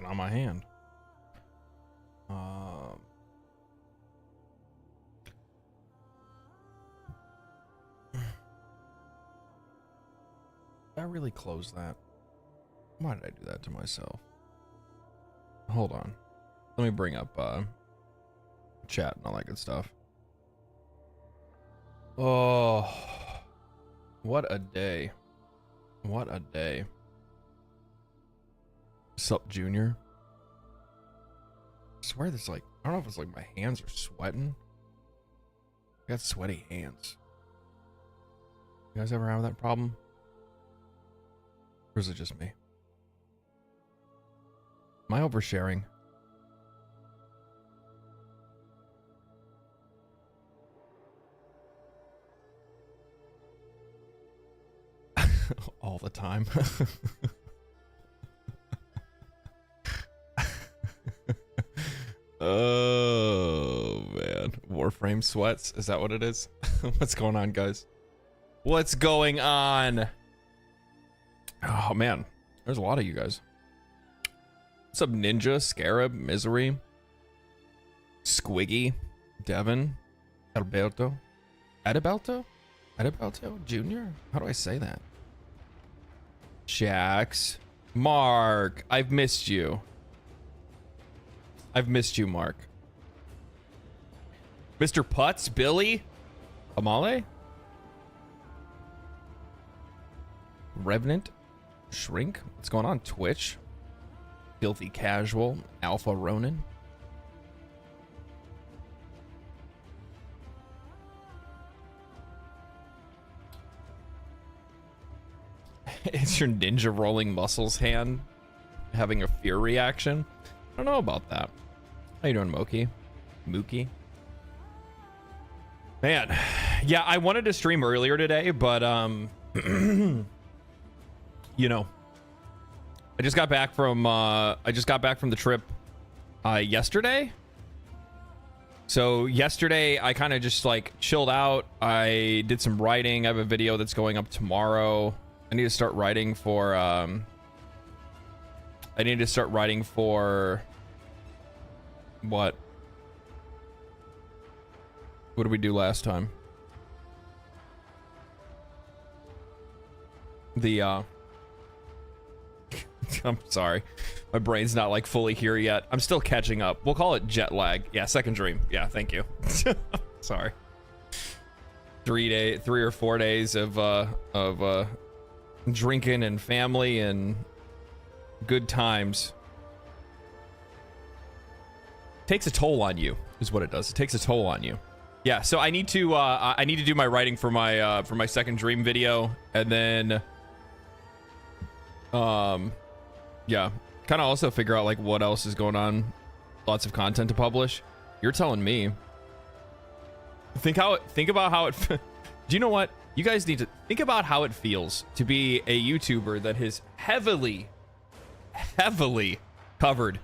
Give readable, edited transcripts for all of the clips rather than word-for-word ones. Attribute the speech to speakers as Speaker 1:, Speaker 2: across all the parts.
Speaker 1: on my hand. Did I really close that? Why did I do that to myself? Hold on. Let me bring up chat and all that good stuff. Oh, what a day. What a day. Sup, Junior? I swear there's like, I don't know if it's like my hands are sweating. I got sweaty hands. You guys ever have that problem? Or is it just me? Am I oversharing? All the time. Oh man, Warframe sweats. Is that what it is? What's going on, guys? What's going on? Oh man, there's a lot of you guys. What's up, Ninja, Scarab, Misery, Squiggy, Devin, Alberto, Adalberto Junior. How do I say that? Jax, Mark, I've missed you. I've missed you, Mark. Mr. Putz, Billy, Amale, Revenant, Shrink. What's going on? Twitch, Filthy Casual, Alpha Ronin. Is your ninja rolling muscles hand having a fear reaction? I don't know about that. How you doing, Mookie? Man, yeah, I wanted to stream earlier today, but you know, I just got back from the trip yesterday. So yesterday I kind of just like chilled out. I did some writing. I have a video that's going up tomorrow. I need to start writing for what did we do last time? I'm sorry, my brain's not like fully here yet. I'm still catching up. We'll call it jet lag. Yeah, second dream. Yeah, thank you. Sorry. 3 or 4 days of drinking and family and good times. Takes a toll on you is what it does. It takes a toll on you. Yeah, so I need to do my writing for my second dream video, and then yeah, kind of also figure out like what else is going on. Lots of content to publish. You're telling me. Think about how it do you know what? You guys need to think about how it feels to be a YouTuber that has heavily covered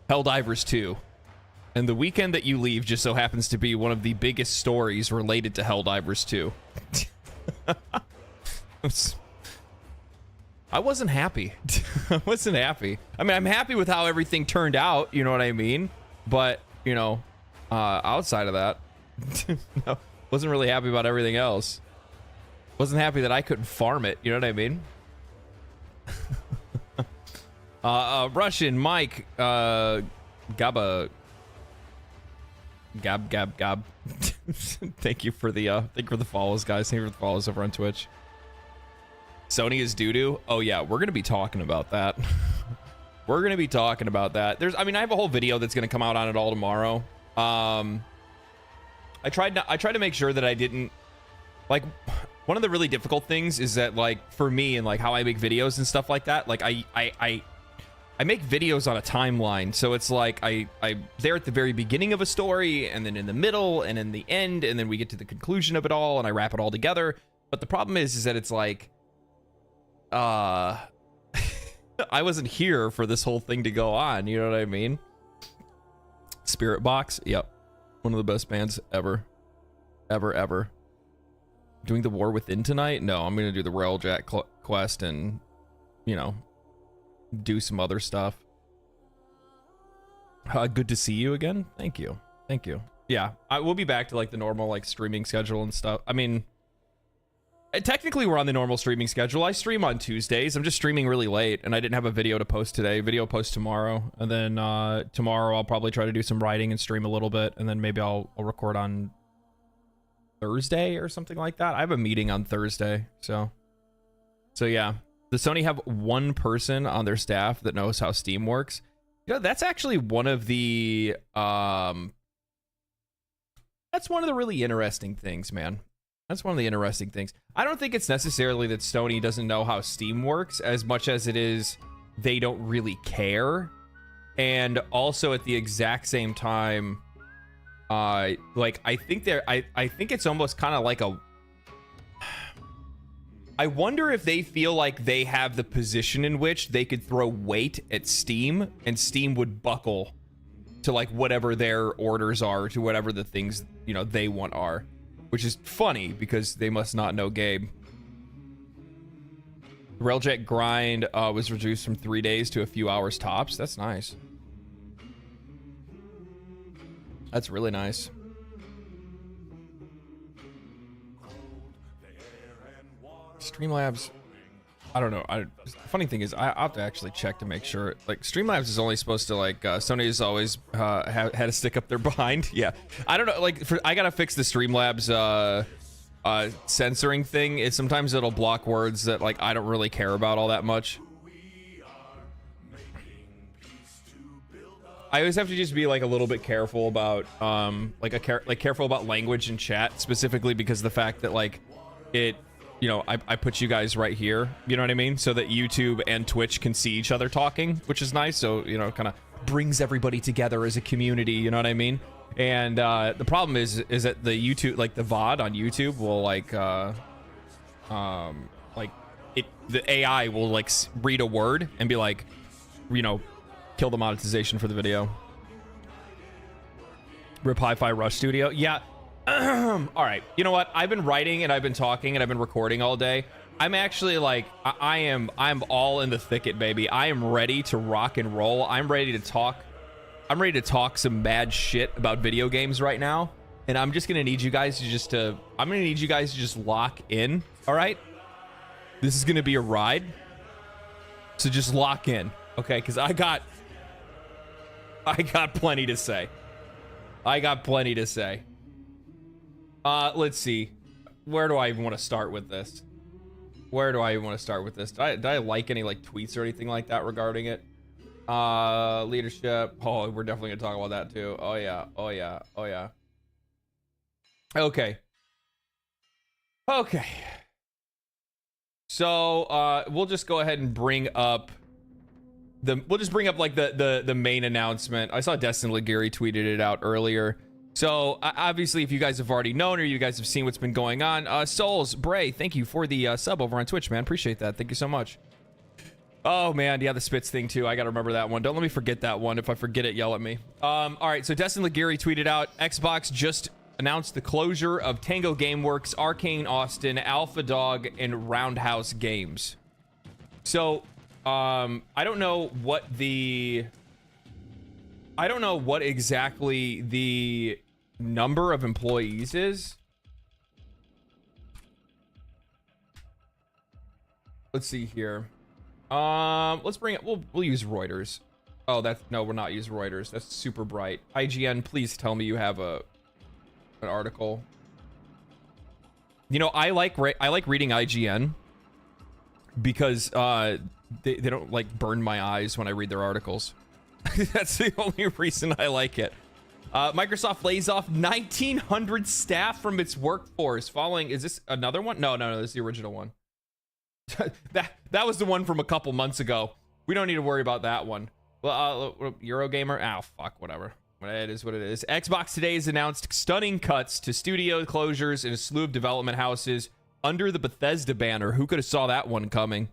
Speaker 1: Helldivers 2, and the weekend that you leave just so happens to be one of the biggest stories related to Helldivers 2. I wasn't happy. I wasn't happy. I mean, I'm happy with how everything turned out, you know what I mean? But, you know, outside of that, no, wasn't really happy about everything else. Wasn't happy that I couldn't farm it, you know what I mean? Russian Mike, Gab. Thank you for the follows, guys. Thank you for the follows over on Twitch. Sony is doo-doo. Oh yeah, we're gonna be talking about that. We're gonna be talking about that. I mean, I have a whole video that's gonna come out on it all tomorrow. I tried to make sure that I didn't like. One of the really difficult things is that, like, for me and like how I make videos and stuff like that, like I make videos on a timeline, so it's like I'm there at the very beginning of a story, and then in the middle, and in the end, and then we get to the conclusion of it all, and I wrap it all together. But the problem is that it's like, I wasn't here for this whole thing to go on. You know what I mean? Spirit Box, yep, one of the best bands ever. Doing the War Within tonight? No, I'm gonna do the Railjack quest and, you know, do some other stuff. Good to see you again. Thank you. Thank you. Yeah, I will be back to like the normal like streaming schedule and stuff. I mean, technically we're on the normal streaming schedule. I stream on Tuesdays. I'm just streaming really late, and I didn't have a video to post today. Video post tomorrow, and then tomorrow I'll probably try to do some writing and stream a little bit, and then maybe I'll record on Thursday or something like that. I have a meeting on Thursday, so yeah. Does Sony have one person on their staff that knows how Steam works? You know, that's actually one of the that's one of the really interesting things, man. That's one of the interesting things. I don't think it's necessarily that Sony doesn't know how Steam works as much as it is they don't really care. And also at the exact same time, like I think it's almost kind of like a, I wonder if they feel like they have the position in which they could throw weight at Steam and Steam would buckle to like whatever their orders are, to whatever the things, you know, they want are, which is funny because they must not know Gabe. Railjack grind was reduced from 3 days to a few hours tops. That's nice. That's really nice. Streamlabs, I don't know. The funny thing is, I have to actually check to make sure. Like, Streamlabs is only supposed to like Sony has always had to stick up their behind. Yeah, I don't know. Like, I gotta fix the Streamlabs censoring thing. It's sometimes it'll block words that like I don't really care about all that much. I always have to just be like a little bit careful about careful about language in chat, specifically because of the fact that like it. You know, I put you guys right here, you know what I mean? So that YouTube and Twitch can see each other talking, which is nice. So, you know, kind of brings everybody together as a community, you know what I mean? And the problem is that the YouTube, like the VOD on YouTube will the AI will like read a word and be like, you know, kill the monetization for the video. Rip Hi-Fi Rush Studio. Yeah. All right, you know what, I've been writing and I've been talking and I've been recording all day. I'm actually like I'm all in the thicket, baby. I am ready to rock and roll. I'm ready to talk some bad shit about video games right now, and I'm just gonna need you guys to just lock in. All right, this is gonna be a ride, so just lock in, okay? Because I got plenty to say. Let's see. Where do I even want to start with this? Did I like any like tweets or anything like that regarding it? Leadership. Oh, we're definitely gonna talk about that too. Oh yeah. Okay. So we'll just go ahead and bring up like the main announcement. I saw Destin Liguri tweeted it out earlier. So obviously, if you guys have already known or you guys have seen what's been going on, Souls Bray, thank you for the sub over on Twitch, man. Appreciate that. Thank you so much. Oh man, yeah, the spits thing too. I gotta remember that one. Don't let me forget that one. If I forget it, yell at me. All right, so Destin Liguri tweeted out, Xbox just announced the closure of Tango Gameworks, Arkane Austin, Alpha Dog, and Roundhouse Games. So I don't know what exactly the number of employees is. Let's see here. Let's bring it. We'll use Reuters. Oh, no, we're not using Reuters. That's super bright. IGN, please tell me you have an article. You know, I like reading IGN because they don't like burn my eyes when I read their articles. That's the only reason I like it. Microsoft lays off 1,900 staff from its workforce following. Is this another one? No, this is the original one. that was the one from a couple months ago. We don't need to worry about that one. Well, Eurogamer. Oh, fuck, whatever. It is what it is. Xbox today has announced stunning cuts to studio closures and a slew of development houses under the Bethesda banner. Who could have saw that one coming?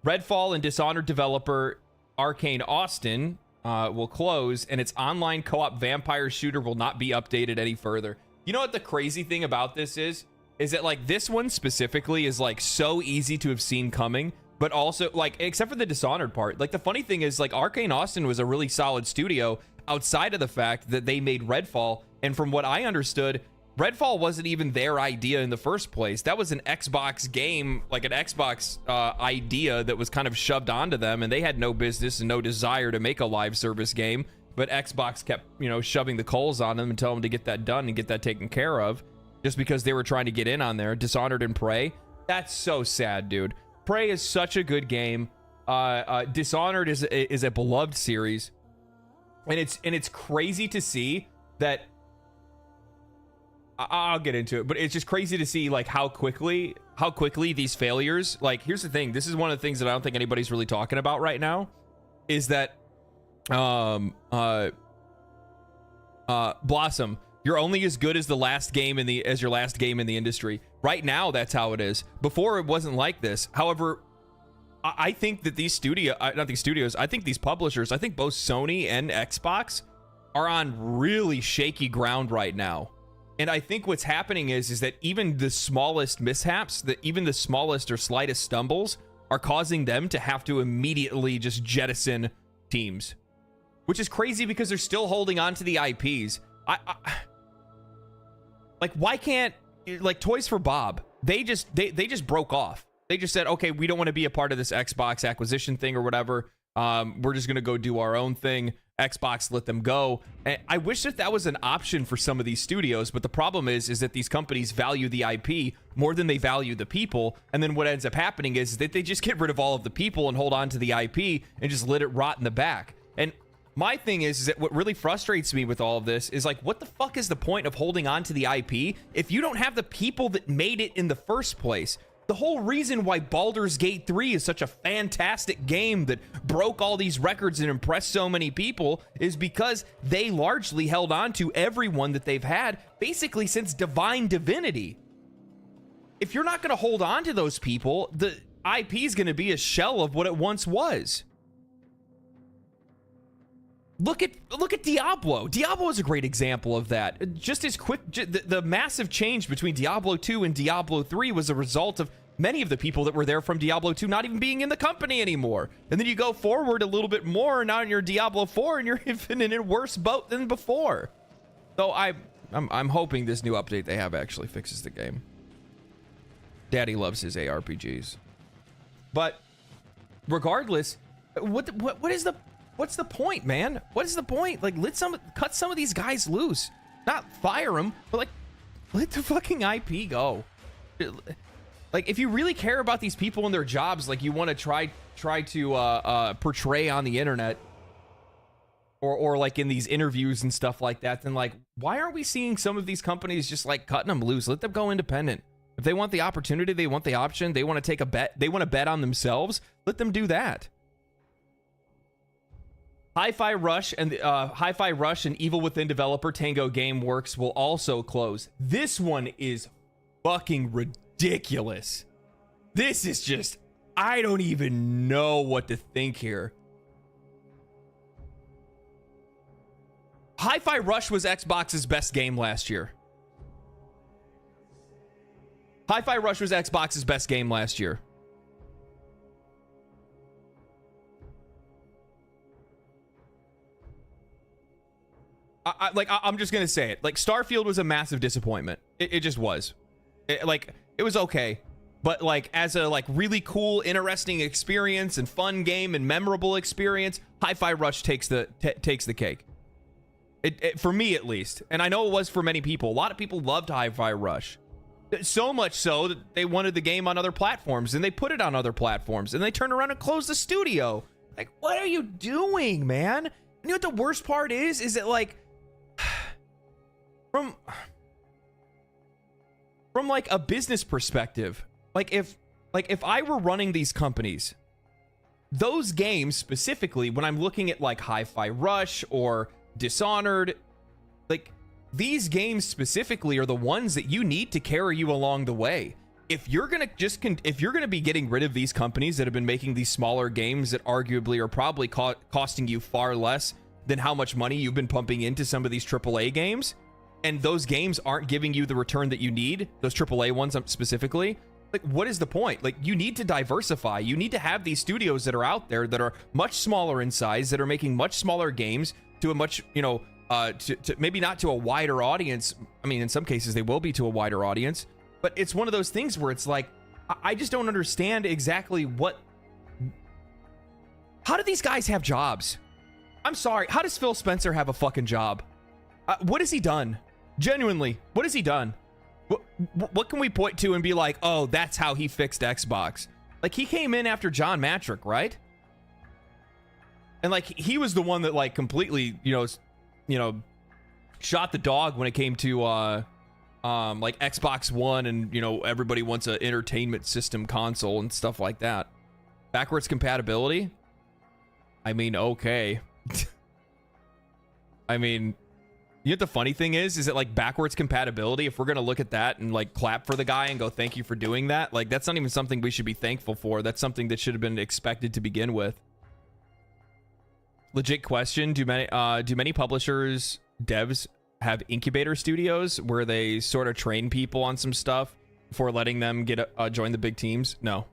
Speaker 1: Redfall and Dishonored developer Arkane Austin will close, and its online co-op vampire shooter will not be updated any further. You know what the crazy thing about this is that like this one specifically is like so easy to have seen coming, but also like, except for the Dishonored part. Like the funny thing is, like, Arkane Austin was a really solid studio outside of the fact that they made Redfall, and from what I understood, Redfall wasn't even their idea in the first place. That was an Xbox game, like an Xbox idea that was kind of shoved onto them, and they had no business and no desire to make a live service game. But Xbox kept, you know, shoving the coals on them and telling them to get that done and get that taken care of, just because they were trying to get in on there. Dishonored and Prey, that's so sad, dude. Prey is such a good game. Dishonored is a beloved series, and it's crazy to see that. I'll get into it, but it's just crazy to see like how quickly these failures, like, here's the thing, this is one of the things that I don't think anybody's really talking about right now, is that Blossom, you're only as good as your last game in the industry. Right now, that's how it is. Before, it wasn't like this. However, I think that these I think these publishers, I think both Sony and Xbox are on really shaky ground right now. And I think what's happening is that even the smallest mishaps, that even the smallest or slightest stumbles are causing them to have to immediately just jettison teams, which is crazy because they're still holding on to the IPs. Like, why can't, like, Toys for Bob, they just broke off. They just said, okay, we don't want to be a part of this Xbox acquisition thing or whatever. We're just going to go do our own thing. Xbox let them go. And I wish that was an option for some of these studios, but the problem is that these companies value the IP more than they value the people, and then what ends up happening is that they just get rid of all of the people and hold on to the IP and just let it rot in the back. And my thing is that what really frustrates me with all of this is, like, what the fuck is the point of holding on to the IP if you don't have the people that made it in the first place? The whole reason why Baldur's Gate 3 is such a fantastic game that broke all these records and impressed so many people is because they largely held on to everyone that they've had basically since Divine Divinity. If you're not going to hold on to those people, the IP is going to be a shell of what it once was. Look at Diablo. Diablo is a great example of that. Just as quick, the massive change between Diablo 2 and Diablo 3 was a result of many of the people that were there from Diablo 2 not even being in the company anymore. And then you go forward a little bit more, and now you're Diablo 4, and you're even in a worse boat than before. So I'm hoping this new update they have actually fixes the game. Daddy loves his ARPGs. But regardless, what's the point, man? What is the point? Like, cut some of these guys loose. Not fire them, but, like, let the fucking IP go. Like, if you really care about these people and their jobs, like you want to try to portray on the internet, or like in these interviews and stuff like that, then, like, why aren't we seeing some of these companies just, like, cutting them loose? Let them go independent. If they want the opportunity, they want the option, they want to take a bet, they want to bet on themselves, let them do that. Hi-Fi Rush and Evil Within developer Tango Gameworks will also close. This one is fucking ridiculous. This is just, I don't even know what to think here. Hi-Fi Rush was Xbox's best game last year. Hi-Fi Rush was Xbox's best game last year. I'm just gonna say it. Like, Starfield was a massive disappointment. It just was. It was okay, but, like, as a, like, really cool, interesting experience and fun game and memorable experience, Hi-Fi Rush takes the cake. It for me, at least. And I know it was for many people. A lot of people loved Hi-Fi Rush. So much so that they wanted the game on other platforms, and they put it on other platforms, and they turned around and closed the studio. Like, what are you doing, man? And you know what the worst part is that, like, from like a business perspective, like if I were running these companies, those games specifically, when I'm looking at like Hi-Fi Rush or Dishonored, like, these games specifically are the ones that you need to carry you along the way. If you're gonna be getting rid of these companies that have been making these smaller games that arguably are probably costing you far less than how much money you've been pumping into some of these AAA games, and those games aren't giving you the return that you need, those AAA ones specifically, Like, what is the point? Like, you need to diversify. You need to have these studios that are out there that are much smaller in size, that are making much smaller games to a much, you know, to maybe not to a wider audience. I mean, in some cases they will be to a wider audience, but it's one of those things where it's like, I just don't understand exactly how do these guys have jobs? I'm sorry. How does Phil Spencer have a fucking job? What has he done? Genuinely, what has he done? What can we point to and be like, oh, that's how he fixed Xbox? Like, he came in after John Matrick, right? And like, he was the one that like completely, you know, shot the dog when it came to like Xbox One, and you know, everybody wants an entertainment system console and stuff like that. Backwards compatibility? I mean, okay. I mean, you know what the funny thing is that like backwards compatibility, if we're gonna look at that and like clap for the guy and go thank you for doing that, like that's not even something we should be thankful for. That's something that should have been expected to begin with. Legit question: do many publishers, devs have incubator studios where they sort of train people on some stuff before letting them get join the big teams? No,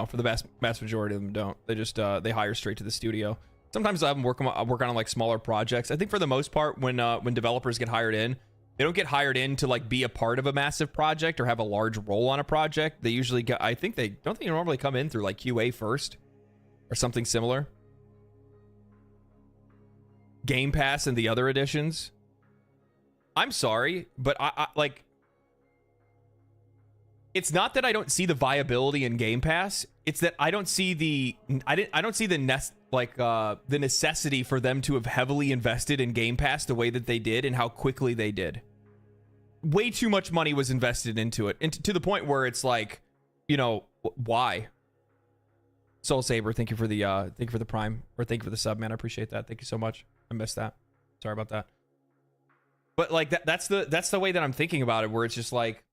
Speaker 1: for the vast majority of them don't. They just they hire straight to the studio. Sometimes I have them work on like smaller projects. I think for the most part, when developers get hired in, they don't get hired in to like be a part of a massive project or have a large role on a project. They usually get, I think they normally come in through like QA first or something similar. Game Pass and the other editions. I'm sorry, but I like, it's not that I don't see the viability in Game Pass. It's that I don't see the the necessity for them to have heavily invested in Game Pass the way that they did and how quickly they did. Way too much money was invested into it, and to the point where it's like, you know, why? Soul Saber, thank you for the prime, or thank you for the sub, man. I appreciate that. Thank you so much. I missed that. Sorry about that. But like that's the way that I'm thinking about it, where it's just like,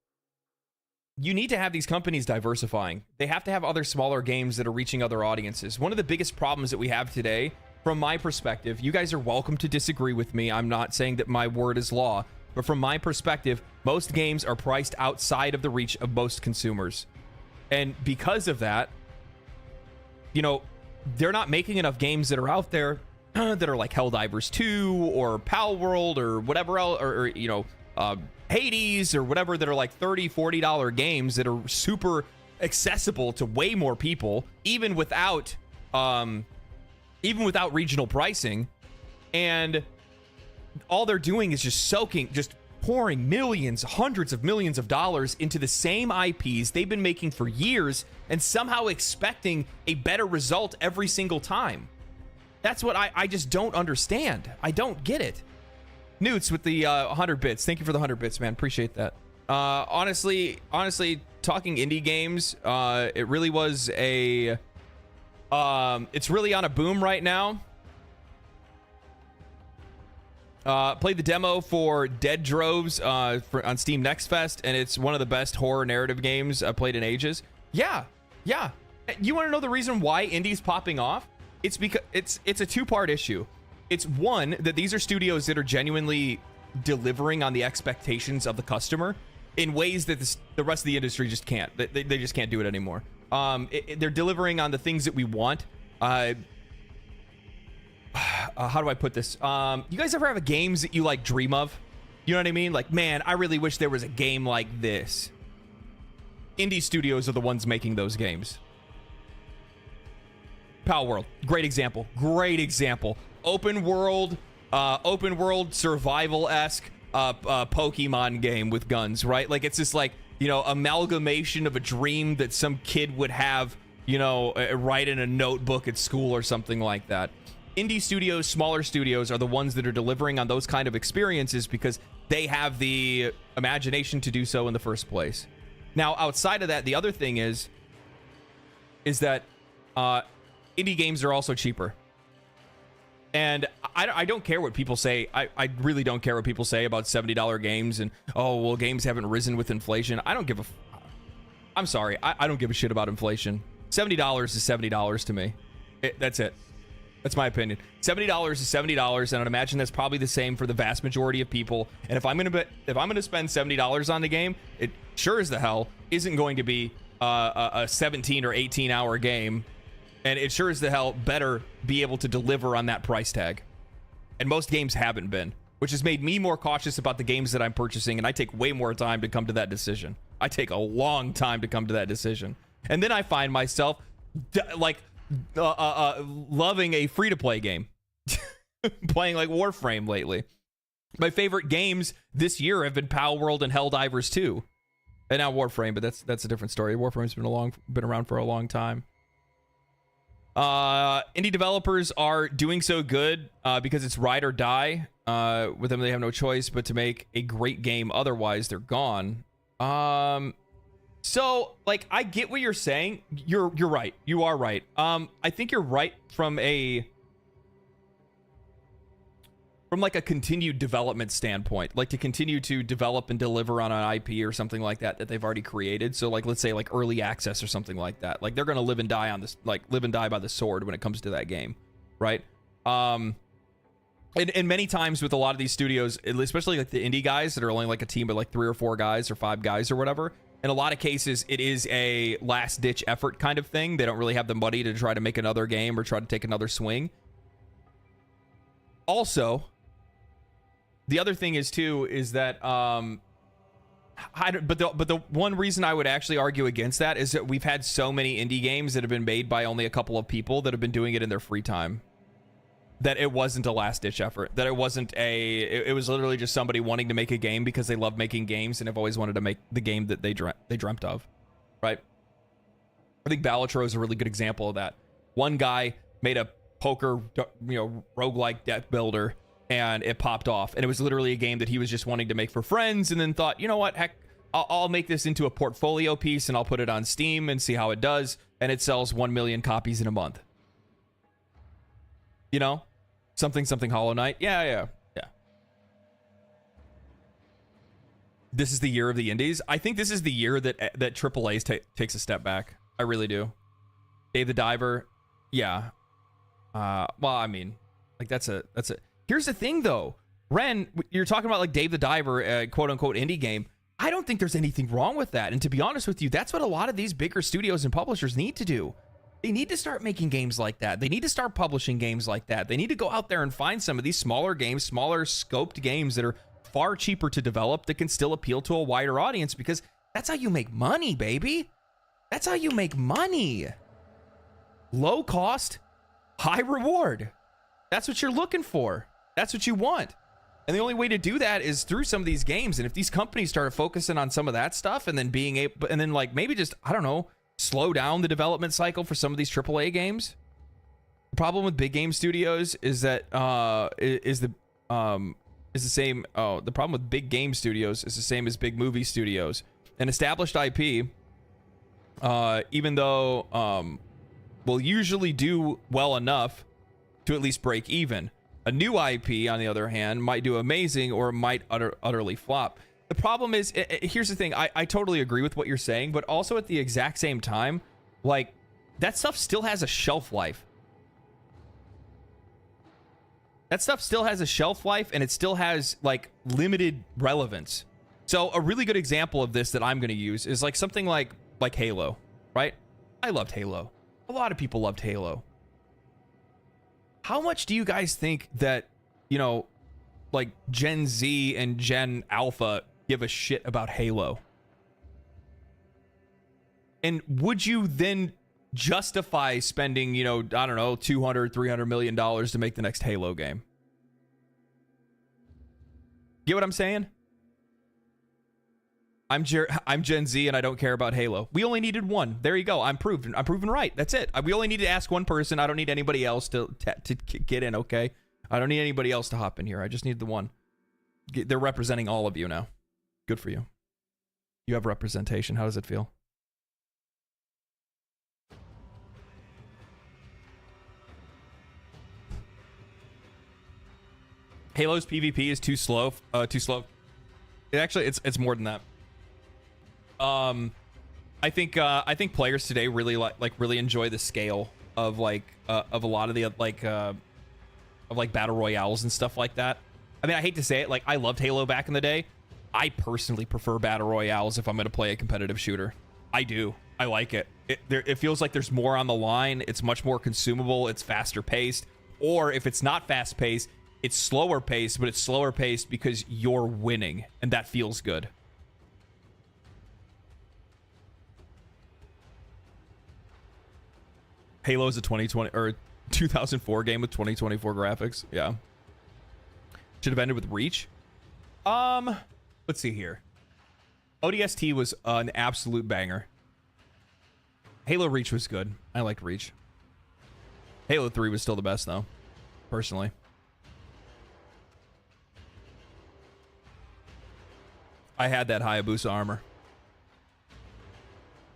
Speaker 1: you need to have these companies diversifying. They have to have other smaller games that are reaching other audiences. One of the biggest problems that we have today, from my perspective, you guys are welcome to disagree with me. I'm not saying that my word is law, but from my perspective, most games are priced outside of the reach of most consumers. And because of that, you know, they're not making enough games that are out there that are like Helldivers 2 or Pal World or whatever else, or you know, Hades or whatever, that are like $30-$40 games that are super accessible to way more people, even without regional pricing. And all they're doing is just pouring millions, hundreds of millions of dollars into the same IPs they've been making for years, and somehow expecting a better result every single time. That's what I just don't understand. I don't get it. Newts with the 100 bits. Thank you for the 100 bits, man. Appreciate that. Honestly, talking indie games, it really was a... it's really on a boom right now. Played the demo for Dead Droves on Steam Next Fest, and it's one of the best horror narrative games I've played in ages. Yeah. You want to know the reason why indie's popping off? It's because it's a two-part issue. It's one, that these are studios that are genuinely delivering on the expectations of the customer in ways that the rest of the industry just can't. They just can't do it anymore. They're delivering on the things that we want. How do I put this? You guys ever have games that you like dream of? You know what I mean? Like, man, I really wish there was a game like this. Indie studios are the ones making those games. Pal World, great example. Open world survival-esque Pokemon game with guns, right? Like, it's just like, you know, amalgamation of a dream that some kid would have, you know, write in a notebook at school or something like that. Indie studios, smaller studios, are the ones that are delivering on those kind of experiences because they have the imagination to do so in the first place. Now, outside of that, the other thing is that indie games are also cheaper. And I don't care what people say. I really don't care what people say about $70 games and, oh, well, games haven't risen with inflation. I don't give a... I'm sorry. I don't give a shit about inflation. $70 is $70 to me. That's it. That's my opinion. $70 is $70, and I'd imagine that's probably the same for the vast majority of people. And if I'm gonna spend $70 on the game, it sure as the hell isn't going to be a 17 or 18 hour game, and it sure as the hell better be able to deliver on that price tag. And most games haven't been, which has made me more cautious about the games that I'm purchasing, and I take way more time to come to that decision. I take a long time to come to that decision. And then I find myself loving a free-to-play game. Playing like Warframe lately. My favorite games this year have been Pal World and Helldivers 2. And now Warframe, but that's a different story. Warframe's been around for a long time. Indie developers are doing so good because it's ride or die. With them, they have no choice but to make a great game. Otherwise, they're gone. So, like, I get what you're saying. You're right. You are right. I think you're right from like a continued development standpoint, like to continue to develop and deliver on an IP or something like that they've already created. So, like, let's say like early access or something like that. Like, they're gonna live and die on this, like live and die by the sword when it comes to that game, right? And many times with a lot of these studios, especially like the indie guys that are only like a team of like 3 or 4 guys or 5 guys or whatever, in a lot of cases, it is a last-ditch effort kind of thing. They don't really have the money to try to make another game or try to take another swing. Also, the other thing is too is that but the one reason I would actually argue against that is that we've had so many indie games that have been made by only a couple of people that have been doing it in their free time, that it wasn't a last-ditch effort, that it wasn't it was literally just somebody wanting to make a game because they love making games and have always wanted to make the game that they dreamt of, right? I think Balatro is a really good example of that. One guy made a poker, roguelike deck builder, and it popped off, and it was literally a game that he was just wanting to make for friends, and then thought, you know what, heck, I'll make this into a portfolio piece and I'll put it on Steam and see how it does, and it sells 1 million copies in a month. You know, something Hollow Knight. Yeah. This is the year of the indies. I think this is the year that AAA takes a step back. I really do. Dave the Diver, yeah. Well, I mean, like that's a. Here's the thing, though, Ren. You're talking about like Dave the Diver, quote unquote indie game. I don't think there's anything wrong with that. And to be honest with you, that's what a lot of these bigger studios and publishers need to do. They need to start making games like that. They need to start publishing games like that. They need to go out there and find some of these smaller games, smaller scoped games that are far cheaper to develop that can still appeal to a wider audience, because that's how you make money, baby. That's how you make money. Low cost, high reward. That's what you're looking for. That's what you want. And the only way to do that is through some of these games. And if these companies started focusing on some of that stuff and then being able, and then like maybe just, I don't know, slow down the development cycle for some of these AAA games. The problem with big game studios is that is the same. Oh, the problem with big game studios is the same as big movie studios. An established IP, even though will usually do well enough to at least break even. A new IP, on the other hand, might do amazing or might utterly flop. The problem is, here's the thing. I totally agree with what you're saying, but also at the exact same time, like, that stuff still has a shelf life. That stuff still has a shelf life, and it still has, like, limited relevance. So a really good example of this that I'm going to use is, like, something like Halo, right? I loved Halo. A lot of people loved Halo. How much do you guys think that, you know, like Gen Z and Gen Alpha give a shit about Halo? And would you then justify spending, you know, I don't know, $200-300 million to make the next Halo game? Get what I'm saying? I'm Gen Z and I don't care about Halo. We only needed one. There you go. I'm proven right. That's it. We only need to ask one person. I don't need anybody else to get in, okay? I don't need anybody else to hop in here. I just need the one. They're representing all of you now. Good for you. You have representation. How does it feel? Halo's PvP is too slow. It's more than that. I think players today really really enjoy the scale of of a lot of the of battle royales and stuff like that. I mean, I hate to say it, like, I loved Halo back in the day. I personally prefer battle royales if I'm going to play a competitive shooter. I do. I like it. It feels like there's more on the line. It's much more consumable. It's faster paced. Or if it's not fast paced, it's slower paced, but it's slower paced because you're winning, and that feels good. Halo is a 2020 or 2004 game with 2024 graphics. Yeah. Should have ended with Reach. Let's see here. ODST was an absolute banger. Halo Reach was good. I liked Reach. Halo 3 was still the best, though, personally. I had that Hayabusa armor.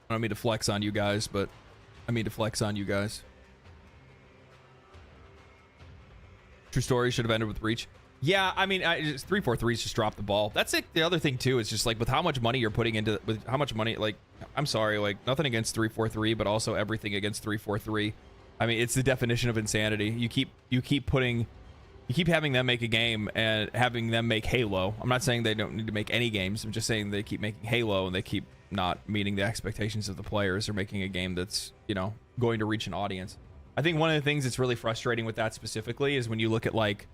Speaker 1: I don't mean to flex on you guys, but I mean to flex on you guys. True story, should have ended with Reach. Yeah, I mean, 343's just dropped the ball. That's it. The other thing too is just like with how much money you're putting into, with how much money, like, I'm sorry, like nothing against 343, but also everything against 343. I mean, it's the definition of insanity. You keep having them make a game and having them make Halo. I'm not saying they don't need to make any games. I'm just saying they keep making Halo and they keep not meeting the expectations of the players or making a game that's, you know, going to reach an audience. I think one of the things that's really frustrating with that specifically is when you look at like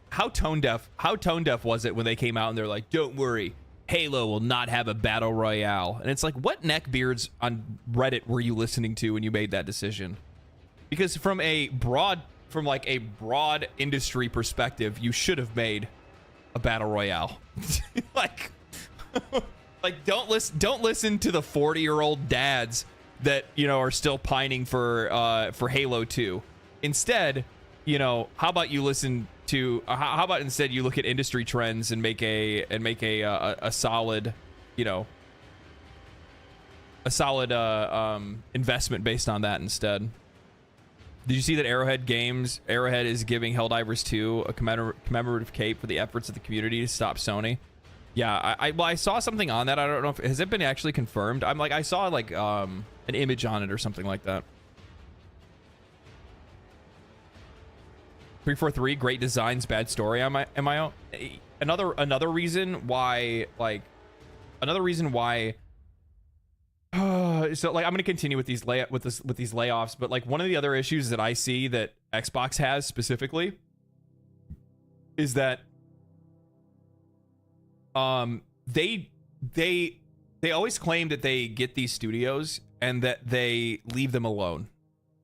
Speaker 1: how tone deaf was it when they came out and they're like, don't worry, Halo will not have a battle royale. And it's like, what neckbeards on Reddit were you listening to when you made that decision? Because from a broad industry perspective, you should have made a battle royale. like don't listen to the 40-year-old dads that, you know, are still pining for Halo 2. Instead, you know, how about you listen to how about instead you look at industry trends and make a solid, you know, a solid investment based on that instead. Did you see that Arrowhead is giving Helldivers 2 a commemorative cape for the efforts of the community to stop Sony? Yeah, I saw something on that. I don't know if has it been actually confirmed. I saw like an image on it or something like that. 343, great designs, bad story. Am I out? Another reason why so like I'm going to continue with these layoffs, but like one of the other issues that I see that Xbox has specifically is that they always claim that they get these studios and that they leave them alone.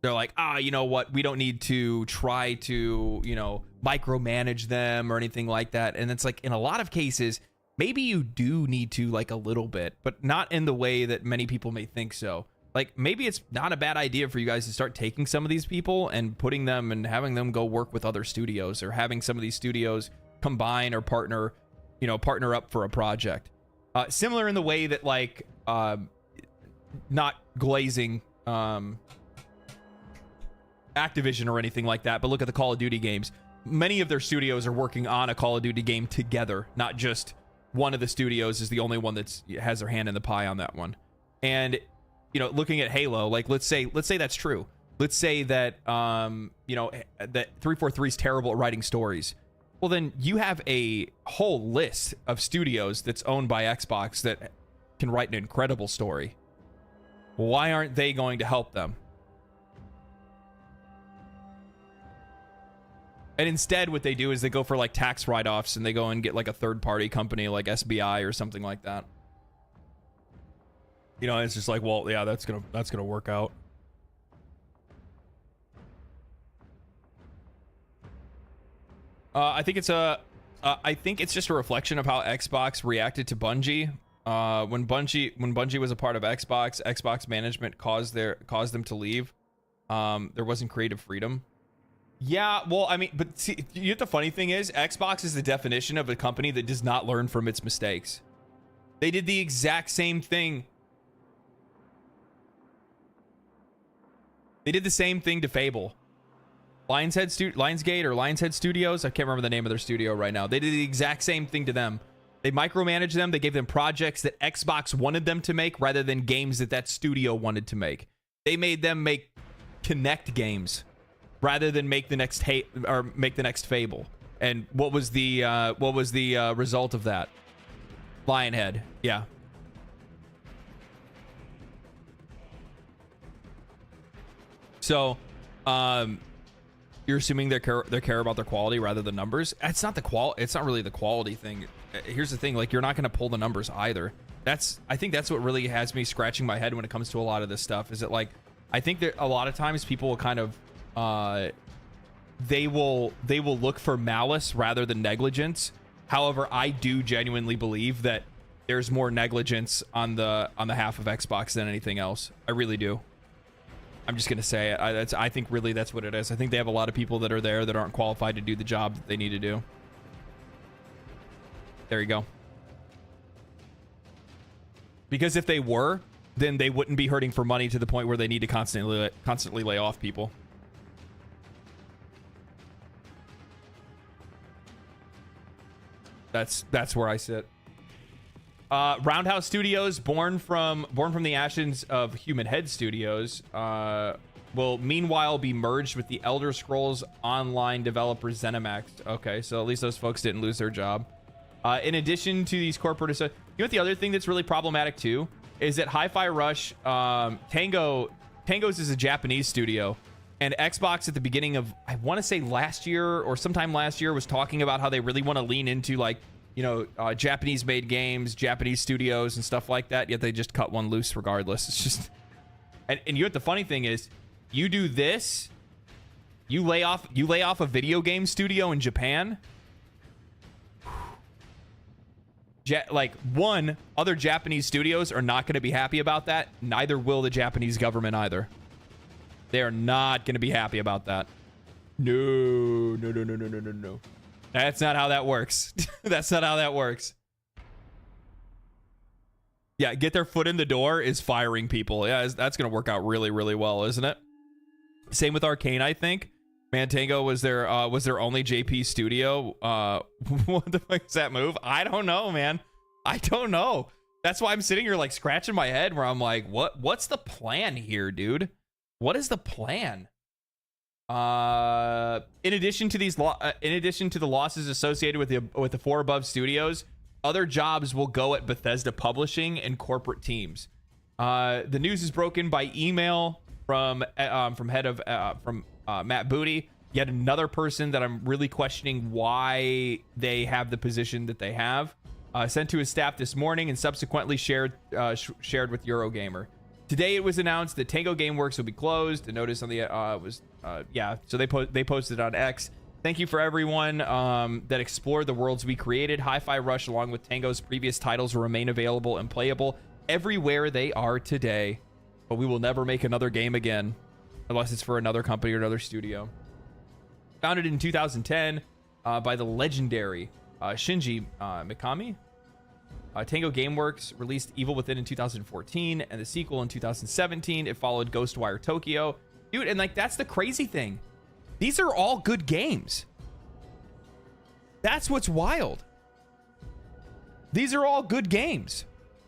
Speaker 1: They're like, you know what? We don't need to try to, you know, micromanage them or anything like that. And it's like, in a lot of cases, maybe you do need to, like, a little bit, but not in the way that many people may think so. Like, maybe it's not a bad idea for you guys to start taking some of these people and putting them and having them go work with other studios, or having some of these studios combine or partner up for a project. Similar in the way that, like, not glazing Activision or anything like that, but look at the Call of Duty games. Many of their studios are working on a Call of Duty game together, not just one of the studios is the only one that's has their hand in the pie on that one. And, you know, looking at Halo, like let's say that's true. Let's say that you know, that 343 is terrible at writing stories. Well, then you have a whole list of studios that's owned by Xbox that can write an incredible story. Why aren't they going to help them? And instead, what they do is they go for like tax write-offs and they go and get like a third-party company like SBI or something like that. You know, it's just like, well, yeah, that's gonna work out. I think it's just a reflection of how Xbox reacted to Bungie. When Bungie was a part of Xbox management caused them to leave. There wasn't creative freedom. Yeah, well, I mean, but see, you know, the funny thing is, Xbox is the definition of a company that does not learn from its mistakes. They did the exact same thing. They did the same thing to Fable. Lionsgate or Lionshead Studios, I can't remember the name of their studio right now. They did the exact same thing to them. They micromanaged them. They gave them projects that Xbox wanted them to make rather than games that studio wanted to make. They made them make Kinect games rather than make the next Fable. And what was the result of that? Lionhead. Yeah. So, you're assuming they care about their quality rather than numbers. It's not the it's not really the quality thing. Here's the thing, like, you're not going to pull the numbers either. I think that's what really has me scratching my head when it comes to a lot of this stuff, is that, like, I think that a lot of times people will kind of they will look for malice rather than negligence. However, I do genuinely believe that there's more negligence on the half of Xbox than anything else. I really do. I'm just gonna say it. I think really that's what it is. I think they have a lot of people that are there that aren't qualified to do the job that they need to do. There you go. Because if they were, then they wouldn't be hurting for money to the point where they need to constantly lay off people. That's where I sit. Roundhouse Studios, born from the ashes of Human Head Studios, will meanwhile be merged with the Elder Scrolls Online developer ZeniMax. Okay, so at least those folks didn't lose their job. In addition to these corporate, you know what the other thing that's really problematic too is that Hi-Fi Rush, Tango's is a Japanese studio, and Xbox at the beginning of, I want to say last year or sometime last year, was talking about how they really want to lean into, like, you know, Japanese-made games, Japanese studios, and stuff like that. Yet they just cut one loose regardless. It's just, and you know what the funny thing is, you do this, you lay off a video game studio in Japan. Like, one, other Japanese studios are not going to be happy about that. Neither will the Japanese government either. They are not going to be happy about that. No. That's not how that works. That's not how that works. Yeah, get their foot in the door is firing people. Yeah, that's going to work out really, really well, isn't it? Same with Arkane, I think. Man, Tango was their only JP studio. What the fuck is that move? I don't know, man. I don't know. That's why I'm sitting here, like, scratching my head, where I'm like, what's the plan here, dude? What is the plan? In addition to the losses associated with the four above studios, other jobs will go at Bethesda Publishing and corporate teams. The news is broken by email from Matt Booty, yet another person that I'm really questioning why they have the position that they have. Sent to his staff this morning and subsequently shared with Eurogamer. Today it was announced that Tango Gameworks will be closed. The notice on the so they posted on X. Thank you for everyone that explored the worlds we created. Hi-Fi Rush, along with Tango's previous titles, will remain available and playable everywhere they are today. But we will never make another game again, unless it's for another company or another studio. Founded in 2010 by the legendary Shinji Mikami. Tango Gameworks released Evil Within in 2014 and the sequel in 2017. It followed Ghostwire Tokyo. Dude, and, like, that's the crazy thing. These are all good games. That's what's wild. These are all good games.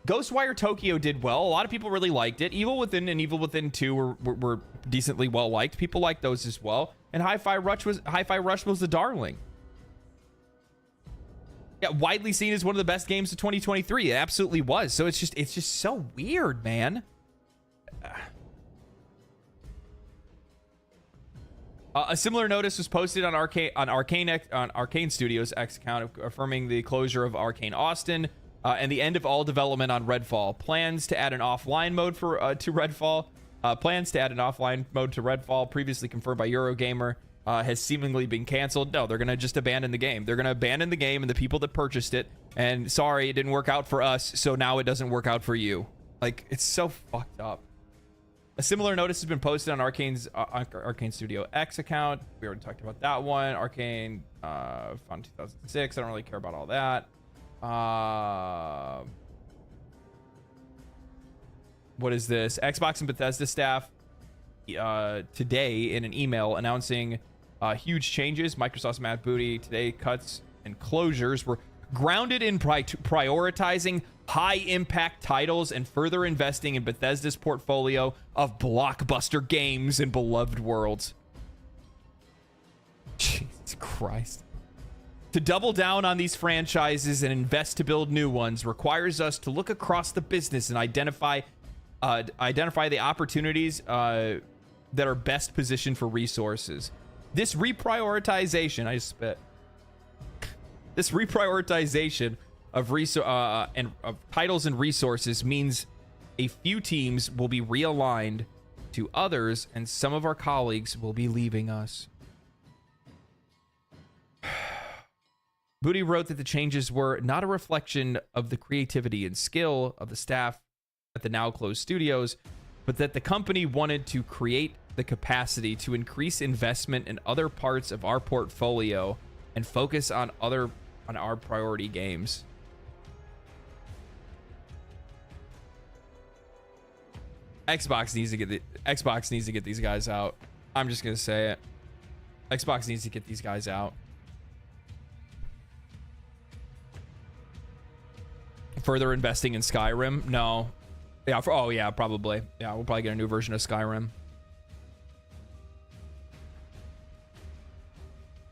Speaker 1: Ghostwire Tokyo did well. A lot of people really liked it. Evil Within and Evil Within 2 were decently well liked. People liked those as well. And Hi-Fi Rush was the darling. Yeah, widely seen as one of the best games of 2023. It absolutely was. So it's just so weird, man. A similar notice was posted on Arkane Studios X account, affirming the closure of Arkane Austin and the end of all development on Redfall. Plans to add an offline mode to Redfall, previously confirmed by Eurogamer, has seemingly been canceled. No, they're gonna just abandon the game. They're gonna abandon the game and the people that purchased it. And sorry, it didn't work out for us, so now it doesn't work out for you. Like, it's so fucked up. A similar notice has been posted on Arkane Studio X account. We already talked about that one. Arkane, found 2006. I don't really care about all that. What is this? Xbox and Bethesda staff today in an email announcing huge changes. Microsoft's Matt Booty today cuts and closures were grounded in prioritizing high-impact titles and further investing in Bethesda's portfolio of blockbuster games and beloved worlds. Jesus Christ. To double down on these franchises and invest to build new ones requires us to look across the business and identify the opportunities that are best positioned for resources. This reprioritization, I just spit. This reprioritization of titles and resources means a few teams will be realigned to others, and some of our colleagues will be leaving us. Booty wrote that the changes were not a reflection of the creativity and skill of the staff at the now closed studios, but that the company wanted to create the capacity to increase investment in other parts of our portfolio and focus on our priority games. Xbox needs to get these guys out. I'm just gonna say it. Xbox needs to get these guys out. Further investing in Skyrim? No. Yeah. Oh yeah, probably. Yeah, we'll probably get a new version of Skyrim.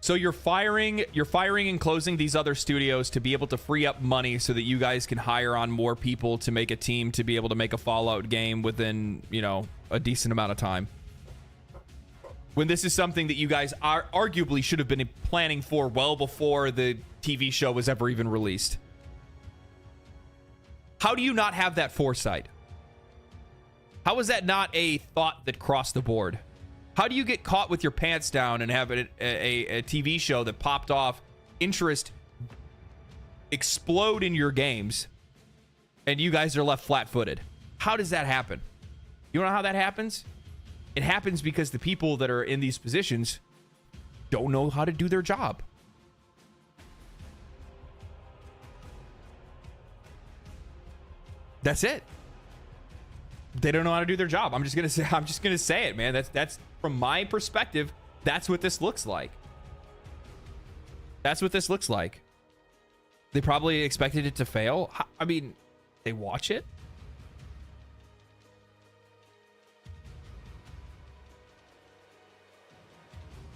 Speaker 1: So you're firing and closing these other studios to be able to free up money so that you guys can hire on more people to make a team to be able to make a Fallout game within, you know, a decent amount of time. When this is something that you guys arguably should have been planning for well before the TV show was ever even released. How do you not have that foresight? How is that not a thought that crossed the board? How do you get caught with your pants down and have a TV show that popped off, interest explode in your games, and you guys are left flat-footed? How does that happen? You know how that happens? It happens because the people that are in these positions don't know how to do their job. That's it. They don't know how to do their job. I'm just gonna say it, man. That's from my perspective, that's what this looks like. That's what this looks like. They probably expected it to fail. I mean, they watch it.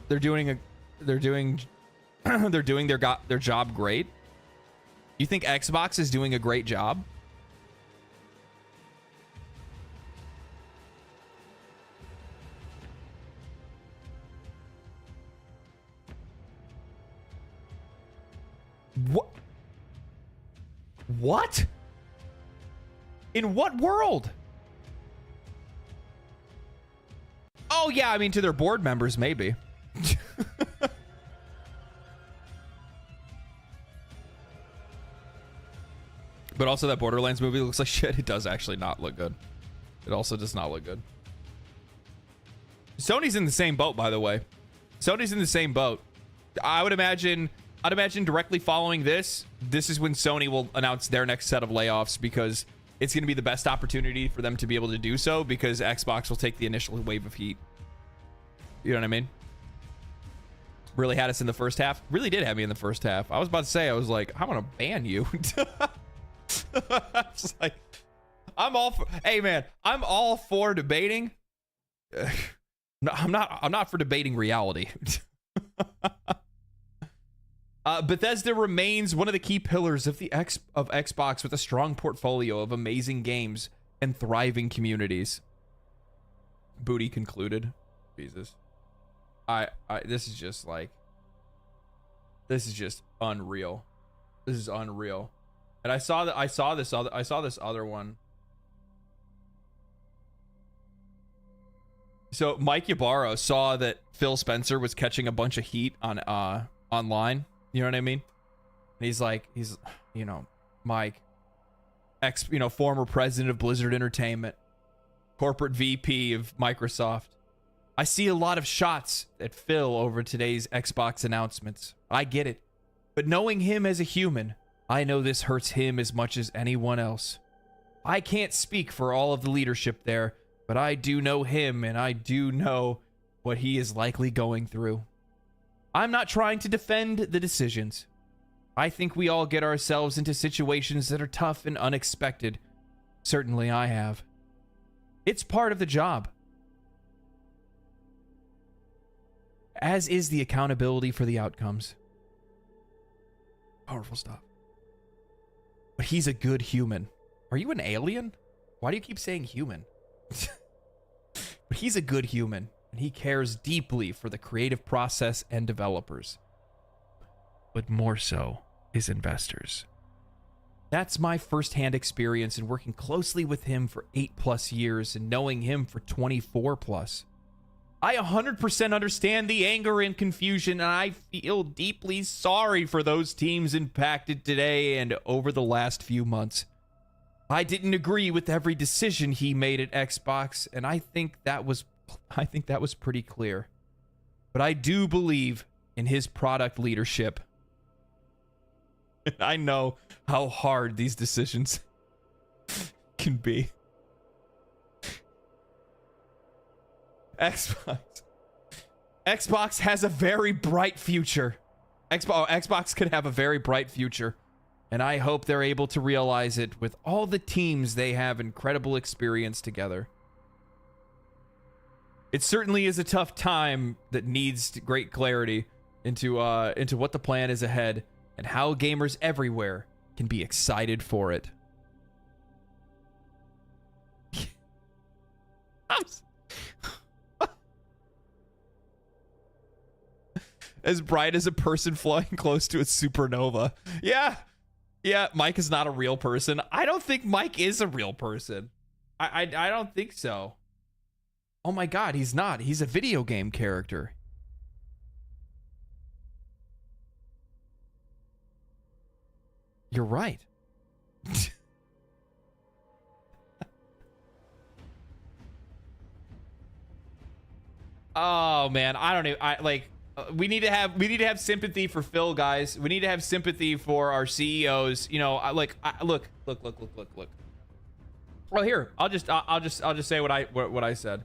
Speaker 1: They're doing their job great. You think Xbox is doing a great job? What? In what world? Oh, yeah, I mean, to their board members, maybe. But also, that Borderlands movie looks like shit. It does actually not look good. It also does not look good. Sony's in the same boat, by the way. Sony's in the same boat. I'd imagine directly following this is when Sony will announce their next set of layoffs, because it's going to be the best opportunity for them to be able to do so, because Xbox will take the initial wave of heat. You know what I mean? Really had us in the first half. Really did have me in the first half. I was about to say, I was like, I want to ban you. It's like, I'm all for, hey man, I'm all for debating. No, I'm not for debating reality. Bethesda remains one of the key pillars of Xbox, with a strong portfolio of amazing games and thriving communities. Booty concluded. Jesus. This is just like, this is just unreal. This is unreal. And I saw this other one. So Mike Ybarra saw that Phil Spencer was catching a bunch of heat on online. You know what I mean? And he's, you know, Mike, former president of Blizzard Entertainment, corporate VP of Microsoft. I see a lot of shots at Phil over today's Xbox announcements. I get it. But knowing him as a human, I know this hurts him as much as anyone else. I can't speak for all of the leadership there, but I do know him, and I do know what he is likely going through. I'm not trying to defend the decisions. I think we all get ourselves into situations that are tough and unexpected. Certainly I have. It's part of the job. As is the accountability for the outcomes. Powerful stuff. But he's a good human. Are you an alien? Why do you keep saying human? But he's a good human. and he cares deeply for the creative process and developers. But more so, his investors. That's my firsthand experience in working closely with him for 8+ years and knowing him for 24+. I 100% understand the anger and confusion, and I feel deeply sorry for those teams impacted today and over the last few months. I didn't agree with every decision he made at Xbox, and I think that was pretty clear. But I do believe in his product leadership. And I know how hard these decisions can be. Xbox has a very bright future. Xbox could have a very bright future. And I hope they're able to realize it with all the teams they have incredible experience together. It certainly is a tough time that needs great clarity into what the plan is ahead and how gamers everywhere can be excited for it. As bright as a person flying close to a supernova. Yeah, Mike is not a real person. I don't think Mike is a real person. I don't think so. Oh my god, he's not. He's a video game character. You're right. Oh man, I don't even. We need to have sympathy for Phil, guys. We need to have sympathy for our CEOs. You know, look. Well, here, I'll just say what I said.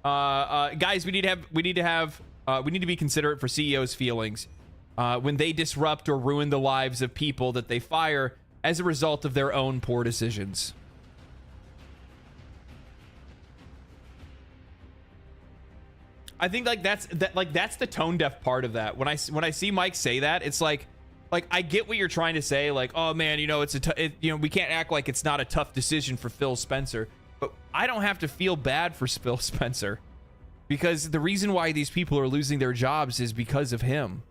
Speaker 1: Guys, we need to be considerate for CEOs' feelings when they disrupt or ruin the lives of people that they fire as a result of their own poor decisions. I think that's the tone deaf part of that. When I see Mike say that, it's like I get what you're trying to say. Like, oh man, you know, we can't act like it's not a tough decision for Phil Spencer. But I don't have to feel bad for Phil Spencer, because the reason why these people are losing their jobs is because of him.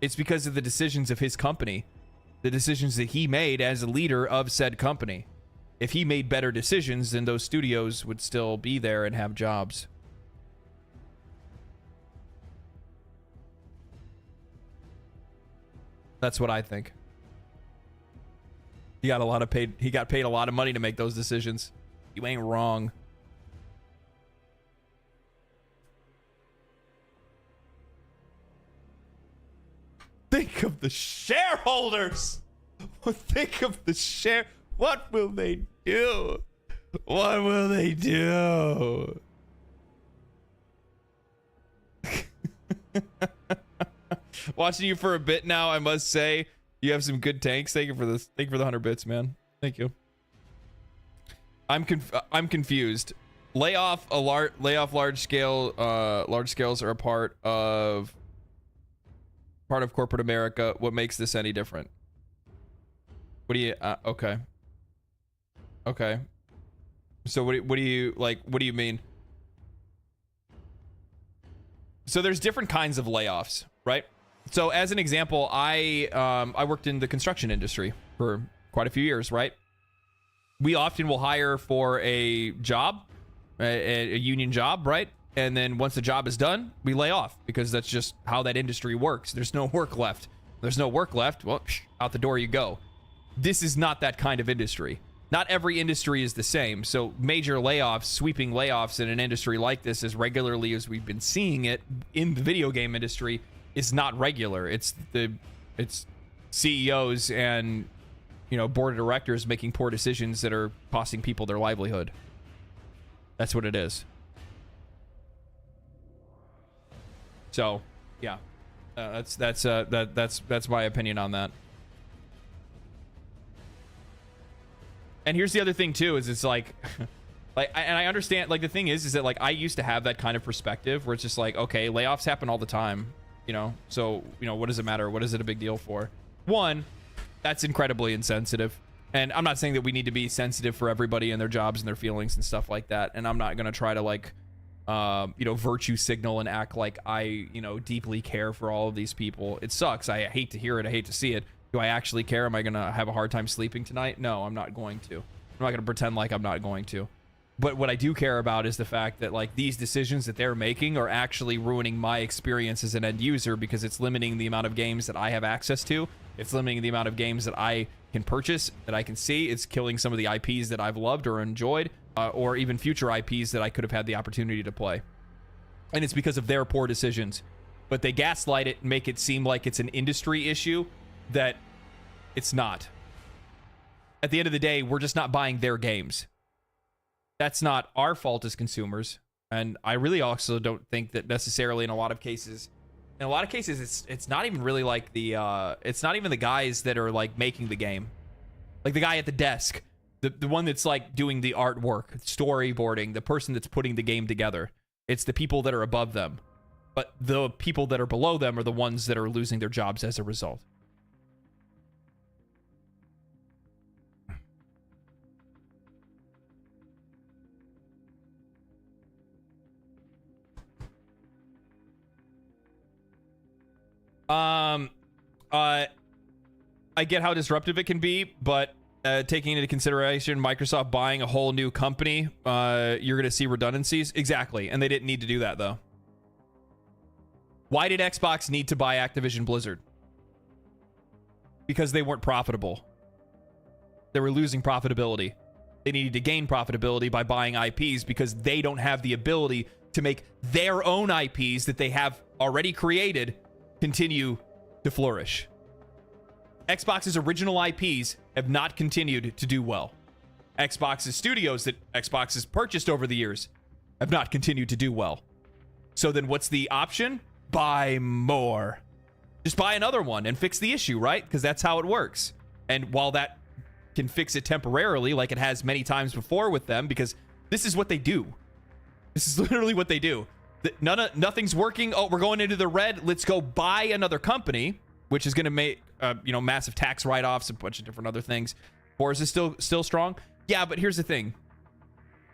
Speaker 1: It's because of the decisions of his company, the decisions that he made as a leader of said company. If he made better decisions, then those studios would still be there and have jobs. That's what I think. He got paid a lot of money to make those decisions. You ain't wrong. Think of the shareholders. Think of the share. What will they do? What will they do? Watching you for a bit now, I must say you have some good tanks. Thank you for this. Thank you for the 100 bits, man. Thank you. I'm confused. Large scales are a part of corporate America. What makes this any different? What do you okay. So what do you mean? So there's different kinds of layoffs, right? So as an example, I worked in the construction industry for quite a few years, right? We often will hire for a job, a union job, right? And then once the job is done, we lay off, because that's just how that industry works. There's no work left. There's no work left. Well, out the door you go. This is not that kind of industry. Not every industry is the same. So major layoffs, sweeping layoffs in an industry like this, as regularly as we've been seeing it in the video game industry, is not regular. It's CEOs and, you know, board of directors making poor decisions that are costing people their livelihood. That's what it is. So, yeah, that's my opinion on that. And here's the other thing too, is it's like, and I understand, like, the thing is that, like, I used to have that kind of perspective where it's just like, okay, layoffs happen all the time, you know, so, you know, what does it matter? What is it a big deal for? One, that's incredibly insensitive. And I'm not saying that we need to be sensitive for everybody and their jobs and their feelings and stuff like that. And I'm not going to try to, like, virtue signal and act like I, deeply care for all of these people. It sucks. I hate to hear it. I hate to see it. Do I actually care? Am I going to have a hard time sleeping tonight? No, I'm not going to. I'm not going to pretend like I'm not going to. But what I do care about is the fact that like these decisions that they're making are actually ruining my experience as an end user, because it's limiting the amount of games that I have access to. It's limiting the amount of games that I can purchase, that I can see. It's killing some of the IPs that I've loved or enjoyed, or even future IPs that I could have had the opportunity to play. And it's because of their poor decisions. But they gaslight it and make it seem like it's an industry issue that it's not. At the end of the day, we're just not buying their games. That's not our fault as consumers. And I really also don't think that necessarily in a lot of cases it's not even really like it's not even the guys that are like making the game. Like the guy at the desk, the one that's like doing the artwork, storyboarding, the person that's putting the game together. It's the people that are above them. But the people that are below them are the ones that are losing their jobs as a result. I get how disruptive it can be, but taking into consideration Microsoft buying a whole new company, you're going to see redundancies. Exactly. And they didn't need to do that, though. Why did Xbox need to buy Activision Blizzard? Because they weren't profitable. They were losing profitability. They needed to gain profitability by buying IPs because they don't have the ability to make their own IPs that they have already created continue to flourish. Xbox's original IPs have not continued to do well. Xbox's studios that Xbox has purchased over the years have not continued to do well. So then what's the option? Buy more. Just buy another one and fix the issue, right? Because that's how it works. And while that can fix it temporarily, like it has many times before with them, because this is what they do. This is literally what they do. Nothing's working. Oh, we're going into the red. Let's go buy another company, which is going to make massive tax write-offs, a bunch of different other things. Forza is still strong. Yeah, but here's the thing: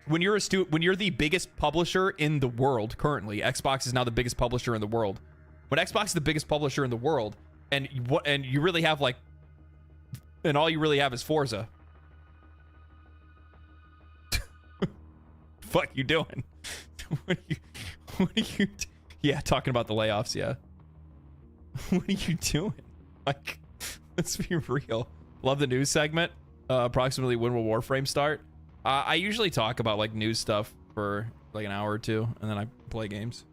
Speaker 1: when you're the biggest publisher in the world currently, Xbox is now the biggest publisher in the world. When Xbox is the biggest publisher in the world, and you really have like, and all you really have is Forza. Fuck you doing? What are you yeah, talking about the layoffs, yeah. What are you doing? Like, let's be real. Love the news segment. Approximately when will Warframe start? I usually talk about like news stuff for like an hour or two, and then I play games.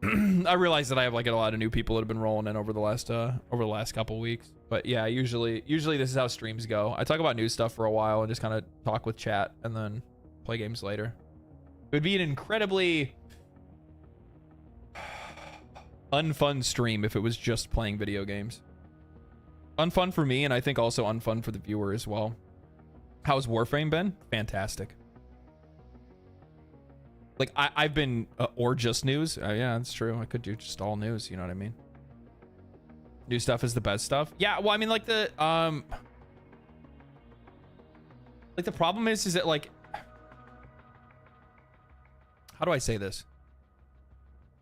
Speaker 1: I realize that I have like a lot of new people that have been rolling in over the last couple weeks. But yeah, usually this is how streams go. I talk about news stuff for a while and just kind of talk with chat and then play games later. It would be an incredibly unfun stream if it was just playing video games. Unfun for me, and I think also unfun for the viewer as well. How's Warframe been? Fantastic. Like, I've been, or just news. Yeah, that's true. I could do just all news, you know what I mean? New stuff is the best stuff. Yeah, well, I mean, like the problem is that like, how do I say this?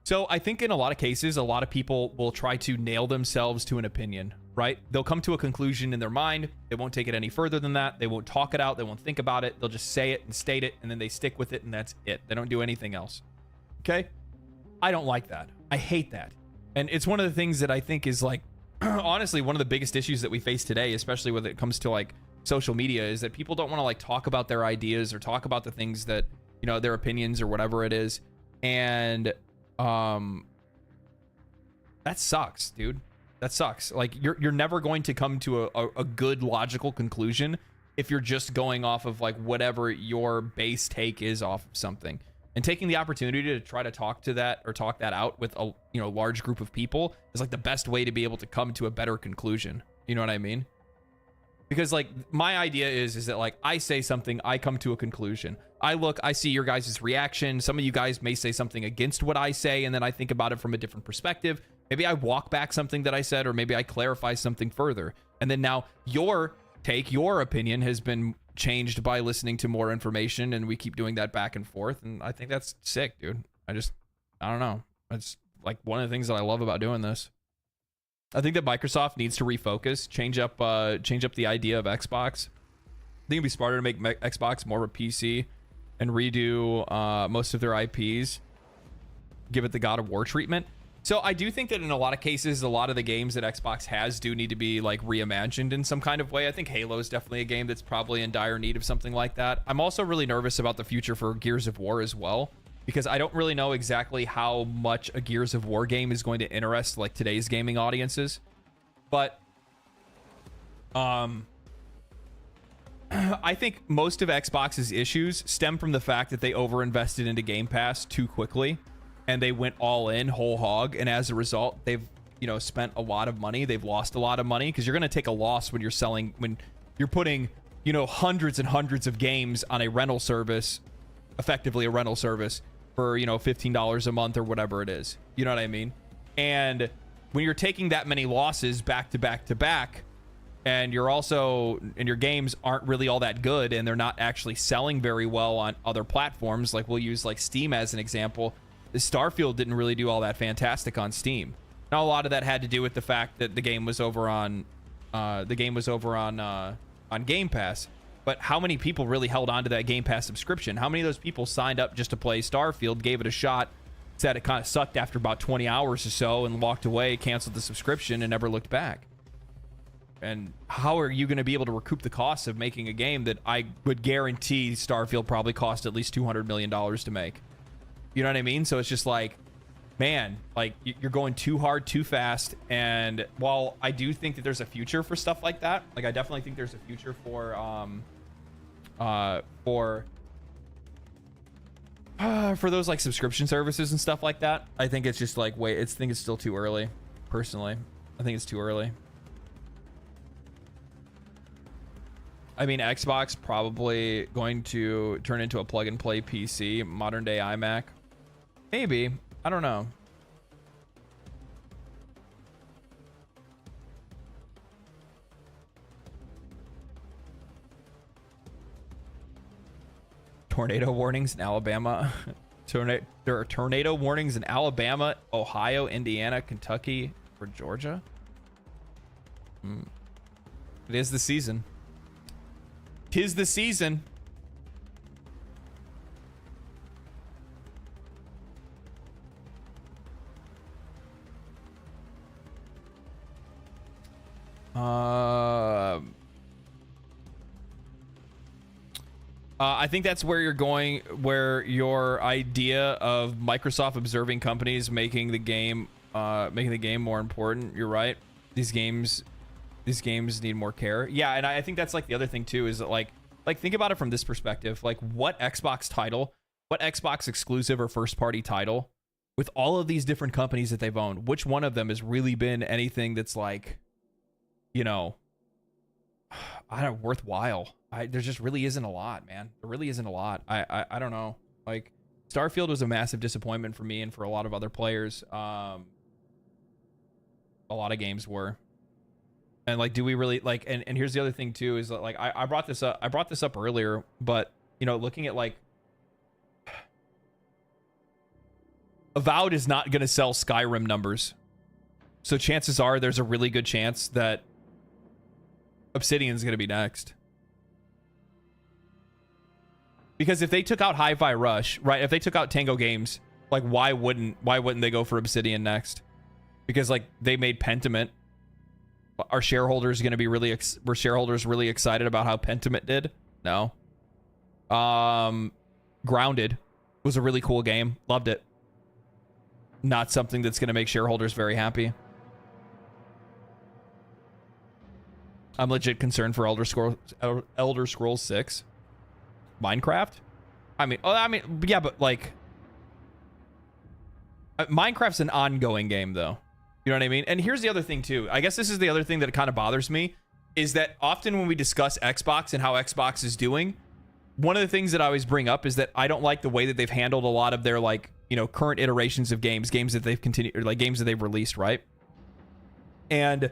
Speaker 1: So I think in a lot of cases, a lot of people will try to nail themselves to an opinion, right? They'll come to a conclusion in their mind. They won't take it any further than that. They won't talk it out. They won't think about it. They'll just say it and state it, and then they stick with it, and that's it. They don't do anything else. Okay? I don't like that. I hate that. And it's one of the things that I think is like, honestly, one of the biggest issues that we face today, especially when it comes to like social media, is that people don't want to like talk about their ideas or talk about the things that, you know, their opinions or whatever it is. And that sucks, dude. That sucks. Like you're never going to come to a good logical conclusion if you're just going off of like whatever your base take is off of something. And taking the opportunity to try to talk that out with a large group of people is like the best way to be able to come to a better conclusion. You know what I mean? Because like my idea is that like I say something, I come to a conclusion. I see your guys' reaction. Some of you guys may say something against what I say, and then I think about it from a different perspective. Maybe I walk back something that I said, or maybe I clarify something further. And then now your take, your opinion has been changed by listening to more information, and we keep doing that back and forth. And I think that's sick, dude. I don't know. It's like one of the things that I love about doing this. I think that Microsoft needs to refocus, change up the idea of Xbox. I think it'd be smarter to make Xbox more of a PC and redo most of their IPs, give it the God of War treatment. So I do think that in a lot of cases, a lot of the games that Xbox has do need to be like reimagined in some kind of way. I think Halo is definitely a game that's probably in dire need of something like that. I'm also really nervous about the future for Gears of War as well, because I don't really know exactly how much a Gears of War game is going to interest like today's gaming audiences. But I think most of Xbox's issues stem from the fact that they overinvested into Game Pass too quickly, and they went all in whole hog, and as a result they've spent a lot of money. They've lost a lot of money, because you're going to take a loss when you're putting hundreds and hundreds of games on a rental service, effectively a rental service, for $15 a month or whatever it is. You know what I mean? And when you're taking that many losses back to back to back, and your games aren't really all that good, and they're not actually selling very well on other platforms, like we'll use like Steam as an example. Starfield didn't really do all that fantastic on Steam. Now, a lot of that had to do with the fact that the game was over on Game Pass. But how many people really held on to that Game Pass subscription? How many of those people signed up just to play Starfield, gave it a shot, said it kind of sucked after about 20 hours or so, and walked away, canceled the subscription, and never looked back? And how are you going to be able to recoup the costs of making a game that I would guarantee Starfield probably cost at least $200 million to make? You know what I mean? So it's just like, man, like you're going too hard, too fast. And while I do think that there's a future for stuff like that, like I definitely think there's a future for those like subscription services and stuff like that. I think it's just like, I think it's still too early. Personally, I think it's too early. I mean, Xbox probably going to turn into a plug and play PC, modern day iMac. Maybe. I don't know. Tornado warnings in Alabama. There are tornado warnings in Alabama, Ohio, Indiana, Kentucky, or Georgia. It is the season. 'Tis the season. I think that's where you're going, where your idea of Microsoft observing companies making the game more important. You're right. These games need more care. Yeah, and I think that's like the other thing too, is that like think about it from this perspective. Like, what Xbox exclusive or first party title, with all of these different companies that they've owned, which one of them has really been anything that's like, worthwhile? There just really isn't a lot, man. There really isn't a lot. I don't know. Like, Starfield was a massive disappointment for me and for a lot of other players. A lot of games were. And like, do we really like? And here's the other thing too, is that like I brought this up earlier, but looking at like, Avowed is not going to sell Skyrim numbers, so chances are there's a really good chance that Obsidian's going to be next. Because if they took out Hi-Fi Rush, right? If they took out Tango Games, like why wouldn't they go for Obsidian next? Because like they made Pentiment. Are shareholders going to be were shareholders really excited about how Pentiment did? No. Grounded was a really cool game. Loved it. Not something that's going to make shareholders very happy. I'm legit concerned for Elder Scrolls 6. Minecraft? I mean, yeah, but like, Minecraft's an ongoing game, though. You know what I mean? And here's the other thing, too. I guess this is the other thing that kind of bothers me, is that often when we discuss Xbox and how Xbox is doing, one of the things that I always bring up is that I don't like the way that they've handled a lot of their, like, current iterations of games that they've continued, or like games that they've released, right? And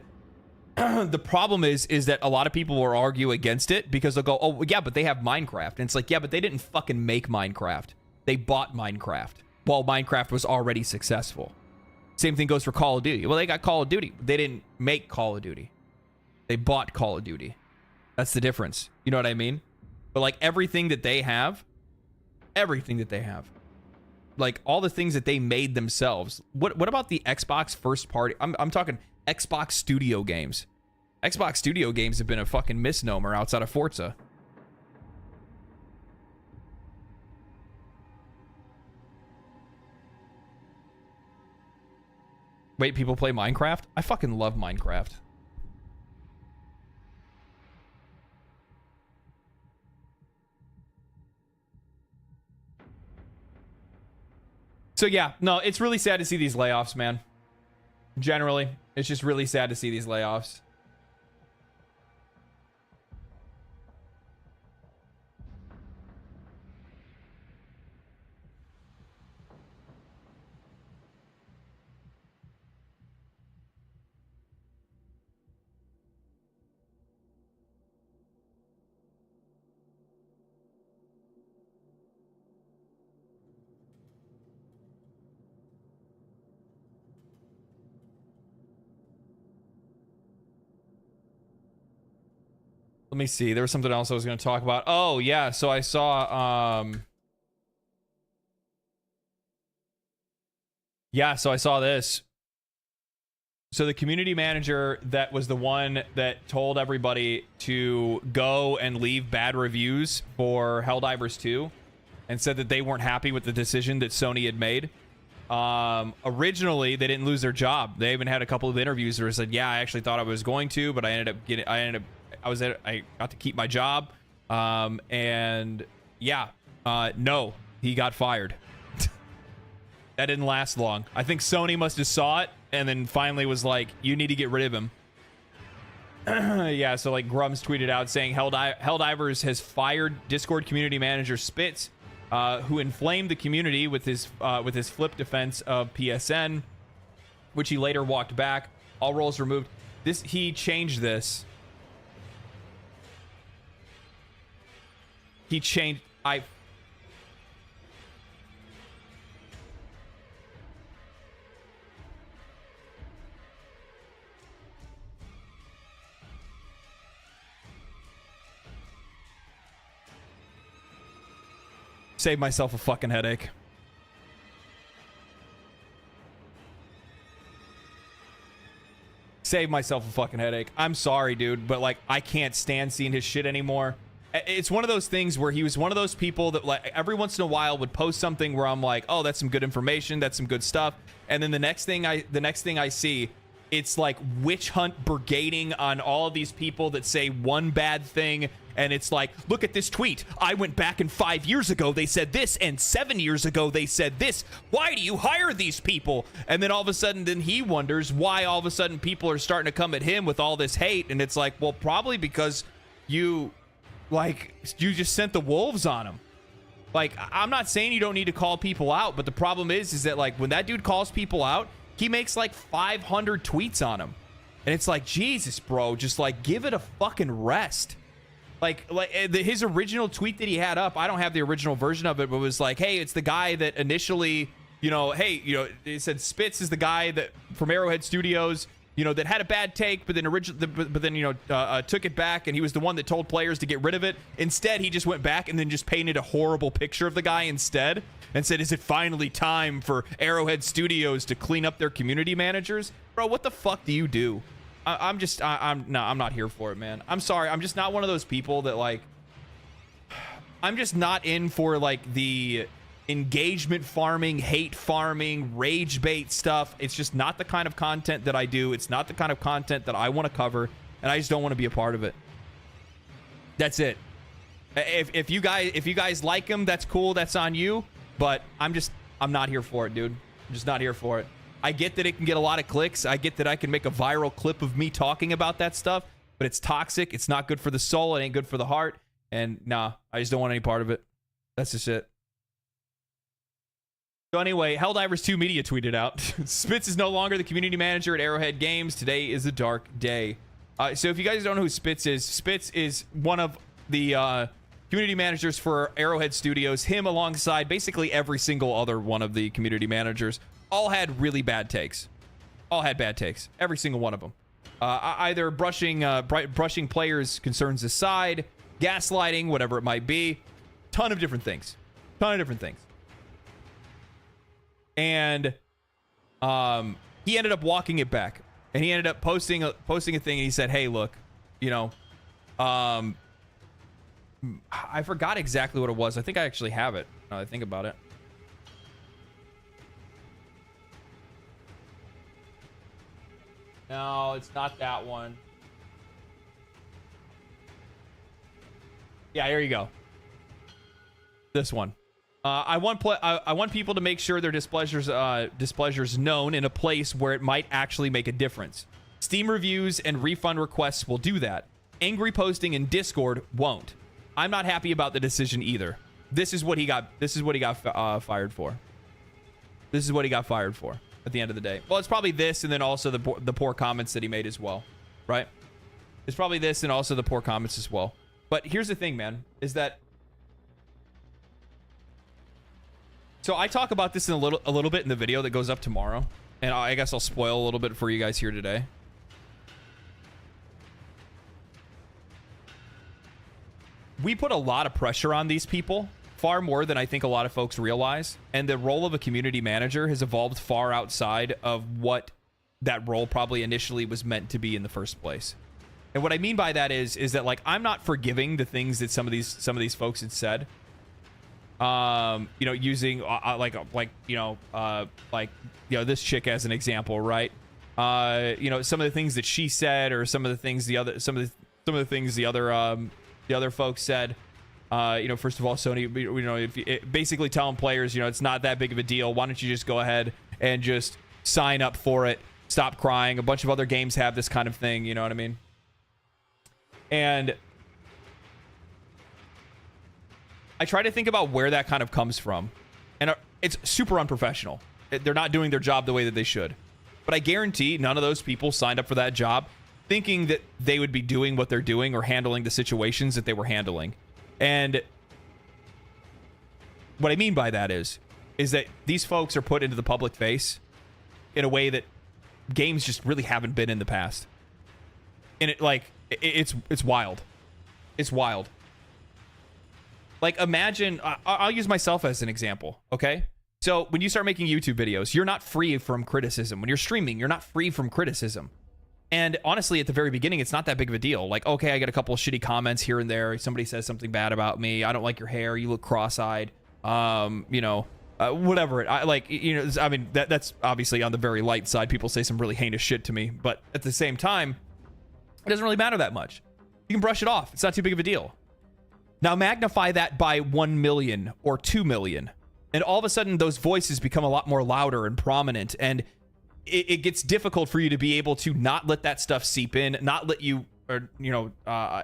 Speaker 1: the problem is that a lot of people will argue against it because they'll go, oh yeah, but they have Minecraft. And it's like, yeah, but they didn't fucking make Minecraft. They bought Minecraft while Minecraft was already successful. Same thing goes for Call of Duty. Well, they got Call of Duty. They didn't make Call of Duty. They bought Call of Duty. That's the difference. You know what I mean? But like everything that they have, like all the things that they made themselves. What about the Xbox first party? I'm talking Xbox Studio games. Xbox Studio games have been a fucking misnomer outside of Forza. Wait, people play Minecraft? I fucking love Minecraft. So yeah, no, it's really sad to see these layoffs, man. Generally, it's just really sad to see these layoffs. Let me see. There was something else I was going to talk about. Oh, yeah. So I saw, so I saw this. So the community manager that was the one that told everybody to go and leave bad reviews for Helldivers 2 and said that they weren't happy with the decision that Sony had made. Originally, they didn't lose their job. They even had a couple of interviews where said, yeah, I actually thought I was going to, but I got to keep my job. And yeah, no, he got fired. That didn't last long. I think Sony must have saw it and then finally was like, you need to get rid of him. Yeah, so like Grums tweeted out saying Helldivers has fired Discord community manager Spitz, who inflamed the community with his flip defense of PSN, which he later walked back. All roles removed. He changed this. He changed. Saved myself a fucking headache. Saved myself a fucking headache. I'm sorry, dude, but like I can't stand seeing his shit anymore. It's one of those things where he was one of those people that like every once in a while would post something where I'm like, oh, that's some good information, that's some good stuff, and then the next thing I see, it's like witch hunt brigading on all of these people that say one bad thing, and it's like, look at this tweet. I went back and 5 years ago they said this, and 7 years ago they said this. Why do you hire these people? And then all of a sudden, then he wonders why all of a sudden people are starting to come at him with all this hate, and it's like, well, probably because you just sent the wolves on him. Like, I'm not saying you don't need to call people out, but the problem is that like when that dude calls people out, he makes like 500 tweets on him, and it's like, Jesus, bro, just like give it a fucking rest. Like his original tweet that he had up, I don't have the original version of it, but it was like, hey, it's the guy that initially, it said Spitz is the guy that from Arrowhead Studios, that had a bad take, but then took it back, and he was the one that told players to get rid of it. Instead, he just went back and then just painted a horrible picture of the guy instead and said, is it finally time for Arrowhead Studios to clean up their community managers? Bro, what the fuck do you do? I'm not here for it, man. I'm sorry. I'm just not one of those people that like, I'm just not in for like the engagement farming, hate farming, rage bait stuff. It's just not the kind of content that I do. It's not the kind of content that I want to cover, and I just don't want to be a part of it. That's it. If you guys like him, that's cool. That's on you. But I'm not here for it, dude. I'm just not here for it. I get that it can get a lot of clicks. I get that I can make a viral clip of me talking about that stuff, but it's toxic. It's not good for the soul. It ain't good for the heart. And nah, I just don't want any part of it. That's just it. So anyway, Helldivers 2 Media tweeted out, Spitz is no longer the community manager at Arrowhead Games. Today is a dark day. So if you guys don't know who Spitz is one of the community managers for Arrowhead Studios. Him alongside basically every single other one of the community managers all had really bad takes. All had bad takes. Every single one of them. Either brushing players' concerns aside, gaslighting, whatever it might be. Ton of different things. And he ended up walking it back. And he ended up posting a thing, and he said, hey, look, you know, I forgot exactly what it was. I think I actually have it now that I think about it. No, it's not that one. Yeah, here you go. This one. I want people to make sure their displeasure's known in a place where it might actually make a difference. Steam reviews and refund requests will do that. Angry posting in Discord won't. I'm not happy about the decision either. This is what he got fired for. This is what he got fired for at the end of the day. Well, it's probably this, and then also the poor comments that he made as well, right? It's probably this and also the poor comments as well. But here's the thing, man, is that, so I talk about this in a little bit in the video that goes up tomorrow, and I guess I'll spoil a little bit for you guys here today. We put a lot of pressure on these people, far more than I think a lot of folks realize, and the role of a community manager has evolved far outside of what that role probably initially was meant to be in the first place. And what I mean by that is that, like, I'm not forgiving the things that some of these folks had said. You know, using this chick as an example, right? You know, some of the things that she said, or some of the things the other folks said. You know, first of all, Sony, you know, if basically telling players, you know, it's not that big of a deal. Why don't you just go ahead and just sign up for it? Stop crying. A bunch of other games have this kind of thing. You know what I mean? And I try to think about where that kind of comes from, and it's super unprofessional. They're not doing their job the way that they should. But I guarantee none of those people signed up for that job thinking that they would be doing what they're doing or handling the situations that they were handling. And what I mean by that is that these folks are put into the public face in a way that games just really haven't been in the past. And it's wild. It's wild. Like, imagine, I'll use myself as an example, okay? So when you start making YouTube videos, you're not free from criticism. When you're streaming, you're not free from criticism. And honestly, at the very beginning, it's not that big of a deal. Like, okay, I get a couple of shitty comments here and there. Somebody says something bad about me. I don't like your hair. You look cross-eyed. You know, whatever. I mean, that's obviously on the very light side. People say some really heinous shit to me. But at the same time, it doesn't really matter that much. You can brush it off. It's not too big of a deal. Now magnify that by 1 million or 2 million. And all of a sudden, those voices become a lot more louder and prominent. And it gets difficult for you to be able to not let that stuff seep in, not let you, or, you know,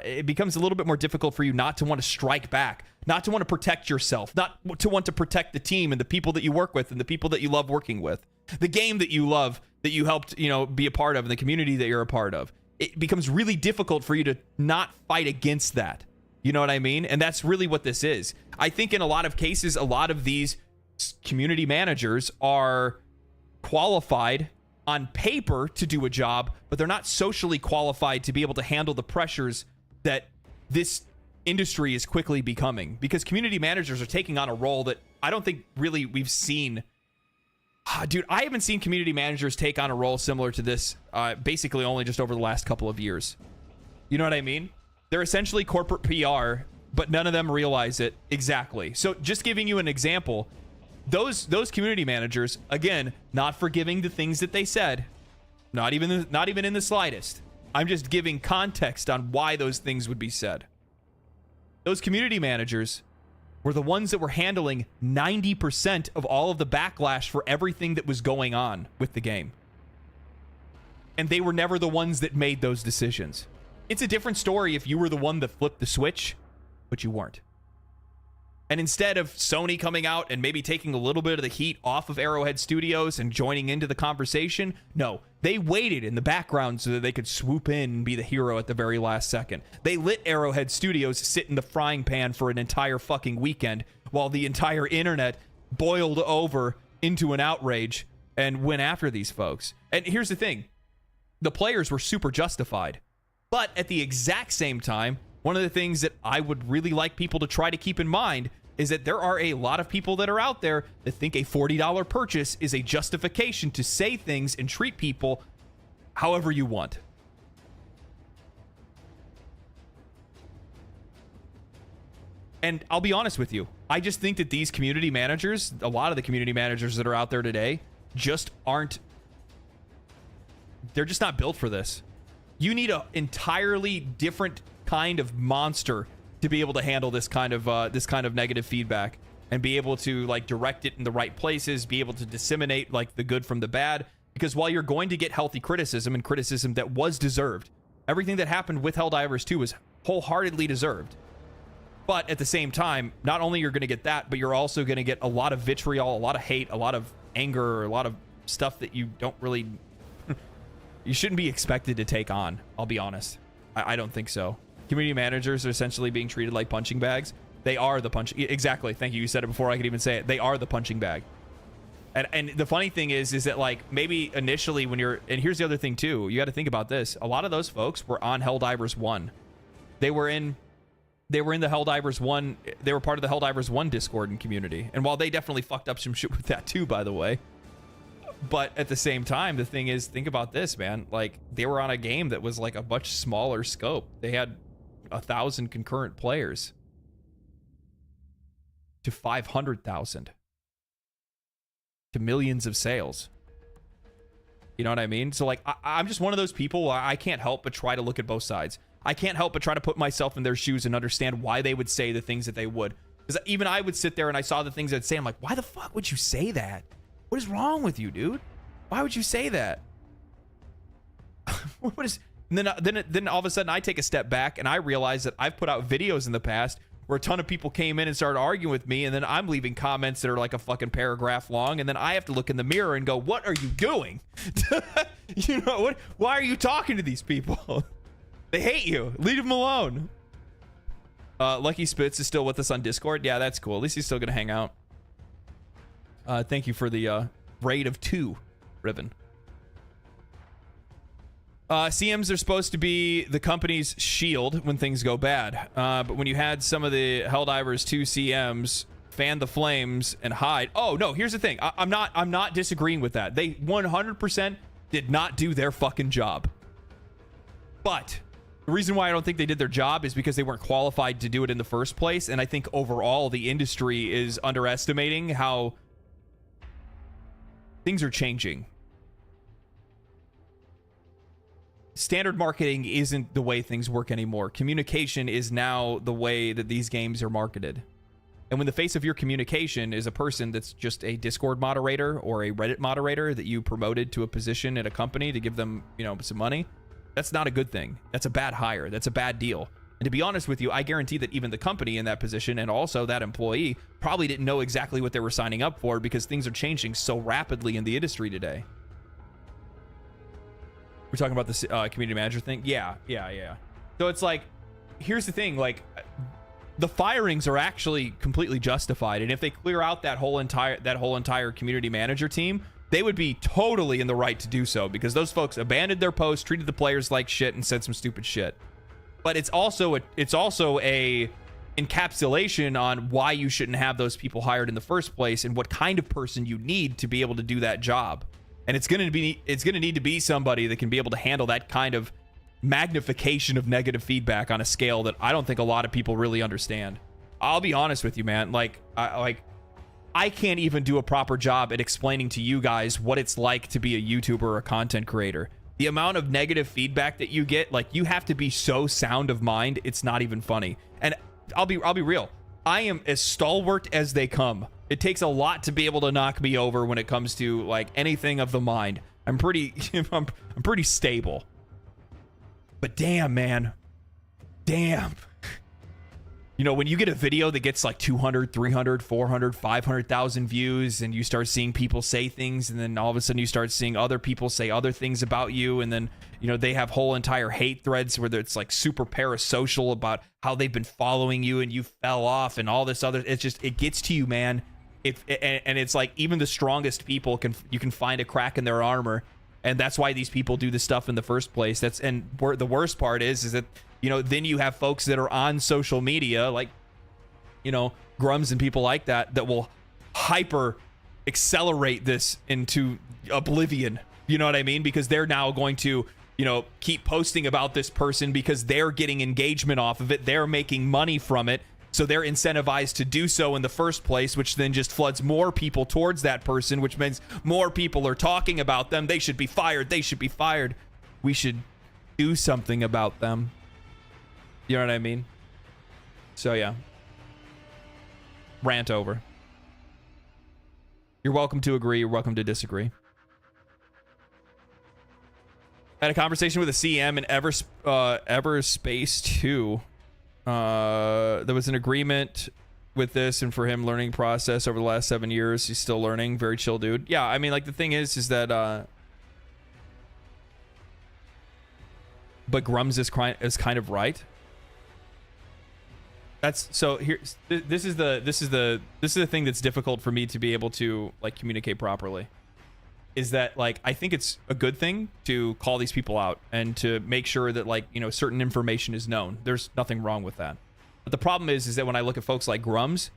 Speaker 1: it becomes a little bit more difficult for you not to want to strike back, not to want to protect yourself, not to want to protect the team and the people that you work with and the people that you love working with, the game that you love, that you helped, you know, be a part of, and the community that you're a part of. It becomes really difficult for you to not fight against that. You know what I mean? And that's really what this is. I think in a lot of cases, a lot of these community managers are qualified on paper to do a job, but they're not socially qualified to be able to handle the pressures that this industry is quickly becoming, because community managers are taking on a role that I don't think really we've seen. Dude, I haven't seen community managers take on a role similar to this basically only just over the last couple of years. You know what I mean? They're essentially corporate PR, but none of them realize it exactly. So just giving you an example, those community managers, again, not forgiving the things that they said, not even in the slightest. I'm just giving context on why those things would be said. Those community managers were the ones that were handling 90% of all of the backlash for everything that was going on with the game. And they were never the ones that made those decisions. It's a different story if you were the one that flipped the switch, but you weren't. And instead of Sony coming out and maybe taking a little bit of the heat off of Arrowhead Studios and joining into the conversation, no, they waited in the background so that they could swoop in and be the hero at the very last second. They let Arrowhead Studios sit in the frying pan for an entire fucking weekend while the entire internet boiled over into an outrage and went after these folks. And here's the thing. The players were super justified. But at the exact same time, one of the things that I would really like people to try to keep in mind is that there are a lot of people that are out there that think a $40 purchase is a justification to say things and treat people however you want. And I'll be honest with you. I just think that these community managers, a lot of the community managers that are out there today, just aren't... They're just not built for this. You need an entirely different kind of monster to be able to handle this kind of negative feedback and be able to like direct it in the right places, be able to disseminate like the good from the bad. Because while you're going to get healthy criticism and criticism that was deserved, everything that happened with Helldivers 2 was wholeheartedly deserved. But at the same time, not only you're going to get that, but you're also going to get a lot of vitriol, a lot of hate, a lot of anger, a lot of stuff that you don't really... you shouldn't be expected to take on, I'll be honest. I don't think so. Community managers are essentially being treated like punching bags. They are the punch... Exactly. Thank you. You said it before I could even say it. They are the punching bag. And the funny thing is that like maybe initially when you're... And here's the other thing too. You got to think about this. A lot of those folks were on Helldivers 1. They were in the Helldivers 1. They were part of the Helldivers 1 Discord and community. And while they definitely fucked up some shit with that too, by the way. But at the same time, the thing is, think about this, man. Like, they were on a game that was like a much smaller scope. They had 1,000 concurrent players to 500,000 to millions of sales. You know what I mean? So like, I'm just one of those people where I can't help but try to look at both sides. I can't help but try to put myself in their shoes and understand why they would say the things that they would. Because even I would sit there and I saw the things they'd say. I'm like, why the fuck would you say that? What is wrong with you, dude? Why would you say that? What is... And then all of a sudden I take a step back and I realize that I've put out videos in the past where a ton of people came in and started arguing with me, and then I'm leaving comments that are like a fucking paragraph long, and then I have to look in the mirror and go, what are you doing? You know, what? Why are you talking to these people? They hate you. Leave them alone. Lucky Spitz is still with us on Discord. Yeah, that's cool. At least he's still gonna hang out. Thank you for the raid of 2, Riven. CMs are supposed to be the company's shield when things go bad. But when you had some of the Helldivers 2 CMs fan the flames and hide... Oh, no, here's the thing. I'm not disagreeing with that. They 100% did not do their fucking job. But the reason why I don't think they did their job is because they weren't qualified to do it in the first place. And I think overall the industry is underestimating how things are changing. Standard marketing isn't the way things work anymore. Communication is now the way that these games are marketed. And when the face of your communication is a person that's just a Discord moderator or a Reddit moderator that you promoted to a position at a company to give them, you know, some money, that's not a good thing. That's a bad hire. That's a bad deal. And to be honest with you, I guarantee that even the company in that position and also that employee probably didn't know exactly what they were signing up for, because things are changing so rapidly in the industry today. We're talking about this community manager thing. Yeah. So it's like, here's the thing, like the firings are actually completely justified. And if they clear out that whole entire community manager team, they would be totally in the right to do so, because those folks abandoned their posts, treated the players like shit, and said some stupid shit. But it's also a encapsulation on why you shouldn't have those people hired in the first place and what kind of person you need to be able to do that job. And it's going to need to be somebody that can be able to handle that kind of magnification of negative feedback on a scale that I don't think a lot of people really understand. I'll be honest with you, man. I can't even do a proper job at explaining to you guys what it's like to be a YouTuber or a content creator. The amount of negative feedback that you get, like, you have to be so sound of mind, it's not even funny. And I'll be real. I am as stalwart as they come. It takes a lot to be able to knock me over when it comes to like anything of the mind. I'm pretty stable. But damn, man. Damn. you know, when you get a video that gets like 200, 300, 400, 500,000 views, and you start seeing people say things, and then all of a sudden you start seeing other people say other things about you, and then, you know, they have whole entire hate threads where it's like super parasocial about how they've been following you and you fell off and all this other, it's just, it gets to you, man. And it's like even the strongest people you can find a crack in their armor, and that's why these people do this stuff in the first place. The worst part is that, you know, then you have folks that are on social media, like, you know, Grums and people like that will hyper accelerate this into oblivion. You know what I mean? Because they're now going to, you know, keep posting about this person because they're getting engagement off of it. They're making money from it. So they're incentivized to do so in the first place, which then just floods more people towards that person, which means more people are talking about them. They should be fired. They should be fired. We should do something about them. You know what I mean? So, yeah. Rant over. You're welcome to agree. You're welcome to disagree. I had a conversation with a CM in Everspace 2. There was an agreement with this and for him learning process over the last 7 years. He's still learning. Very chill dude. Yeah, I mean, like, the thing is that but Grums is kind of right. That's so here. This is the thing that's difficult for me to be able to like communicate properly. Is that like I think it's a good thing to call these people out and to make sure that, like, you know, certain information is known. There's nothing wrong with that. But the problem is that when I look at folks like Grums,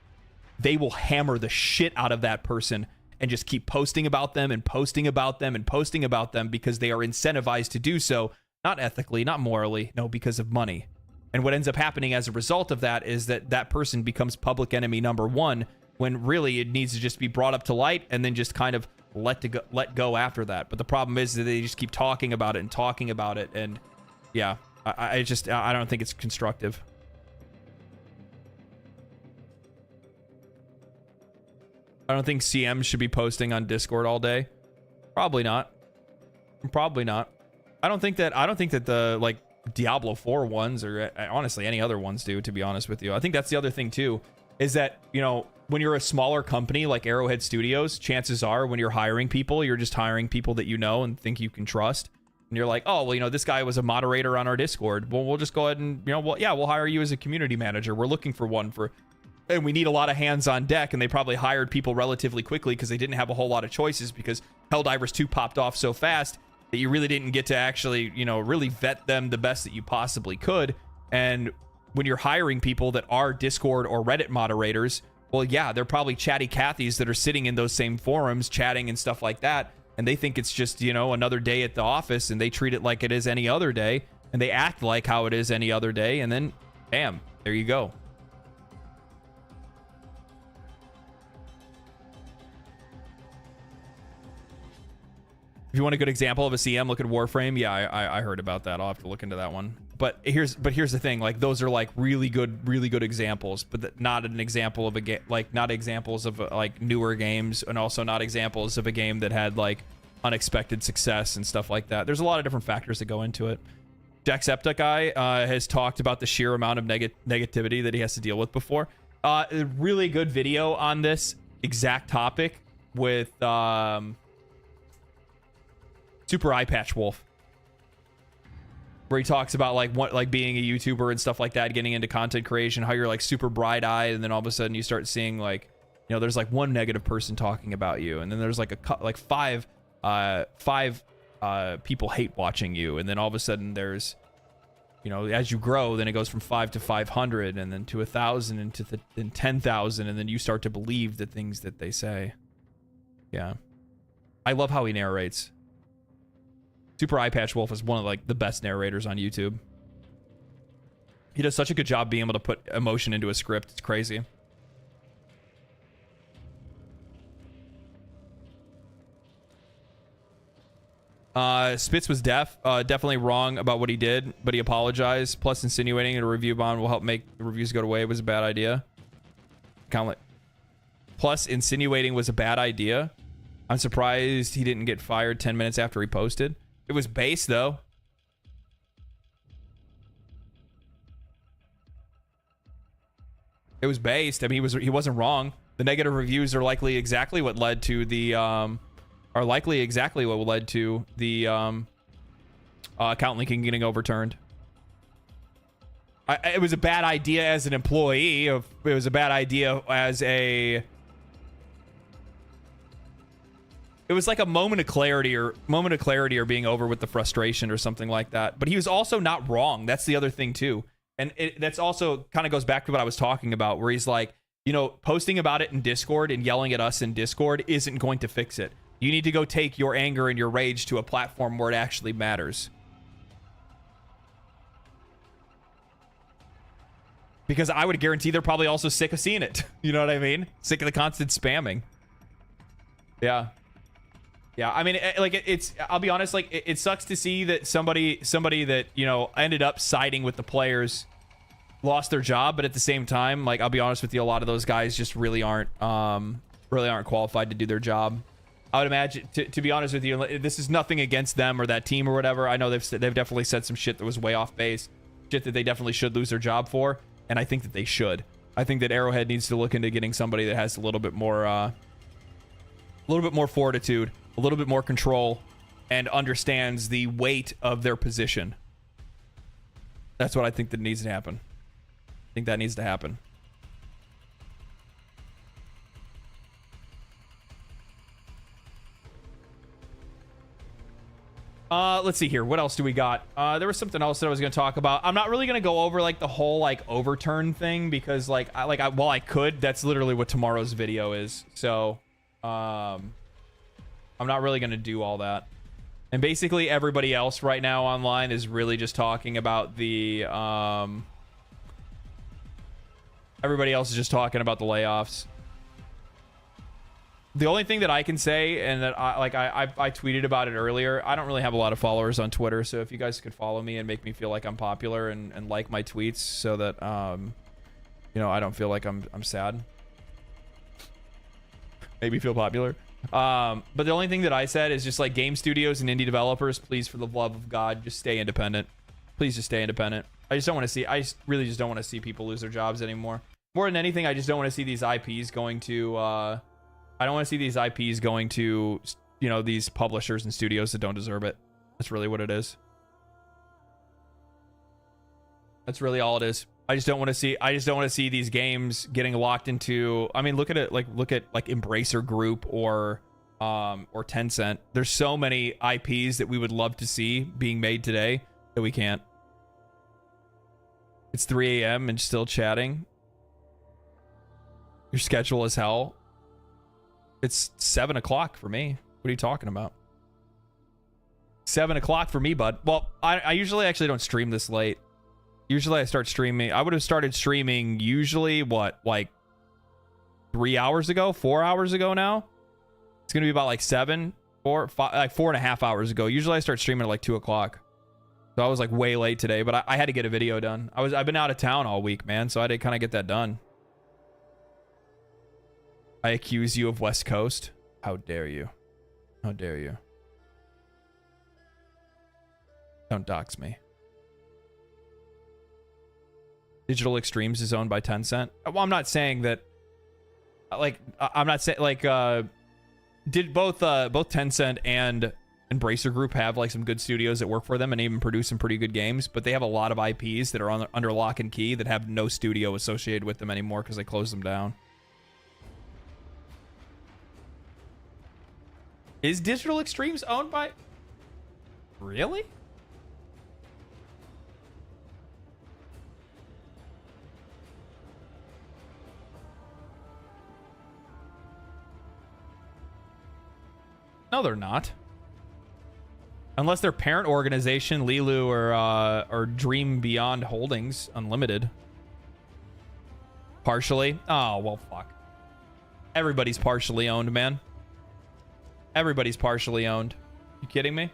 Speaker 1: they will hammer the shit out of that person and just keep posting about them and posting about them and posting about them because they are incentivized to do so, not ethically, not morally, no, because of money. And what ends up happening as a result of that is that that person becomes public enemy number one, when really it needs to just be brought up to light and then just kind of let go after that. But the problem is that they just keep talking about it, and yeah, I don't think it's constructive. I don't think CM should be posting on Discord all day. Probably not. I don't think that the like Diablo 4 ones, or honestly any other ones, do, to be honest with you. I think that's the other thing too, is that, you know, when you're a smaller company like Arrowhead Studios, chances are when you're hiring people, you're just hiring people that you know and think you can trust. And you're like, oh, well, you know, this guy was a moderator on our Discord. Well, we'll just go ahead and, you know, well, yeah, we'll hire you as a community manager. We're looking for one and we need a lot of hands on deck. And they probably hired people relatively quickly because they didn't have a whole lot of choices, because Helldivers 2 popped off so fast that you really didn't get to actually, you know, really vet them the best that you possibly could. And when you're hiring people that are Discord or Reddit moderators, well, yeah, they're probably chatty Cathys that are sitting in those same forums chatting and stuff like that. And they think it's just, you know, another day at the office, and they treat it like it is any other day, and they act like how it is any other day. And then, bam, there you go. If you want a good example of a CM, look at Warframe. Yeah, I heard about that. I'll have to look into that one. But here's the thing, like, those are like really good examples, but not an example of a game, like not examples of like newer games, and also not examples of a game that had like unexpected success and stuff like that. There's a lot of different factors that go into it. Jacksepticeye has talked about the sheer amount of negativity that he has to deal with before. A really good video on this exact topic with Super Eye Patch Wolf, where he talks about like being a YouTuber and stuff like that, getting into content creation, how you're like super bright-eyed, and then all of a sudden you start seeing, like, you know, there's like one negative person talking about you, and then there's like five people hate watching you, and then all of a sudden there's, you know, as you grow, then it goes from 5 to 500, and then to 1,000, and to 10,000, and then you start to believe the things that they say. Yeah, I love how he narrates. Super Eye Patch Wolf is one of like the best narrators on YouTube. He does such a good job being able to put emotion into a script. It's crazy. Spitz was definitely wrong about what he did, but he apologized. Plus, insinuating a review bond will help make the reviews go away was a bad idea. Kind of like. Plus, insinuating was a bad idea. I'm surprised he didn't get fired 10 minutes after he posted. It was base, though. It was based. I mean, he wasn't wrong. The negative reviews are likely exactly what led to the account linking getting overturned. It was a bad idea as an employee. It was a bad idea as a. It was like a moment of clarity or being over with the frustration or something like that. But he was also not wrong. That's the other thing too. And that's also kind of goes back to what I was talking about, where he's like, you know, posting about it in Discord and yelling at us in Discord isn't going to fix it. You need to go take your anger and your rage to a platform where it actually matters. Because I would guarantee they're probably also sick of seeing it. You know what I mean? Sick of the constant spamming. Yeah. Yeah, I mean, it's. I'll be honest. Like, it sucks to see that somebody that, you know, ended up siding with the players lost their job. But at the same time, like, I'll be honest with you, a lot of those guys just really aren't qualified to do their job. I would imagine, to be honest with you, this is nothing against them or that team or whatever. I know they've definitely said some shit that was way off base, shit that they definitely should lose their job for, and I think that they should. I think that Arrowhead needs to look into getting somebody that has a little bit more fortitude, a little bit more control, and understands the weight of their position. That's what I think that needs to happen. I think that needs to happen. Let's see here. What else do we got? There was something else that I was going to talk about. I'm not really going to go over like the whole like overturn thing because while I could, that's literally what tomorrow's video is. So, I'm not really going to do all that. And basically everybody else right now online is really just talking about the everybody else is just talking about the layoffs. The only thing that I can say, and that I tweeted about it earlier, I don't really have a lot of followers on Twitter, so if you guys could follow me and make me feel like I'm popular and like my tweets so that you know, I don't feel like I'm sad. Maybe feel popular. But the only thing that I said is just like game studios and indie developers, please, for the love of God, just stay independent. Please just stay independent. I really just don't want to see people lose their jobs anymore. More than anything, I just don't want to see these IPs going to, I don't want to see these IPs going to, you know, these publishers and studios that don't deserve it. That's really what it is. That's really all it is. I just don't want to see these games getting locked into. I mean, look at Embracer Group or Tencent. There's so many IPs that we would love to see being made today that we can't. It's 3 a.m. and still chatting. Your schedule is hell. It's 7 o'clock for me. What are you talking about? 7 o'clock for me, bud. Well, I usually actually don't stream this late. Usually I start streaming. I would have started streaming usually, what, like 3 hours ago, 4 hours ago now? It's going to be about like 7, 4, 5, like 4.5 hours ago. Usually I start streaming at like 2 o'clock. So I was like way late today, but I had to get a video done. I've been out of town all week, man, so I had to kind of get that done. I accuse you of West Coast. How dare you? How dare you? Don't dox me. Digital Extremes is owned by Tencent. Well, I'm not saying that. Like, I'm not saying like. Did both Tencent and Embracer Group have like some good studios that work for them and even produce some pretty good games? But they have a lot of IPs that are under lock and key that have no studio associated with them anymore because they closed them down. Is Digital Extremes owned by? Really? No, they're not. Unless their parent organization, Lilu or Dream Beyond Holdings Unlimited. Partially? Oh, well, fuck. Everybody's partially owned, man. Everybody's partially owned. You kidding me?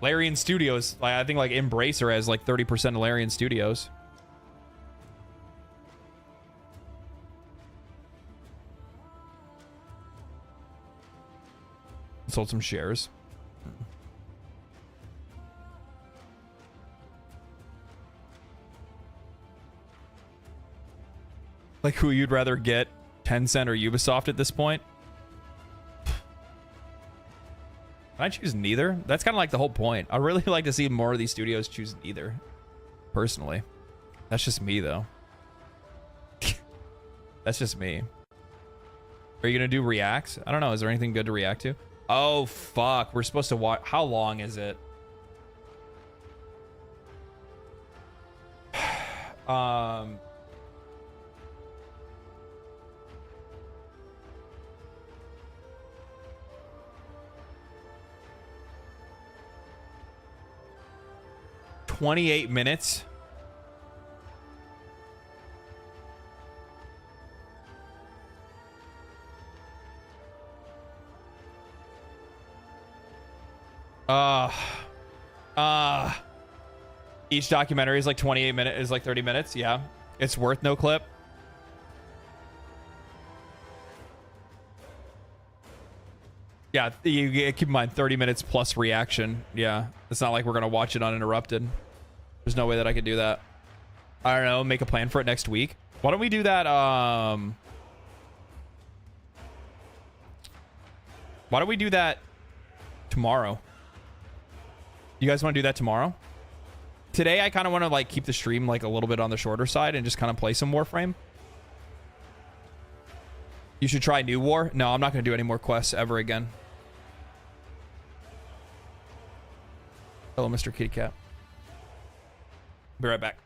Speaker 1: Larian Studios, I think like Embracer has like 30% of Larian Studios. Sold some shares. Like who you'd rather get, Tencent or Ubisoft at this point? Can I choose neither? That's kind of like the whole point. I'd really like to see more of these studios choose neither. Personally. That's just me, though. That's just me. Are you going to do reacts? I don't know. Is there anything good to react to? Oh, fuck. We're supposed to watch. How long is it? 28 minutes. Each documentary is like 28 minutes, is like 30 minutes. Yeah. It's worth no clip. Yeah, you keep in mind 30 minutes plus reaction. Yeah. It's not like we're going to watch it uninterrupted. There's no way that I could do that. I don't know, make a plan for it next week. Why don't we do that why don't we do that tomorrow? You guys want to do that tomorrow? Today, I kind of want to like keep the stream like a little bit on the shorter side and just kind of play some Warframe. You should try New War. No, I'm not going to do any more quests ever again. Hello, Mr. Kitty Cat. Be right back.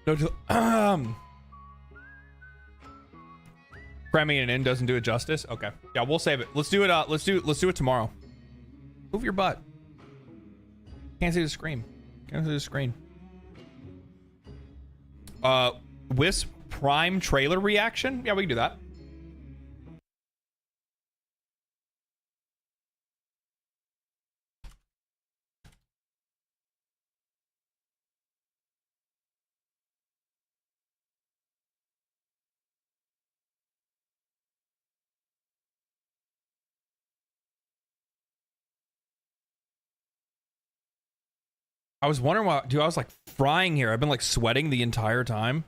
Speaker 1: No, cramming it in doesn't do it justice. Okay, yeah, we'll save it. Let's do it. Let's do it tomorrow. Move your butt. Can't see the screen. Can't see the screen. Wisp Prime trailer reaction. Yeah, we can do that. I was wondering why, dude, I was like frying here. I've been like sweating the entire time.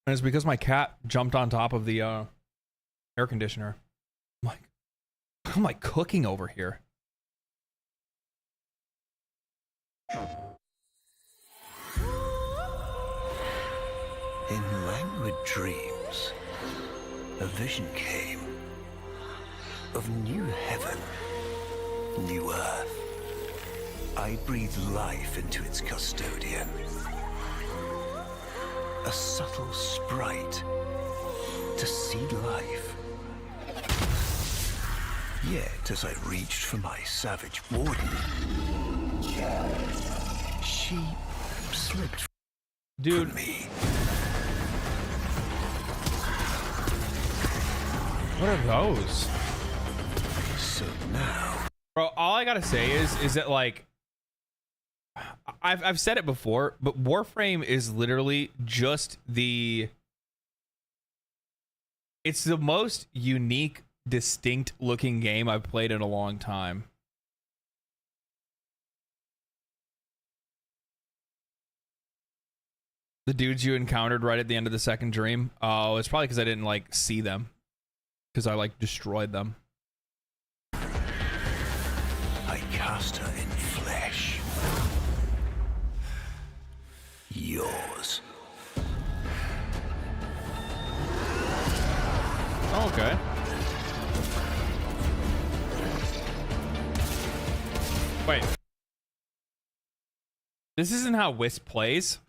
Speaker 1: And it's because my cat jumped on top of the air conditioner. I'm like cooking over here.
Speaker 2: In languid dreams, a vision came of new heaven, new earth. I breathed life into its custodian. A subtle sprite to seed life. Yet, as I reached for my savage warden, she slipped
Speaker 1: Dude.
Speaker 2: from me.
Speaker 1: What are those?
Speaker 2: So now,
Speaker 1: Bro, all I gotta say is that, like, I've said it before, but Warframe is literally just it's the most unique, distinct looking game I've played in a long time. The dudes you encountered right at the end of the second dream. Oh, it's probably because I didn't, like, see them. Because I, like, destroyed them.
Speaker 2: I cast her in flesh. Yours.
Speaker 1: Oh, okay. Wait. This isn't how Wisp plays?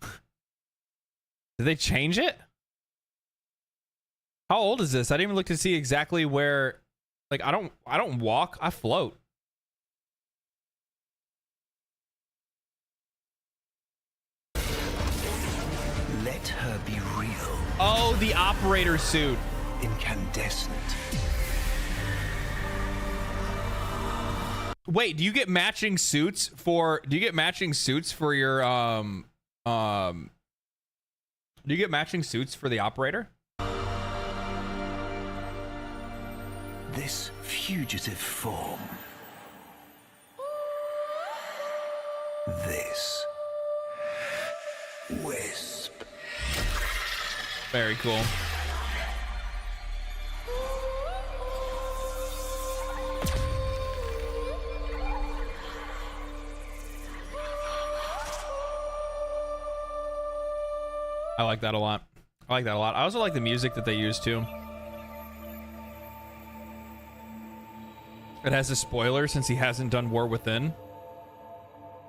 Speaker 1: Did they change it? How old is this? I didn't even look to see exactly where. Like, I don't walk, I float.
Speaker 2: Let her be real.
Speaker 1: Oh, the operator suit.
Speaker 2: Incandescent.
Speaker 1: Wait, do you get matching suits for your do you get matching suits for the operator?
Speaker 2: This fugitive form. This wisp.
Speaker 1: Very cool. I like that a lot. I like that a lot. I also like the music that they use too. It has a spoiler since he hasn't done War Within.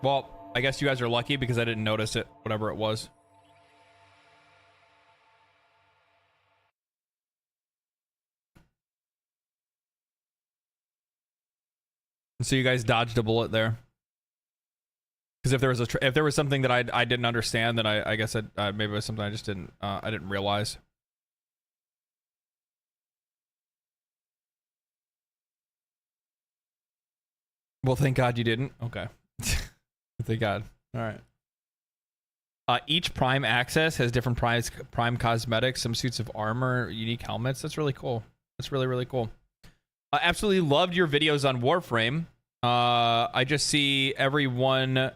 Speaker 1: Well, I guess you guys are lucky because I didn't notice it, whatever it was. So you guys dodged a bullet there. Because if there was something that I didn't understand, then I guess maybe it was something I just didn't realize. Well, thank God you didn't. Okay. Thank God. All right. Each Prime access has different Prime cosmetics, some suits of armor, unique helmets. That's really cool. That's really, really cool. I absolutely loved your videos on Warframe. I just see every once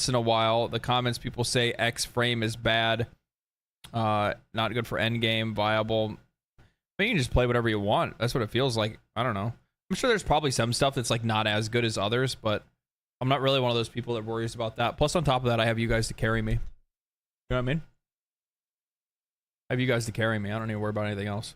Speaker 1: in a while the comments people say X frame is bad, not good for endgame, viable. I mean, you can just play whatever you want. That's what it feels like. I don't know. I'm sure there's probably some stuff that's like not as good as others, but I'm not really one of those people that worries about that. Plus, on top of that, I have you guys to carry me. You know what I mean? I have you guys to carry me. I don't need to worry about anything else.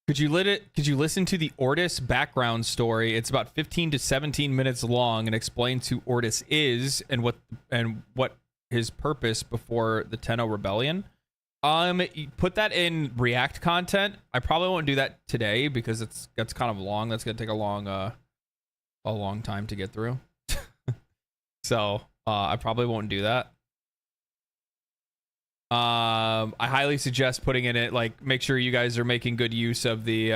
Speaker 1: Could you listen to the Ortis background story? It's about 15 to 17 minutes long and explains who Ortis is and what his purpose before the Tenno Rebellion. Put that in React content. I probably won't do that today because that's kind of long. That's gonna take a long time to get through. So I probably won't do that. I highly suggest putting in it, like, make sure you guys are making good use of the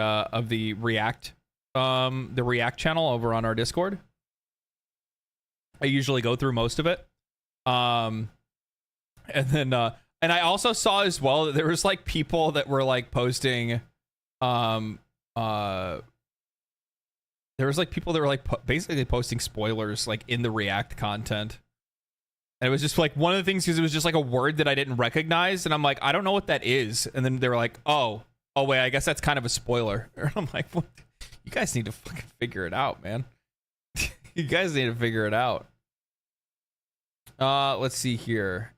Speaker 1: React channel over on our Discord. I usually go through most of it. And then and I also saw as well that there was like people that were like posting there was like people that were like basically posting spoilers like in the React content. And it was just like one of the things because it was just like a word that I didn't recognize. And I'm like, I don't know what that is. And then they were like, oh wait, I guess that's kind of a spoiler. And I'm like, what? You guys need to fucking figure it out, man. You guys need to figure it out. Let's see here.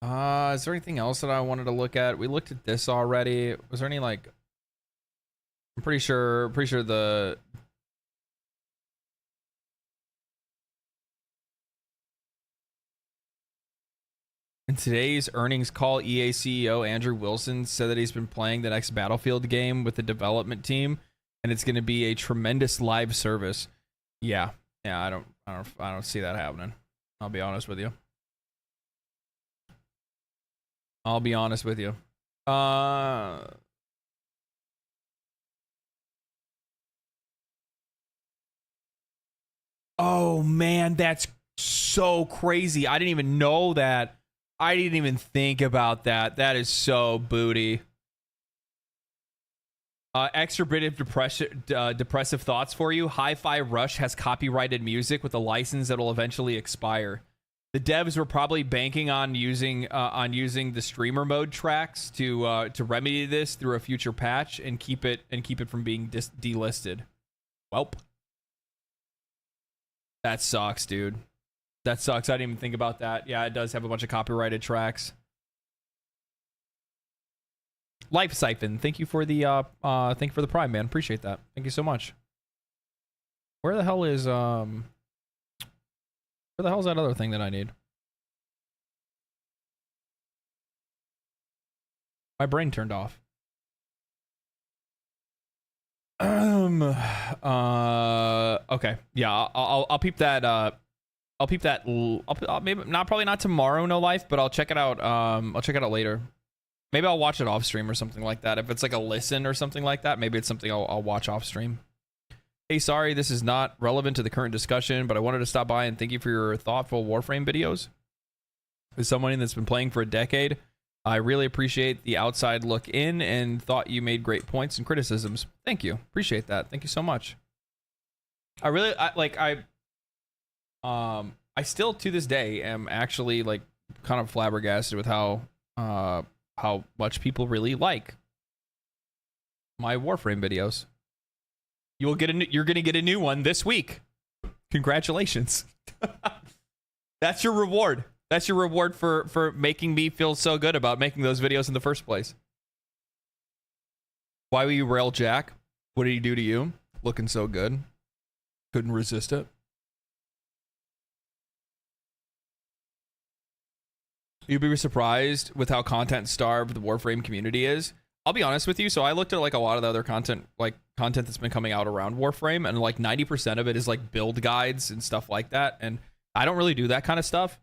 Speaker 1: Is there anything else that I wanted to look at? We looked at this already. Was there any like, I'm pretty sure the in today's earnings call, EA CEO Andrew Wilson said that he's been playing the next Battlefield game with the development team, and it's going to be a tremendous live service. Yeah, I don't see that happening. I'll be honest with you. I'll be honest with you. Oh man, that's so crazy. I didn't even know that. I didn't even think about that. That is so booty. Extra bit of depressive thoughts for you. Hi-Fi Rush has copyrighted music with a license that will eventually expire. The devs were probably banking on using the streamer mode tracks to remedy this through a future patch and keep it from being delisted. Welp. That sucks, dude. That sucks. I didn't even think about that. Yeah, it does have a bunch of copyrighted tracks. Life Siphon, thank you for the Prime, man. Appreciate that. Thank you so much. Where the hell is that other thing that I need? My brain turned off. Okay. Yeah, I'll peep that I'll peep that maybe probably not tomorrow, no life, but I'll check it out later. Maybe I'll watch it off stream or something like that. If it's like a listen or something like that, maybe it's something I'll watch off stream. Hey, sorry, this is not relevant to the current discussion, but I wanted to stop by and thank you for your thoughtful Warframe videos. As someone that's been playing for a decade, I really appreciate the outside look in and thought you made great points and criticisms. Thank you. Appreciate that. Thank you so much. I still to this day am actually like kind of flabbergasted with how much people really like my Warframe videos. You're gonna get a new one this week. Congratulations. That's your reward. That's your reward for making me feel so good about making those videos in the first place. Why were you Railjack? What did he do to you? Looking so good. Couldn't resist it. You'd be surprised with how content starved the Warframe community is. I'll be honest with you. So I looked at like a lot of the other content that's been coming out around Warframe, and like 90% of it is like build guides and stuff like that. And I don't really do that kind of stuff.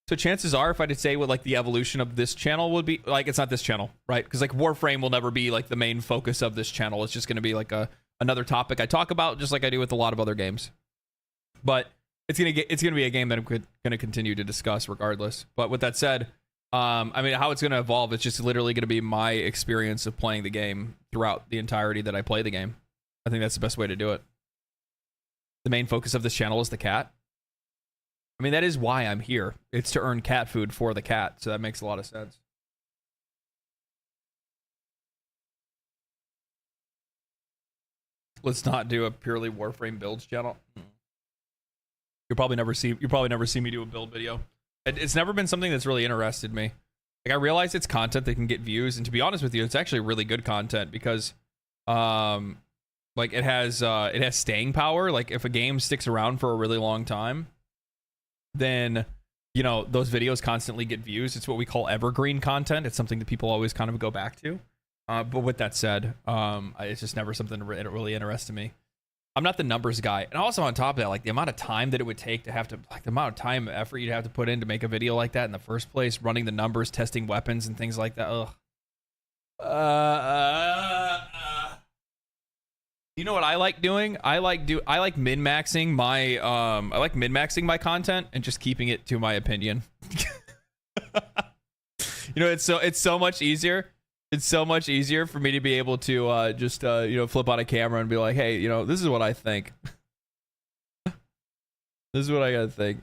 Speaker 1: So chances are, if I did say what like the evolution of this channel would be, like it's not this channel, right? Because like Warframe will never be like the main focus of this channel. It's just going to be like another topic I talk about, just like I do with a lot of other games. But it's gonna be a game that I'm gonna continue to discuss regardless. But with that said, I mean, how it's gonna evolve, it's just literally gonna be my experience of playing the game throughout the entirety that I play the game. I think that's the best way to do it. The main focus of this channel is the cat. I mean, that is why I'm here. It's to earn cat food for the cat, so that makes a lot of sense. Let's not do a purely Warframe builds channel. You'll probably never see me do a build video. It's never been something that's really interested me. Like I realize it's content that can get views, and to be honest with you, it's actually really good content because like it has staying power. Like if a game sticks around for a really long time, then you know those videos constantly get views. It's what we call evergreen content. It's something that people always kind of go back to. But with that said, it's just never something that really interested me. I'm not the numbers guy. And also on top of that, like the amount of time that it would take to have to, like the amount of time and effort you'd have to put in to make a video like that in the first place, running the numbers, testing weapons and things like that. Ugh. You know what I like doing? I like min-maxing my content and just keeping it to my opinion. You know, it's so much easier. It's so much easier for me to be able to just flip on a camera and be like, hey, you know, this is what I think. This is what I gotta think.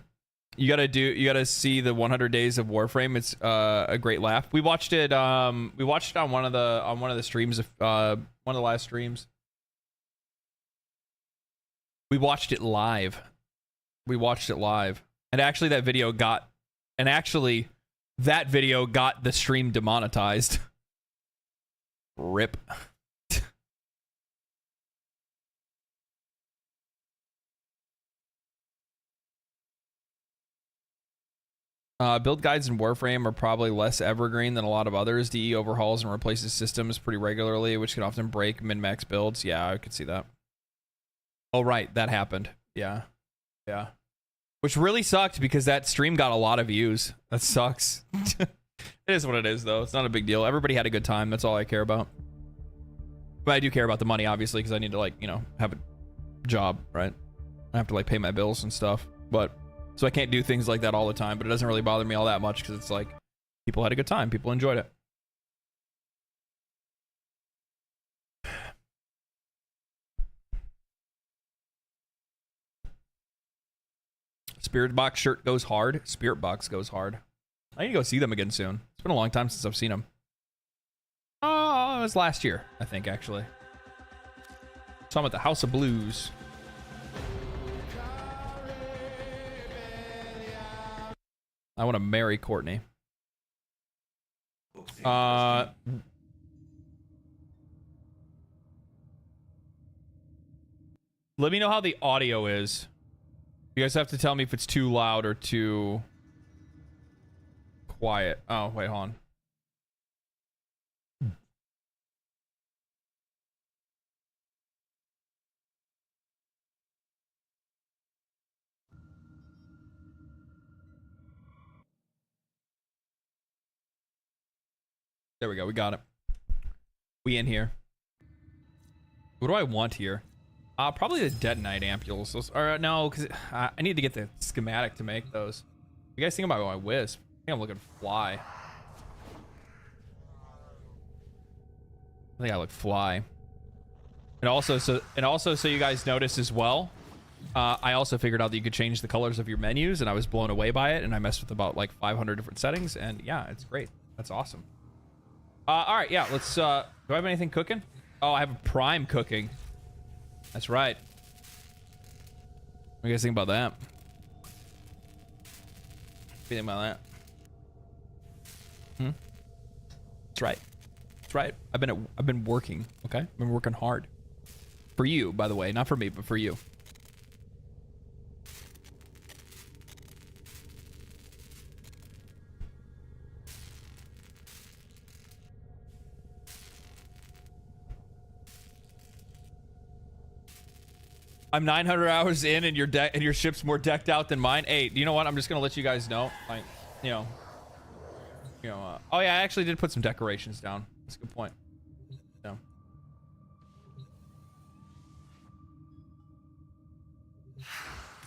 Speaker 1: You gotta see the 100 Days of Warframe. It's a great laugh. We watched it on one of the streams of one of the last streams. We watched it live. And actually that video got the stream demonetized. Rip. Build guides in Warframe are probably less evergreen than a lot of others. DE overhauls and replaces systems pretty regularly, which can often break min-max builds. Yeah, I could see that. Oh, right. That happened. Yeah. Which really sucked because that stream got a lot of views. That sucks. It is what it is, though. It's not a big deal. Everybody had a good time. That's all I care about. But I do care about the money, obviously, because I need to, like, you know, have a job, right? I have to, like, pay my bills and stuff. But so I can't do things like that all the time. But it doesn't really bother me all that much because it's like people had a good time. People enjoyed it. Spirit Box shirt goes hard. Spirit Box goes hard. I need to go see them again soon. It's been a long time since I've seen them. Oh, it was last year, I think, actually. So I'm at the House of Blues. I want to marry Courtney. Let me know how the audio is. You guys have to tell me if it's too loud or too quiet. Oh, wait, hold on. There we go. We got it. We in here. What do I want here? Probably the detonite ampules. Or no, because I need to get the schematic to make those. You guys think about my wisp? I think I'm looking fly. I think I look fly. And also, so you guys notice as well, I also figured out that you could change the colors of your menus, and I was blown away by it. And I messed with about like 500 different settings, and yeah, it's great. That's awesome. All right, yeah. Let's. Do I have anything cooking? Oh, I have a prime cooking. That's right. What do you guys think about that? What do you think about that? That's right. That's right. I've been working. Okay, I've been working hard. For you, by the way, not for me, but for you. I'm 900 hours in, and your ship's more decked out than mine. Hey, you know what? I'm just gonna let you guys know, like, you know. Oh yeah, I actually did put some decorations down. That's a good point. Yeah.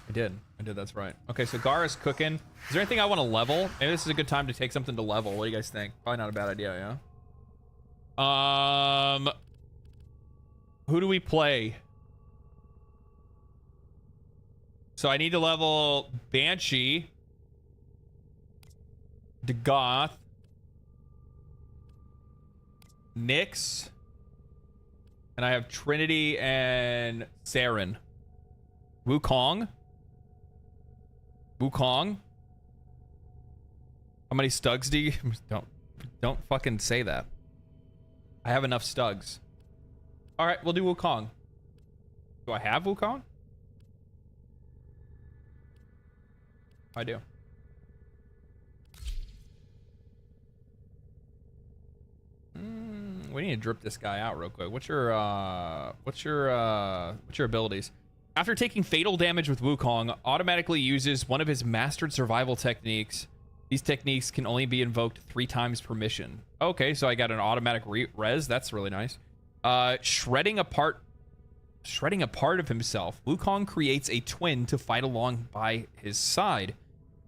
Speaker 1: I did. That's right. Okay, so Gara's cooking. Is there anything I want to level? Maybe this is a good time to take something to level. What do you guys think? Probably not a bad idea, yeah. Who do we play? So I need to level Banshee, Dagoth, Nyx, and I have Trinity and Saren. Wukong. How many stugs do you? Don't fucking say that. I have enough stugs. All right, we'll do Wukong. Do I have Wukong? I do. We need to drip this guy out real quick. What's your abilities? After taking fatal damage with Wukong, automatically uses one of his mastered survival techniques. These techniques can only be invoked 3 times per mission. Okay, so I got an automatic res. That's really nice. Shredding a part of himself. Wukong creates a twin to fight along by his side.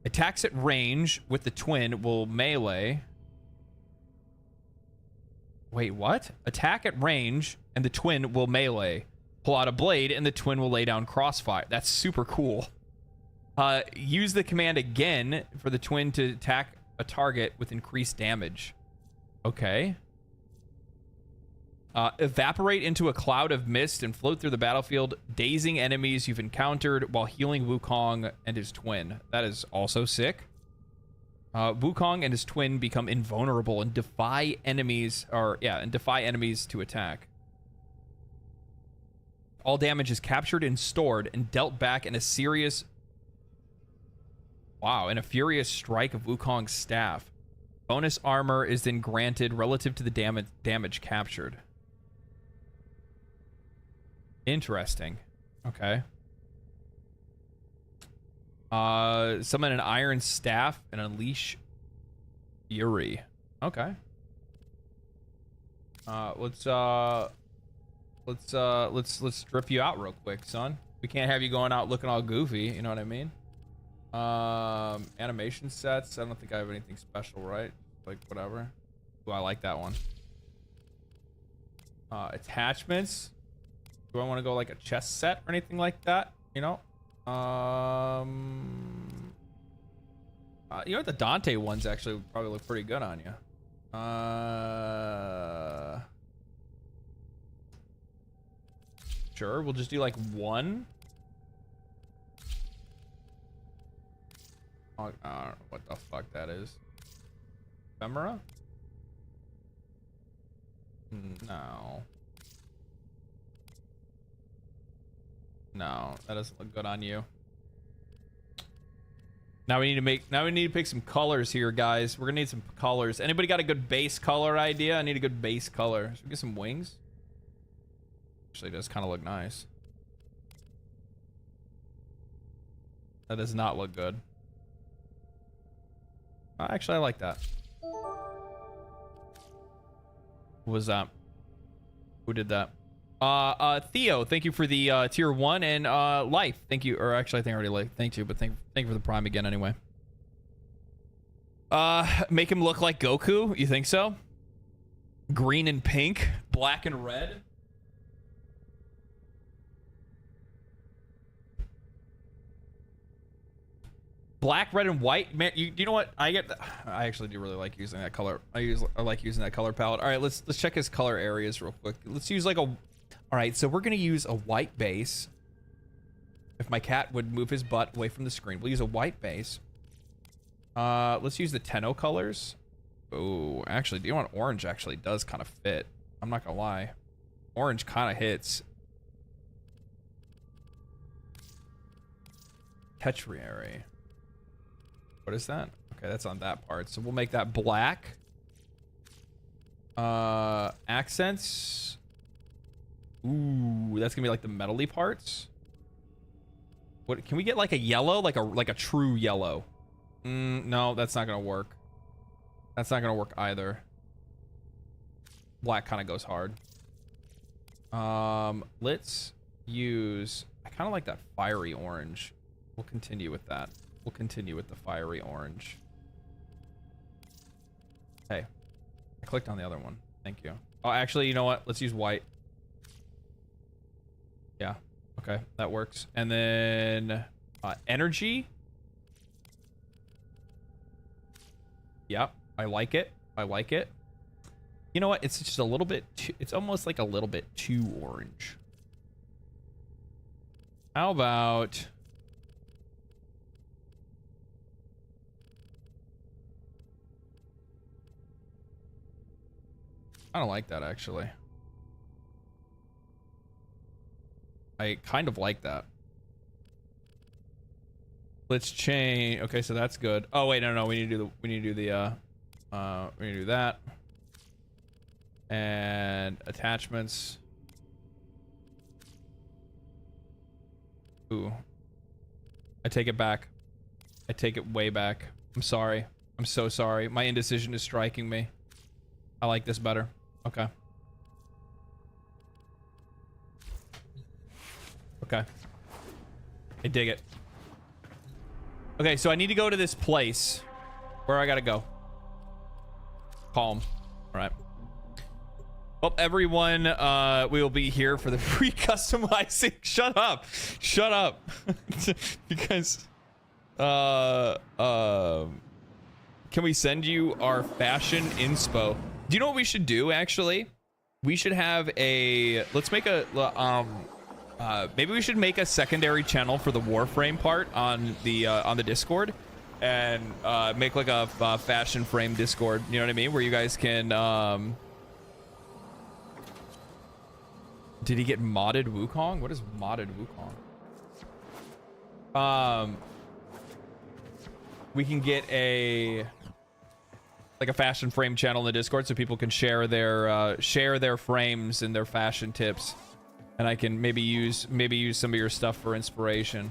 Speaker 1: Attacks at range with the twin will melee. Wait, what? Attack at range and the twin will melee. Pull out a blade and the twin will lay down crossfire. That's super cool. Use the command again for the twin to attack a target with increased damage. Okay. Evaporate into a cloud of mist and float through the battlefield, dazing enemies you've encountered while healing Wukong and his twin. That is also sick. Wukong and his twin become invulnerable and defy enemies, to attack. All damage is captured and stored and dealt back in a furious strike of Wukong's staff. Bonus armor is then granted relative to the damage captured. Interesting. Okay. Summon an iron staff and unleash fury. Okay. Let's strip you out real quick, son. We can't have you going out looking all goofy, you know what I mean? Animation sets. I don't think I have anything special, right? Like whatever. Ooh, I like that one. Attachments. Do I want to go like a chest set or anything like that? You know? You know what? The Dante ones actually would probably look pretty good on you. Sure, we'll just do like one. I don't know what the fuck that is. Ephemera? No. No, that doesn't look good on you. Now we need to pick some colors here, guys. We're gonna need some colors. Anybody got a good base color idea? I need a good base color. Should we get some wings? Actually, does kind of look nice. That does not look good. Actually, I like that. What was that? Who did that? Theo, thank you for the tier 1, and Life, thank you. Or actually, I think I already like thank you, but thank you for the prime again anyway. Make him look like Goku. You think so? Green and pink, black and red. Black, red, and white. Man, you know what? I actually do really like using that color. I like using that color palette. All right, let's check his color areas real quick. Let's use like a. All right, so we're gonna use a white base. If my cat would move his butt away from the screen, we'll use a white base. Let's use the Tenno colors. Oh, actually, do you know what? Orange actually does kind of fit. I'm not gonna lie. Orange kind of hits. Tetriary. What is that? Okay, that's on that part. So we'll make that black. Accents. Ooh, that's gonna be like the metally parts. What can we get like a yellow, like a true yellow? No, that's not gonna work. That's not gonna work either. Black kind of goes hard. Let's use. I kind of like that fiery orange. We'll continue with that. We'll continue with the fiery orange. Hey, I clicked on the other one. Thank you. Oh, actually, you know what? Let's use white. Yeah. Okay, that works. And then energy. Yep, I like it. I like it. You know what? It's just a little bit too, it's almost like a little bit too orange. How about I don't like that actually. I kind of like that. Let's change. Okay, so that's good. Oh wait, no, we need to do that. And attachments. Ooh. I take it back. I take it way back. I'm sorry. I'm so sorry. My indecision is striking me. I like this better. Okay. Okay. I dig it. Okay, so I need to go to this place. Where I gotta go? Calm. All right. Well, everyone, we will be here for the free customizing. Shut up. Shut up. Because, can we send you our fashion inspo? Do you know what we should do, actually? We should have a, let's make a, maybe we should make a secondary channel for the Warframe part on the Discord, and make like a fashion frame Discord. You know what I mean? Where you guys can. Did he get modded Wukong? What is modded Wukong? We can get a like a fashion frame channel in the Discord so people can share their frames and their fashion tips. And I can maybe use some of your stuff for inspiration.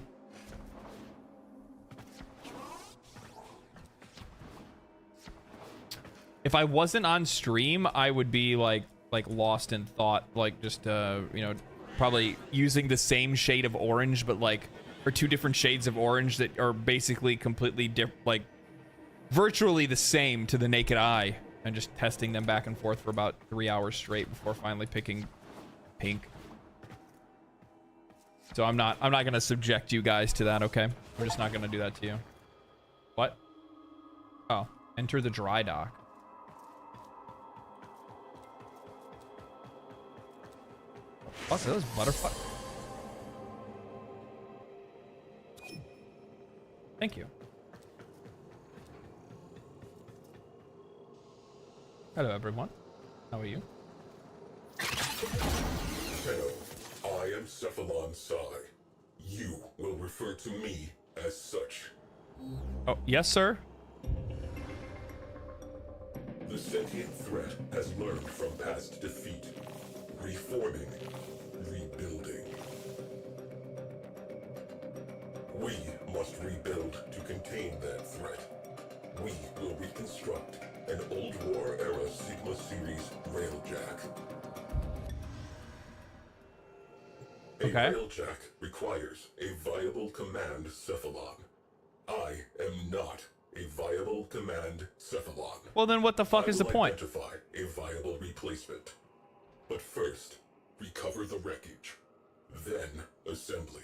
Speaker 1: If I wasn't on stream, I would be like lost in thought, like just you know, probably using the same shade of orange, but like or two different shades of orange that are basically completely different, like virtually the same to the naked eye, and just testing them back and forth for about 3 hours straight before finally picking pink. So I'm not gonna subject you guys to that, okay? I'm just not gonna do that to you. What? Oh, enter the dry dock. What's those butterfly? Thank you. Hello, everyone. How are you?
Speaker 3: Hello, I am Cephalon Sai. You will refer to me as such.
Speaker 1: Oh, yes, sir.
Speaker 3: The sentient threat has learned from past defeat, reforming, rebuilding. We must rebuild to contain that threat. We will reconstruct an old war era Sigma series Railjack. A
Speaker 1: Okay.
Speaker 3: Railjack requires a viable command Cephalon. I am not a viable command Cephalon.
Speaker 1: Well, then what the fuck is the point?
Speaker 3: Identify a viable replacement. But first, recover the wreckage. Then, assembly.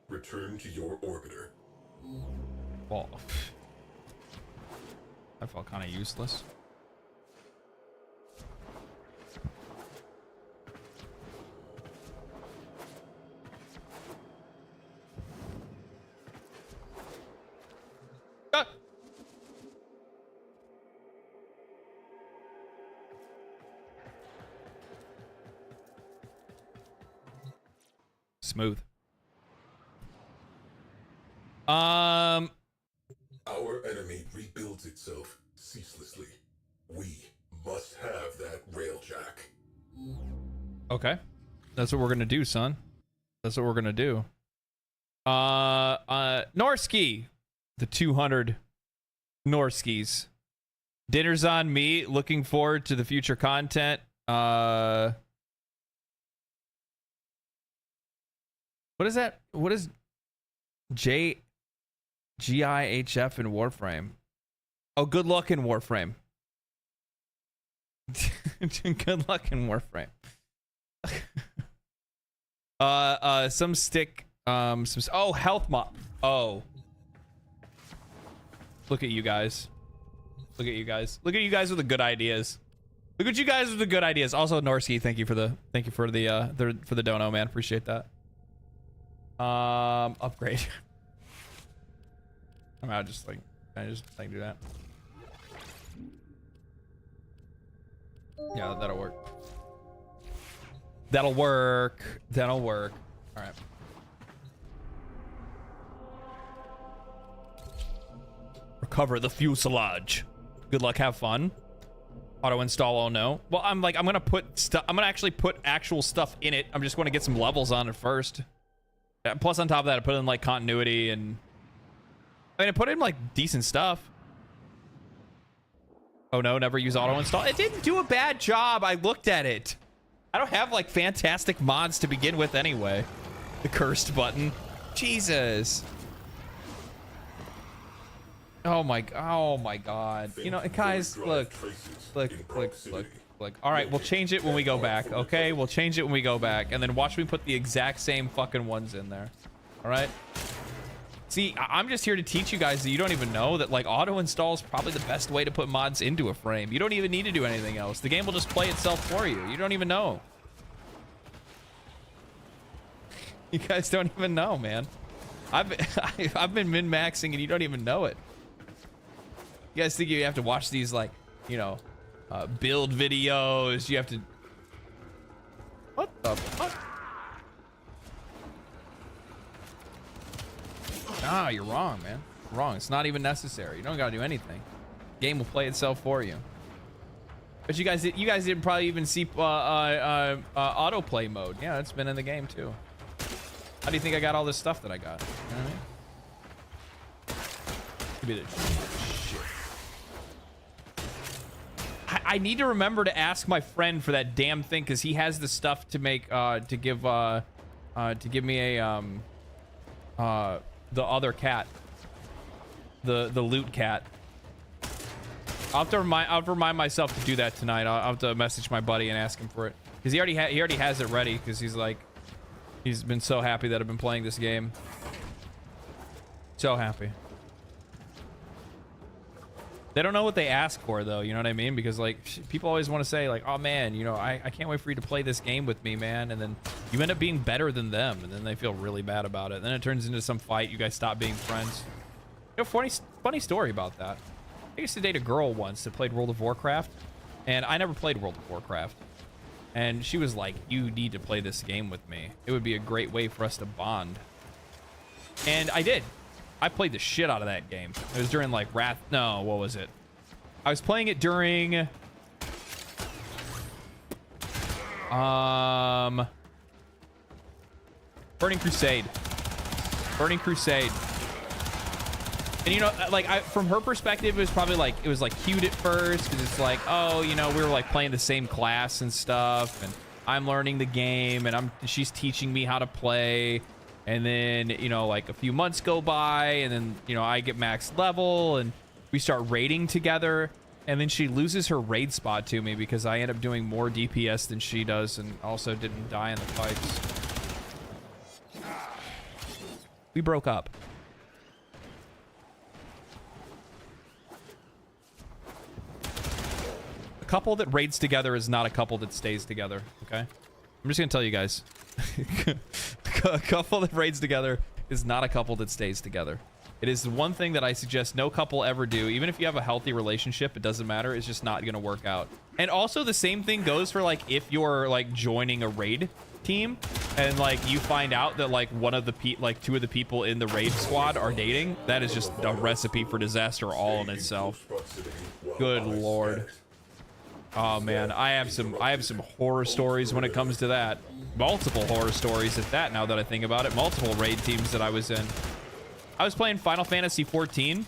Speaker 3: Return to your orbiter.
Speaker 1: Well, I felt kind of useless. Ah! Smooth.
Speaker 3: Our enemy rebuilds itself ceaselessly. We must have that Railjack.
Speaker 1: Okay. That's what we're gonna do, son. That's what we're gonna do. Norski. The 200 Norskis. Dinner's on me. Looking forward to the future content. What is that? What is GIHF in Warframe? Oh, good luck in Warframe. Good luck in Warframe. Some stick, oh, health mop. Oh. Look at you guys. Look at you guys. Look at you guys with the good ideas. Look at you guys with the good ideas. Also, Norski, thank you for the dono, man. Appreciate that. Upgrade. I'm out. Just like, can I just like do that? Yeah, that'll work. That'll work. That'll work. All right. Recover the fuselage. Good luck. Have fun. Auto install. Oh no. Well, I'm gonna put stuff. I'm gonna actually put actual stuff in it. I'm just going to get some levels on it first. Plus, on top of that, I put in like continuity and I put in like decent stuff. Oh no, never use auto install. It didn't do a bad job. I looked at it. I don't have like fantastic mods to begin with anyway. The cursed button. Jesus. Oh my god. You know, guys, look. All right, we'll change it when we go back. Okay, we'll change it when we go back, and then watch me put the exact same fucking ones in there. All right. See, I'm just here to teach you guys that you don't even know that like auto install is probably the best way to put mods into a frame. You don't even need to do anything else. The game will just play itself for you. You don't even know. You guys don't even know, man. I've been min-maxing and you don't even know it. You guys think you have to watch these like, you know, build videos. You have to. What the fuck? Nah, you're wrong, man. Wrong. It's not even necessary. You don't gotta do anything. Game will play itself for you. But you guys didn't probably even see autoplay mode. Yeah, it's been in the game too. How do you think I got all this stuff that I got? You know what I mean? Give me the shit. I need to remember to ask my friend for that damn thing, because he has the stuff to make to give me a the other cat, the loot cat. I'll have to remind myself to do that tonight. I'll have to message my buddy and ask him for it, because he already has it ready, because he's been so happy that I've been playing this game. So happy. They don't know what they ask for, though, you know what I mean? Because, like, people always want to say, like, oh, man, you know, I can't wait for you to play this game with me, man. And then you end up being better than them, and then they feel really bad about it. Then it turns into some fight. You guys stop being friends. You know, funny story about that. I used to date a girl once that played World of Warcraft, and I never played World of Warcraft. And she was like, you need to play this game with me. It would be a great way for us to bond. And I did. I played the shit out of that game. It was during like what was it? I was playing it during Burning Crusade. And you know, like from her perspective, it was probably like, it was like cute at first, because it's like, oh, you know, we were like playing the same class and stuff, and I'm learning the game, and she's teaching me how to play. And then, you know, like a few months go by, and then, you know, I get max level and we start raiding together. And then she loses her raid spot to me because I end up doing more DPS than she does, and also didn't die in the fights. We broke up. A couple that raids together is not a couple that stays together, okay? I'm just gonna tell you guys. A couple that raids together is not a couple that stays together. It is the one thing that I suggest no couple ever do. Even if you have a healthy relationship, it doesn't matter. It's just not going to work out. And also the same thing goes for like if you're like joining a raid team and like you find out that like two of the people in the raid squad are dating. That is just a recipe for disaster all in itself. Good Lord. Oh man, I have some horror stories when it comes to that. Multiple horror stories at that, now that I think about it. Multiple raid teams that I was in. I was playing Final Fantasy 14,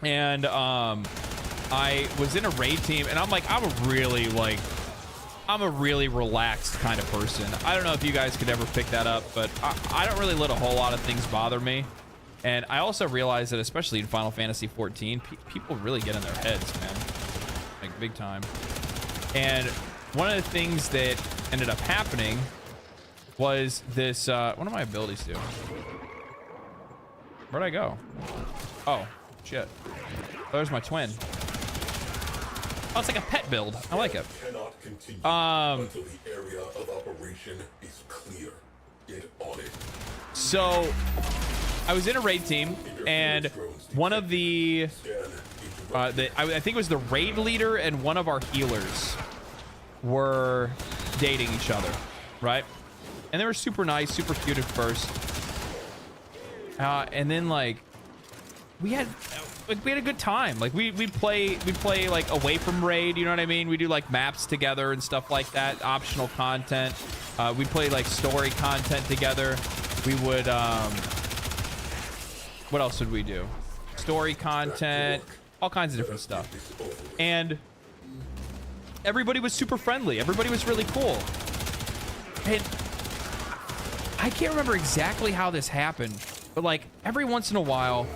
Speaker 1: and I was in a raid team, and I'm a really relaxed kind of person. I don't know if you guys could ever pick that up, but I don't really let a whole lot of things bother me. And I also realized that, especially in Final Fantasy 14, people really get in their heads, man. Like, big time. And one of the things that ended up happening was this, what do my abilities do? Where'd I go? Oh, shit. Oh, there's my twin. Oh, it's like a pet build. I like it.
Speaker 3: Until the area of operation is clear. Get on it.
Speaker 1: So, I was in a raid team, and one of I think it was the raid leader and one of our healers were dating each other, right? And they were super nice, super cute at first. And then like we had a good time. Like we'd play like away from raid, you know what I mean? We do like maps together and stuff like that, optional content. We'd play like story content together. We would what else would we do? Story content, all kinds of different stuff. And everybody was super friendly. Everybody was really cool. And I can't remember exactly how this happened, but like every once in a while,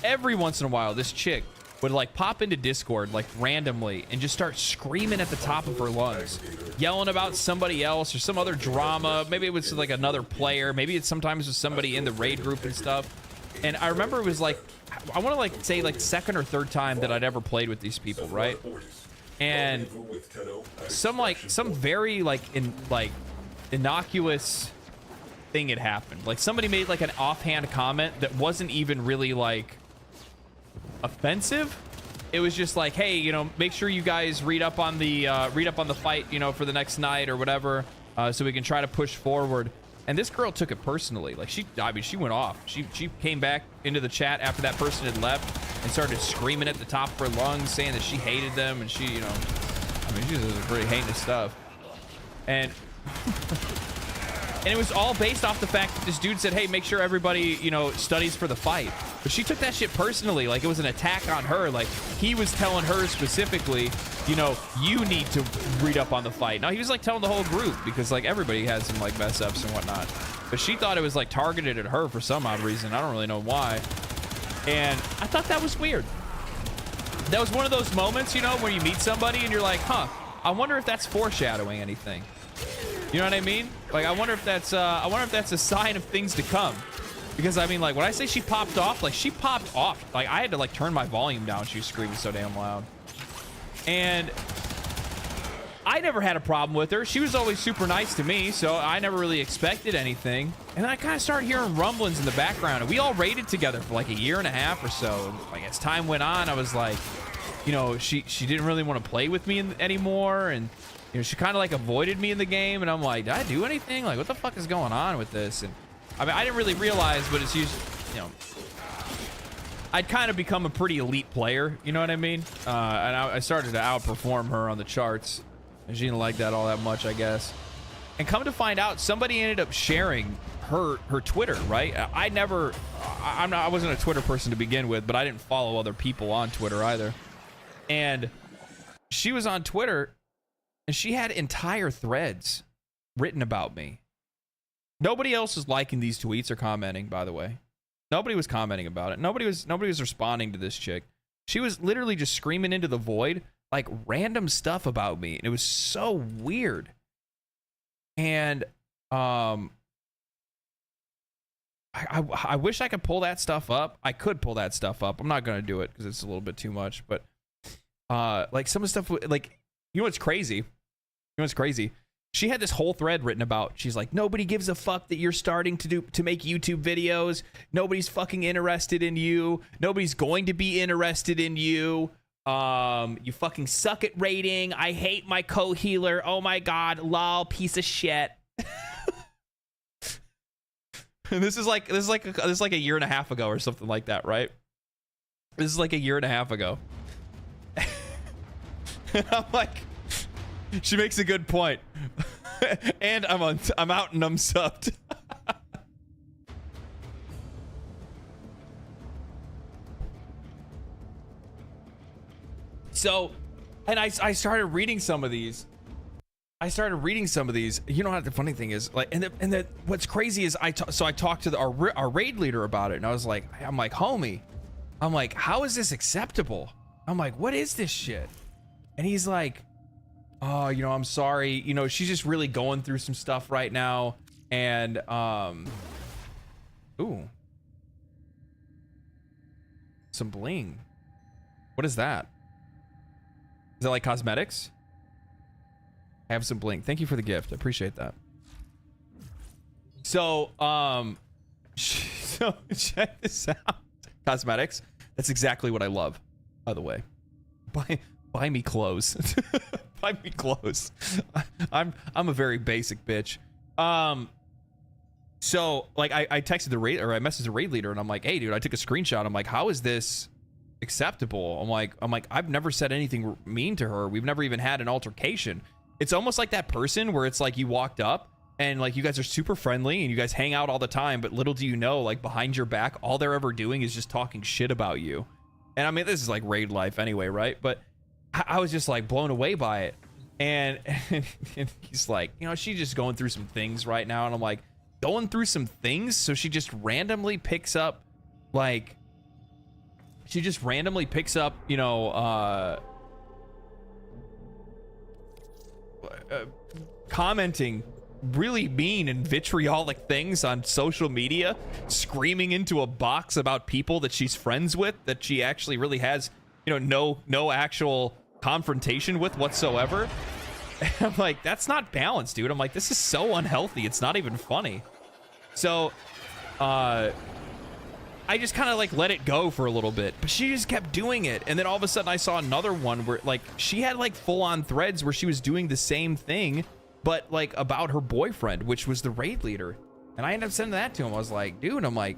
Speaker 1: this chick would like pop into Discord like randomly and just start screaming at the top of her lungs, yelling about somebody else or some other drama. Maybe it was like another player. Maybe it sometimes was somebody in the raid group and stuff. And I remember it was like, I want to like say like second or third time that I'd ever played with these people, right? And some very like innocuous thing had happened. Like somebody made like an offhand comment that wasn't even really like offensive. It was just like, hey, you know, make sure you guys read up on the fight, you know, for the next night or whatever, so we can try to push forward. And this girl took it personally. Like she went off. She came back into the chat after that person had left and started screaming at the top of her lungs, saying that she hated them, and she, you know, I mean, she was pretty heinous stuff. And and it was all based off the fact that this dude said, hey, make sure everybody, you know, studies for the fight. But she took that shit personally, like it was an attack on her. Like he was telling her specifically, you know, you need to read up on the fight. Now he was like telling the whole group because like everybody has some like mess ups and whatnot. But she thought it was like targeted at her for some odd reason. I don't really know why. And I thought that was weird. That was one of those moments, you know, where you meet somebody and you're like, huh, I wonder if that's foreshadowing anything. You know what I mean? Like I wonder if that's a sign of things to come. Because I mean, like when I say she popped off, like she popped off. Like I had to like turn my volume down. She was screaming so damn loud. And I never had a problem with her. She was always super nice to me, so I never really expected anything. And then I kind of started hearing rumblings in the background, and we all raided together for like a year and a half or so. Like as time went on, I was like, you know, she didn't really want to play with me anymore, and you know, she kind of like avoided me in the game. And I'm like, did I do anything? Like, what the fuck is going on with this? And I mean, I didn't really realize, but it's usually, you know, I'd kind of become a pretty elite player, you know what I mean? And I started to outperform her on the charts, and she didn't like that all that much, I guess. And come to find out, somebody ended up sharing her Twitter, right? I wasn't a Twitter person to begin with, but I didn't follow other people on Twitter either. And she was on Twitter, and she had entire threads written about me. Nobody else was liking these tweets or commenting, by the way. Nobody was commenting about it. Nobody was responding to this chick. She was literally just screaming into the void, like random stuff about me. And it was so weird. And I wish I could pull that stuff up. I could pull that stuff up. I'm not going to do it because it's a little bit too much. But like some of the stuff, like, you know what's crazy? You know what's crazy? She had this whole thread written about, she's like, nobody gives a fuck that you're starting to make YouTube videos. Nobody's fucking interested in you. Nobody's going to be interested in you. You fucking suck at raiding. I hate my co-healer. Oh my God, lol, piece of shit. And this is like a year and a half ago or something like that, right? This is like a year and a half ago. And I'm like, she makes a good point. And I'm out and I'm subbed. So, and I started reading some of these. You know what the funny thing is, like, and what's crazy is I talked to our raid leader about it, and I'm like, homie, I'm like, how is this acceptable? I'm like, what is this shit? And he's like, oh, you know, I'm sorry. You know, she's just really going through some stuff right now. And, ooh. Some bling. What is that? Is that like cosmetics? I have some bling. Thank you for the gift. I appreciate that. So, so check this out. Cosmetics. That's exactly what I love, by the way. Buy me clothes. Buy me clothes. I'm a very basic bitch. So like I texted the raid, or I messaged the raid leader, and I'm like, hey dude, I took a screenshot. I'm like, how is this acceptable? I'm like, I've never said anything mean to her. We've never even had an altercation. It's almost like that person where it's like you walked up and like you guys are super friendly and you guys hang out all the time, but little do you know, like behind your back, all they're ever doing is just talking shit about you. And I mean, this is like raid life anyway, right? But I was just like blown away by it. And he's like, you know, she's just going through some things right now. And I'm like, going through some things? So she just randomly picks up, like, you know, commenting really mean and vitriolic things on social media, screaming into a box about people that she's friends with, that she actually really has, you know, no actual confrontation with whatsoever. And I'm like, that's not balanced, dude. I'm like, this is so unhealthy. It's not even funny. So, I just kind of like let it go for a little bit, but she just kept doing it. And then all of a sudden I saw another one where like she had like full on threads where she was doing the same thing, but like about her boyfriend, which was the raid leader. And I ended up sending that to him. I was like, dude, I'm like,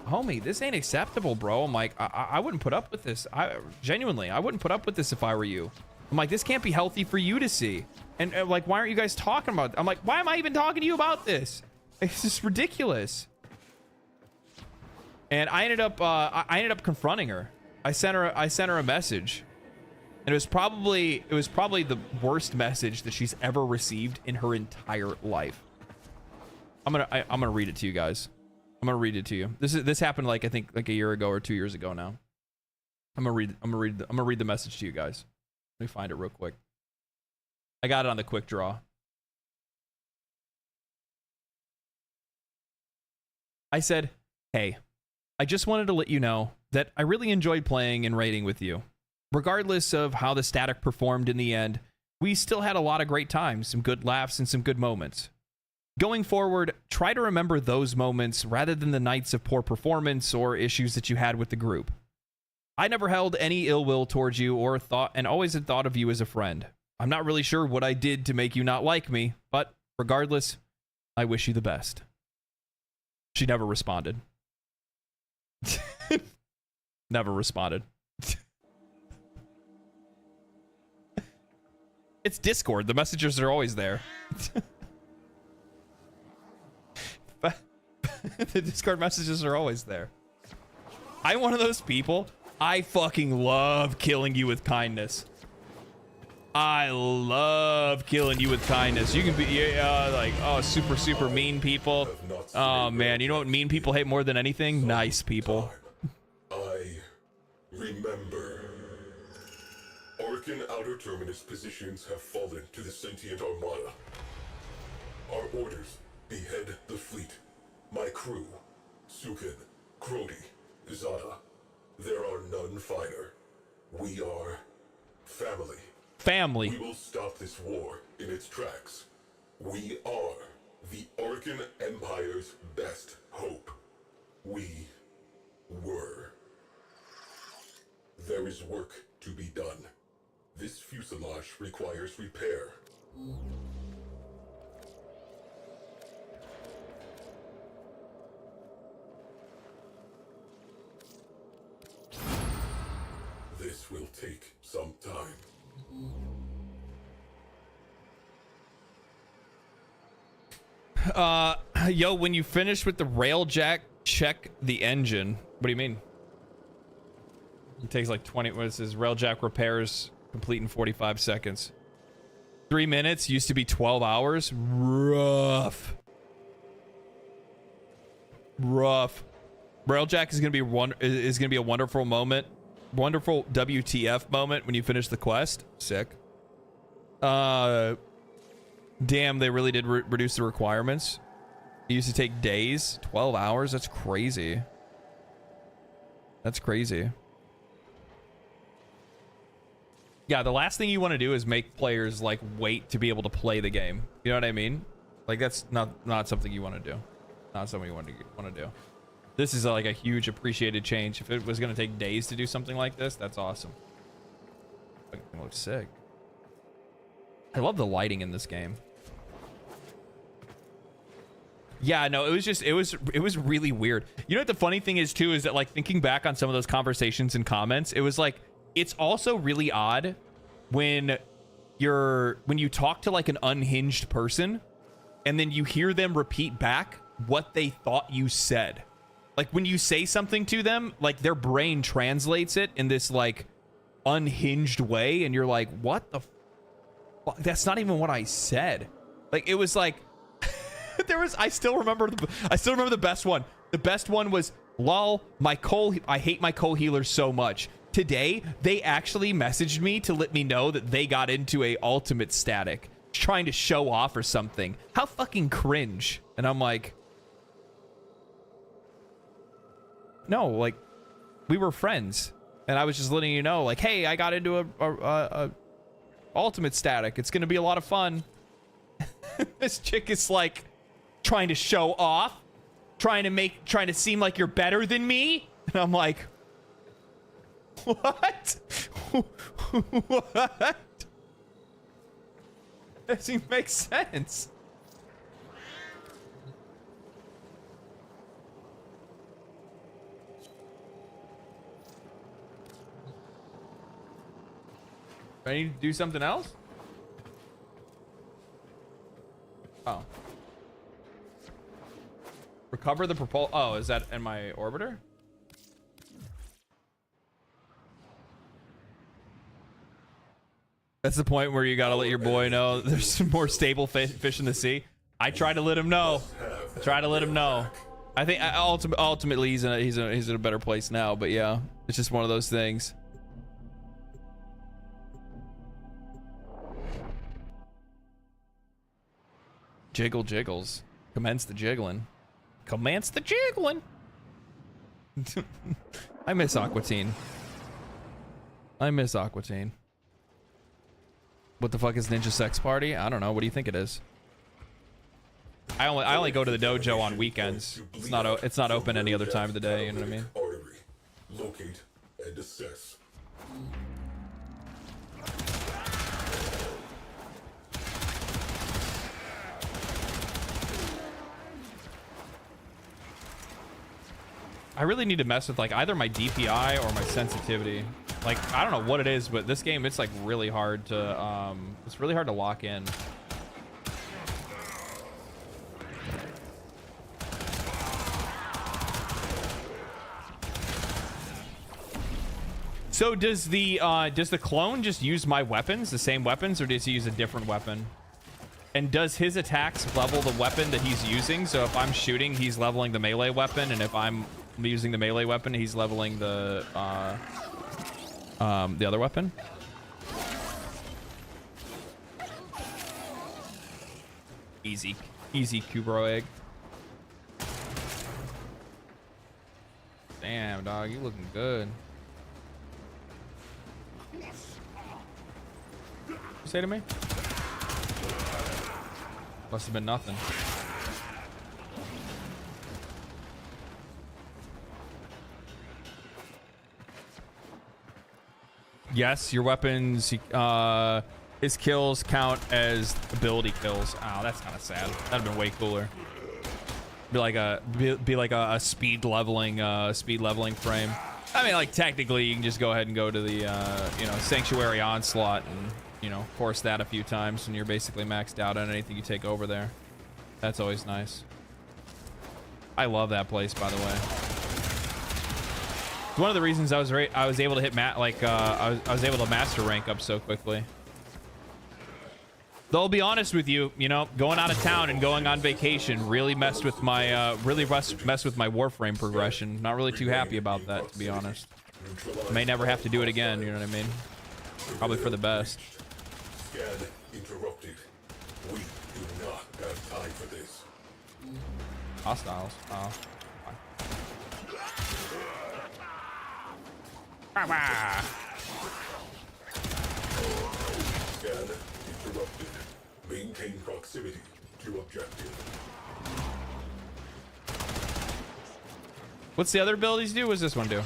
Speaker 1: homie, this ain't acceptable, bro. I'm like, I wouldn't put up with this. Genuinely, I wouldn't put up with this if I were you. I'm like, this can't be healthy for you to see. And like, why aren't you guys talking about it? I'm like, why am I even talking to you about this? It's just ridiculous. And I ended up confronting her. I sent her a message. And it was probably the worst message that she's ever received in her entire life. I'm gonna read it to you guys. I'm gonna read it to you. This happened like I think like a year ago or 2 years ago now. I'm gonna read the message to you guys. Let me find it real quick. I got it on the quick draw. I said, "Hey, I just wanted to let you know that I really enjoyed playing and raiding with you. Regardless of how the static performed in the end, we still had a lot of great times, some good laughs, and some good moments. Going forward, try to remember those moments rather than the nights of poor performance or issues that you had with the group. I never held any ill will towards you or always had thought of you as a friend. I'm not really sure what I did to make you not like me, but regardless, I wish you the best." She never responded. Never responded. It's Discord. The messages are always there. The Discord messages are always there. I'm one of those people. I fucking love killing you with kindness. I love killing you with kindness. You can be like, oh, super mean people. Oh man, you know what mean people hate more than anything? Nice people.
Speaker 3: I remember. Arkane outer terminus positions have fallen to the sentient armada. Our orders: behead the fleet. My crew: Sukin, Crody, Zada. There are none finer. We are family.
Speaker 1: Family.
Speaker 3: We will stop this war in its tracks. We are the Arkane Empire's best hope. We were. There is work to be done. This fuselage requires repair. This will take some time.
Speaker 1: Yo, when you finish with the Railjack, check the engine. What do you mean? It takes like 20. What is this? Railjack repairs complete in 45 seconds. 3 minutes used to be 12 hours. Rough. Railjack is gonna be a wonderful moment. Wonderful WTF moment when you finish the quest. Sick. Damn, they really did reduce the requirements. It used to take days. 12 hours? That's crazy. That's crazy. Yeah, the last thing you want to do is make players like wait to be able to play the game. You know what I mean? Like that's not something you want to do. Not something you want to do. This is like a huge appreciated change. If it was going to take days to do something like this, that's awesome. It looks sick. I love the lighting in this game. Yeah, no, it was really weird. You know what the funny thing is too is that like thinking back on some of those conversations and comments, it was like it's also really odd when you talk to like an unhinged person and then you hear them repeat back what they thought you said. Like when you say something to them, like their brain translates it in this like unhinged way and you're like, what the fuck? That's not even what I said. Like it was like I still remember the best one. The best one was, lol, I hate my co-healer so much. Today, they actually messaged me to let me know that they got into a ultimate static, trying to show off or something. How fucking cringe. And I'm like, no, like, we were friends. And I was just letting you know, like, hey, I got into a ultimate static. It's gonna be a lot of fun. This chick is like trying to show off, trying to seem like you're better than me. And I'm like, what? What? Doesn't even make sense. Do I need to do something else? Oh. Recover the propulsion. Oh, is that in my orbiter? That's the point where you gotta let your boy know there's some more stable fish in the sea. I try to let him know. I try to let him know. I think ultimately he's in a better place now. But yeah, it's just one of those things. Jiggle jiggles. Commence the jiggling. Commence the jiggling. I miss Aqua Teen. I miss Aqua Teen. What the fuck is Ninja Sex Party? I don't know. What do you think it is? I only go to the dojo on weekends. It's not open any other time of the day. You know what I mean?
Speaker 3: Artery. Locate and assess.
Speaker 1: I really need to mess with like either my DPI or my sensitivity. Like I don't know what it is, but this game it's like really hard to lock in. So does the clone just use my weapons, the same weapons, or does he use a different weapon? And does his attacks level the weapon that he's using? So if I'm shooting, he's leveling the melee weapon, and if I'm using the melee weapon, he's leveling the other weapon. Easy Kubro egg. Damn, dog, you looking good. What you say to me? Must have been nothing. Yes, your weapons, his kills count as ability kills. Oh, that's kind of sad. That'd have been way cooler. Be like a speed leveling frame. I mean, like technically, you can just go ahead and go to the Sanctuary Onslaught and force that a few times, and you're basically maxed out on anything you take over there. That's always nice. I love that place, by the way. It's one of the reasons I was able to hit I was able to master rank up so quickly. Though I'll be honest with you, going out of town and going on vacation really messed with my Warframe progression. Not really too happy about that, to be honest. May never have to do it again. You know what I mean? Probably for the best.
Speaker 3: Scan interrupted. We do not have time for this.
Speaker 1: Hostiles. Oh.
Speaker 3: Scan interrupted. Maintain proximity to objective.
Speaker 1: What's the other abilities do? What's this one do?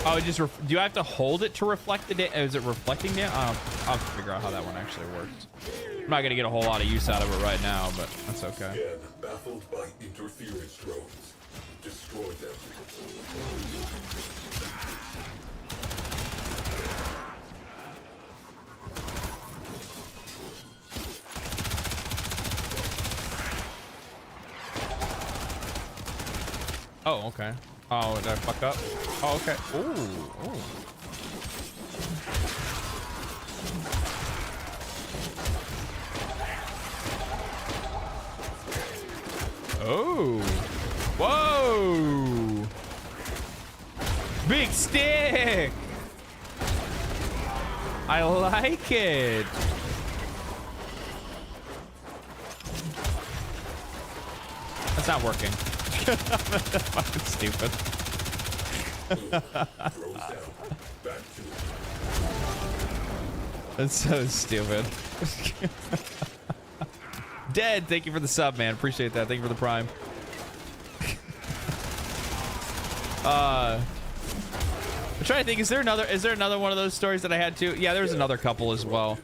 Speaker 1: Oh, do I have to hold it to reflect the damage? Is it reflecting damage? I'll have to figure out how that one actually works. I'm not gonna get a whole lot of use out of it right now, but that's okay.
Speaker 3: Scan baffled by interference drones. Destroy them.
Speaker 1: Oh, okay. Oh, did I fuck up? Oh, okay. Ooh. Oh. Whoa. Big stick. I like it. That's not working. That's fucking stupid. That's so stupid. Dead, thank you for the sub, man. Appreciate that. Thank you for the prime. I'm trying to think, is there another one of those stories that I had too? Yeah, there's another couple as well.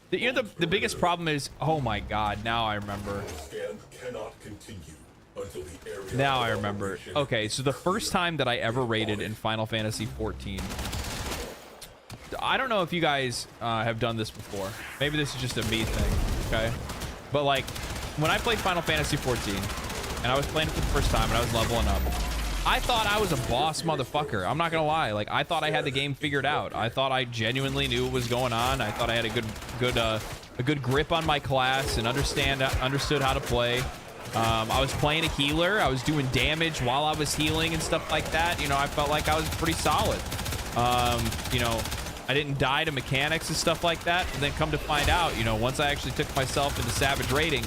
Speaker 1: The biggest problem is, oh my god, now I remember.
Speaker 3: Scan cannot continue.
Speaker 1: Now I remember. Okay, so the first time that I ever raided in Final Fantasy XIV, I don't know if you guys have done this before. Maybe this is just a me thing, okay? But like, when I played Final Fantasy XIV, and I was playing it for the first time, and I was leveling up, I thought I was a boss motherfucker. I'm not gonna lie. Like, I thought I had the game figured out. I thought I genuinely knew what was going on. I thought I had a good grip on my class and understood how to play. I was playing a healer. I was doing damage while I was healing and stuff like that. You know, I felt like I was pretty solid. You know, I didn't die to mechanics and stuff like that. And then come to find out, you know, once I actually took myself into Savage rating,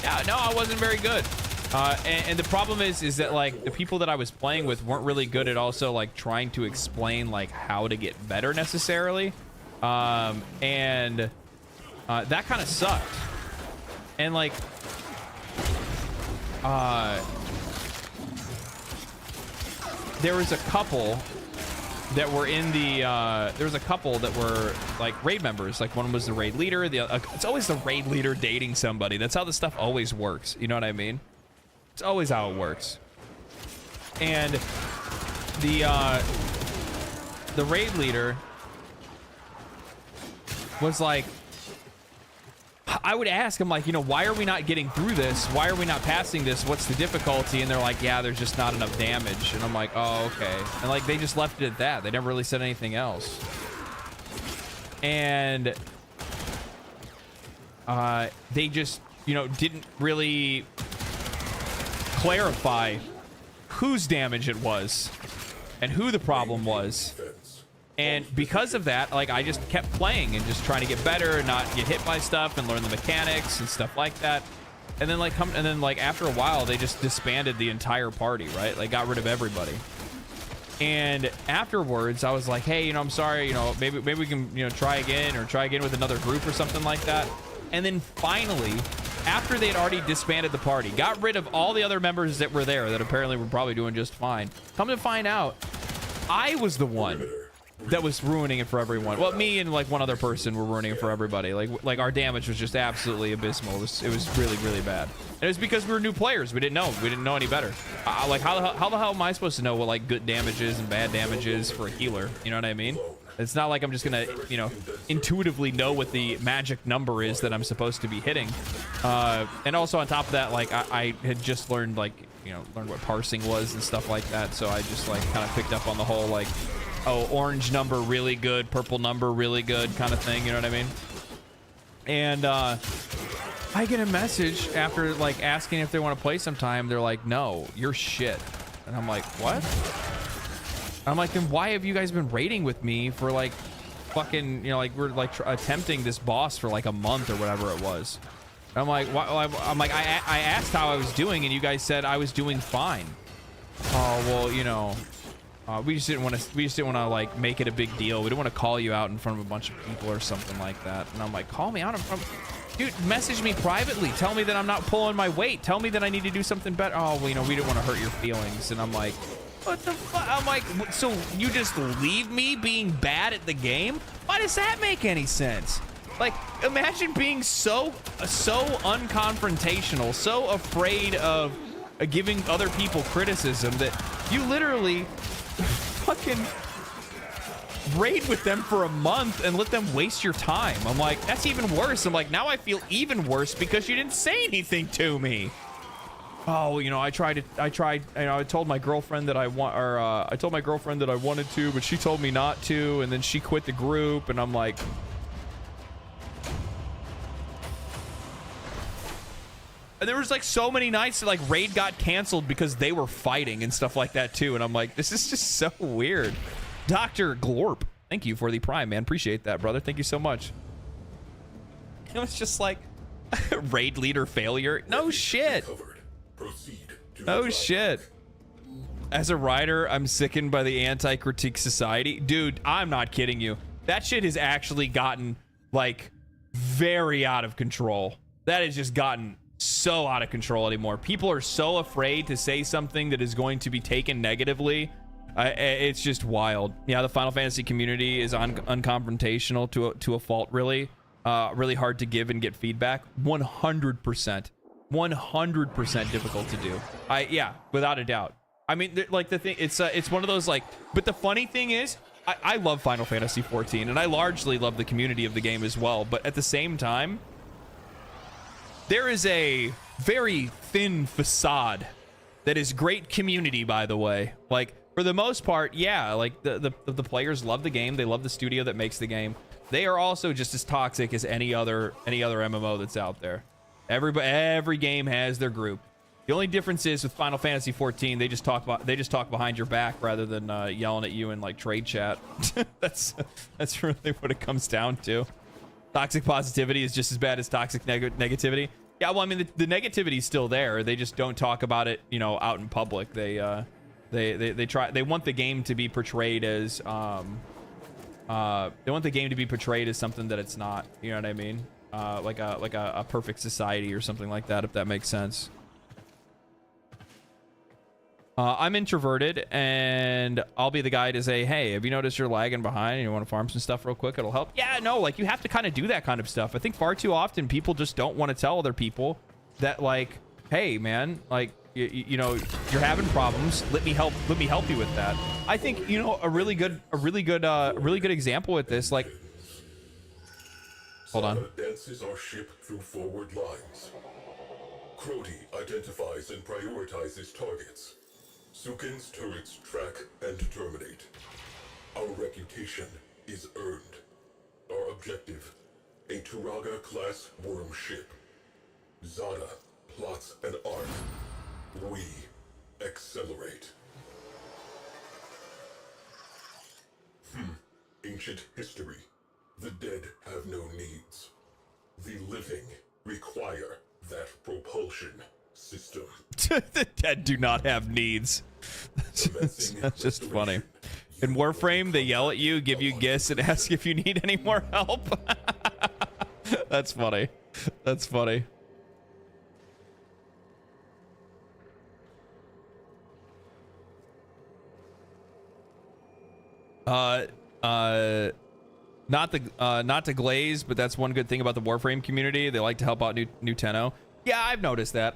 Speaker 1: yeah, no, I wasn't very good. And the problem is that like the people that I was playing with weren't really good at also like trying to explain like how to get better necessarily. That kind of sucked. And like, there was a couple that were in the there was a couple that were like raid members. Like one was the raid leader. It's always the raid leader dating somebody. That's how this stuff always works. You know what I mean? It's always how it works. And the raid leader was like, I would ask him, like, you know, why are we not getting through this? Why are we not passing this? What's the difficulty? And they're like, yeah, there's just not enough damage. And I'm like, oh, okay. And like, they just left it at that. They never really said anything else. And they just, you know, didn't really clarify whose damage it was and who the problem was. And because of that, like, I just kept playing and just trying to get better and not get hit by stuff and learn the mechanics and stuff like that. And then like after a while, they just disbanded the entire party, right? Like, got rid of everybody. And afterwards, I was like, hey, you know, I'm sorry, you know, maybe we can, you know, try again with another group or something like that. And then finally, after they'd already disbanded the party, got rid of all the other members that were there that apparently were probably doing just fine. Come to find out, I was the one that was ruining it for everyone. Well, me and like one other person were ruining it for everybody. Like our damage was just absolutely abysmal. It was really, really bad. And it was because we were new players. We didn't know any better. Like how the hell am I supposed to know what like good damage is and bad damage is for a healer? You know what I mean? It's not like I'm just gonna, you know, intuitively know what the magic number is that I'm supposed to be hitting. And also on top of that, like I had just learned like, you know, learned what parsing was and stuff like that. So I just like kind of picked up on the whole like, oh, orange number really good, purple number really good kind of thing, you know what I mean? And I get a message after like asking if they want to play sometime. They're like, no, you're shit. And I'm like, what? I'm like, then why have you guys been raiding with me for like fucking, you know, like we're like attempting this boss for like a month or whatever it was. And I'm like, I'm like, I asked how I was doing and you guys said I was doing fine. Oh, well, you know, we just didn't want to like make it a big deal. We didn't want to call you out in front of a bunch of people or something like that. And I'm like, call me out in front of, dude, message me privately. Tell me that I'm not pulling my weight. Tell me that I need to do something better. Oh, well, you know, we didn't want to hurt your feelings. And I'm like, what the fuck? I'm like, so you just leave me being bad at the game? Why does that make any sense? Like, imagine being so unconfrontational, so afraid of giving other people criticism that you literally fucking raid with them for a month and let them waste your time. I'm like, that's even worse. I'm like, now I feel even worse because you didn't say anything to me. Oh, you know, I tried, you know, I told my girlfriend that I told my girlfriend that I wanted to, but she told me not to, and then she quit the group, and I'm like, and there was like so many nights that like raid got canceled because they were fighting and stuff like that too, and I'm like, this is just so weird. Dr. Glorp, thank you for the prime, man. Appreciate that, brother. Thank you so much. It was just like raid leader failure. No shit. Oh shit. As a writer, I'm sickened by the anti-critique society. Dude, I'm not kidding you. That shit has actually gotten like very out of control. That has just gotten so out of control anymore. People are so afraid to say something that is going to be taken negatively. It's just wild. Yeah, the Final Fantasy community is unconfrontational to a fault, really. Really hard to give and get feedback. 100%. 100% difficult to do. Yeah, without a doubt. I mean, like the thing, it's one of those like, but the funny thing is, I love Final Fantasy 14 and I largely love the community of the game as well. But at the same time, there is a very thin facade that is great community, by the way. Like, for the most part, yeah, like the players love the game. They love the studio that makes the game. They are also just as toxic as any other MMO that's out there. Every game has their group. The only difference is with Final Fantasy 14, they just talk behind your back rather than yelling at you in like trade chat. That's really what it comes down to. Toxic positivity is just as bad as toxic negativity. Yeah, well, I mean, the negativity is still there. They just don't talk about it, you know, out in public. They want the game to be portrayed as they want the game to be portrayed as something that it's not. You know what I mean? Like a perfect society or something like that, if that makes sense. I'm introverted, and I'll be the guy to say, hey, have you noticed you're lagging behind and you want to farm some stuff real quick? It'll help. Yeah, no, like, you have to kind of do that kind of stuff. I think far too often people just don't want to tell other people that, like, hey, man, like, you know, you're having problems. Let me help you with that. I think, you know, a really good example with this, like, hold on.
Speaker 3: Sana dances our ship through forward lines. Crody identifies and prioritizes targets. Sukin's turrets track and terminate. Our reputation is earned. Our objective, a Turaga-class worm ship. Zada plots an arc. We accelerate. Ancient history. The dead have no needs. The living require that propulsion system.
Speaker 1: The dead do not have needs. That's just funny. In Warframe, they yell at you, give you gifts, and ask if you need any more help. That's funny. That's funny. Not to glaze, but that's one good thing about the Warframe community. They like to help out new Tenno. Yeah, I've noticed that.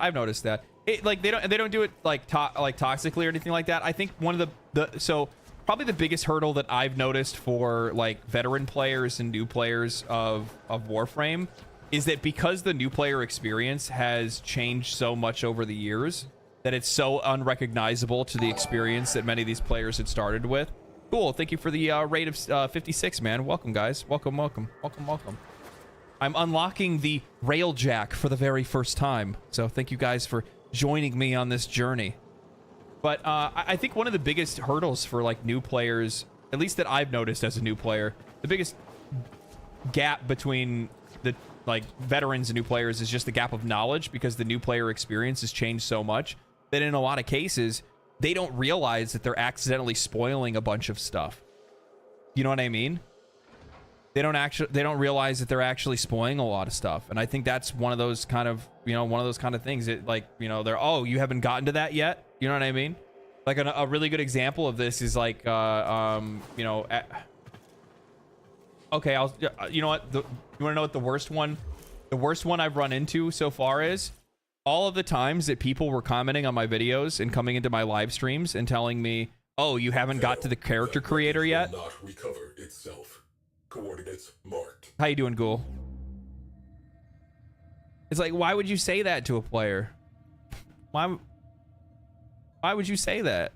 Speaker 1: Like, they don't do it like toxically or anything like that. I think one of so probably the biggest hurdle that I've noticed for like veteran players and new players of Warframe is that because the new player experience has changed so much over the years, that it's so unrecognizable to the experience that many of these players had started with. Cool, thank you for the rate of 56, man. Welcome, guys. Welcome. I'm unlocking the Railjack for the very first time, so thank you guys for joining me on this journey. But I think one of the biggest hurdles for like new players, at least that I've noticed as a new player, the biggest gap between the like veterans and new players is just the gap of knowledge, because the new player experience has changed so much that in a lot of cases they don't realize that they're accidentally spoiling a bunch of stuff. You know what I mean? They don't realize that they're actually spoiling a lot of stuff. And I think that's one of those kind of, you know, things. It, like, you know, they're, oh, you haven't gotten to that yet? You know what I mean? Like a really good example of this is like, you know, okay, you know what? You want to know what the worst one I've run into so far is? All of the times that people were commenting on my videos and coming into my live streams and telling me, oh, you haven't got to the character creator yet?
Speaker 3: Not recover itself. Coordinates marked.
Speaker 1: How you doing, Ghoul? It's like, why would you say that to a player? Why would you say that?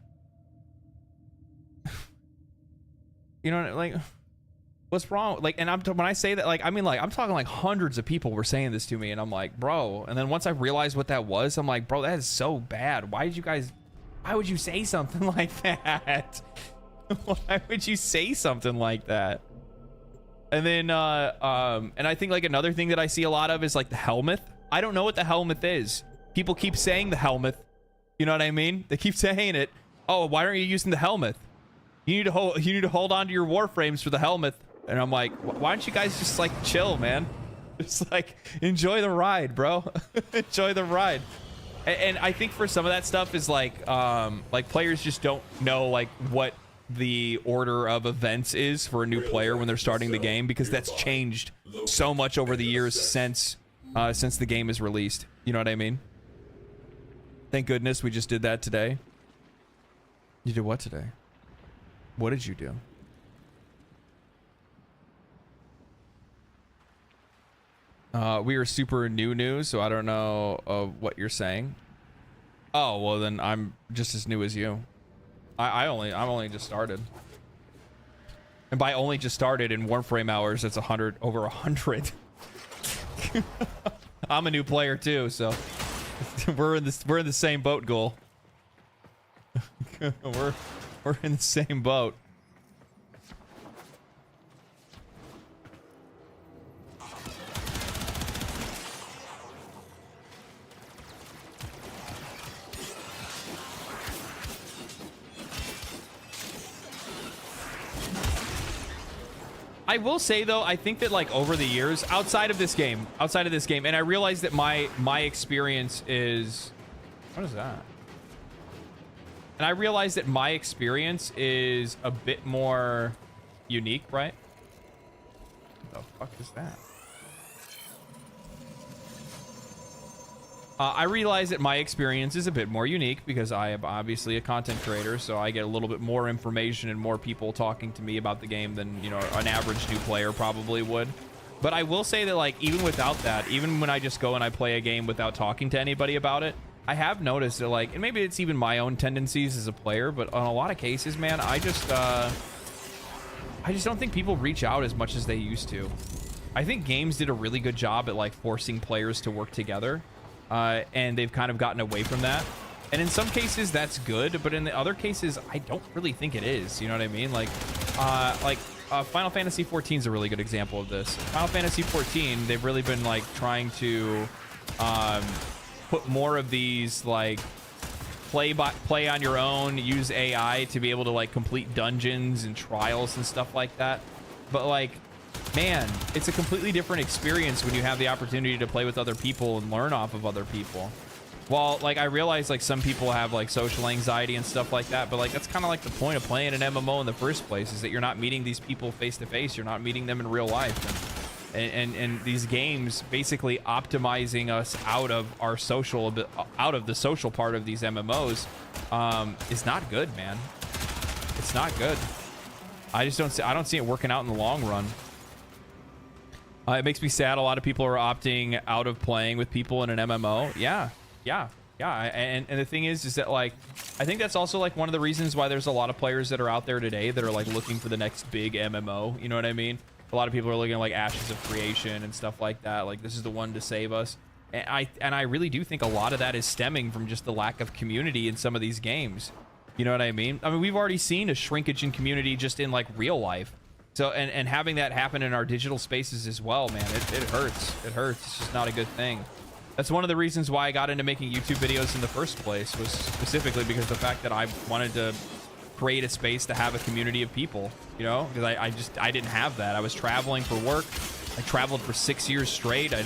Speaker 1: You know, like, what's wrong? Like, and when I say that, like, I mean, like, I'm talking like hundreds of people were saying this to me, and I'm like, bro. And then once I realized what that was, I'm like, bro, that is so bad. Why would you say something like that? Why would you say something like that? And then, and I think like another thing that I see a lot of is like the helmet. I don't know what the helmet is. People keep saying the helmet. You know what I mean? They keep saying it. Oh, why aren't you using the helmet? You need to hold on to your Warframes for the helmet. And I'm like, why don't you guys just like chill, man? Just like enjoy the ride, bro. Enjoy the ride. And I think for some of that stuff is like players just don't know like what the order of events is for a new player when they're starting the game, because that's changed so much over the years since the game is released. You know what I mean? Thank goodness we just did that today. You did what today? What did you do? We are super new, so I don't know what you're saying. Oh, well then I'm just as new as you. I'm only just started. And by only just started in Warframe hours, it's over 100. I'm a new player too, so we're in the same boat, Ghoul. we're in the same boat. I will say though, I think that like over the years, outside of this game, and I realize that my experience is, what is that? And I realize that my experience is a bit more unique, right? What the fuck is that? I realize that my experience is a bit more unique because I am obviously a content creator, so I get a little bit more information and more people talking to me about the game than, you know, an average new player probably would. But I will say that, like, even without that, even when I just go and I play a game without talking to anybody about it, I have noticed that, like, and maybe it's even my own tendencies as a player, but on a lot of cases, man, I just don't think people reach out as much as they used to. I think games did a really good job at, like, forcing players to work together. And they've kind of gotten away from that. And in some cases, that's good. But in the other cases, I don't really think it is. You know what I mean? Like Final Fantasy XIV is a really good example of this. Final Fantasy XIV, they've really been, like, trying to put more of these, like, play on your own, use AI to be able to, like, complete dungeons and trials and stuff like that. But, like, man, it's a completely different experience when you have the opportunity to play with other people and learn off of other people. Well, like, I realize, like, some people have, like, social anxiety and stuff like that, but, like, that's kind of like the point of playing an MMO in the first place, is that you're not meeting these people face to face. You're not meeting them in real life. And these games basically optimizing us out of our out of the social part of these MMOs is not good, man. It's not good. I don't see it working out in the long run. It makes me sad a lot of people are opting out of playing with people in an MMO. Yeah. And the thing is that, like, I think that's also, like, one of the reasons why there's a lot of players that are out there today that are, like, looking for the next big MMO. You know what I mean? A lot of people are looking at, like, Ashes of Creation and stuff like that. Like, this is the one to save us. And I really do think a lot of that is stemming from just the lack of community in some of these games. You know what I mean? I mean, we've already seen a shrinkage in community just in, like, real life. So, and having that happen in our digital spaces as well, man, it hurts. It hurts. It's just not a good thing. That's one of the reasons why I got into making YouTube videos in the first place, was specifically because the fact that I wanted to create a space to have a community of people, you know, because I didn't have that. I was traveling for work. I traveled for 6 years straight. I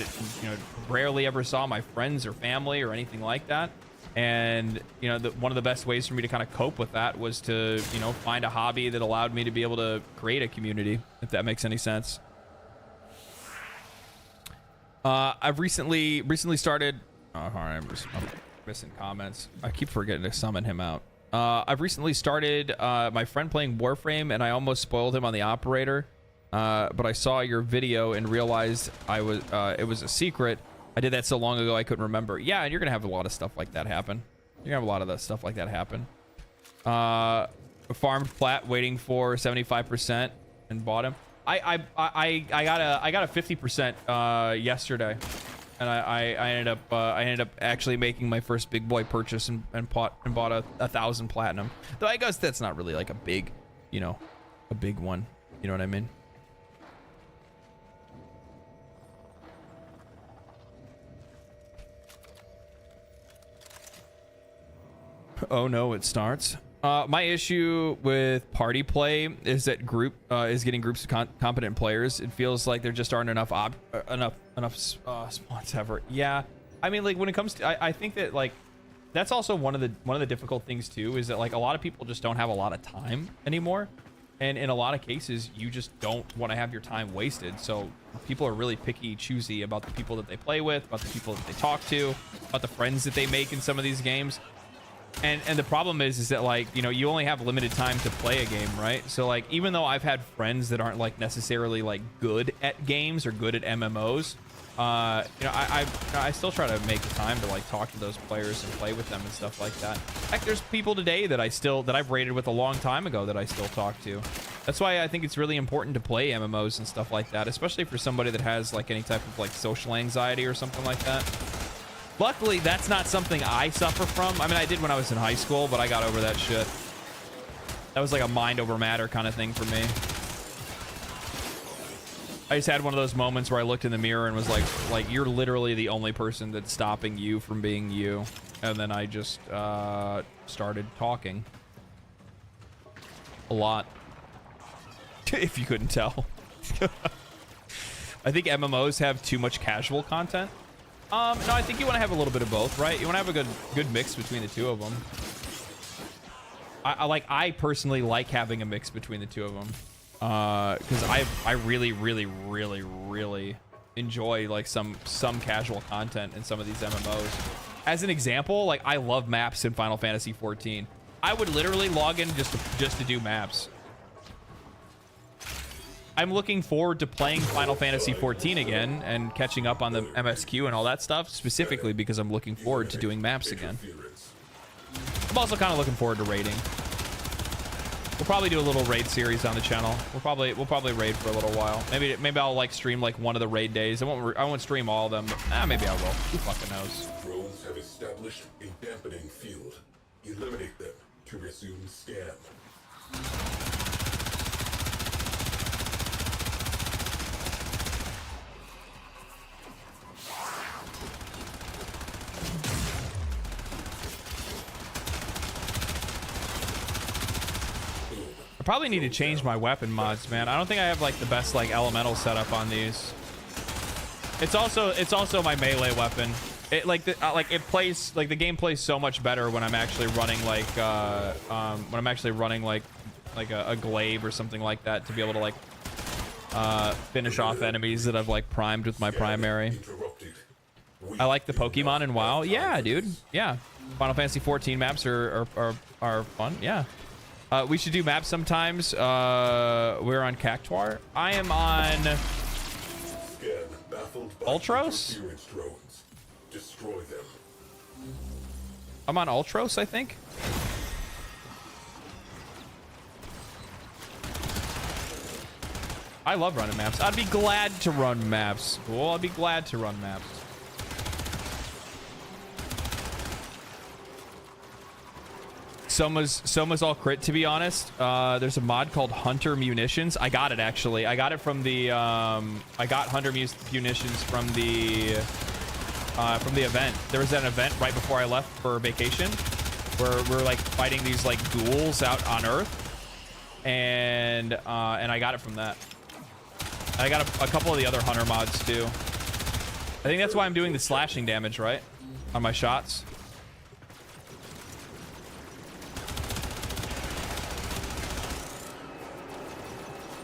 Speaker 1: rarely ever saw my friends or family or anything like that. And, you know, one of the best ways for me to kind of cope with that was to, you know, find a hobby that allowed me to be able to create a community, if that makes any sense. I've recently started. Oh, I'm missing comments. I keep forgetting to summon him out. I've recently started my friend playing Warframe, and I almost spoiled him on the operator. But I saw your video and realized it was a secret. I did that so long ago I couldn't remember. Yeah, and you're gonna have a lot of stuff like that happen. You're gonna have a lot of that stuff like that happen. Farmed plat waiting for 75% and bought him. I got a 50% yesterday, and I ended up actually making my first big boy purchase and bought 1,000 platinum. Though I guess that's not really like a big, you know, a big one. You know what I mean? Oh no, it starts. My issue with party play is that is getting groups of competent players. It feels like there just aren't enough spots ever. Yeah, I mean, like, when it comes to, I think that, like, that's also one of the difficult things too, is that, like, a lot of people just don't have a lot of time anymore, and in a lot of cases you just don't want to have your time wasted. So people are really picky, choosy about the people that they play with, about the people that they talk to, about the friends that they make in some of these games. And the problem is that, like, you know, you only have limited time to play a game, right? So, like, even though I've had friends that aren't, like, necessarily, like, good at games or good at MMOs, You know, I still try to make the time to like talk to those players and play with them and stuff like that. Heck, there's people today that I've raided with a long time ago that I still talk to. That's why I think it's really important to play MMOs and stuff like that, especially for somebody that has like any type of like social anxiety or something like that. Luckily, that's not something I suffer from. I mean, I did when I was in high school, but I got over that shit. That was like a mind over matter kind of thing for me. I just had one of those moments where I looked in the mirror and was like, you're literally the only person that's stopping you from being you. And then I just started talking. A lot. If you couldn't tell. I think MMOs have too much casual content. No, I think you want to have a little bit of both, right? You want to have a good mix between the two of them. I personally like having a mix between the two of them. Because I really enjoy like some casual content in some of these MMOs. As an example, like I love maps in Final Fantasy XIV. I would literally log in just to do maps. I'm looking forward to playing Final Fantasy XIV again and catching up on the MSQ and all that stuff, specifically because I'm looking forward to doing maps again. I'm also kind of looking forward to raiding. We'll probably do a little raid series on the channel. We'll probably raid for a little while. Maybe I'll like stream like one of the raid days. I won't stream all of them, but maybe I will. Who fucking knows?
Speaker 3: Drones have established a dampening field. Eliminate them to resume scan.
Speaker 1: I probably need to change my weapon mods, man. I don't think I have like the best like elemental setup on these. It's also my melee weapon. It like it plays like the game plays so much better when I'm actually running like a glaive or something like that to be able to like finish off enemies that I've like primed with my primary. I like the Pokemon in WoW. Yeah, dude. Yeah. Final Fantasy 14 maps are fun. Yeah. We should do maps sometimes. We're on Cactuar. I am on Ultros.
Speaker 3: Destroy them.
Speaker 1: I'm on Ultros, I think. I love running maps. I'd be glad to run maps. Cool. I'd be glad to run maps. Soma's all crit, to be honest. There's a mod called Hunter Munitions. I got it actually. I got it from the I got Hunter Munitions from the event. There was an event right before I left for vacation where we're like fighting these like ghouls out on Earth, and I got it from that. I got a couple of the other Hunter mods too. I think that's why I'm doing the slashing damage, right, on my shots.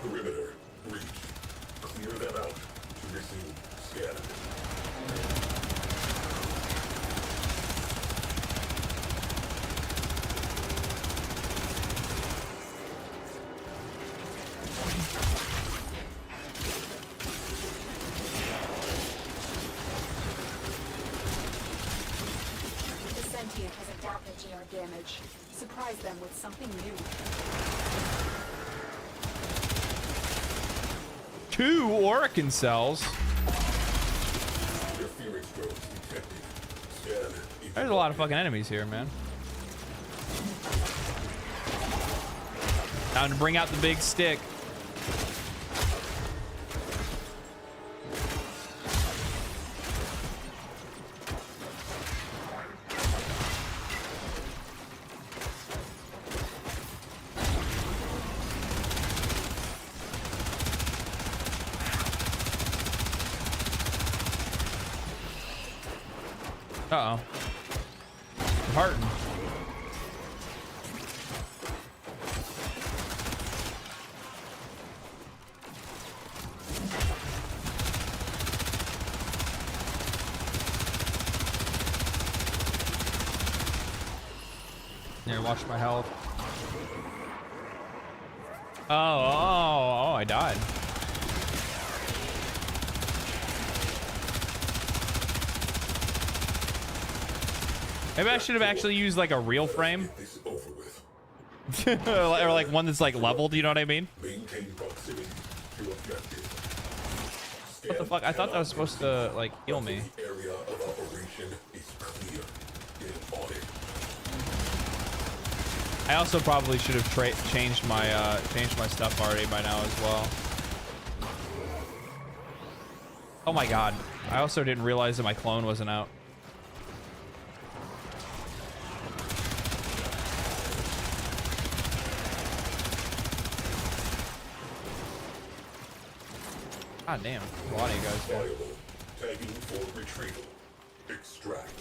Speaker 3: Perimeter breach. Clear them out to resume scan.
Speaker 4: The sentient has adapted to our damage. Surprise them with something new.
Speaker 1: 2 Orakin cells. There's a lot of fucking enemies here, man. Time to bring out the big stick. Uh-oh. I'm hurting. Here, watch my health. Oh, I died. Maybe I should have actually used like a real frame.
Speaker 3: Get this over with.
Speaker 1: Or like one that's like leveled, you know what I mean?
Speaker 3: Maintain proximity to objective.
Speaker 1: What the fuck? I thought that was supposed to like heal me.
Speaker 3: The area of operation is clear. Get on it.
Speaker 1: I also probably should have changed my stuff already by now as well. Oh my god. I also didn't realize that my clone wasn't out. God damn. A lot of you guys there.
Speaker 3: Viable. Tagging for retrieval. Extract.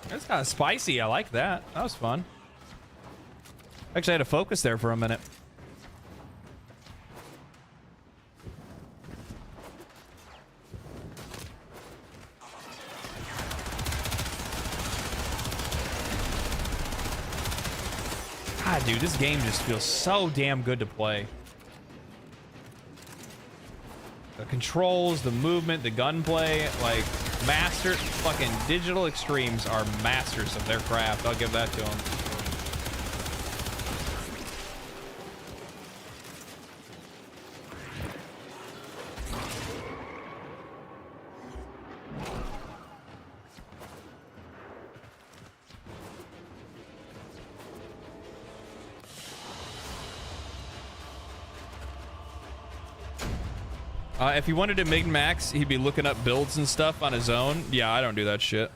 Speaker 1: That's kind of spicy. I like that. That was fun. Actually, I had to focus there for a minute. God, dude, this game just feels so damn good to play. The controls, the movement, the gunplay, like master fucking Digital Extremes are masters of their craft. I'll give that to them. If he wanted to min-max, he'd be looking up builds and stuff on his own. Yeah, I don't do that shit.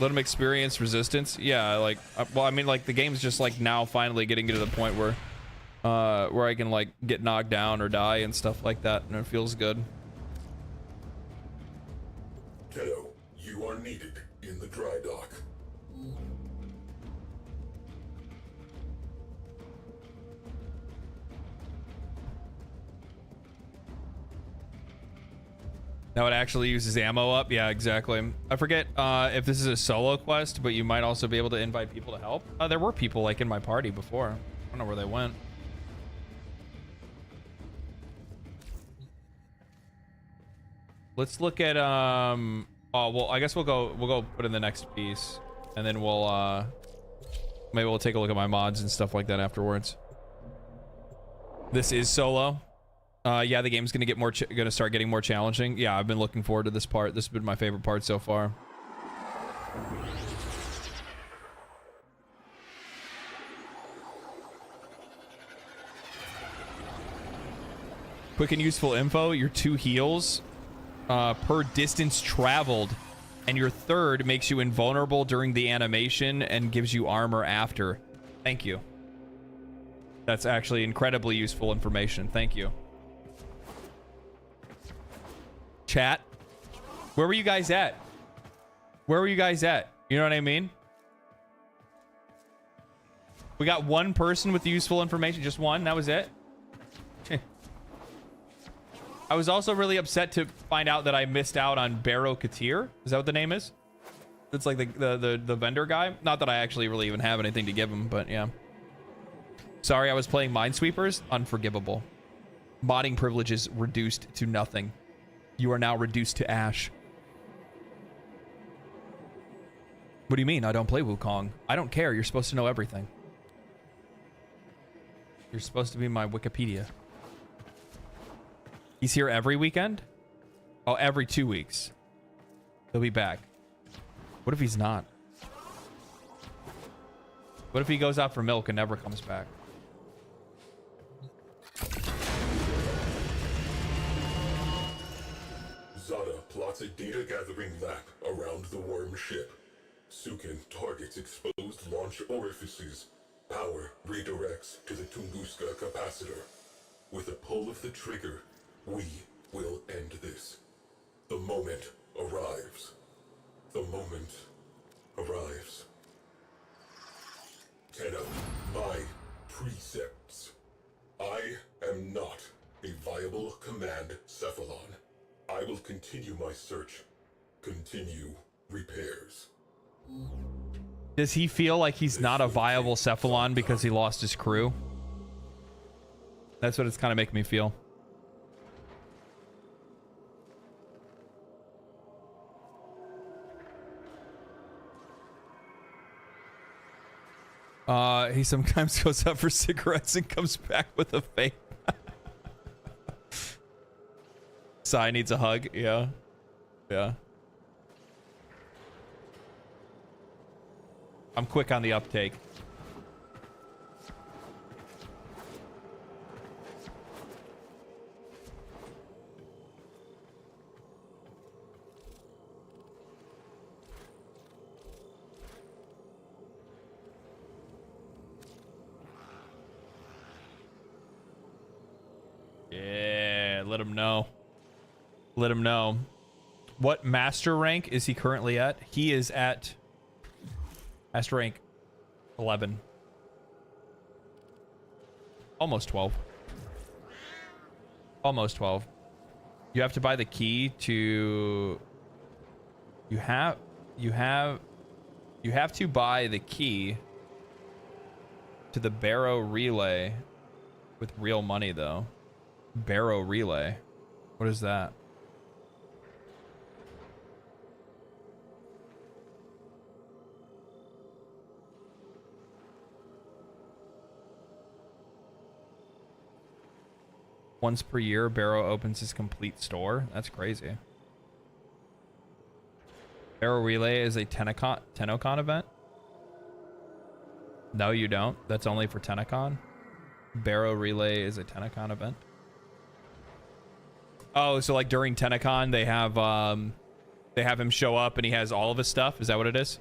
Speaker 1: Let him experience resistance. Yeah, like, well, I mean, like, the game's just, like, now finally getting to the point where I can, like, get knocked down or die and stuff like that, and it feels good.
Speaker 3: Kiddo, you are needed in the dry dock.
Speaker 1: Now it actually uses ammo up. Yeah, exactly. I forget if this is a solo quest, but you might also be able to invite people to help. There were people like in my party before. I don't know where they went. Let's look at oh well, I guess we'll go put in the next piece, and then we'll maybe we'll take a look at my mods and stuff like that afterwards. This is solo. Yeah, the game's gonna start getting more challenging. Yeah, I've been looking forward to this part. This has been my favorite part so far. Quick and useful info. Your 2 heals per distance traveled, and your 3rd makes you invulnerable during the animation and gives you armor after. Thank you. That's actually incredibly useful information. Thank you. Chat, where were you guys at? Where were you guys at? You know what I mean? We got one person with the useful information, just one. That was it. I was also really upset to find out that I missed out on Barrow Katir. Is that what the name is? It's like the vendor guy. Not that I actually really even have anything to give him, but yeah. Sorry, I was playing Minesweepers. Unforgivable. Modding privileges reduced to nothing. You are now reduced to ash. What do you mean? I don't play Wukong. I don't care. You're supposed to know everything. You're supposed to be my Wikipedia. He's here every weekend? Oh, every 2 weeks. He'll be back. What if he's not? What if he goes out for milk and never comes back?
Speaker 3: Zada plots a data-gathering lab around the worm ship. Sukin targets exposed launch orifices. Power redirects to the Tunguska capacitor. With a pull of the trigger, we will end this. The moment arrives. The moment arrives. Tenno, my precepts. I am not a viable command cephalon. I will continue my search. Continue repairs.
Speaker 1: Does he feel like he's not a viable Cephalon because he lost his crew? That's what it's kind of making me feel. He sometimes goes out for cigarettes and comes back with a vape. Sai needs a hug. Yeah. Yeah. I'm quick on the uptake. Yeah, let him know. Let him know. What master rank is he currently at? He is at master rank 11. Almost 12. Almost 12. You have to buy the key to... You have to buy the key to the Barrow Relay with real money, though. Barrow Relay. What is that? Once per year, Barrow opens his complete store. That's crazy. Barrow Relay is a TennoCon event? No, you don't. That's only for TennoCon. Barrow Relay is a TennoCon event. Oh, so like during TennoCon, they have him show up and he has all of his stuff. Is that what it is?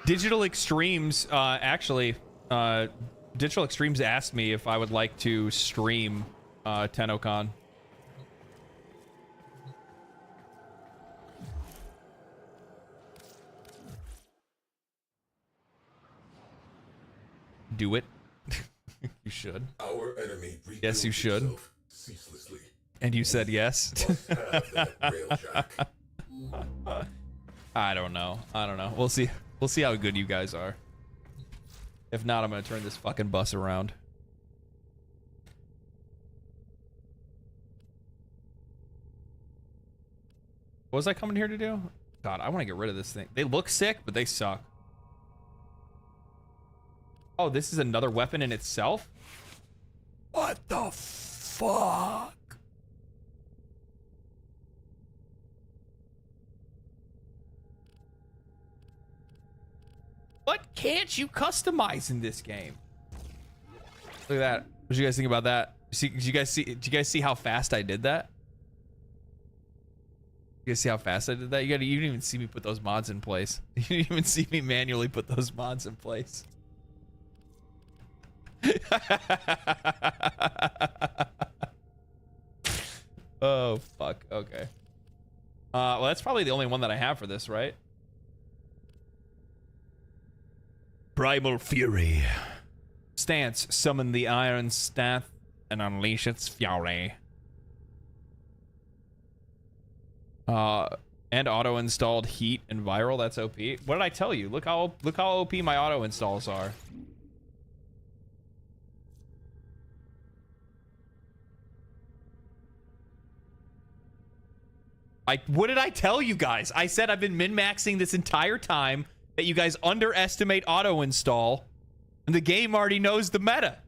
Speaker 1: Digital Extremes, Digital Extremes asked me if I would like to stream TennoCon. Do it. You should.
Speaker 3: Our enemy
Speaker 1: yes, you should.
Speaker 3: Ceaselessly.
Speaker 1: And you said yes.
Speaker 3: Must have that Railjack.
Speaker 1: I don't know. I don't know. We'll see. We'll see how good you guys are. If not, I'm gonna turn this fucking bus around. What was I coming here to do? God, I want to get rid of this thing. They look sick, but they suck. Oh, this is another weapon in itself? What the fuck? What can't you customize in this game? Look at that. What did you guys think about that? Did you guys see how fast I did that? You guys see how fast I did that? You didn't even see me put those mods in place. You didn't even see me manually put those mods in place. Oh fuck. Okay. Well, that's probably the only one that I have for this, right? Primal Fury. Stance. Summon the Iron Staff and unleash its fury. And auto-installed heat and viral. That's OP. What did I tell you? Look how OP my auto-installs are. What did I tell you guys? I said I've been min-maxing this entire time, that you guys underestimate auto-install, and the game already knows the meta.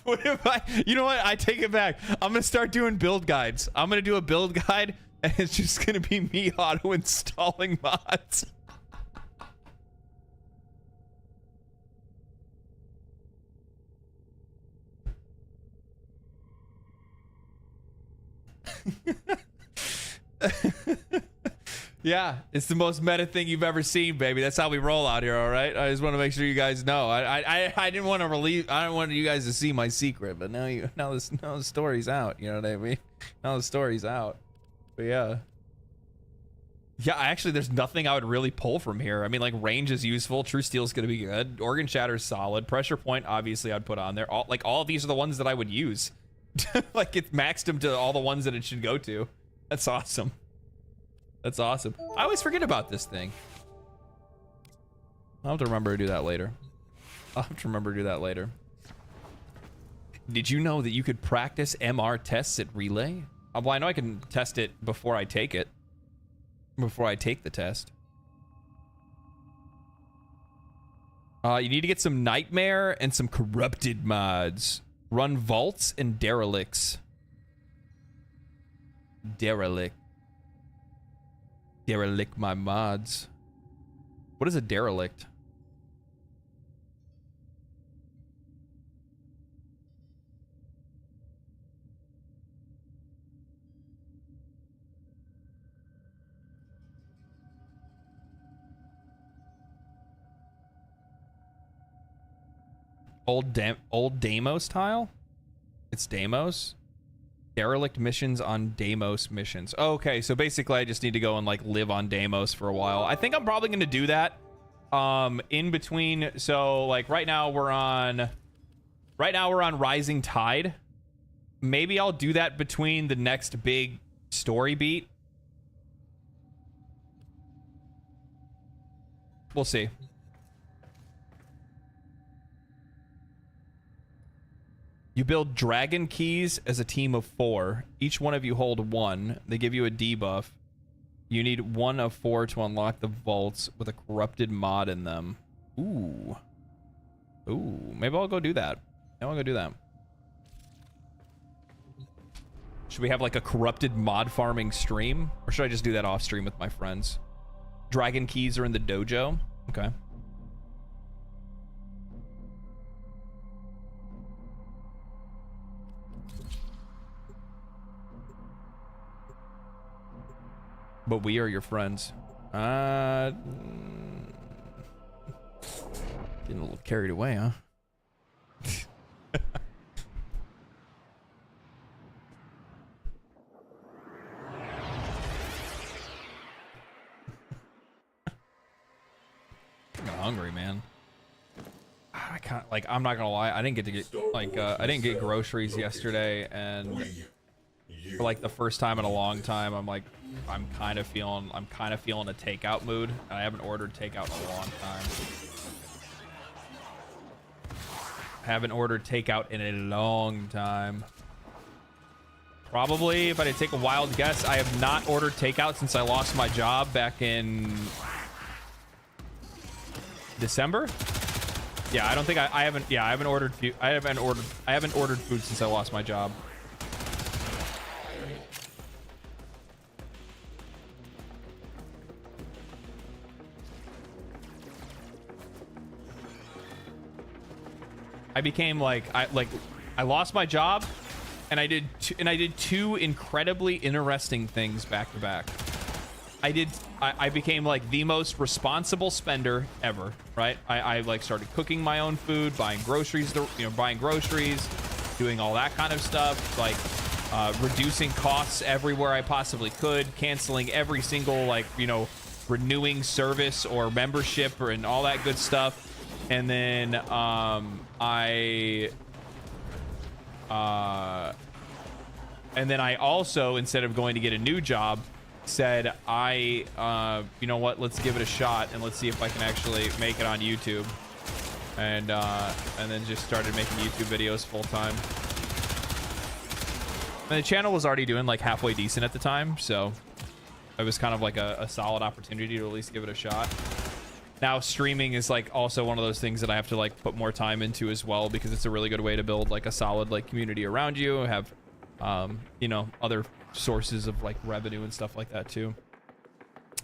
Speaker 1: What if you know what? I take it back. I'm gonna start doing build guides. I'm gonna do a build guide, and it's just gonna be me auto-installing mods. Yeah, it's the most meta thing you've ever seen, baby. That's how we roll out here, all right? I just want to make sure you guys know. I didn't want to release. I don't want you guys to see my secret, but now the story's out. You know what I mean? Now the story's out. But yeah, Yeah, actually, there's nothing I would really pull from here. I mean, like, range is useful. True Steel is going to be good. Organ Shatter is solid. Pressure Point, obviously, I'd put on there. All of these are the ones that I would use. Like, it's maxed them to all the ones that it should go to. That's awesome. That's awesome. I always forget about this thing. I'll have to remember to do that later. Did you know that you could practice MR tests at Relay? Well, I know I can test it before I take it. Before I take the test. You need to get some Nightmare and some Corrupted mods. Run Vaults and Derelicts. Derelict my mods. What is a derelict? Old Deimos tile? It's Deimos? Derelict missions on Deimos missions. Okay, so basically I just need to go and like live on Deimos for a while. I think I'm probably gonna do that. In between, so like right now we're on Rising Tide. Maybe I'll do that between the next big story beat. We'll see. You build dragon keys as a team of 4. Each one of you hold 1. They give you a debuff. You need 1 of 4 to unlock the vaults with a corrupted mod in them. Ooh. Maybe I'll go do that. Should we have like a corrupted mod farming stream? Or should I just do that off stream with my friends? Dragon keys are in the dojo. Okay. But we are your friends. Getting a little carried away, huh? I'm hungry, man. I can't, like, I'm not gonna lie, I didn't get groceries yesterday, and for like the first time in a long time, I'm kind of feeling a takeout mood. I haven't ordered takeout in a long time. Probably, if I did take a wild guess, I have not ordered takeout since I lost my job back in December. Yeah, I don't think I haven't ordered food since I lost my job. I became like I lost my job, and I did two incredibly interesting things back to back. I became like the most responsible spender ever, right? I like started cooking my own food, buying groceries, doing all that kind of stuff, like reducing costs everywhere I possibly could, canceling every single renewing service or membership and all that good stuff. And then I also, instead of going to get a new job, said you know what, let's give it a shot and let's see if I can actually make it on YouTube. And then just started making YouTube videos full time. And the channel was already doing like halfway decent at the time, so it was kind of like a solid opportunity to at least give it a shot. Now streaming is like also one of those things that I have to like put more time into as well, because it's a really good way to build like a solid like community around you, have other sources of like revenue and stuff like that too.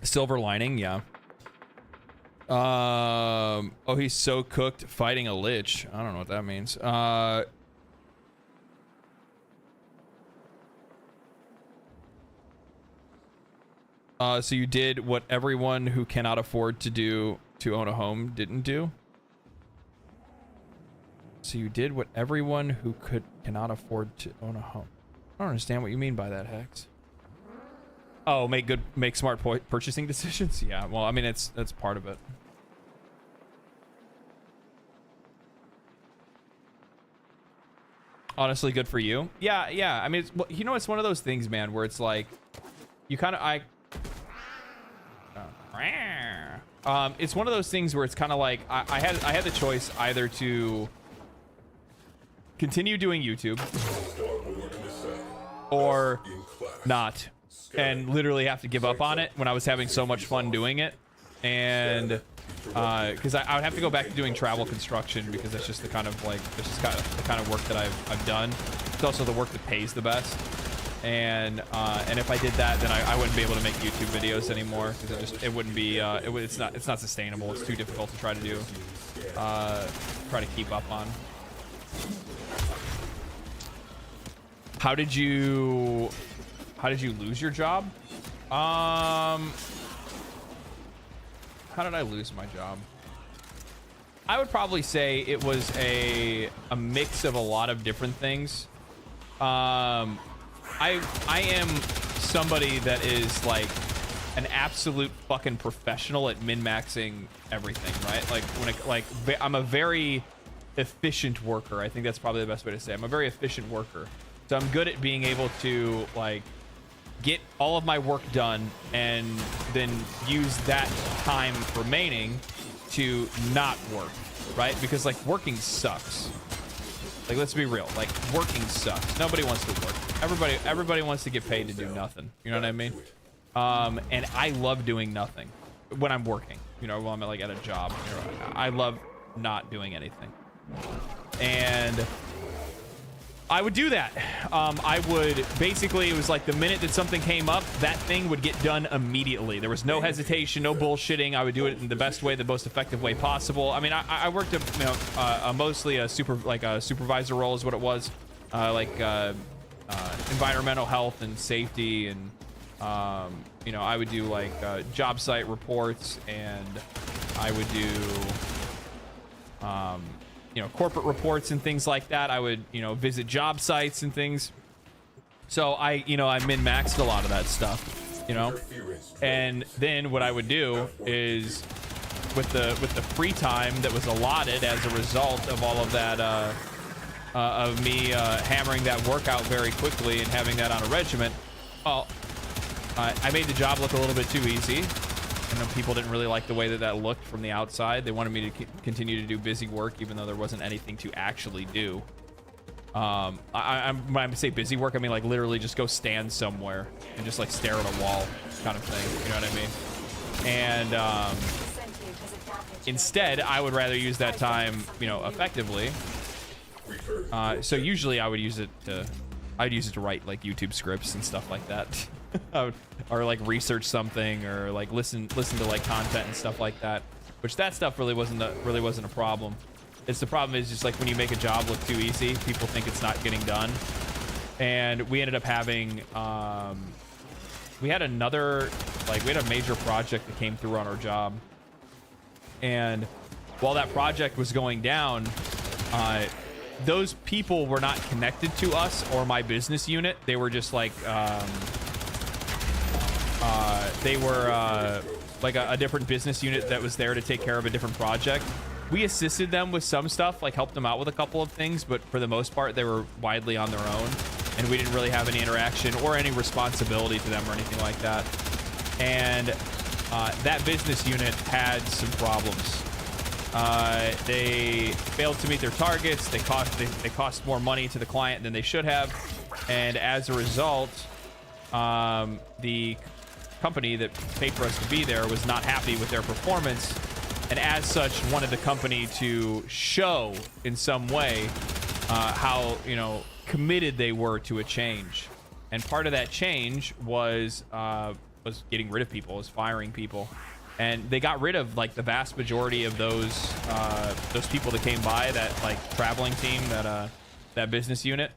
Speaker 1: Silver lining, yeah. Oh, he's so cooked fighting a lich. I don't know what that means. So you did what everyone who cannot afford to own a home didn't do? So you did what everyone who cannot afford to own a home. I don't understand what you mean by that, Hex. Oh, make smart purchasing decisions. Yeah, well, I mean, that's part of it. Honestly, good for you. Yeah, yeah. I mean, you know, it's one of those things, man, where it's like, you kind of, it's one of those things where it's kind of like, I had the choice either to continue doing YouTube or not, and literally have to give up on it when I was having so much fun doing it. And because I would have to go back to doing travel construction, because that's just the kind of like, that's just kind of the kind of work that I've done. It's also the work that pays the best. And if I did that, then I wouldn't be able to make YouTube videos anymore, because it wouldn't be it's not sustainable. It's too difficult to try to do, try to keep up on. How did you lose your job? How did I lose my job? I would probably say it was a mix of a lot of different things. I am somebody that is like an absolute fucking professional at min-maxing everything, right? Like I'm a very efficient worker. I think that's probably the best way to say it. I'm a very efficient worker. So I'm good at being able to like get all of my work done and then use that time remaining to not work, right? Because like working sucks. Like, let's be real, like working sucks. Nobody wants to work. Everybody wants to get paid to do nothing. You know what I mean? And I love doing nothing when I'm working, you know, while I'm like at a job. You know, I love not doing anything. And I would do that. I would basically, it was like the minute that something came up, that thing would get done immediately. There was no hesitation, no bullshitting. I would do it in the best way, the most effective way possible. I mean, I worked a, you know, mostly a supervisor role is what it was, environmental health and safety, and you know, I would do like job site reports, and I would do you know, corporate reports and things like that. I would, you know, visit job sites and things. So I min-maxed a lot of that stuff, you know. And then what I would do is with the free time that was allotted as a result of all of that, of me hammering that work out very quickly and having that on a regiment, well, I made the job look a little bit too easy. I know people didn't really like the way that looked from the outside. They wanted me to continue to do busy work, even though there wasn't anything to actually do. When I say busy work, I mean like literally just go stand somewhere and just like stare at a wall kind of thing. You know what I mean? And instead, I would rather use that time, you know, effectively. So usually I would use it to, I'd use it to write like YouTube scripts and stuff like that. Or like research something, or like listen to like content and stuff like that, which that stuff really wasn't a problem. It's the problem is just like when you make a job look too easy, people think it's not getting done. And we ended up having we had a major project that came through on our job, and while that project was going down, those people were not connected to us or my business unit. They were just like they were like a different business unit that was there to take care of a different project. We assisted them with some stuff, like helped them out with a couple of things, but for the most part, they were widely on their own, and we didn't really have any interaction or any responsibility to them or anything like that. And that business unit had some problems. They failed to meet their targets. They cost more money to the client than they should have, and as a result, the company that paid for us to be there was not happy with their performance, and as such wanted the company to show in some way how, you know, committed they were to a change. And part of that change was getting rid of people, was firing people. And they got rid of like the vast majority of those people that came by, that like traveling team, that business unit,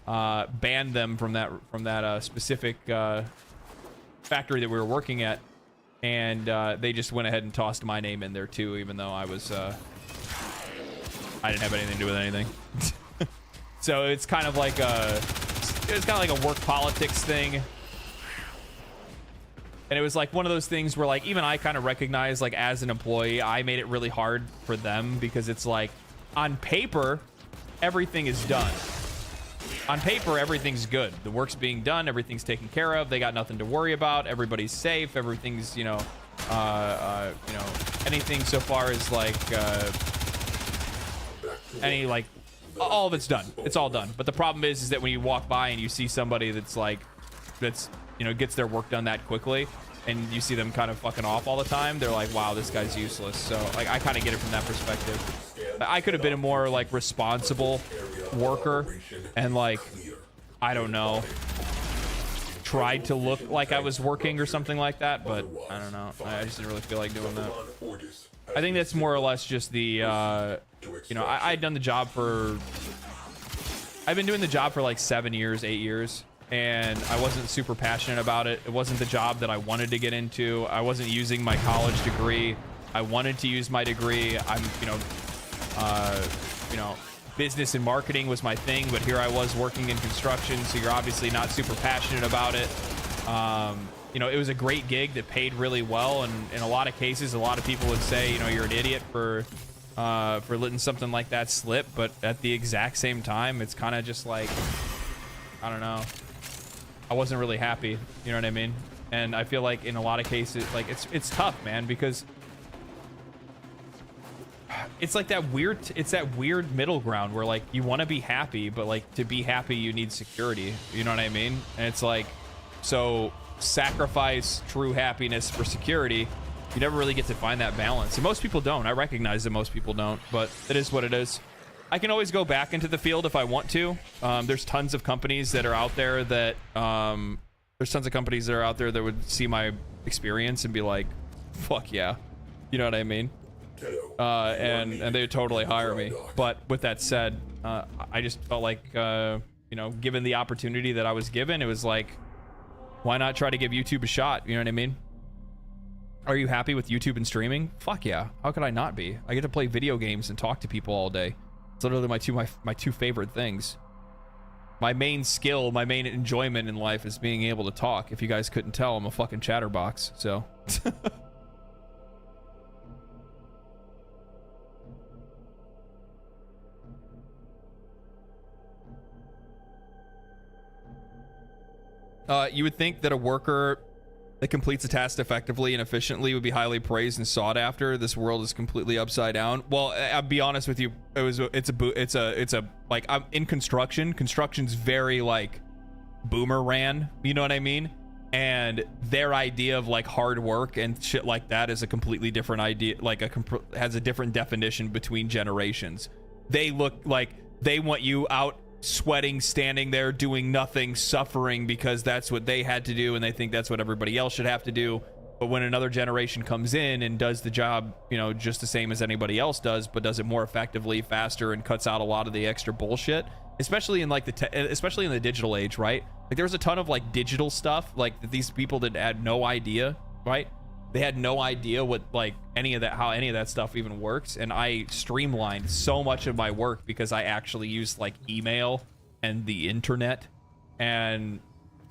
Speaker 1: banned them from that specific factory that we were working at, and they just went ahead and tossed my name in there too, even though I didn't have anything to do with anything. So it's kind of like a work politics thing. And it was like one of those things where like even I kind of recognize like as an employee, I made it really hard for them because it's like on paper, everything is done. On paper, everything's good. The work's being done. Everything's taken care of. They got nothing to worry about. Everybody's safe. Everything's, you know, anything so far as like any like all of it's done. It's all done. But the problem is that when you walk by and you see somebody that's like you know, gets their work done that quickly, and you see them kind of fucking off all the time, they're like, wow, this guy's useless. So like I kind of get it from that perspective. I could have been a more like responsible worker and like, I don't know, tried to look like I was working or something like that, but I don't know. I just didn't really feel like doing that. I think that's more or less just the you know, I'd done the job for, I've been doing the job for like 7 years, 8 years, and I wasn't super passionate about it. It wasn't the job that I wanted to get into. I wasn't using my college degree. I wanted to use my degree. I'm, you know, business and marketing was my thing, but here I was working in construction, so you're obviously not super passionate about it. You know, it was a great gig that paid really well, and in a lot of cases, a lot of people would say, you know, you're an idiot for letting something like that slip, but at the exact same time, it's kind of just like, I don't know. I wasn't really happy, you know what I mean? And I feel like in a lot of cases, like it's tough, man, because it's like that weird middle ground where like you want to be happy, but like to be happy you need security, you know what I mean? And it's like, so sacrifice true happiness for security. You never really get to find that balance, and most people don't. I recognize that most people don't, but it is what it is. I can always go back into the field if I want to. There's tons of companies that are out there that would see my experience and be like, fuck yeah, you know what I mean? And they would totally hire me. But with that said, I just felt like, you know, given the opportunity that I was given, it was like, why not try to give YouTube a shot? You know what I mean? Are you happy with YouTube and streaming? Fuck yeah. How could I not be? I get to play video games and talk to people all day. It's literally my two favorite things. My main skill, my main enjoyment in life is being able to talk. If you guys couldn't tell, I'm a fucking chatterbox, so. You would think that a worker that completes a task effectively and efficiently would be highly praised and sought after. This world is completely upside down. Well, I'll be honest with you. It's a like, I'm in construction. Construction's very like boomer ran, you know what I mean? And their idea of like hard work and shit like that is a completely different idea, like has a different definition between generations. They look like they want you out sweating, standing there, doing nothing, suffering because that's what they had to do, and they think that's what everybody else should have to do. But when another generation comes in and does the job, you know, just the same as anybody else does, but does it more effectively, faster, and cuts out a lot of the extra bullshit, especially in like especially in the digital age, right? Like there was a ton of like digital stuff like that these people had no idea, right? They had no idea what like how any of that stuff even works, and I streamlined so much of my work because I actually used like email and the internet, and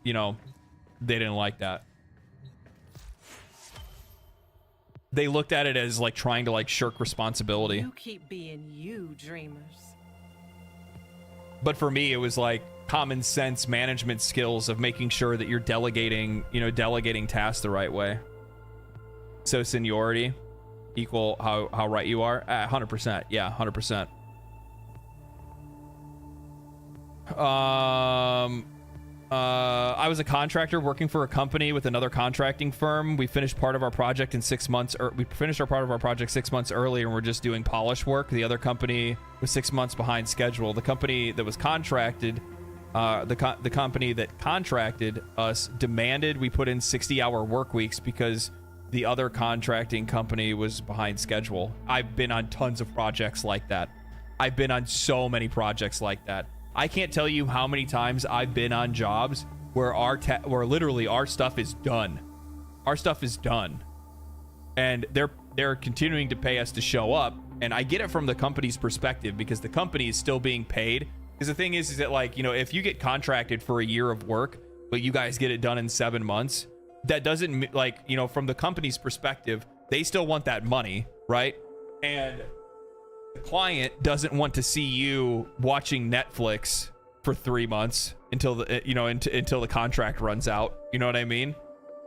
Speaker 1: you know, they didn't like that. They looked at it as like trying to like shirk responsibility.
Speaker 5: You keep being you, dreamers.
Speaker 1: But for me, it was like common sense management skills of making sure that you're delegating tasks the right way. So seniority equal how right you are. 100%. Yeah, 100%. I was a contractor working for a company with another contracting firm. We finished part of our project in 6 months. We finished our part of our project 6 months early, and we're just doing polish work. The other company was 6 months behind schedule. The company that was contracted, the company that contracted us demanded we put in 60-hour work weeks because the other contracting company was behind schedule. I've been on tons of projects like that. I've been on so many projects like that. I can't tell you how many times I've been on jobs where where literally our stuff is done. Our stuff is done, and they're continuing to pay us to show up. And I get it from the company's perspective because the company is still being paid. Because the thing is that like, you know, if you get contracted for a year of work, but you guys get it done in 7 months, that doesn't, like, you know, from the company's perspective, they still want that money, right? And the client doesn't want to see you watching Netflix for 3 months until the, you know, until the contract runs out. You know what I mean?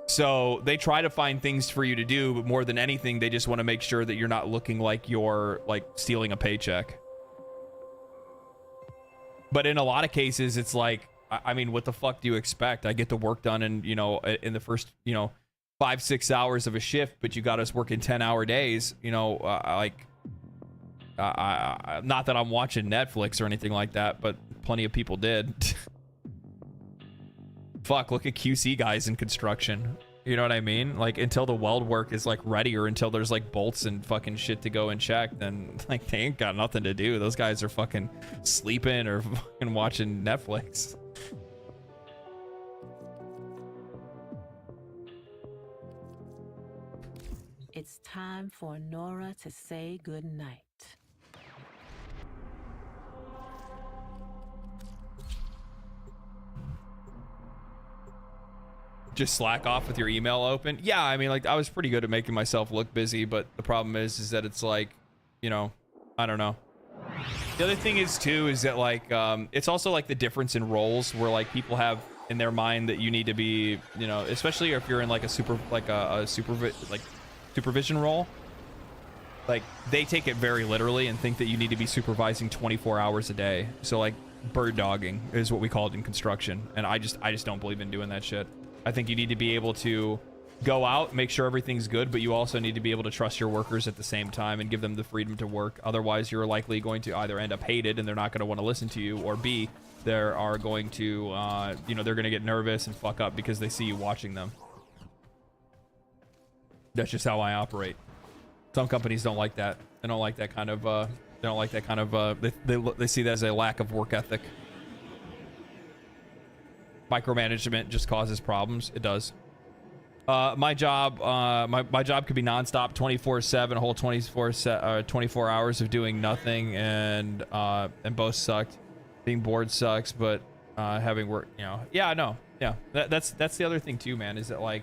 Speaker 1: So they try to find things for you to do, but more than anything, they just want to make sure that you're not looking like you're like stealing a paycheck. But in a lot of cases, it's like, I mean, what the fuck do you expect? I get the work done in, you know, in the first, you know, 5-6 hours of a shift, but you got us working 10-hour days, you know, not that I'm watching Netflix or anything like that, but plenty of people did. Fuck, look at QC guys in construction. You know what I mean? Like, until the weld work is like ready, or until there's like bolts and fucking shit to go and check, then like they ain't got nothing to do. Those guys are fucking sleeping or fucking watching Netflix.
Speaker 5: It's time for Nora to say goodnight.
Speaker 1: Just slack off with your email open. Yeah, I mean, like, I was pretty good at making myself look busy, but the problem is that it's like, you know, I don't know. The other thing is too, is that like, it's also like the difference in roles where like people have in their mind that you need to be, you know, especially if you're in like a supervision role, like they take it very literally and think that you need to be supervising 24 hours a day. So like bird dogging is what we call it in construction. And I just don't believe in doing that shit. I think you need to be able to go out, make sure everything's good, but you also need to be able to trust your workers at the same time and give them the freedom to work. Otherwise, you're likely going to either end up hated and they're not going to want to listen to you, or B, they are going to, you know, they're going to get nervous and fuck up because they see you watching them. That's just how I operate. Some companies don't like that. They don't like that kind of, they don't like that kind of, they see that as a lack of work ethic. Micromanagement just causes problems. It does. My job could be nonstop, 24/7, a whole 24 hours of doing nothing, and both sucked. Being bored sucks, but having work, you know, yeah, I know, yeah. That's the other thing too, man. Is that like,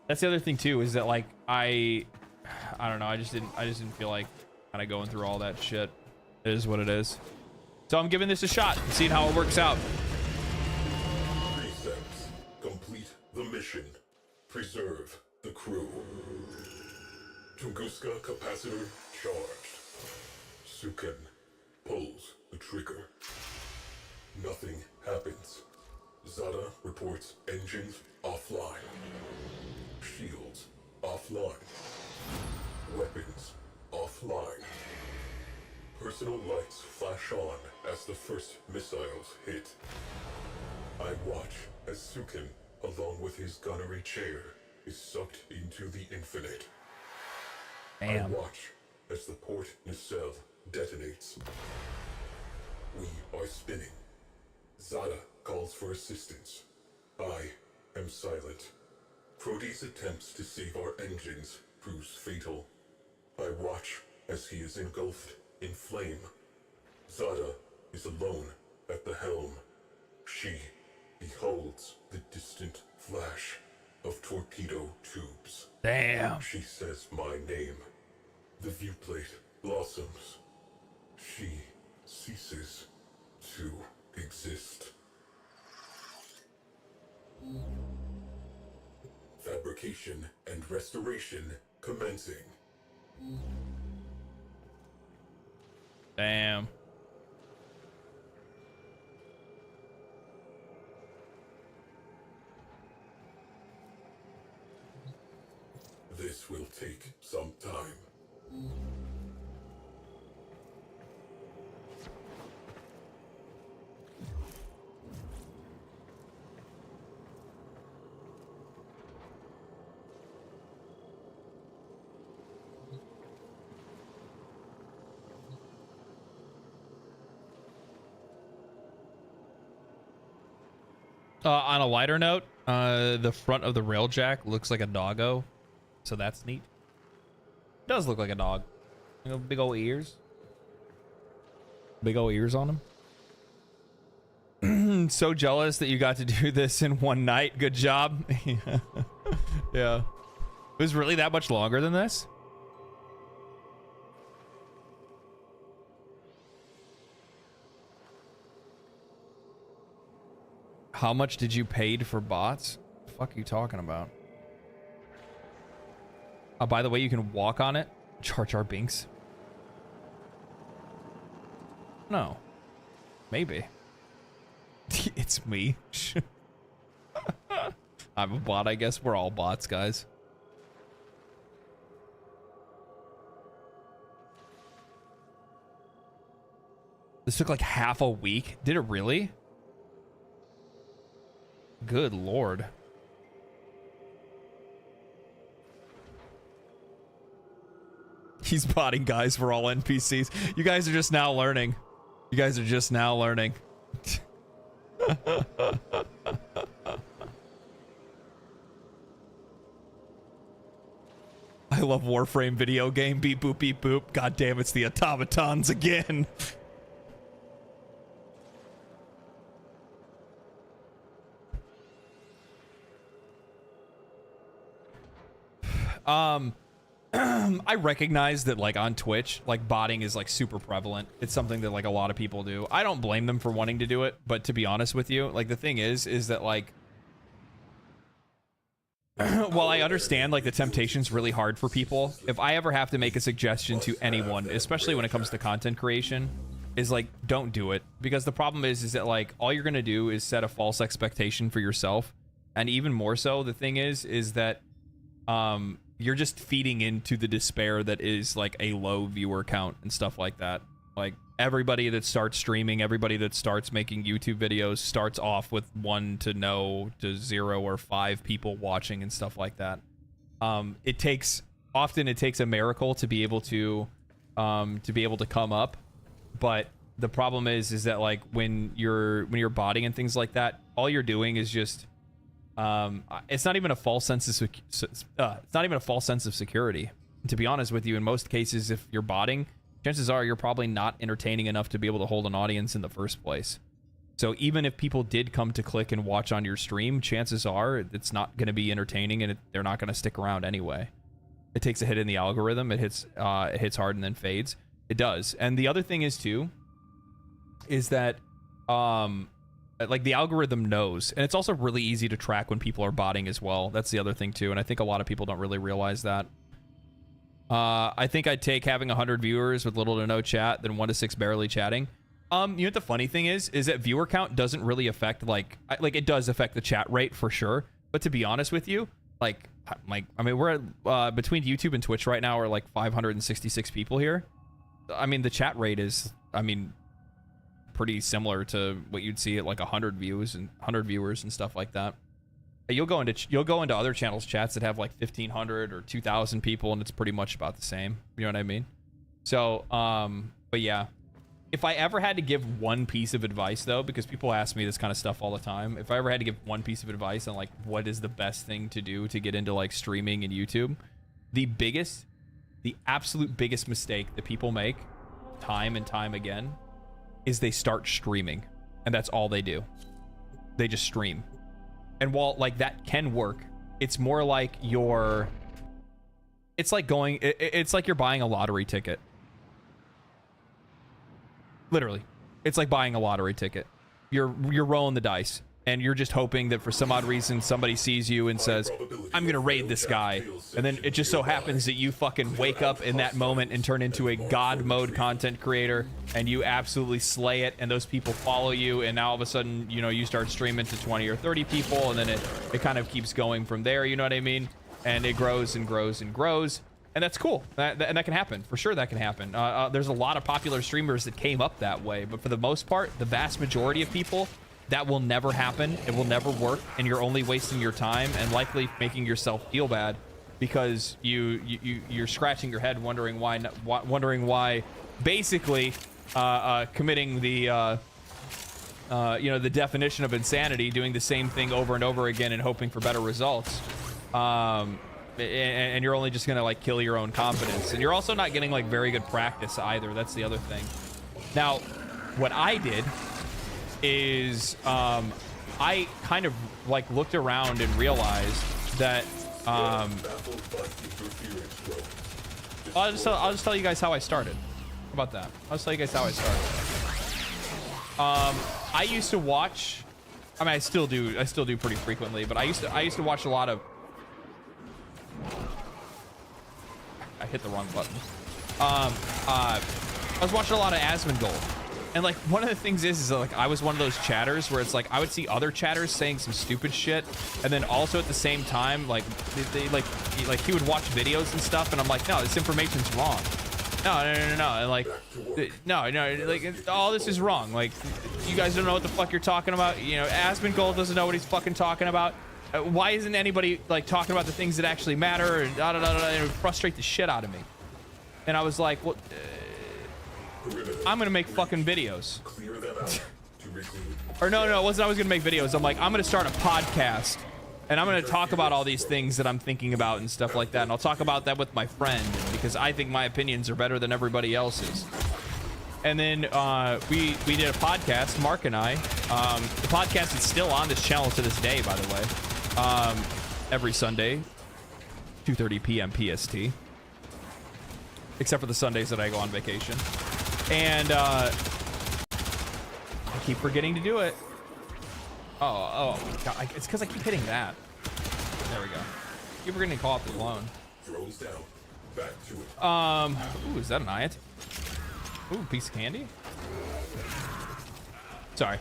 Speaker 1: that's the other thing too. Is that like I don't know. I just didn't feel like kind of going through all that shit. It is what it is. So I'm giving this a shot and seeing how it works out.
Speaker 3: Precepts. Complete the mission. Preserve the crew. Tunguska capacitor charged. Suken pulls the trigger. Nothing happens. Zada reports engines offline. Shields offline. Weapons offline. Personal lights flash on as the first missiles hit. I watch as Suken, along with his gunnery chair, is sucked into the infinite.
Speaker 1: Damn.
Speaker 3: I watch as the port nacelle detonates. We are spinning. Zada calls for assistance. I am silent. Proteus attempts to save our engines proves fatal. I watch as he is engulfed in flame. Zada is alone at the helm. She beholds the distant flash of torpedo tubes.
Speaker 1: Damn.
Speaker 3: She says my name. The viewplate blossoms. She ceases to exist. Fabrication and restoration commencing.
Speaker 1: Damn.
Speaker 3: This will take some time.
Speaker 1: On a lighter note, the front of the Railjack looks like a doggo, so that's neat. It does look like a dog. You know, big old ears. Big old ears on him. so jealous that you got to do this in one night. Good job. Yeah. It was really that much longer than this? How much did you paid for bots? What the fuck are you talking about? By the way, you can walk on it. Jar Jar Binks. No. Maybe. It's me. I'm a bot, I guess. We're all bots, guys. This took like half a week. Did it really? Good lord. He's botting, guys. We're all NPCs. You guys are just now learning. You guys are just now learning. I love Warframe video game. Beep boop beep boop. God damn, it's the automatons again. I recognize that like on Twitch, like botting is like super prevalent. It's something that like a lot of people do. I don't blame them for wanting to do it, but to be honest with you, like the thing is that like while I understand like the temptation's really hard for people, if I ever have to make a suggestion to anyone, especially when it comes to content creation, is like don't do it, because the problem is that like all you're gonna do is set a false expectation for yourself, and even more so, the thing is that you're just feeding into the despair that is like a low viewer count and stuff like that. Like everybody that starts streaming, everybody that starts making YouTube videos starts off with 1 to no to 0 or 5 people watching and stuff like that. It takes a miracle to be able to come up, but the problem is that like when you're botting and things like that, all you're doing is just it's not even a false sense of security. To be honest with you, in most cases, if you're botting, chances are you're probably not entertaining enough to be able to hold an audience in the first place. So even if people did come to click and watch on your stream, chances are it's not going to be entertaining, and they're not going to stick around anyway. It takes a hit in the algorithm. It hits hard and then fades. It does. And the other thing is too, is that like the algorithm knows, and it's also really easy to track when people are botting as well. That's the other thing too, and I think a lot of people don't really realize that. I think I'd take having 100 viewers with little to no chat than 1 to 6 barely chatting. You know what the funny thing is that viewer count doesn't really affect like it does affect the chat rate for sure. But to be honest with you, I mean we're at between YouTube and Twitch right now are like 566 people here. I mean the chat rate is pretty similar to what you'd see at like 100 viewers and stuff like that. You'll go into other channels chats that have like 1,500 or 2,000 people, and it's pretty much about the same. You know what I mean? So, but yeah, if I ever had to give one piece of advice though, because people ask me this kind of stuff all the time, if I ever had to give one piece of advice on like what is the best thing to do to get into like streaming and YouTube, the absolute biggest mistake that people make time and time again is they start streaming, and that's all they do. They just stream. And while like that can work, it's more like it's like you're buying a lottery ticket. Literally. It's like buying a lottery ticket. You're rolling the dice, and you're just hoping that for some odd reason somebody sees you and says, I'm gonna raid this guy, and then it just so happens that you fucking wake up in that moment and turn into a god mode content creator, and you absolutely slay it, and those people follow you, and now all of a sudden, you know, you start streaming to 20 or 30 people, and then it kind of keeps going from there, you know what I mean? And it grows and grows and grows, and that's cool. And that can happen. For sure that can happen. There's a lot of popular streamers that came up that way, but for the most part, the vast majority of people, that will never happen. It will never work, and you're only wasting your time and likely making yourself feel bad because you're scratching your head wondering why basically committing the the definition of insanity, doing the same thing over and over again and hoping for better results, and you're only just gonna like kill your own confidence, and you're also not getting like very good practice either. That's the other thing. Now what I did is I kind of like looked around and realized that I'll just tell you guys how I started. How about that? I'll just tell you guys how I started. I used to watch. I mean, I still do pretty frequently, but I used to watch a lot of. I hit the wrong button. I was watching a lot of Asmongold, and like one of the things is that like I was one of those chatters where it's like I would see other chatters saying some stupid shit, and then also at the same time like they he would watch videos and stuff, and I'm like, no, this information's wrong. No, and like no, like all this is wrong. Like you guys don't know what the fuck you're talking about. You know, Asmongold doesn't know what he's fucking talking about. Why isn't anybody like talking about the things that actually matter? And and it would frustrate the shit out of me. And I was like, well, I'm gonna make fucking videos. Or no, it wasn't. I was gonna make videos. I'm like, I'm gonna start a podcast, and I'm gonna talk about all these things that I'm thinking about and stuff like that. And I'll talk about that with my friend because I think my opinions are better than everybody else's. And then we did a podcast, Mark and I. The podcast is still on this channel to this day, by the way. Every Sunday, 2:30 p.m. PST, except for the Sundays that I go on vacation. And I keep forgetting to do it. Oh God, it's because I keep hitting that. There we go. Keep forgetting to call up the loan.
Speaker 3: Throws down. Back to it.
Speaker 1: Ooh, is that an Ayat? Ooh, piece of candy. Sorry.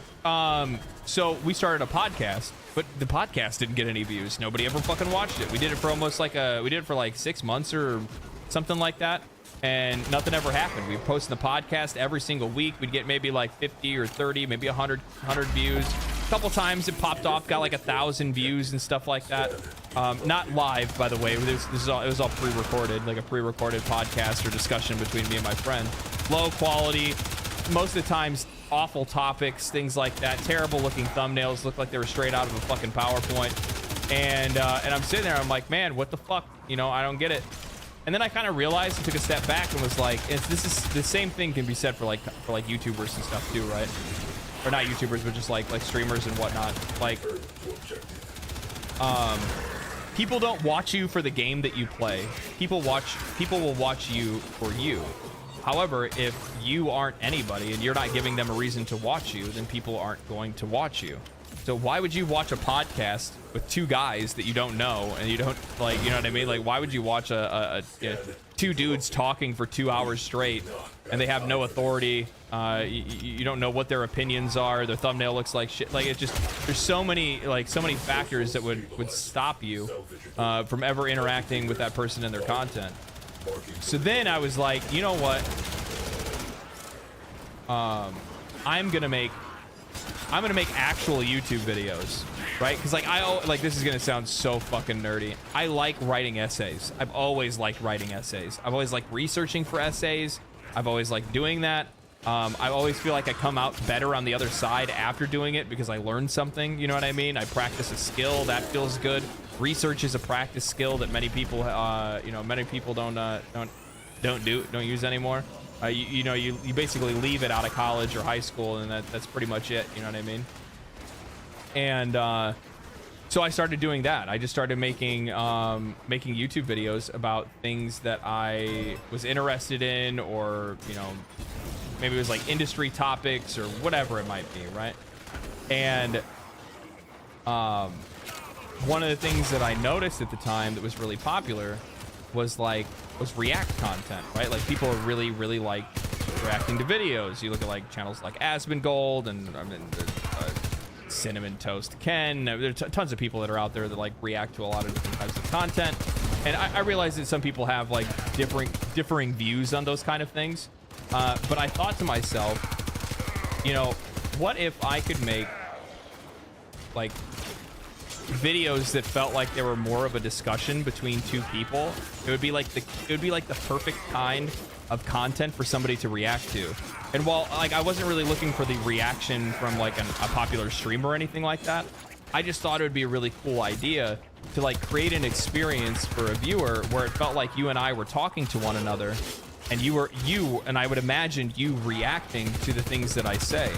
Speaker 1: So we started a podcast, but the podcast didn't get any views. Nobody ever fucking watched it. We did it for almost like we did it for like 6 months or something like that, and nothing ever happened. We were posting the podcast every single week. We'd get maybe like 50 or 30, maybe 100 views. A couple times it popped off, got like 1,000 views and stuff like that. Not live, by the way. It was all pre-recorded, like a pre-recorded podcast or discussion between me and my friend. Low quality, most of the times awful topics, things like that. Terrible looking thumbnails, looked like they were straight out of a fucking PowerPoint. And I'm sitting there, I'm like, man, what the fuck? You know, I don't get it. And then I kind of realized and took a step back and was like, this is the same thing can be said for like YouTubers and stuff too, right? Or not YouTubers, but just like streamers and whatnot. Like, people don't watch you for the game that you play. People will watch you for you. However, if you aren't anybody and you're not giving them a reason to watch you, then people aren't going to watch you. So why would you watch a podcast with two guys that you don't know and you don't like, you know what I mean? Like, why would you watch two dudes talking for 2 hours straight and they have no authority? You don't know what their opinions are. Their thumbnail looks like shit. Like, it's just, there's so many factors that would stop you from ever interacting with that person and their content. So then I was like, you know what? I'm gonna make actual YouTube videos, right? Because like this is gonna sound so fucking nerdy. I like writing essays. I've always liked writing essays. I've always liked researching for essays. I've always liked doing that. I always feel like I come out better on the other side after doing it because I learned something. You know what I mean? I practice a skill that feels good. Research is a practice skill that many people, don't use anymore. You basically leave it out of college or high school, and that's pretty much it. You know what I mean? And so I started doing that. I just started making YouTube videos about things that I was interested in, or maybe it was like industry topics or whatever it might be, right? And one of the things that I noticed at the time that was really popular was React content, right? Like, people really like reacting to videos. You look at like channels like Asmongold and Cinnamon Toast Ken. There's tons of people that are out there that like react to a lot of different types of content. And I realize that some people have like differing views on those kind of things. But I thought to myself, what if I could make like videos that felt like they were more of a discussion between two people? It would be like the perfect kind of content for somebody to react to. And while like I wasn't really looking for the reaction from like a popular streamer or anything like that, I just thought it would be a really cool idea to like create an experience for a viewer where it felt like you and I were talking to one another, and you and I would imagine you reacting to the things that I say.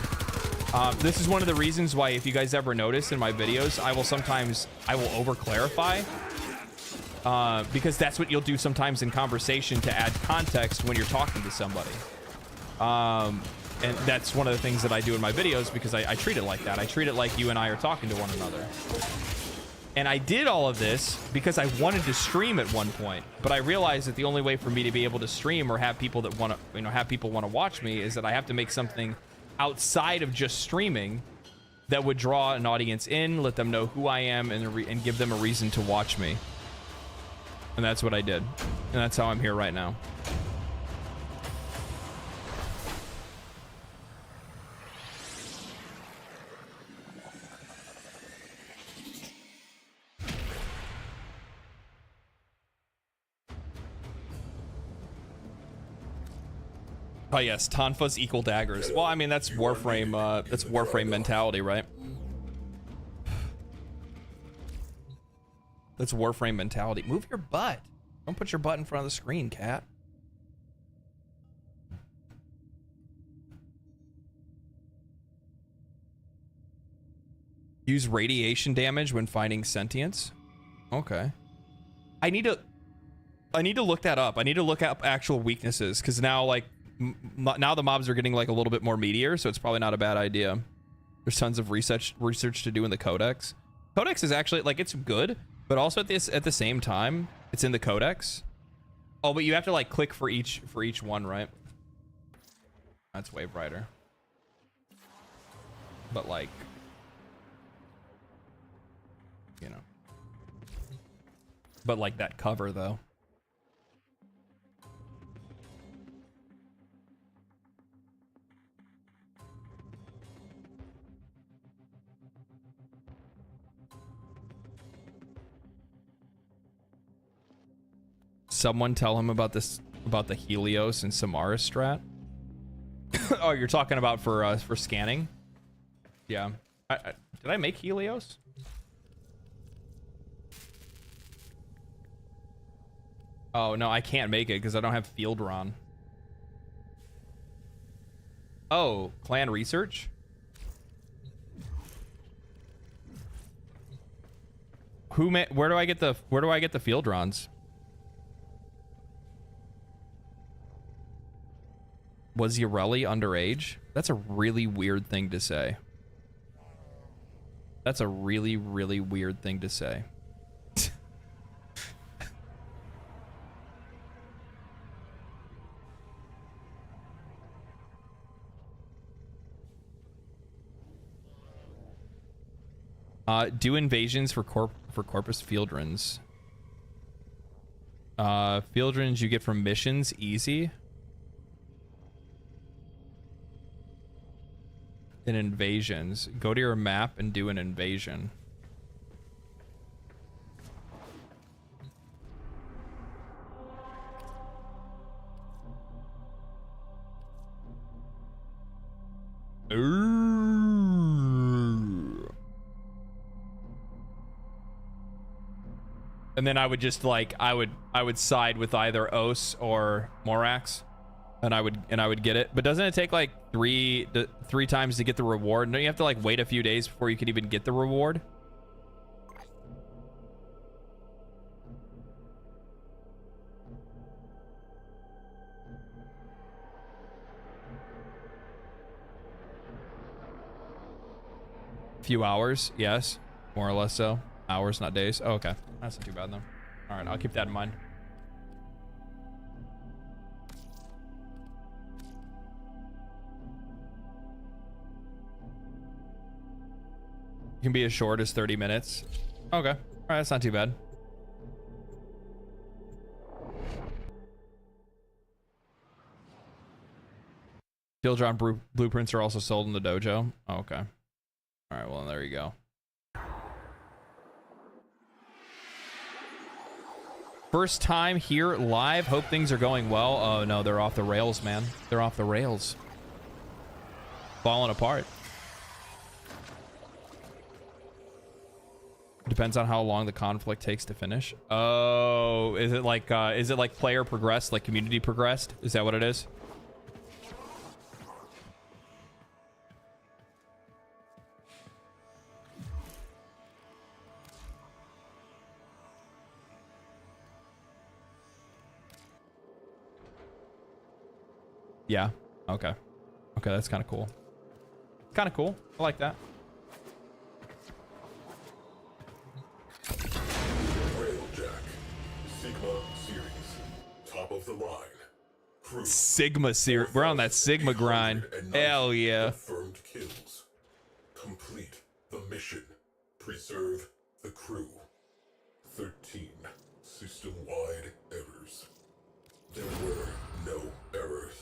Speaker 1: This is one of the reasons why, if you guys ever notice in my videos, I will over clarify, because that's what you'll do sometimes in conversation to add context when you're talking to somebody. And that's one of the things that I do in my videos, because I treat it like that. I treat it like you and I are talking to one another. And I did all of this because I wanted to stream at one point, but I realized that the only way for me to be able to stream or have people that want to, have people want to watch me, is that I have to make something outside of just streaming that would draw an audience in, let them know who I am, and give them a reason to watch me. And that's what I did. And that's how I'm here right now. Oh yes, Tonfas equal daggers. Well, I mean, that's Warframe. That's Warframe mentality, right? That's Warframe mentality. Move your butt. Don't put your butt in front of the screen, cat. Use radiation damage when finding sentience. Okay. I need to look that up. I need to look up actual weaknesses, because now, like, now the mobs are getting like a little bit more meatier, so it's probably not a bad idea. There's tons of research to do in the codex. Codex is actually, like, it's good, but also at the same time, it's in the codex. Oh, but you have to like click for each one, right? That's Wave Rider. But like, you know. But like that cover though. Someone tell him about the Helios and Samara strat. Oh, you're talking about for scanning? Yeah. Did I make Helios? Oh no, I can't make it because I don't have Field Ron. Oh, clan research? Where do I get the Field Rons? Was Yorelli underage? That's a really weird thing to say. That's a really, really weird thing to say. Do invasions for Corpus Fieldrins. Fieldrins you get from missions, easy. In invasions, go to your map and do an invasion. Ooh. And then I would just like I would side with either Os or Morax. And I would get it, but doesn't it take like three times to get the reward? Don't you have to like wait a few days before you can even get the reward? Few hours, yes, more or less so. Hours, not days. Oh, okay, that's not too bad though. All right, I'll keep that in mind. Can be as short as 30 minutes. Okay. All right, that's not too bad. Field drawn blueprints are also sold in the dojo. Oh, okay. All right, well, there you go. First time here live. Hope things are going well. Oh, no, they're off the rails, man. They're off the rails. Falling apart. Depends on how long the conflict takes to finish. Oh, is it like player progressed, like community progressed? Is that what it is? Yeah. Okay. Okay, that's kind of cool. Kind of cool. I like that.
Speaker 3: Railjack. Sigma series. Top of the line. Crew.
Speaker 1: Sigma series. We're on that Sigma grind. Hell yeah.
Speaker 3: Confirmed kills. Complete the mission. Preserve the crew. 13 system-wide errors. There were no errors.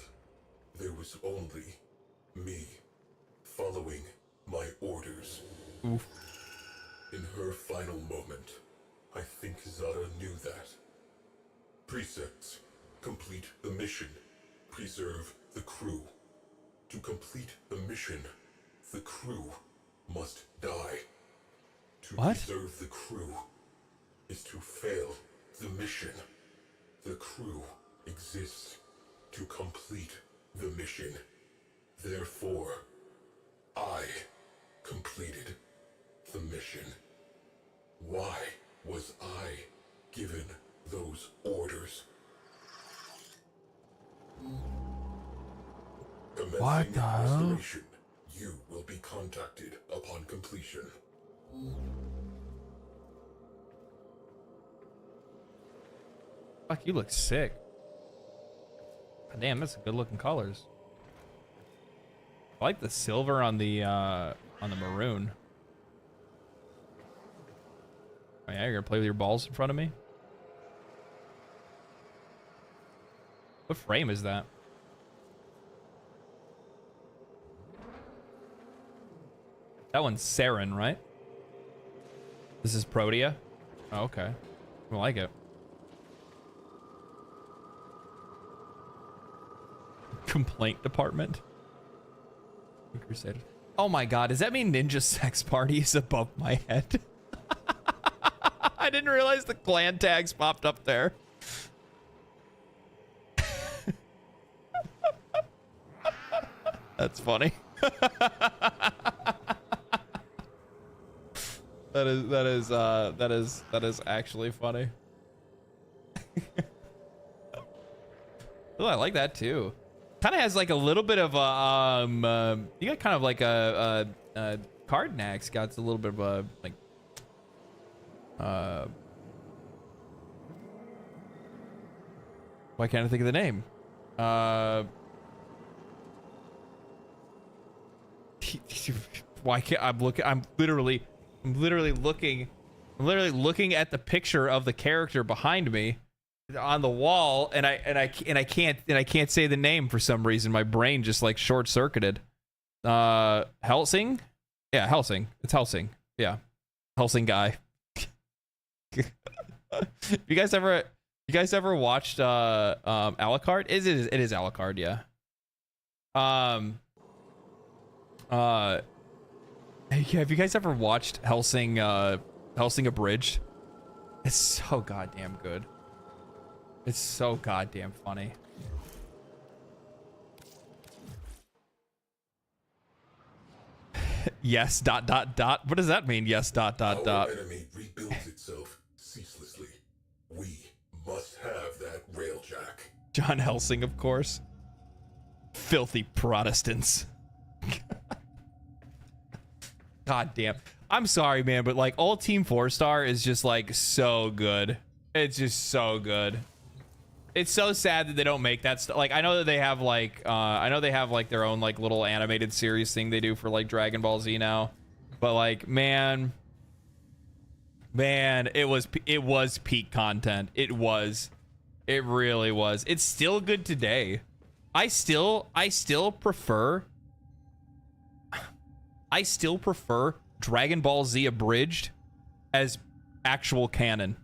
Speaker 3: There was only me following my orders.
Speaker 1: Oof.
Speaker 3: In her final moment, I think Zara knew that. Precepts. Complete the mission. Preserve the crew. To complete the mission, the crew must die. To
Speaker 1: What?
Speaker 3: preserve the crew is to fail the mission. The crew exists to complete the mission. Therefore, I completed the mission. Why was I given those orders?
Speaker 1: What the hell?
Speaker 3: Restoration. You will be contacted upon completion.
Speaker 1: Fuck, you look sick. Damn, that's good looking colors. I like the silver on the maroon. Oh yeah, you're gonna play with your balls in front of me? What frame is that? That one's Saren, right? This is Protea? Oh, okay. I like it. Complaint department. Crusader. Oh my god, does that mean Ninja Sex Party is above my head? I didn't realize the clan tags popped up there. That's funny. That is actually funny. Oh, I like that too. Kind of has like a little bit of a you got kind of like a Cardnax got a little bit of a like why can't I think of the name? Why can't I'm literally looking at the picture of the character behind me on the wall, and I can't say the name for some reason. My brain just like short circuited. Helsing? Yeah, Helsing. It's Helsing. Yeah. Helsing guy. You guys ever watched Alucard? It is Alucard, yeah. Have you guys ever watched Helsing Abridged? It's so goddamn good. It's so goddamn funny. Yes, ... What does that mean? Yes, ...
Speaker 3: Our enemy rebuilds itself ceaselessly. We must have that Railjack.
Speaker 1: John Helsing, of course. Filthy Protestants. God damn. I'm sorry, man, but like all Team 4-Star is just like so good. It's just so good. It's so sad that they don't make that stuff. Like I know that they have like their own like little animated series thing they do for like Dragon Ball Z now. But like man, it was peak content. It really was. It's still good today. I still prefer Dragon Ball Z Abridged as actual canon.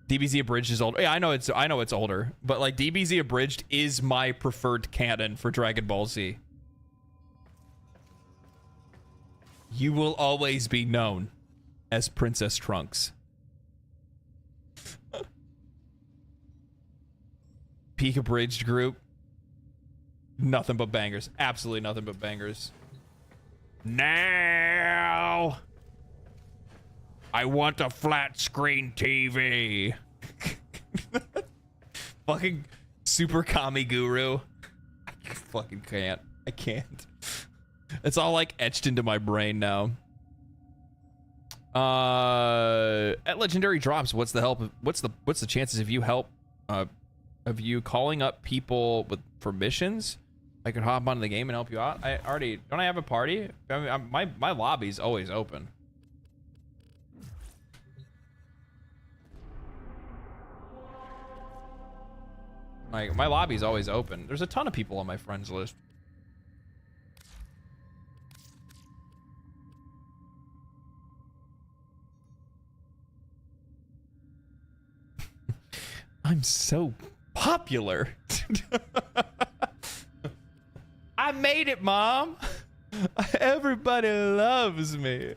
Speaker 1: DBZ Abridged is older. Yeah, I know it's older, but like DBZ Abridged is my preferred canon for Dragon Ball Z. You will always be known as Princess Trunks. Peak Abridged group. Nothing but bangers. Absolutely nothing but bangers. Now I want a flat screen TV. Fucking Super Kami Guru. I fucking can't. I can't. It's all like etched into my brain now. At legendary drops, what's the chances of you of you calling up people for missions? I could hop onto the game and help you out. Don't I have a party? I mean, my lobby's always open. Like, my lobby's always open. There's a ton of people on my friends list. I'm so popular. I made it, Mom. Everybody loves me.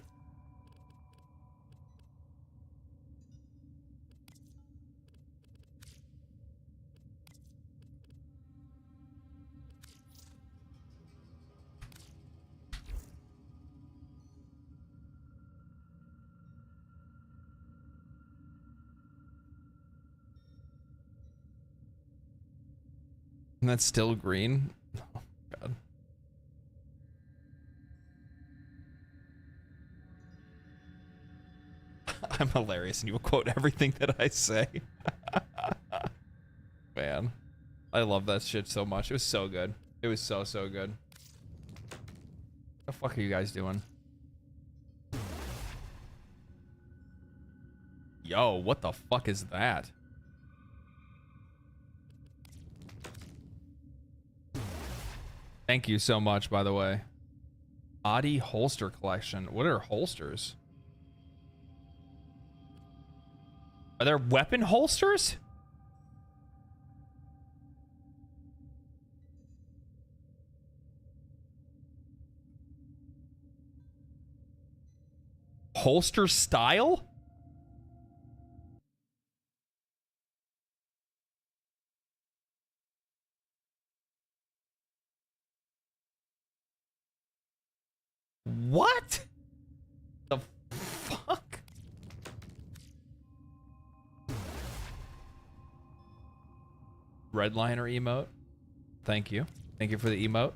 Speaker 1: And that's still green. Oh, God. I'm hilarious and you will quote everything that I say. Man, I love that shit so much. It was so good. It was so good. What the fuck are you guys doing? Yo, what the fuck is that? Thank you so much, by the way. Audi holster collection. What are holsters? Are there weapon holsters? Holster style? What the fuck? Redliner emote. Thank you. Thank you for the emote.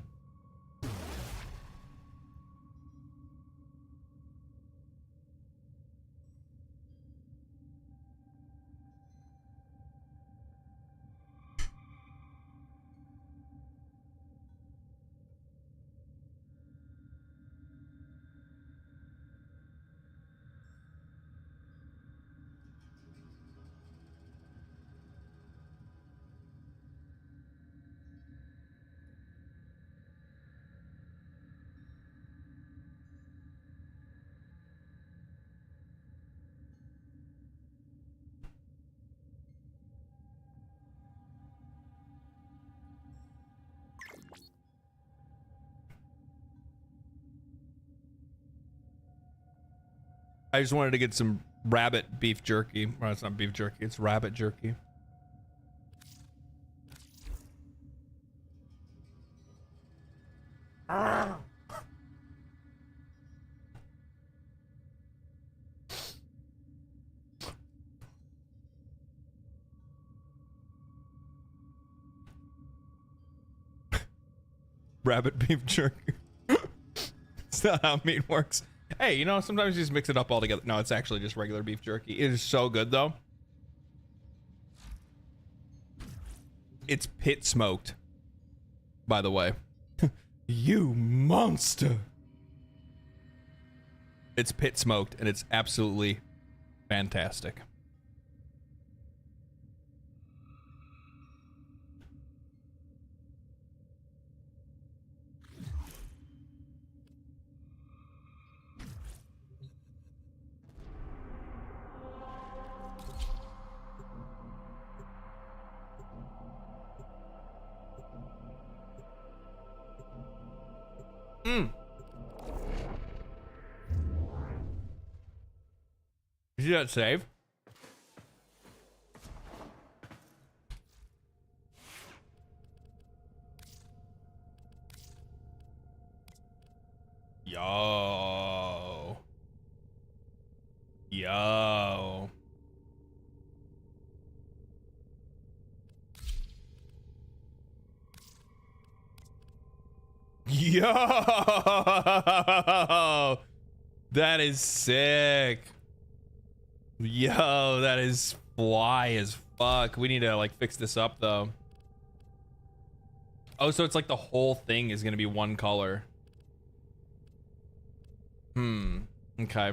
Speaker 1: I just wanted to get some rabbit beef jerky. Well, it's not beef jerky, it's rabbit jerky. Rabbit beef jerky. It's not how meat works. Hey, you know, sometimes you just mix it up all together. No, it's actually just regular beef jerky. It is so good, though. It's pit smoked, by the way. You monster. It's pit smoked, and it's absolutely fantastic. Did you see that save? Yo. Yo. Yo, that is sick. Yo, that is fly as fuck. We need to like fix this up though. Oh, so it's like the whole thing is gonna be one color. Okay.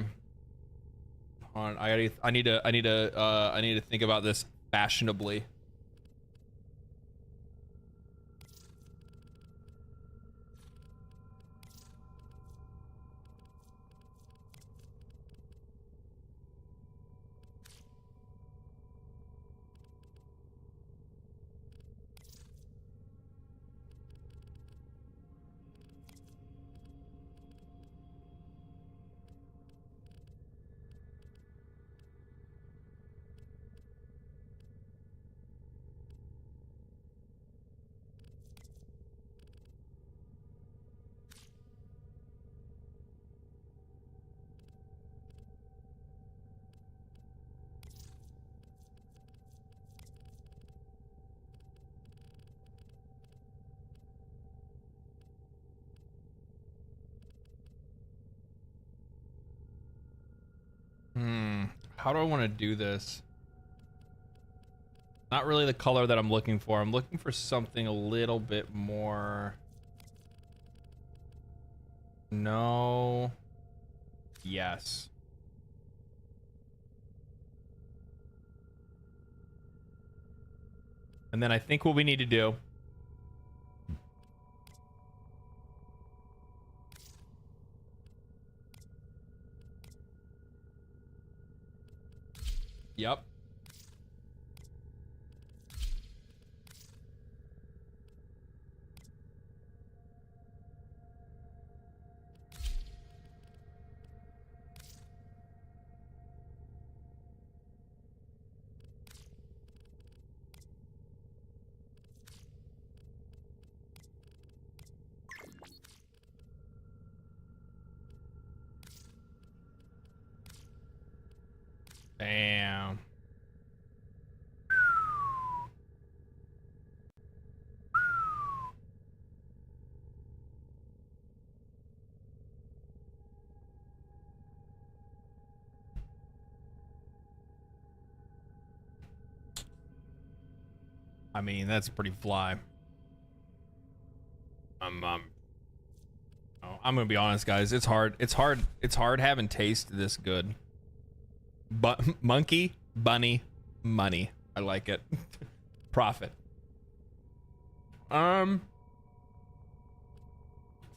Speaker 1: Hold on, I need to think about this fashionably. How do I want to do this? Not really the color that I'm looking for. I'm looking for something a little bit more. No. Yes. And then I think what we need to do. Yep. Damn. I mean, that's pretty fly. I'm gonna be honest, guys. It's hard having taste this good. But monkey, bunny, money. I like it. Profit.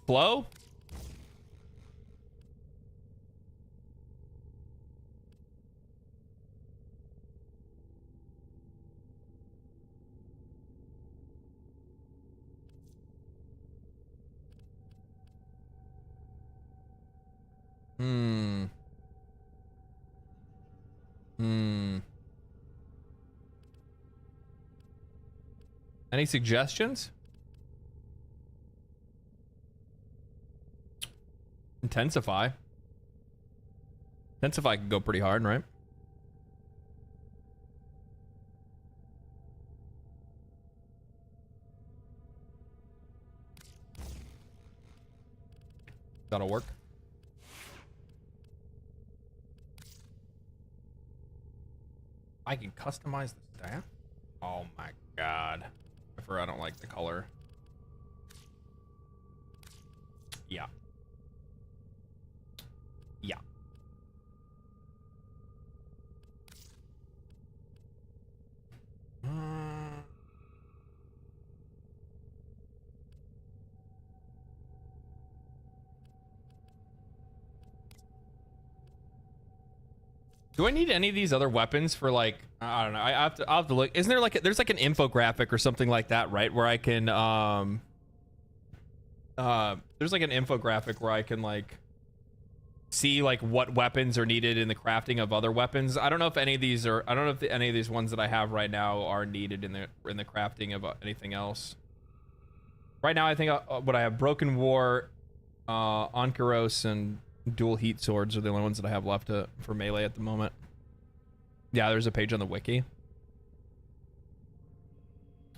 Speaker 1: Flow. Any suggestions? Intensify. Intensify can go pretty hard, right? That'll work. I can customize the staff? Oh my god. I don't like the color. Yeah. Yeah. Do I need any of these other weapons for like, I don't know. I'll have to look. Isn't there like there's like an infographic or something like that, right? Where I can there's like an infographic where I can like see like what weapons are needed in the crafting of other weapons. I don't know if any of these are. I don't know if any of these ones that I have right now are needed in the crafting of anything else. Right now, I think what I have: Broken War, Onkeros, and Dual Heat Swords are the only ones that I have left for melee at the moment. Yeah, there's a page on the wiki.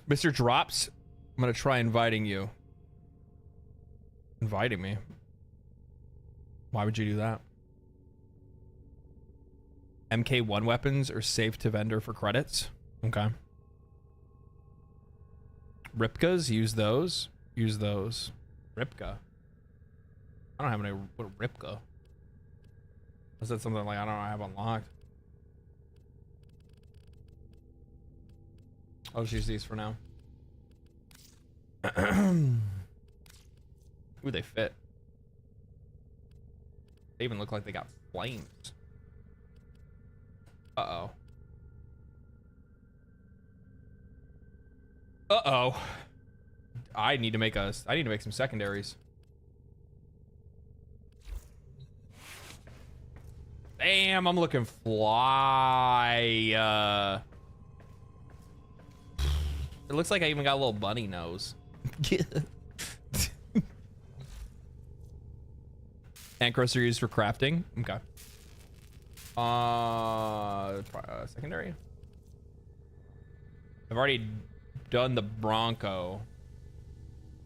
Speaker 1: Mr. Drops, I'm gonna try inviting you. inviting me. Why would you do that? MK1 weapons are safe to vendor for credits. Okay. Ripkas, use those. Use those. Ripka. I don't have any. What a Ripka? Is that something like I don't know I have unlocked? I'll just use these for now. Ooh, they fit. They even look like they got flames. Uh-oh. Uh-oh. I need to make some secondaries. Damn, I'm looking fly. It looks like I even got a little bunny nose. Anchors are used for crafting. Okay. Secondary. I've already done the Bronco.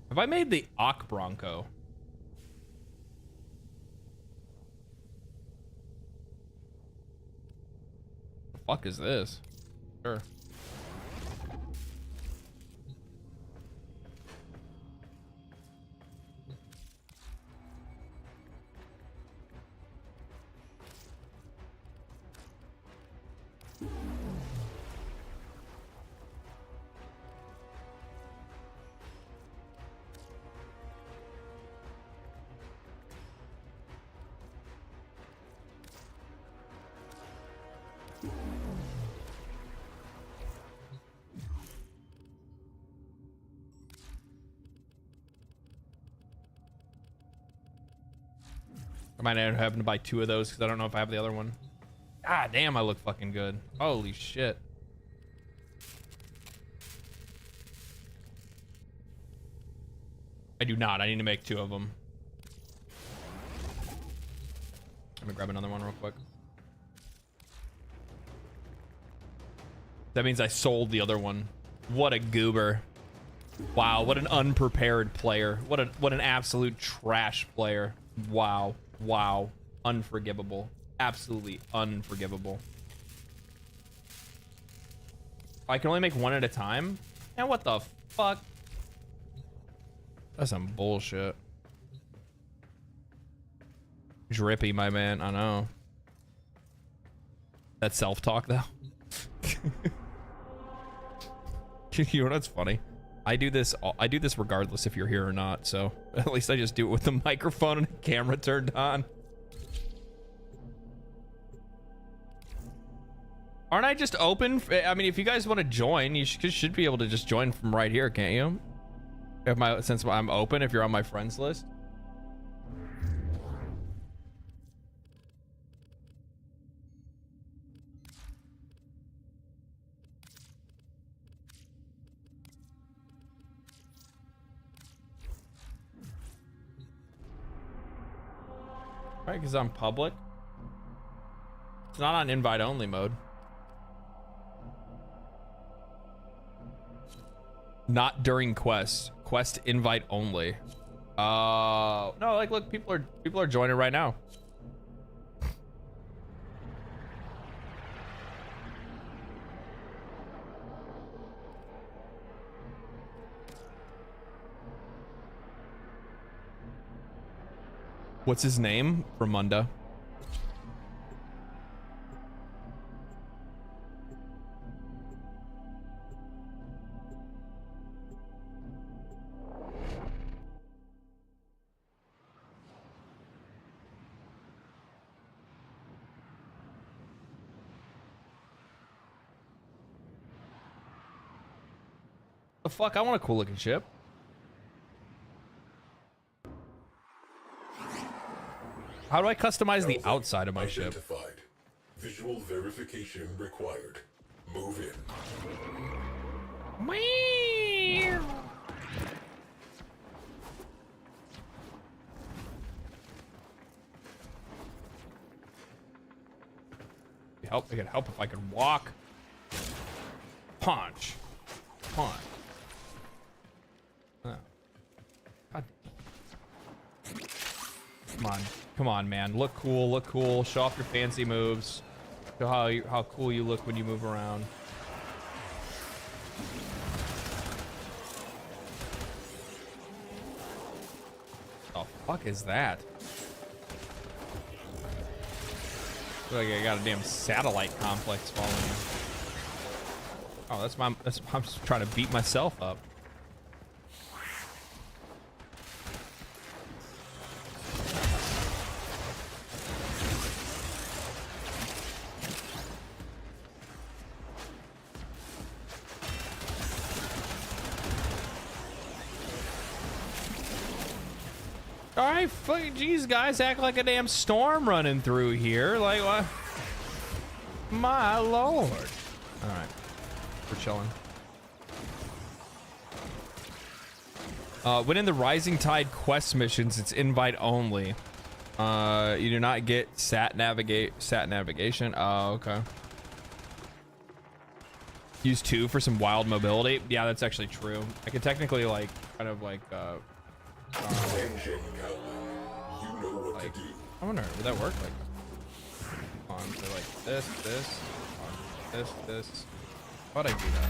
Speaker 1: Have I made the Ock Bronco? The fuck is this? Sure. I might end up having to buy 2 of those because I don't know if I have the other one. Ah, damn, I look fucking good. Holy shit. I do not. I need to make 2 of them. Let me grab another one real quick. That means I sold the other one. What a goober. Wow, what an unprepared player. What an absolute trash player. Wow. Wow. Unforgivable. Absolutely unforgivable. I can only make 1 at a time? And what the fuck? That's some bullshit. Drippy, my man. I know. That self-talk, though. You know what's funny? I do this regardless if you're here or not, so at least I just do it with the microphone and the camera turned on. Aren't I just open? I mean, if you guys want to join, you should be able to just join from right here, can't you? Since I'm open, if you're on my friends list. Right, because I'm public. It's not on invite only mode. Not during quest. Quest invite only. No, like look, people are joining right now. What's his name? Ramunda. The fuck? I want a cool looking ship. How do I customize the outside of my ship?
Speaker 3: Identified. Visual verification required. Move in.
Speaker 1: It could help if I could walk. Punch. Punch. Oh. God. Come on, man. Look cool, look cool. Show off your fancy moves. Show how cool you look when you move around. The fuck is that? Feel like I got a damn satellite complex following me. Oh, I'm just trying to beat myself up. All right, fucking jeez, guys, act like a damn storm running through here. Like what? My lord. All right, we're chilling. When in the Rising Tide quest missions, it's invite only. You do not get sat navigation. Oh, okay. Use 2 for some wild mobility. Yeah, that's actually true. I could technically like kind of like
Speaker 3: Attention, Cowling. You know what to do.
Speaker 1: I wonder, would that work? Like, on to like this, this. How'd I do that?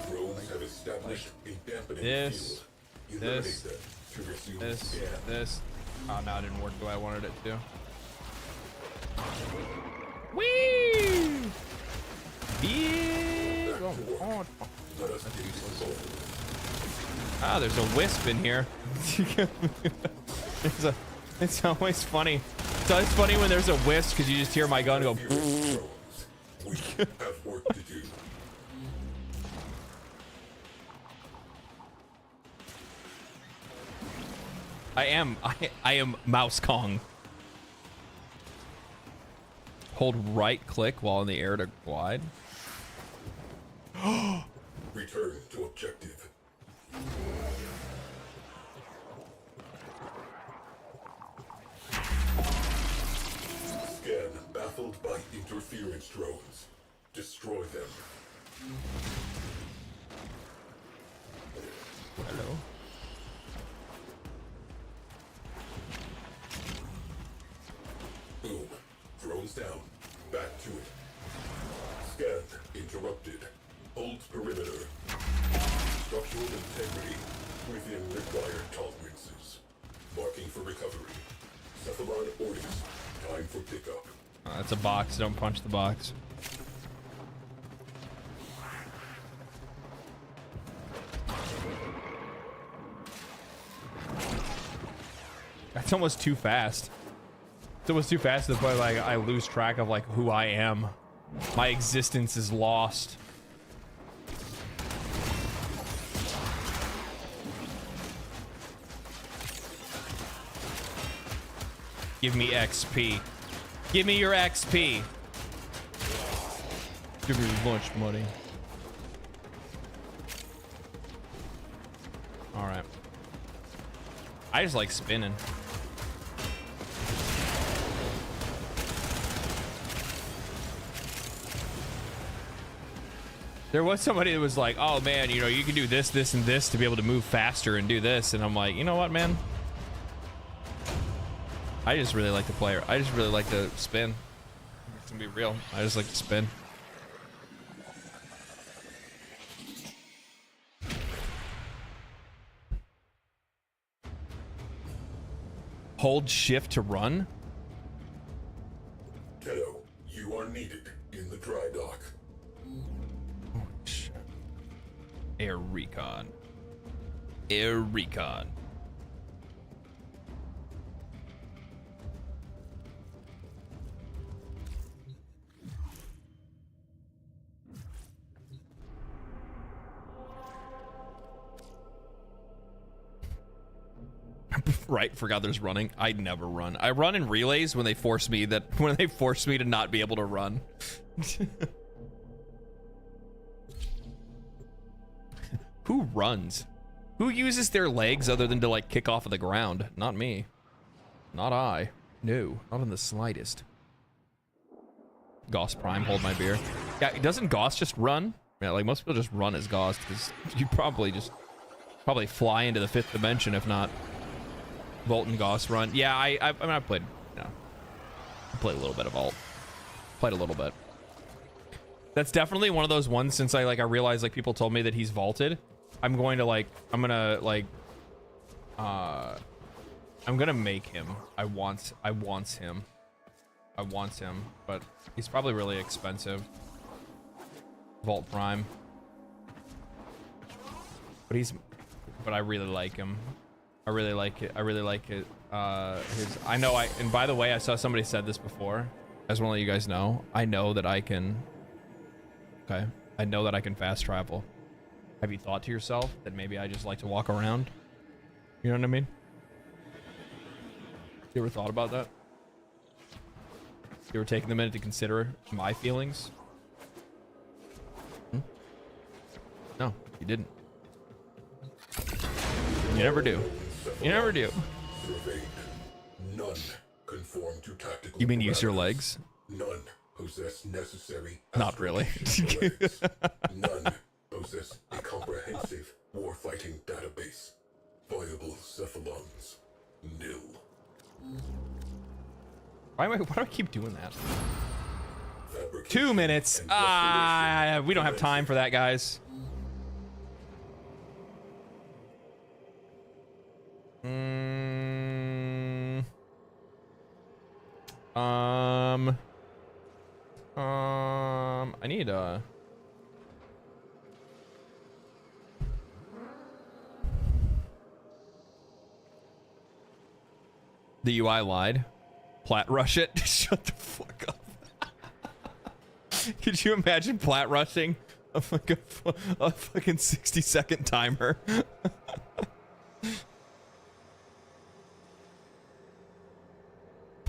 Speaker 3: Drones have established a dampening
Speaker 1: This,
Speaker 3: field. Eliminate
Speaker 1: this,
Speaker 3: them to resume
Speaker 1: this,
Speaker 3: scan.
Speaker 1: this. Oh, no, it didn't work the way I wanted it to. Whee! Yeah! Oh, God.
Speaker 3: Let us get this over.
Speaker 1: Ah, there's a wisp in here. It's always funny. It's always funny when there's a wisp because you just hear my gun go.
Speaker 3: Drones. We have work to do.
Speaker 1: I am Mouse Kong. Hold right click while in the air to glide.
Speaker 3: Return to objective. Scan baffled by interference drones. Destroy them.
Speaker 1: Hello.
Speaker 3: Boom. Drones down. Back to it. Scan interrupted. Hold perimeter. Structural integrity within required tolerances. Marking for recovery. Cephalon orders. Time for pickup.
Speaker 1: That's a box. Don't punch the box. That's almost too fast. It's almost too fast to the point like I lose track of like who I am. My existence is lost. Give me XP. Give me your XP. Give me lunch money. All right. I just like spinning. There was somebody that was like, oh man, you know, you can do this, this, and this to be able to move faster and do this. And I'm like, you know what, man? I just really like to play. I just really like to spin. It's gonna be real. I just like to spin. Hold shift to run.
Speaker 3: Tenno, you are needed in the dry dock.
Speaker 1: Oh, shit. Air recon. Air recon. Right, forgot there's running. I never run. I run in relays when they force me to not be able to run. Who runs? Who uses their legs other than to like kick off of the ground? Not me. Not I. No, not in the slightest. Goss Prime, hold my beer. Yeah, doesn't Goss just run? Yeah, like most people just run as Goss because you probably fly into the 5th dimension if not. Volt and Gauss run. Yeah, I mean, I played, you know, I played a little bit of Alt. Played a little bit. That's definitely one of those ones since I realized like people told me that he's vaulted. I'm gonna make him. I want him, but he's probably really expensive. Vault Prime. But I really like him. I really like it. And by the way, I saw somebody said this before. I just want to let you guys know. I know that I can fast travel. Have you thought to yourself that maybe I just like to walk around? You know what I mean? You ever thought about that? You ever taken the minute to consider my feelings? No, you didn't. You never do. You never do.
Speaker 3: None conform to tactical.
Speaker 1: You mean use your legs?
Speaker 3: None possess necessary.
Speaker 1: Not really.
Speaker 3: None possess a comprehensive warfighting database. Viable cephalons. Nil.
Speaker 1: Why do I keep doing that? 2
Speaker 3: Fabrication
Speaker 1: minutes.
Speaker 3: and
Speaker 1: We don't have time for that, guys. I need the UI lied. Plat rush it. Shut the fuck up. Could you imagine plat rushing a fucking 60-second timer?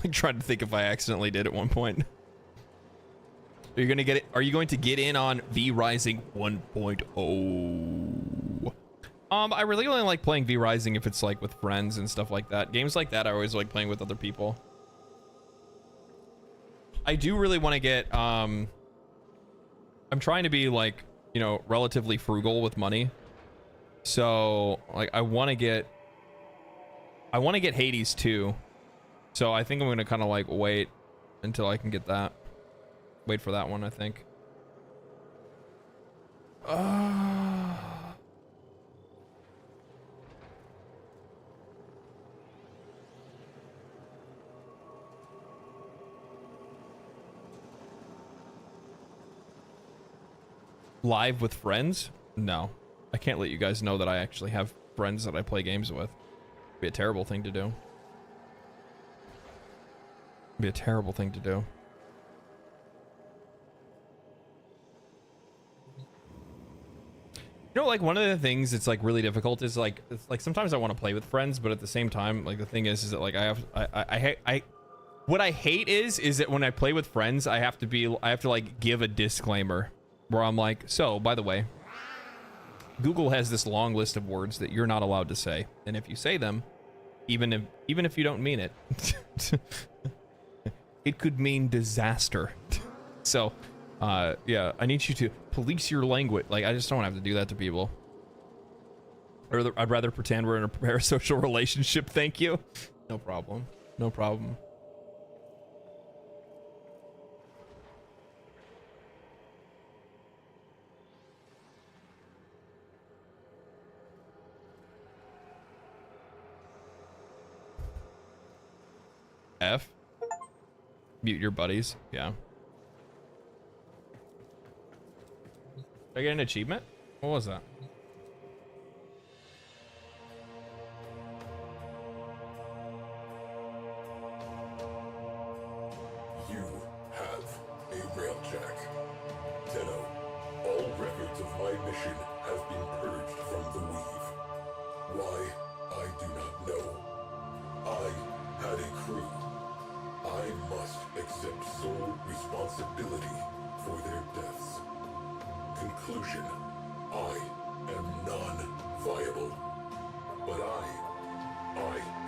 Speaker 1: I'm trying to think if I accidentally did at one point. Are you going to get in on V Rising 1.0? I really only like playing V Rising if it's like with friends and stuff like that. Games like that I always like playing with other people. I do really want to get I'm trying to be like, you know, relatively frugal with money. So like I want to get Hades 2. So I think I'm going to kind of like wait until I can get that. Wait for that one, I think. Live with friends? No. I can't let you guys know that I actually have friends that I play games with. It'd be a terrible thing to do. It'd be a terrible thing to do. You know, like one of the things that's like really difficult is like, it's like sometimes I want to play with friends, but at the same time, like the thing is that like what I hate is that when I play with friends, I have to like give a disclaimer where I'm like, so by the way, Google has this long list of words that you're not allowed to say, and if you say them, even if you don't mean it, it could mean disaster. So. Yeah, I need you to police your language. Like, I just don't have to do that to people. Or I'd rather pretend we're in a parasocial relationship. Thank you. No problem. No problem. F. Mute your buddies. Yeah. Did I get an achievement? What was that?
Speaker 3: You have a Railjack. Tenno, all records of my mission have been purged from the Weave. Why, I do not know. I had a crew. I must accept sole responsibility for their deaths. Conclusion, I am non-viable. But I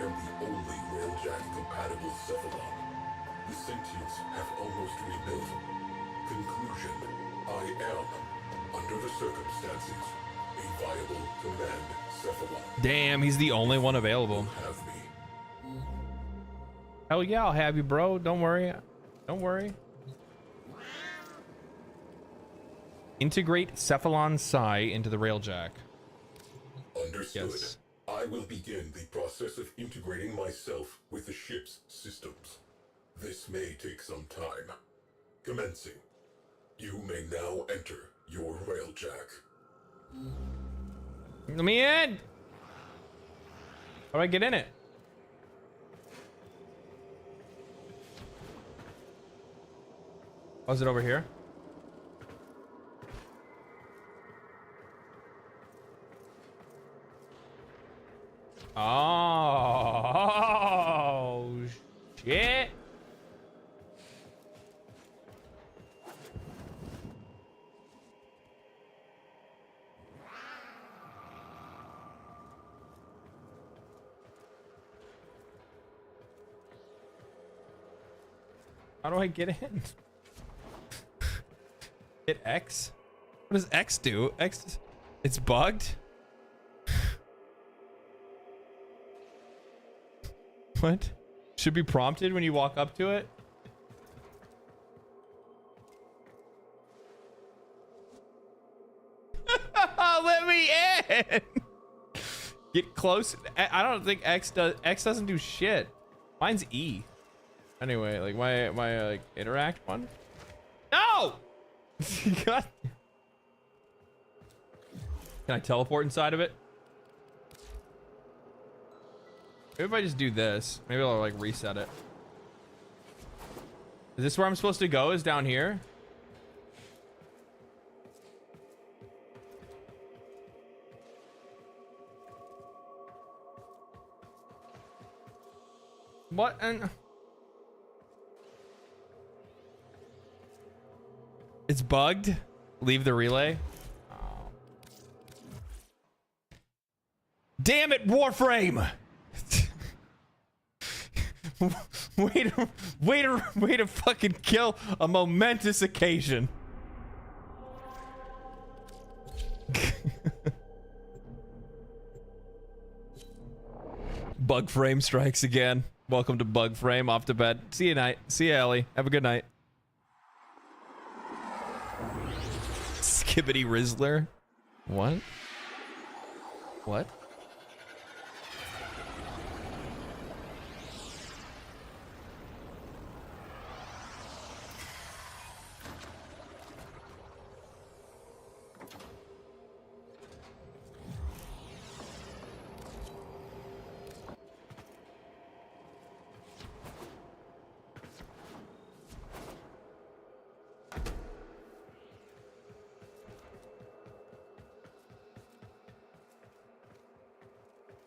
Speaker 3: am the only Railjack-compatible cephalon. The sentients have almost rebuilt. Conclusion, I am, under the circumstances, a viable command cephalon.
Speaker 1: Damn, he's the only one available.
Speaker 3: You have me.
Speaker 1: Hell yeah, I'll have you, bro. Don't worry. Don't worry. Integrate Cephalon Psi into the Railjack.
Speaker 3: Understood.
Speaker 1: Yes.
Speaker 3: I will begin the process of integrating myself with the ship's systems. This may take some time. Commencing. You may now enter your Railjack.
Speaker 1: Let me in. How do I get in it? Oh, is it over here? Oh, shit. How do I get in? Hit X? What does X do? X, it's bugged? What? Should be prompted when you walk up to it? Let me in! Get close. I don't think X doesn't do shit. Mine's E. Anyway, like my like interact one. No! God. Can I teleport inside of it? Maybe if I just do this, maybe I'll like reset it. Is this where I'm supposed to go? Is down here? What? And it's bugged. Leave the relay. Oh. Damn it, Warframe! way to fucking kill a momentous occasion. Bug frame strikes again. Welcome to Bug Frame. Off to bed. See you night. See you, Ellie. Have a good night. Skibbity Rizzler. What? What?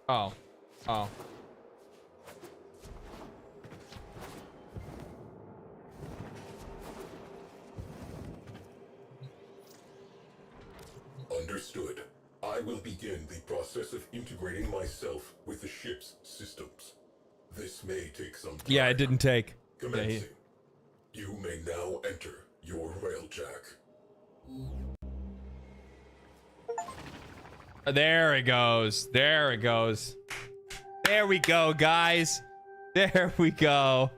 Speaker 1: Oh. Oh.
Speaker 3: Understood. I will begin the process of integrating myself with the ship's systems. This may take some time.
Speaker 1: Yeah, it didn't take.
Speaker 3: Commencing. You may now enter your Railjack.
Speaker 1: There it goes. There it goes. There we go, guys. There we go.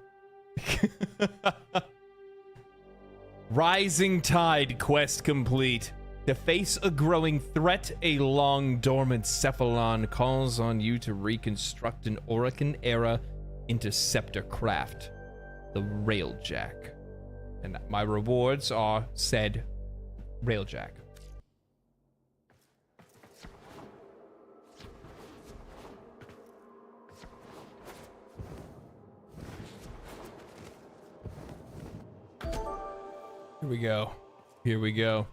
Speaker 1: Rising Tide quest complete. To face a growing threat, a long dormant Cephalon calls on you to reconstruct an Arkane era interceptor craft, the Railjack. And my rewards are said Railjack. Here we go. Here we go.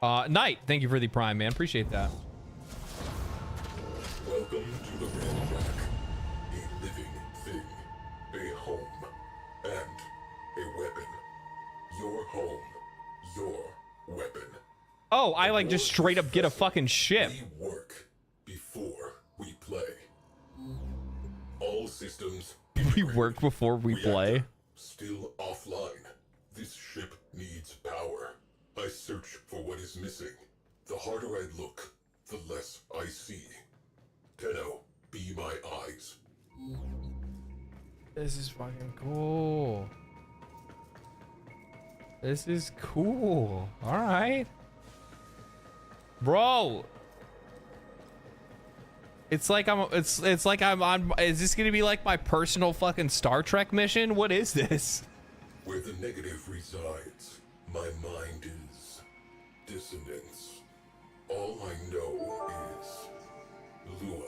Speaker 1: Knight, thank you for the prime, man. Appreciate that.
Speaker 3: Welcome to the Railjack. A living thing. A home. And a weapon. Your home. Your weapon.
Speaker 1: Oh, I like just straight up get a fucking ship.
Speaker 3: We work before we play. All systems.
Speaker 1: We work before we play.
Speaker 3: Still offline. This ship needs power. I search for what is missing. The harder I look, the less I see. Tenno, be my eyes.
Speaker 1: This is fucking cool. This is cool. All right. Bro. It's like I'm on, is this gonna be like my personal fucking Star Trek mission? What is this?
Speaker 3: Where the negative resides, my mind is dissonance. All I know is Lua.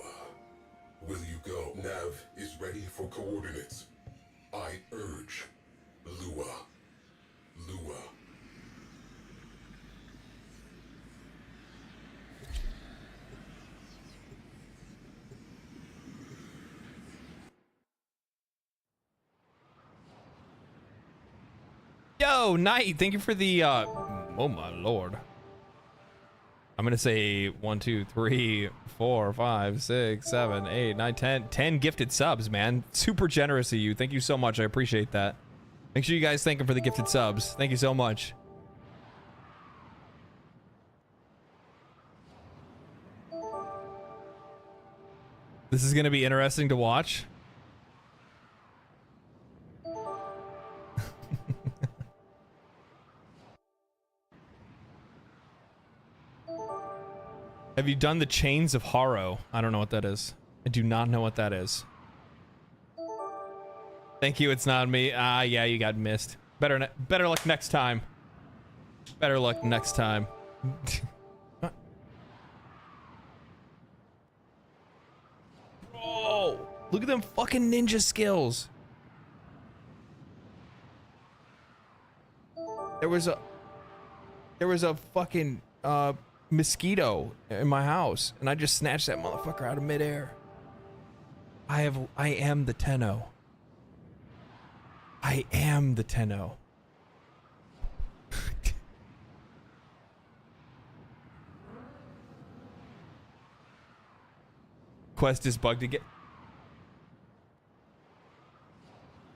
Speaker 3: Will you go? Nav is ready for coordinates. I urge Lua. Lua.
Speaker 1: Yo, Knight, thank you for the oh my lord. I'm gonna say 1, 2, 3, 4, 5, 6, 7, 8, 9, 10 gifted subs, man. Super generous of you. Thank you so much. I appreciate that. Make sure you guys thank him for the gifted subs. Thank you so much. This is gonna be interesting to watch. Have you done the Chains of Harrow? I don't know what that is. I do not know what that is. Thank you, it's not me. Ah, yeah, you got missed. Better luck next time. Better luck next time. Oh, look at them fucking ninja skills. There was a fucking mosquito in my house, and I just snatched that motherfucker out of midair. I am the Tenno. I am the Tenno. Quest is bugged again.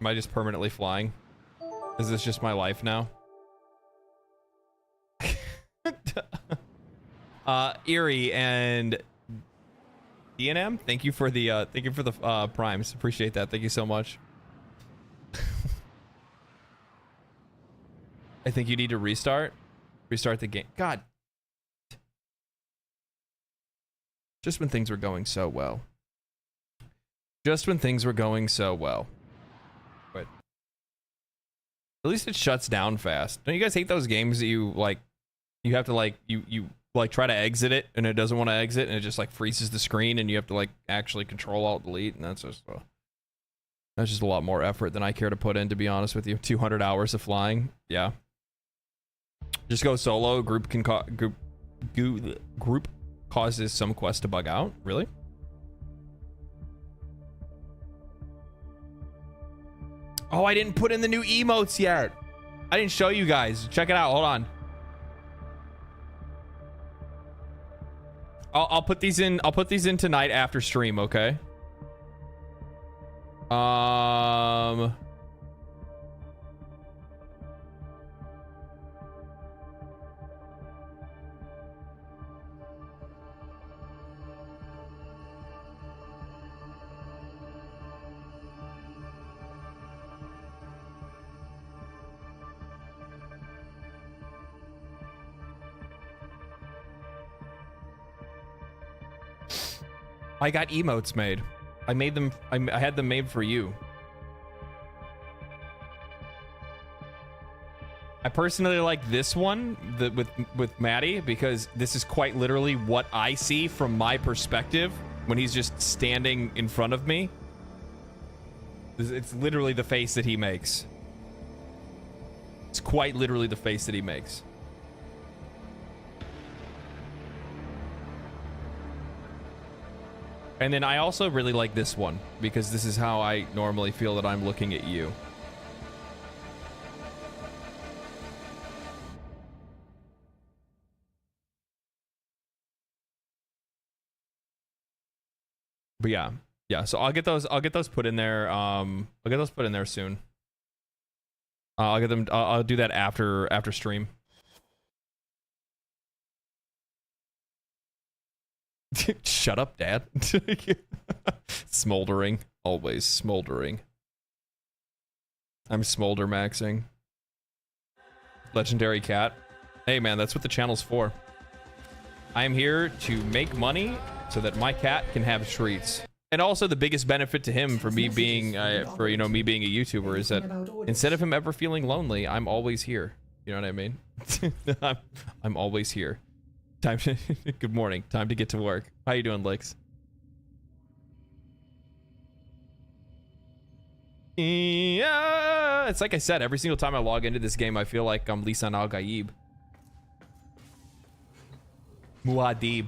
Speaker 1: Am I just permanently flying? Is this just my life now? Erie and DNM, thank you for the primes. Appreciate that. Thank you so much. I think you need to restart the game. God, just when things were going so well. Just when things were going so well. But at least it shuts down fast. Don't you guys hate those games that you like? You have to like you like try to exit it and it doesn't want to exit and it just like freezes the screen and you have to like actually Control Alt Delete, and that's just a lot more effort than I care to put in, to be honest with you. 200 hours of flying, yeah. Just go solo. Group can group causes some quests to bug out. Really? Oh, I didn't put in the new emotes yet. I didn't show you guys. Check it out. Hold on. I'll put these in. I'll put these in tonight after stream. Okay. I got emotes made. I made them. I had them made for you. I personally like this one, with Maddie, because this is quite literally what I see from my perspective when he's just standing in front of me. It's literally the face that he makes. It's quite literally the face that he makes. And then I also really like this one, because this is how I normally feel that I'm looking at you. But yeah, so I'll get those put in there. I'll get those put in there soon. I'll do that after stream. Shut up, Dad. Smoldering. Always smoldering. I'm smolder maxing. Legendary cat. Hey man, that's what the channel's for. I am here to make money so that my cat can have treats. And also the biggest benefit to him for me being me being a YouTuber is that instead of him ever feeling lonely, I'm always here. You know what I mean? I'm always here. Time to good morning. Time to get to work. How you doing, Licks? Yeah, it's like I said, every single time I log into this game, I feel like I'm Lisan Al-Gaib. Muad'Dib.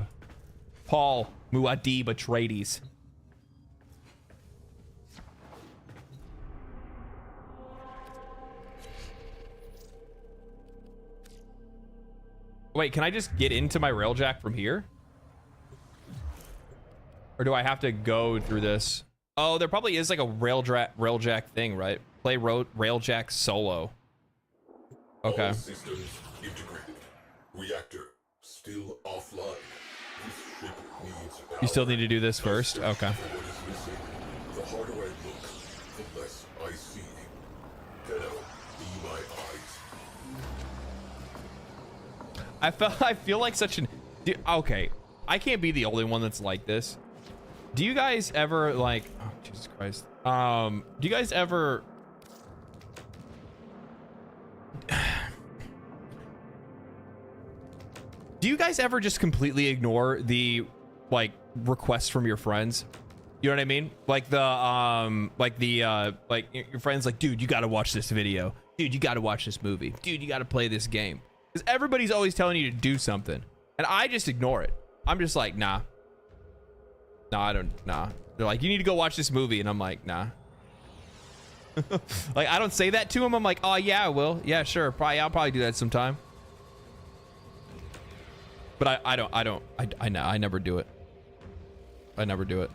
Speaker 1: Paul Muad'Dib Atreides. Wait, can I just get into my Railjack from here? Or do I have to go through this? Oh, there probably is like a Railjack thing, right? Play Railjack solo. Okay.
Speaker 3: All systems integrated. Reactor still offline. This ship needs power.
Speaker 1: You still need to do this first? Okay.
Speaker 3: For what is missing. The harder I look, the less I see. Tenno, be my eyes.
Speaker 1: I feel like such an okay. I can't be the only one that's like this. Do you guys ever like? Oh Jesus Christ. Do you guys ever? Do you guys ever just completely ignore the like requests from your friends? You know what I mean? Like like your friends like, dude, you got to watch this video. Dude, you got to watch this movie. Dude, you got to play this game. Because everybody's always telling you to do something. And I just ignore it. I'm just like, nah. Nah, I don't, nah. They're like, you need to go watch this movie. And I'm like, nah. Like, I don't say that to them. I'm like, oh, yeah, I will. Yeah, sure. I'll probably do that sometime. But I never do it. I never do it.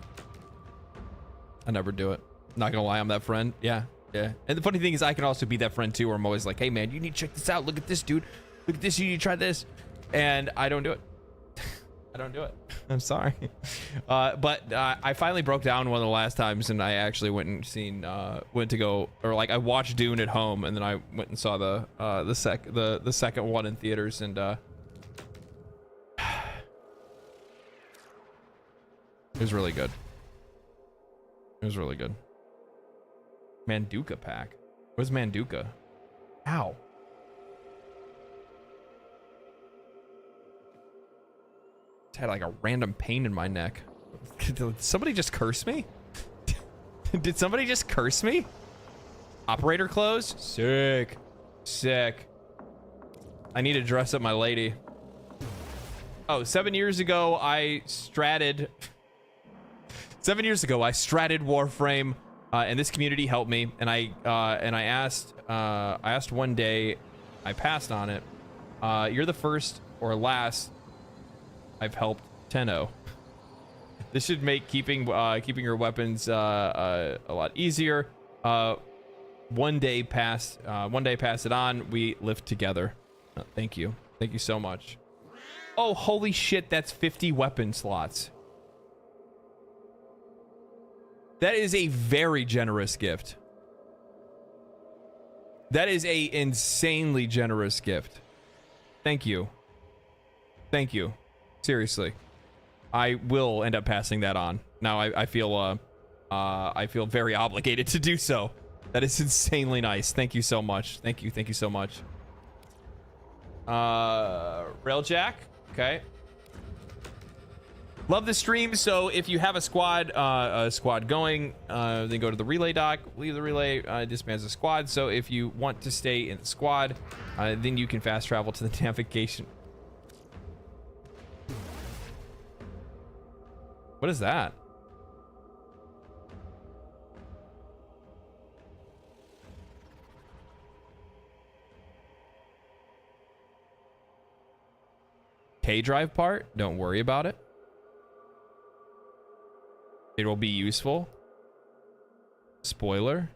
Speaker 1: I never do it. Not gonna lie, I'm that friend. Yeah, yeah. And the funny thing is I can also be that friend too, where I'm always like, hey man, you need to check this out. Look at this, dude. Look at this, you need to try this. And I don't do it. I don't do it. I'm sorry. But I finally broke down one of the last times, and I actually went and I watched Dune at home, and then I went and saw the second one in theaters, and it was really good. It was really good. Manduka pack. Where's Manduka? Ow. Just had like a random pain in my neck. Did somebody just curse me? Did somebody just curse me? Operator clothes? Sick. Sick. I need to dress up my lady. Oh, 7 years ago, I stratted... 7 years ago, I stratted Warframe, and this community helped me. And I asked one day, I passed on it. You're the first or last I've helped Tenno. This should make keeping your weapons a lot easier. One day pass it on. We live together. Thank you so much. Oh, holy shit! That's 50 weapon slots. That is a very generous gift. That is a insanely generous gift. Thank you. Thank you. Seriously. I will end up passing that on. Now I feel very obligated to do so. That is insanely nice. Thank you so much. Thank you so much. Railjack. Okay. Love the stream. So if you have a squad going, then go to the relay dock, leave the relay, disbands the squad. So if you want to stay in the squad, then you can fast travel to the navigation. What is that? K-drive part? Don't worry about it. It will be useful. Spoiler.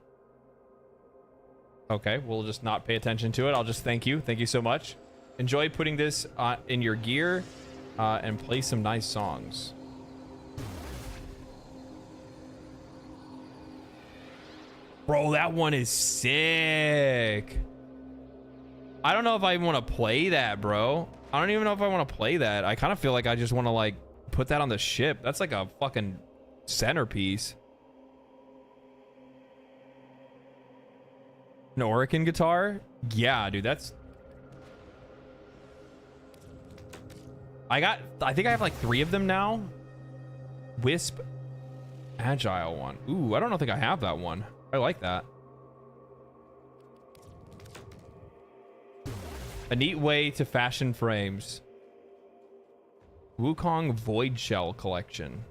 Speaker 1: Okay, we'll just not pay attention to it. I'll just thank you. Thank you so much. Enjoy putting this in your gear and play some nice songs. Bro, that one is sick. I don't know if I even want to play that, bro. I don't even know if I want to play that. I kind of feel like I just want to like put that on the ship. That's like a fucking centerpiece. An Arkane guitar? Yeah, dude, that's... I think I have like 3 of them now. Wisp Agile one. Ooh, I don't think I have that one. I like that. A neat way to fashion frames. Wukong Void Shell collection.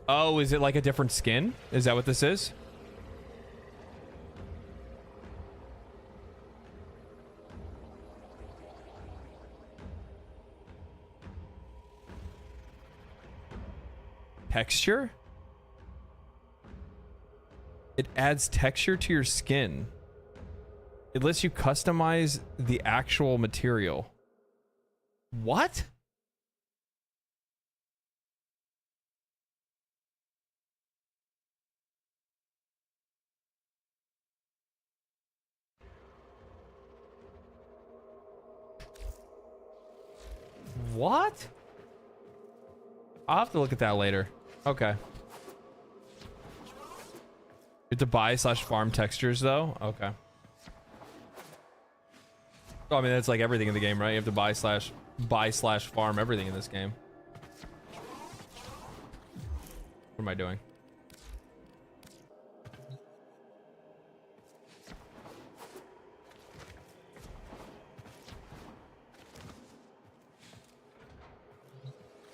Speaker 1: Oh, is it like a different skin? Is that what this is? Texture? It adds texture to your skin. It lets you customize the actual material. What? What? I'll have to look at that later. Okay. You have to buy / farm textures though? Okay. Oh, I mean, that's like everything in the game, right? You have to buy / farm everything in this game. What am I doing?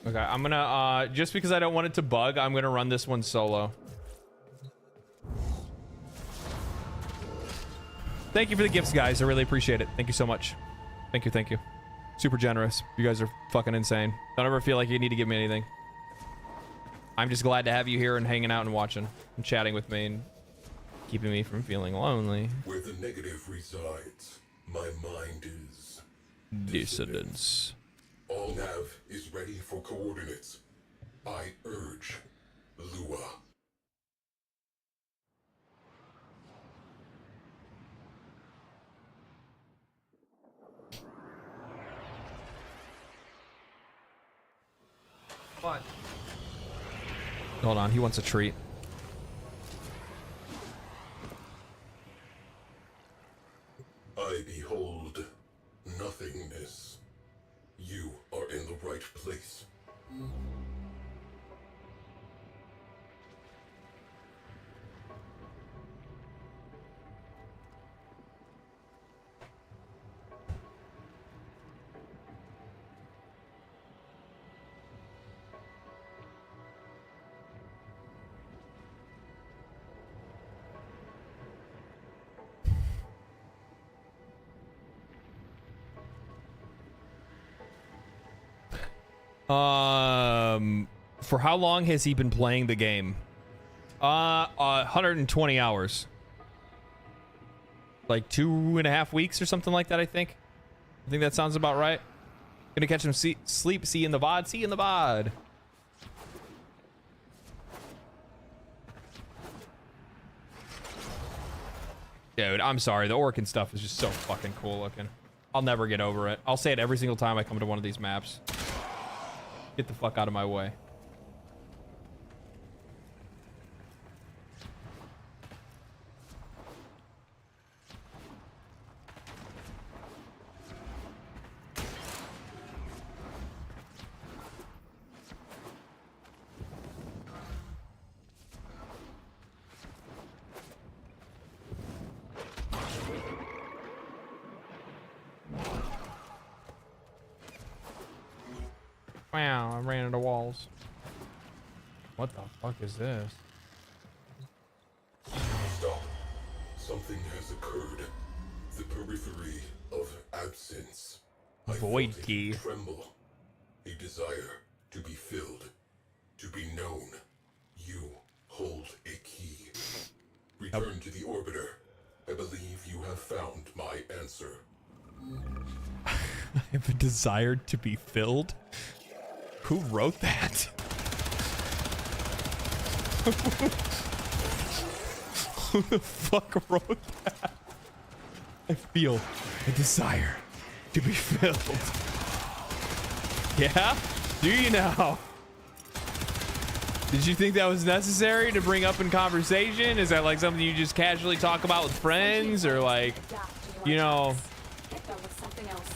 Speaker 1: Okay, I'm gonna, just because I don't want it to bug, I'm gonna run this one solo. Thank you for the gifts, guys. I really appreciate it. Thank you so much. Thank you, thank you. Super generous. You guys are fucking insane. Don't ever feel like you need to give me anything. I'm just glad to have you here and hanging out and watching and chatting with me and keeping me from feeling lonely.
Speaker 3: Where the negative resides, my mind is...
Speaker 1: Dissidence.
Speaker 3: All nav is ready for coordinates. I urge Lua.
Speaker 1: What? Hold on, he wants a treat.
Speaker 3: I behold nothingness. You are in the right place.
Speaker 1: For how long has he been playing the game? 120 hours. Like 2.5 weeks or something like that, I think. I think that sounds about right. Gonna catch him sleep, see in the VOD, see in the VOD. Dude, I'm sorry. The Arkane stuff is just so fucking cool looking. I'll never get over it. I'll say it every single time I come to one of these maps. Get the fuck out of my way. Wow, I ran into walls. What the fuck is this?
Speaker 3: Stop. Something has occurred. The periphery of absence. I
Speaker 1: Void
Speaker 3: felt
Speaker 1: key.
Speaker 3: it tremble. A desire to be filled. To be known. You hold a key. Return to the orbiter. I believe you have found my answer.
Speaker 1: I have a desire to be filled. Who wrote that? Who the fuck wrote that? I feel a desire to be filled. Yeah? Do you now? Did you think that was necessary to bring up in conversation? Is that like something you just casually talk about with friends, or like, you know?
Speaker 4: Hit them with something else.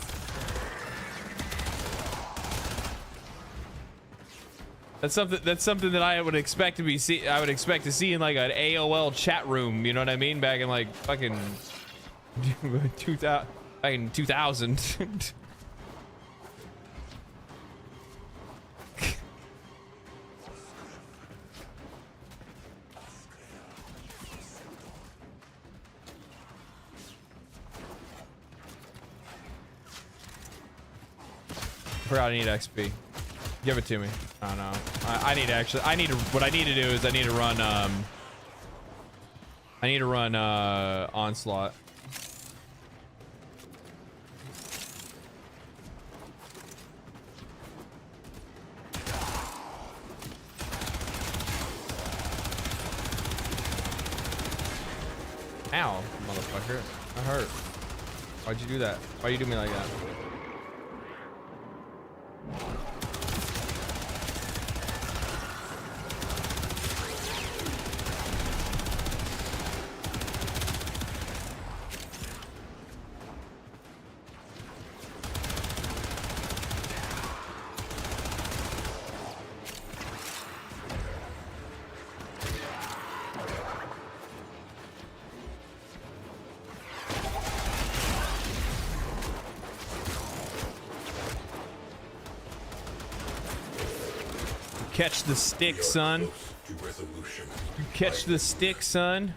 Speaker 1: That's something that I would expect to be I would expect to see in like an AOL chat room, you know what I mean? Back in like fucking 2000, back in 2000. Forgot I need XP. Give it to me. Oh no. I need to what I need to do is I need to run Onslaught. Ow, motherfucker. I hurt. Why'd you do that? Why'd you do me like that? Catch the stick, son. You catch the stick, son.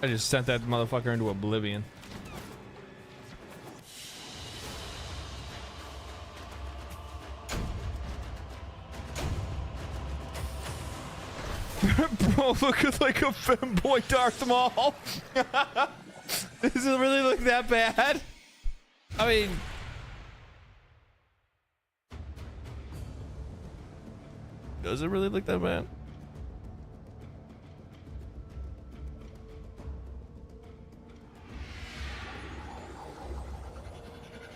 Speaker 1: I just sent that motherfucker into oblivion. Bro, look at like a femboy Darth Maul. Does it really look that bad? I mean, does it really look that bad?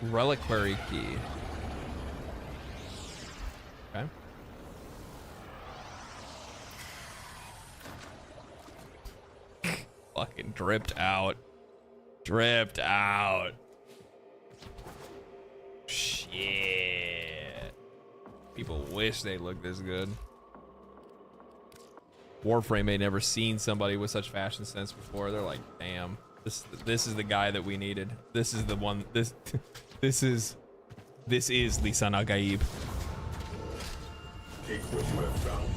Speaker 1: Reliquary key. Okay. Fucking dripped out. Dripped out. Shit. People wish they looked this good. Warframe ain't never seen somebody with such fashion sense before. They're like, damn, this is the guy that we needed. This is the one. This is Lisan Al-Gaib.
Speaker 3: Take what you have found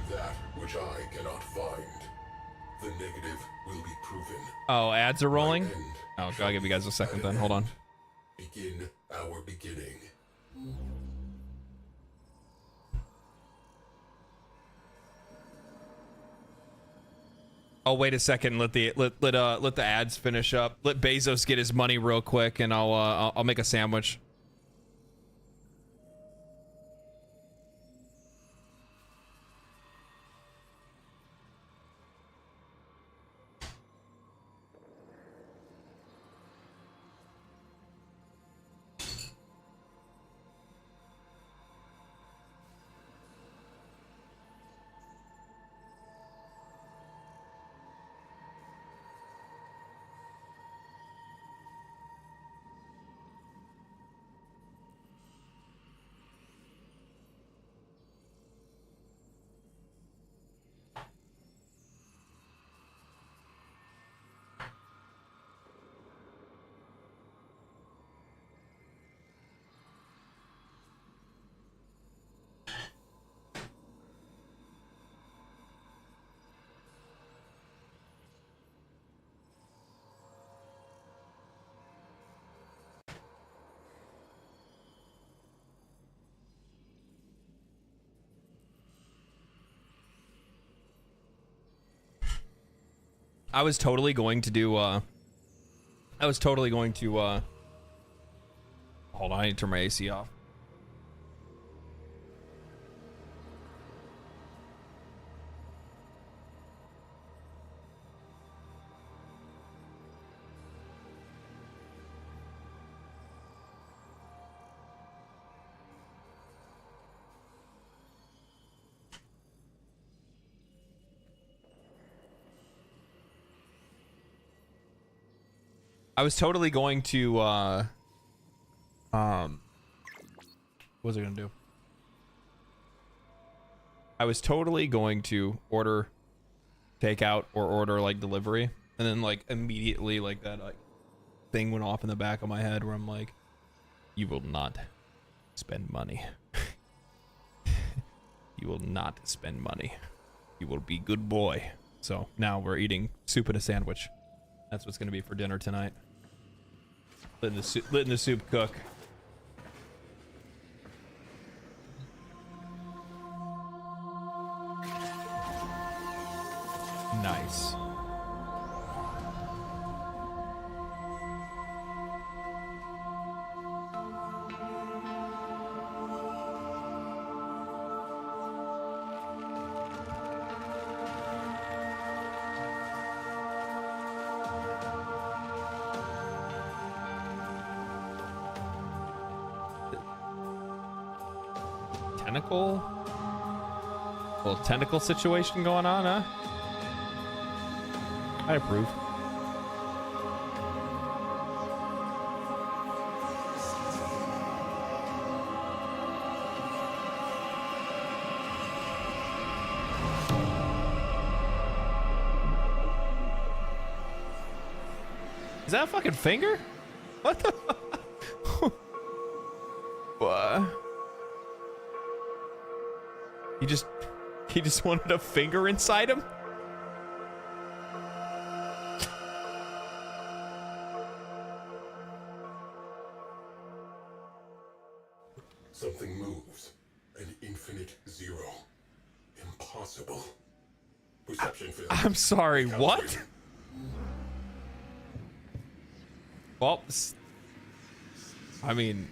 Speaker 3: to that which I cannot find. The negative will be proven.
Speaker 1: Oh, ads are rolling?
Speaker 3: End
Speaker 1: Oh, I'll give you guys a second then. Hold on.
Speaker 3: Begin our beginning.
Speaker 1: Oh, wait a second. Let the ads finish up. Let Bezos get his money real quick, and I'll make a sandwich. I was totally going to do I was totally going to, hold on, I need to turn my AC off. I was totally going to, what was I gonna do? I was totally going to order takeout or order like delivery, and then like immediately like that like thing went off in the back of my head where I'm like, you will not spend money. You will not spend money. You will be good boy. So now we're eating soup and a sandwich. That's what's gonna be for dinner tonight. Letting the soup cook. Nice. Little tentacle situation going on, huh? I approve. Is that a fucking finger? What the? What? He just wanted a finger inside him?
Speaker 3: Something moves. An infinite zero. Impossible. Perception failure.
Speaker 1: I'm sorry, what? Well, I mean,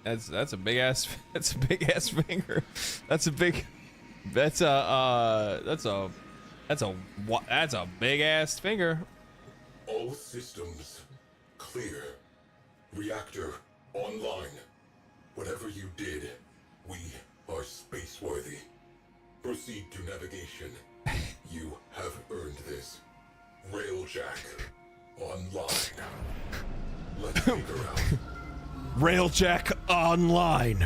Speaker 1: that's a big ass finger. That's a big ass finger.
Speaker 3: All systems clear. Reactor online. Whatever you did, we are space-worthy. Proceed to navigation. You have earned this. Railjack online. Let's figure out.
Speaker 1: Railjack online.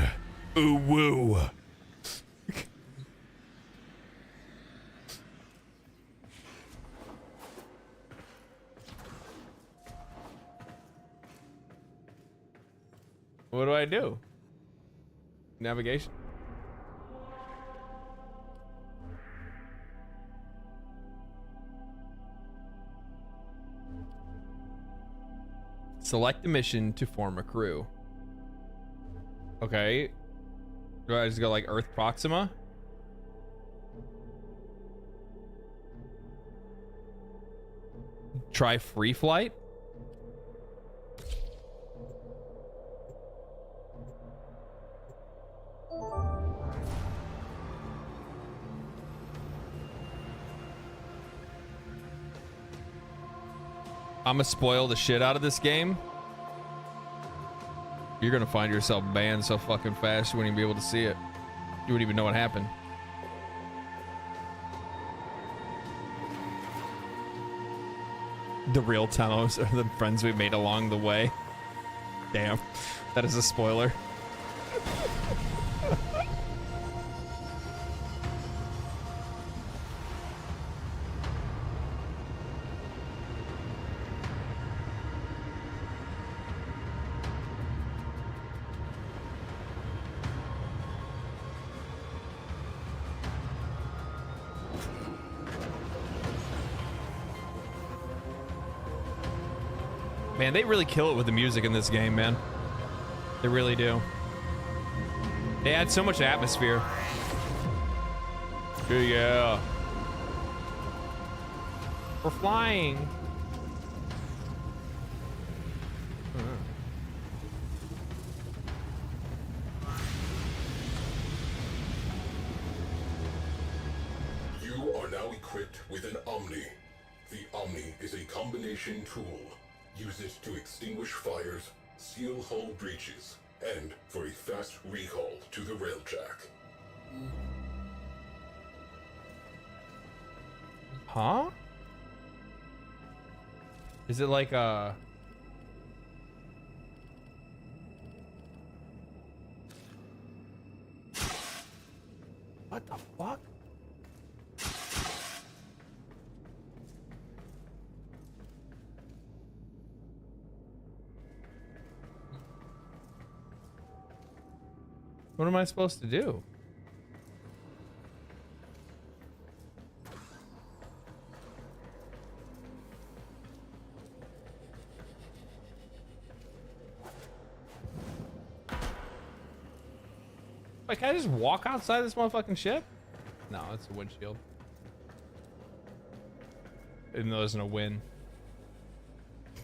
Speaker 1: Ooh woo. What do I do? Navigation. Select a mission to form a crew. Okay. Do I just go like Earth Proxima? Try free flight? I'ma spoil the shit out of this game. You're gonna find yourself banned so fucking fast you wouldn't even be able to see it. You wouldn't even know what happened. The real Tanos are the friends we made along the way. Damn, that is a spoiler. Man, they really kill it with the music in this game, man. They really do. They add so much atmosphere. Yeah. We're flying.
Speaker 3: are now equipped with an Omni. The Omni is a combination tool. Use it to extinguish fires, seal hull breaches, and for a fast rehaul to the Railjack.
Speaker 1: Huh? Is it like a... What the fuck? What am I supposed to do? Like, can I just walk outside this motherfucking ship? No, it's a windshield. Even though it isn't a win.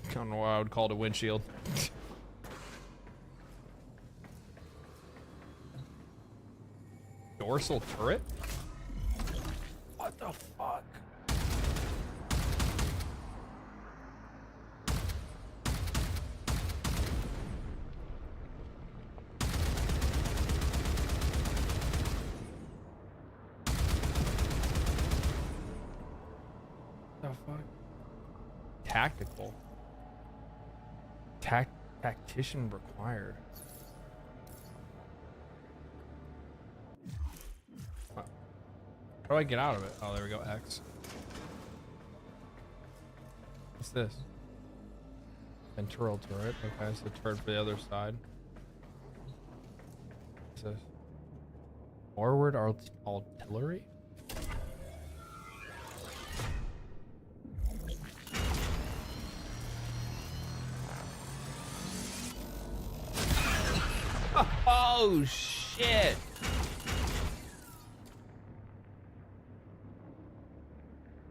Speaker 1: I don't know why I would call it a windshield. Dorsal turret? What the fuck? The fuck? Tactical. Tactician required. How do I get out of it? Oh, there we go. X. What's this? Ventral turret. Okay, so turret for the other side. What's this? Forward artillery? Oh, shit.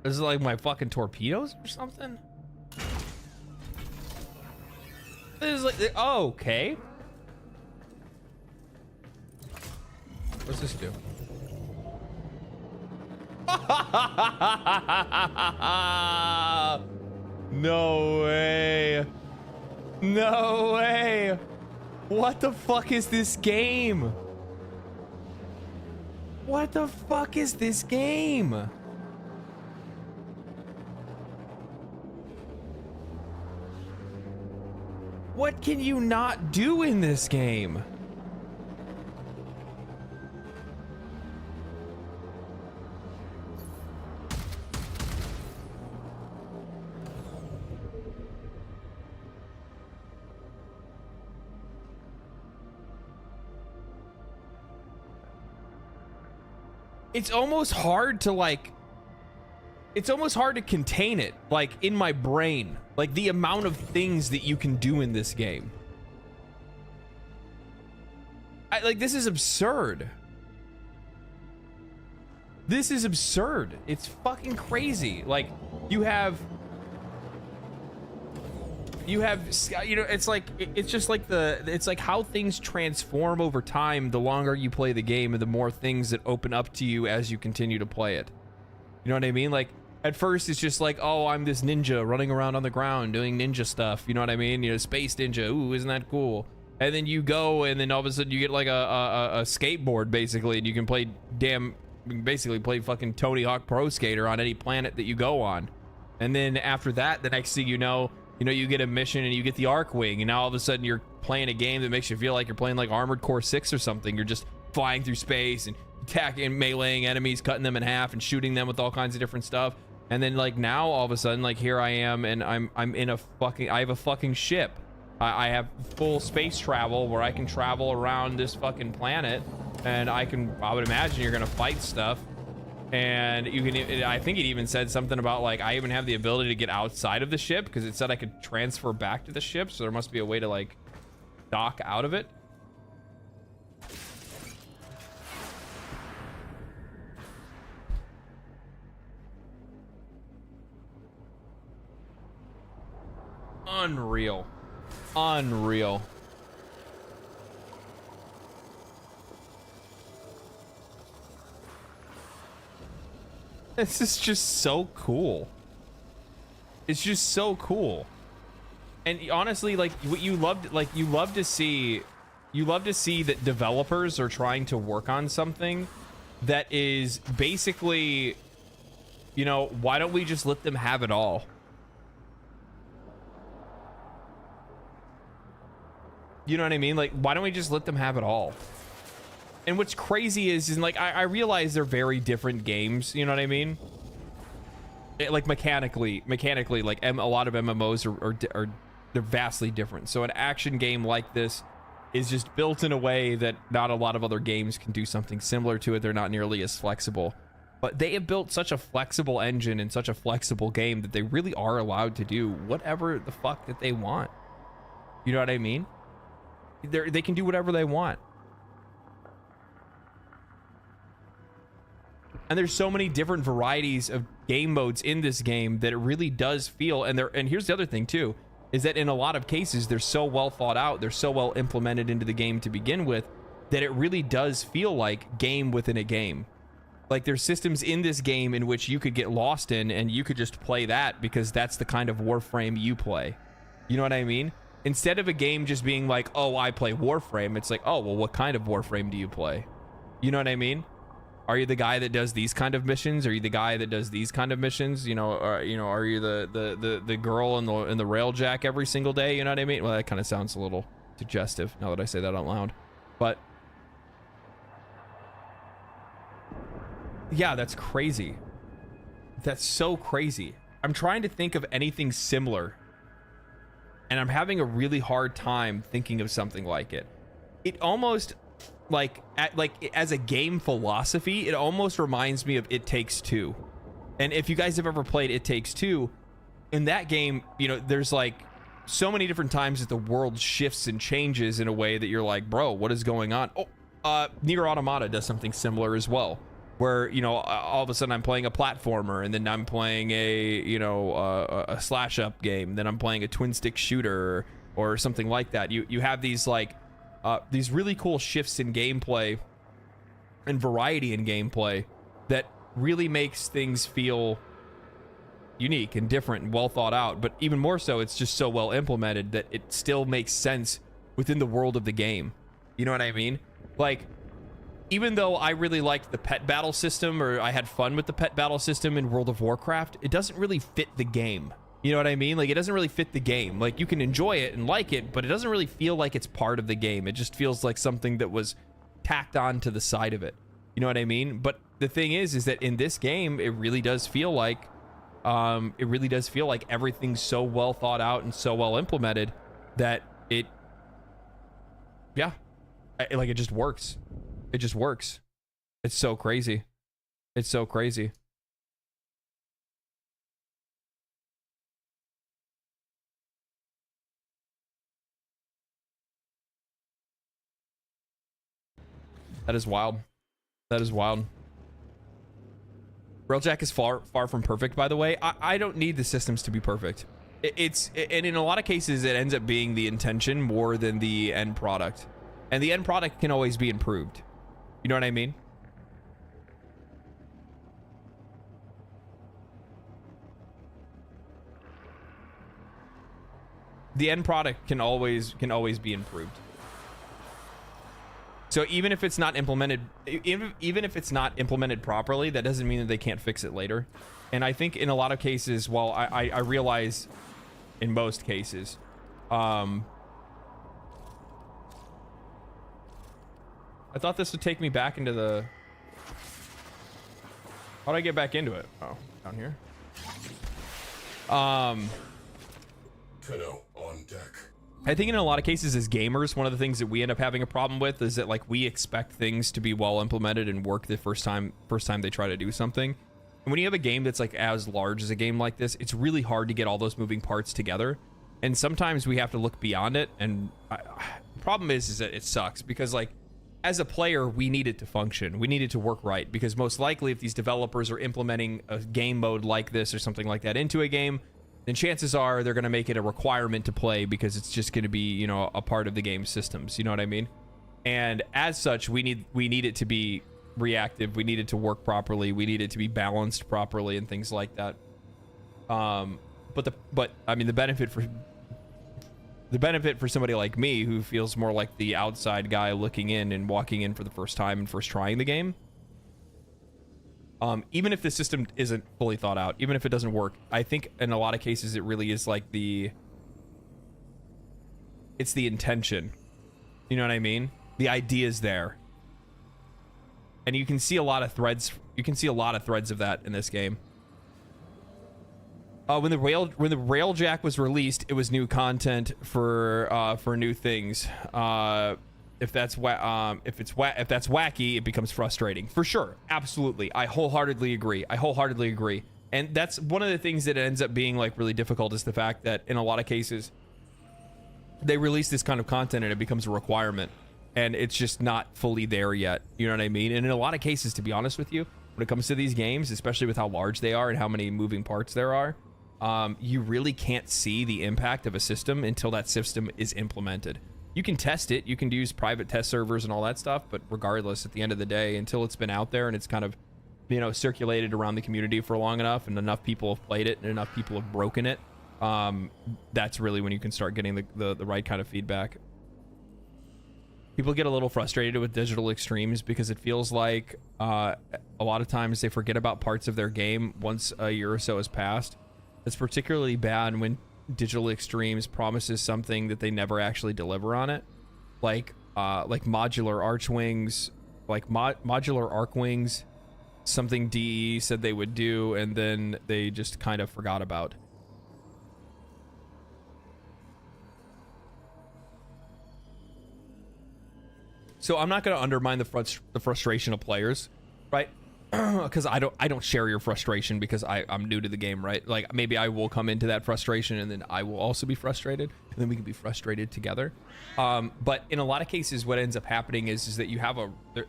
Speaker 1: This is like my fucking torpedoes or something? This is like, oh, okay. What's this do? No way. No way. What the fuck is this game? What the fuck is this game? What can you not do in this game? It's almost hard to like, it's almost hard to contain it, like in my brain, like the amount of things that you can do in this game. Like, this is absurd. This is absurd. It's fucking crazy. Like, you know, it's like, it's just like it's like how things transform over time the longer you play the game and the more things that open up to you as you continue to play it. You know what I mean? Like, at first it's just like, oh, I'm this ninja running around on the ground doing ninja stuff. You know what I mean? You know, space ninja. Ooh, isn't that cool? And then you go and then all of a sudden you get like a skateboard basically, and you can play basically play fucking Tony Hawk Pro Skater on any planet that you go on. And then after that, the next thing you know, you get a mission and you get the Arcwing, and now all of a sudden you're playing a game that makes you feel like you're playing like Armored Core 6 or something. You're just flying through space and attacking, meleeing enemies, cutting them in half and shooting them with all kinds of different stuff. And then like now all of a sudden, like here I am and I'm in a fucking, I have a fucking ship. I have full space travel where I can travel around this fucking planet, and I would imagine you're gonna fight stuff. And you can, I think it even said something about like, I even have the ability to get outside of the ship because it said I could transfer back to the ship. So there must be a way to like dock out of it. Unreal. Unreal. This is just so cool. It's just so cool. And honestly, like what you loved, like you love to see that developers are trying to work on something that is basically, you know, why don't we just let them have it all? You know what I mean? Like, why don't we just let them have it all? And what's crazy is like, I realize they're very different games. You know what I mean? Like mechanically, like a lot of MMOs are they're vastly different. So an action game like this is just built in a way that not a lot of other games can do something similar to it. They're not nearly as flexible. But they have built such a flexible engine and such a flexible game that they really are allowed to do whatever the fuck that they want. You know what I mean? They can do whatever they want. And there's so many different varieties of game modes in this game that it really does feel, and here's the other thing too, is that in a lot of cases they're so well thought out, they're so well implemented into the game to begin with, that it really does feel like game within a game. Like there's systems in this game in which you could get lost in and you could just play that because that's the kind of Warframe you play. You know what I mean? Instead of a game just being like, oh, I play Warframe, it's like, oh, well, what kind of Warframe do you play? You know what I mean? Are you the guy that does these kind of missions? Are you the guy that does these kind of missions? You know, are you the girl in the Railjack every single day? You know what I mean? Well, that kind of sounds a little suggestive now that I say that out loud. But yeah, that's crazy. That's so crazy. I'm trying to think of anything similar, and I'm having a really hard time thinking of something like it. It almost like as a game philosophy, it almost reminds me of It Takes Two. And if you guys have ever played It Takes Two, in that game, you know, there's like so many different times that the world shifts and changes in a way that you're like, bro, what is going on? Nier Automata does something similar as well, where, you know, all of a sudden I'm playing a platformer, and then I'm playing a slash up game, then I'm playing a twin stick shooter or something like that. You have these like these really cool shifts in gameplay and variety in gameplay that really makes things feel unique and different and well thought out. But even more so, it's just so well implemented that it still makes sense within the world of the game. You know what I mean? Like, even though I really liked the pet battle system, or I had fun with the pet battle system in World of Warcraft, it doesn't really fit the game. You know what I mean? Like, it doesn't really fit the game. Like, you can enjoy it and like it, but it doesn't really feel like it's part of the game. It just feels like something that was tacked on to the side of it. You know what I mean? But the thing is that in this game, it really does feel like everything's so well thought out and so well implemented that it just works. It just works. It's so crazy. It's so crazy. That is wild. That is wild. Railjack is far from perfect, by the way. I don't need the systems to be perfect. And in a lot of cases, it ends up being the intention more than the end product. And the end product can always be improved. You know what I mean? The end product can always be improved. So even if it's not implemented, even if it's not implemented properly, that doesn't mean that they can't fix it later. And I think in a lot of cases, well, I realize in most cases, I thought this would take me back into the... How'd I get back into it? Oh, down here.
Speaker 3: Tenno on deck.
Speaker 1: I think in a lot of cases as gamers, one of the things that we end up having a problem with is that, like, we expect things to be well implemented and work the first time they try to do something. And when you have a game that's like as large as a game like this, it's really hard to get all those moving parts together. And sometimes we have to look beyond it. And the problem is that it sucks because, like, as a player, we need it to function. We need it to work right, because most likely if these developers are implementing a game mode like this or something like that into a game, then chances are they're going to make it a requirement to play because it's just going to be, you know, a part of the game systems. You know what I mean? And as such, we need it to be reactive. We need it to work properly. We need it to be balanced properly and things like that. But I mean, the benefit for somebody like me who feels more like the outside guy looking in and walking in for the first time and first trying the game, even if the system isn't fully thought out, even if it doesn't work, I think in a lot of cases it really is like it's the intention. You know what I mean? The idea is there. And you can see a lot of threads. You can see a lot of threads of that in this game. When the Railjack was released, it was new content for new things. If that's wacky, it becomes frustrating for sure. Absolutely, I wholeheartedly agree. And that's one of the things that ends up being like really difficult is the fact that in a lot of cases they release this kind of content and it becomes a requirement, and it's just not fully there yet. You know what I mean? And in a lot of cases, to be honest with you, when it comes to these games, especially with how large they are and how many moving parts there are, you really can't see the impact of a system until that system is implemented. You can test it, you can use private test servers and all that stuff, but regardless, at the end of the day, until it's been out there and it's kind of, you know, circulated around the community for long enough and enough people have played it and enough people have broken it, that's really when you can start getting the right kind of feedback. People get a little frustrated with digital extremes because it feels like a lot of times they forget about parts of their game once a year or so has passed. It's particularly bad when digital extremes promises something that they never actually deliver on it, like modular archwings, like modular arc wings, something DE said they would do and then they just kind of forgot about. So I'm not going to undermine the frustration of players, right? Because I don't share your frustration because I'm new to the game, right? Like maybe I will come into that frustration and then I will also be frustrated and then we can be frustrated together. But in a lot of cases, what ends up happening is that you have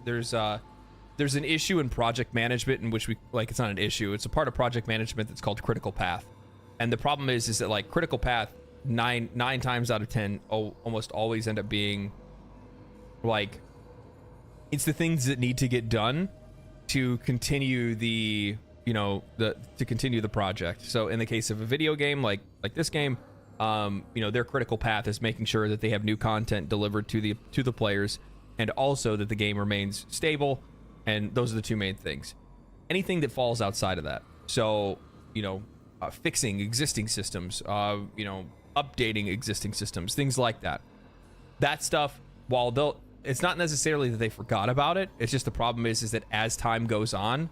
Speaker 1: there's an issue in project management in which it's not an issue. It's a part of project management that's called critical path. And the problem is that like critical path nine times out of 10 almost always end up being like, it's the things that need to get done to continue the project. So in the case of a video game like this game, their critical path is making sure that they have new content delivered to the players, and also that the game remains stable. And those are the two main things. Anything that falls outside of that, so fixing existing systems, updating existing systems, things like that. That stuff, while it's not necessarily that they forgot about it. It's just the problem is that as time goes on,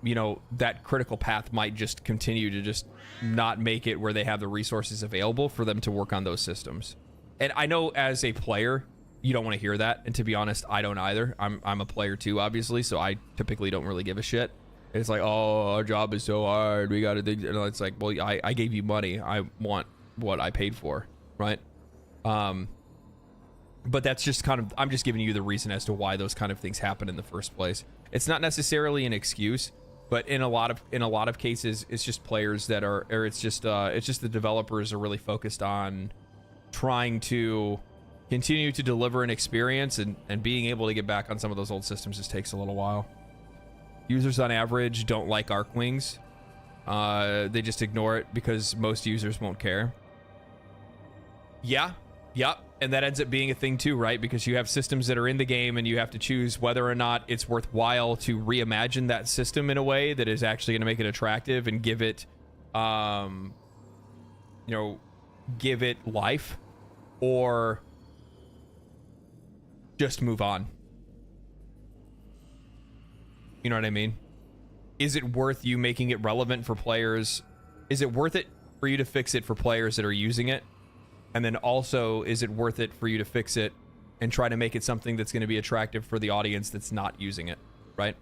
Speaker 1: that critical path might just continue to just not make it where they have the resources available for them to work on those systems. And I know as a player, you don't want to hear that. And to be honest, I don't either. I'm a player too, obviously, so I typically don't really give a shit. It's like, oh, our job is so hard. We got to think. And it's like, well, I gave you money. I want what I paid for, right? But that's just kind of, I'm just giving you the reason as to why those kind of things happen in the first place. It's not necessarily an excuse, but in a lot of cases, it's just players that are, or it's just the developers are really focused on trying to continue to deliver an experience, and being able to get back on some of those old systems just takes a little while. Users on average don't like arc wings. They just ignore it because most users won't care. Yeah. And that ends up being a thing too, right? Because you have systems that are in the game and you have to choose whether or not it's worthwhile to reimagine that system in a way that is actually going to make it attractive and give it, give it life, or just move on. You know what I mean? Is it worth you making it relevant for players? Is it worth it for you to fix it for players that are using it? And then also, is it worth it for you to fix it and try to make it something that's going to be attractive for the audience that's not using it, right?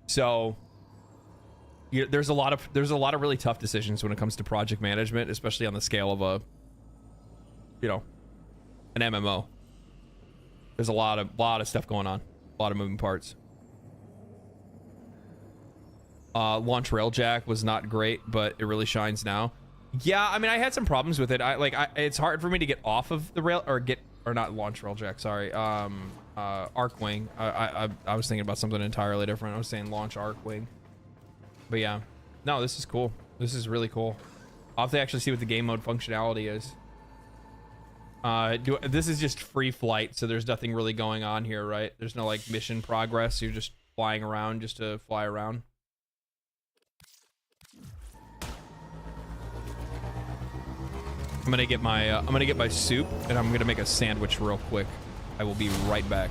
Speaker 1: So there's a lot of really tough decisions when it comes to project management, especially on the scale of an MMO. There's a lot of stuff going on, a lot of moving parts. Launch Railjack was not great, but it really shines now. Yeah, I mean, I had some problems with it. It's hard for me to get off of the rail or not launch Railjack. Sorry, Arcwing. I was thinking about something entirely different. I was saying launch Arcwing. But yeah, no, this is cool. This is really cool. I'll have to actually see what the game mode functionality is. This is just free flight, so there's nothing really going on here, right? There's no like mission progress. You're just flying around just to fly around. I'm gonna get my soup, and I'm gonna make a sandwich real quick. I will be right back.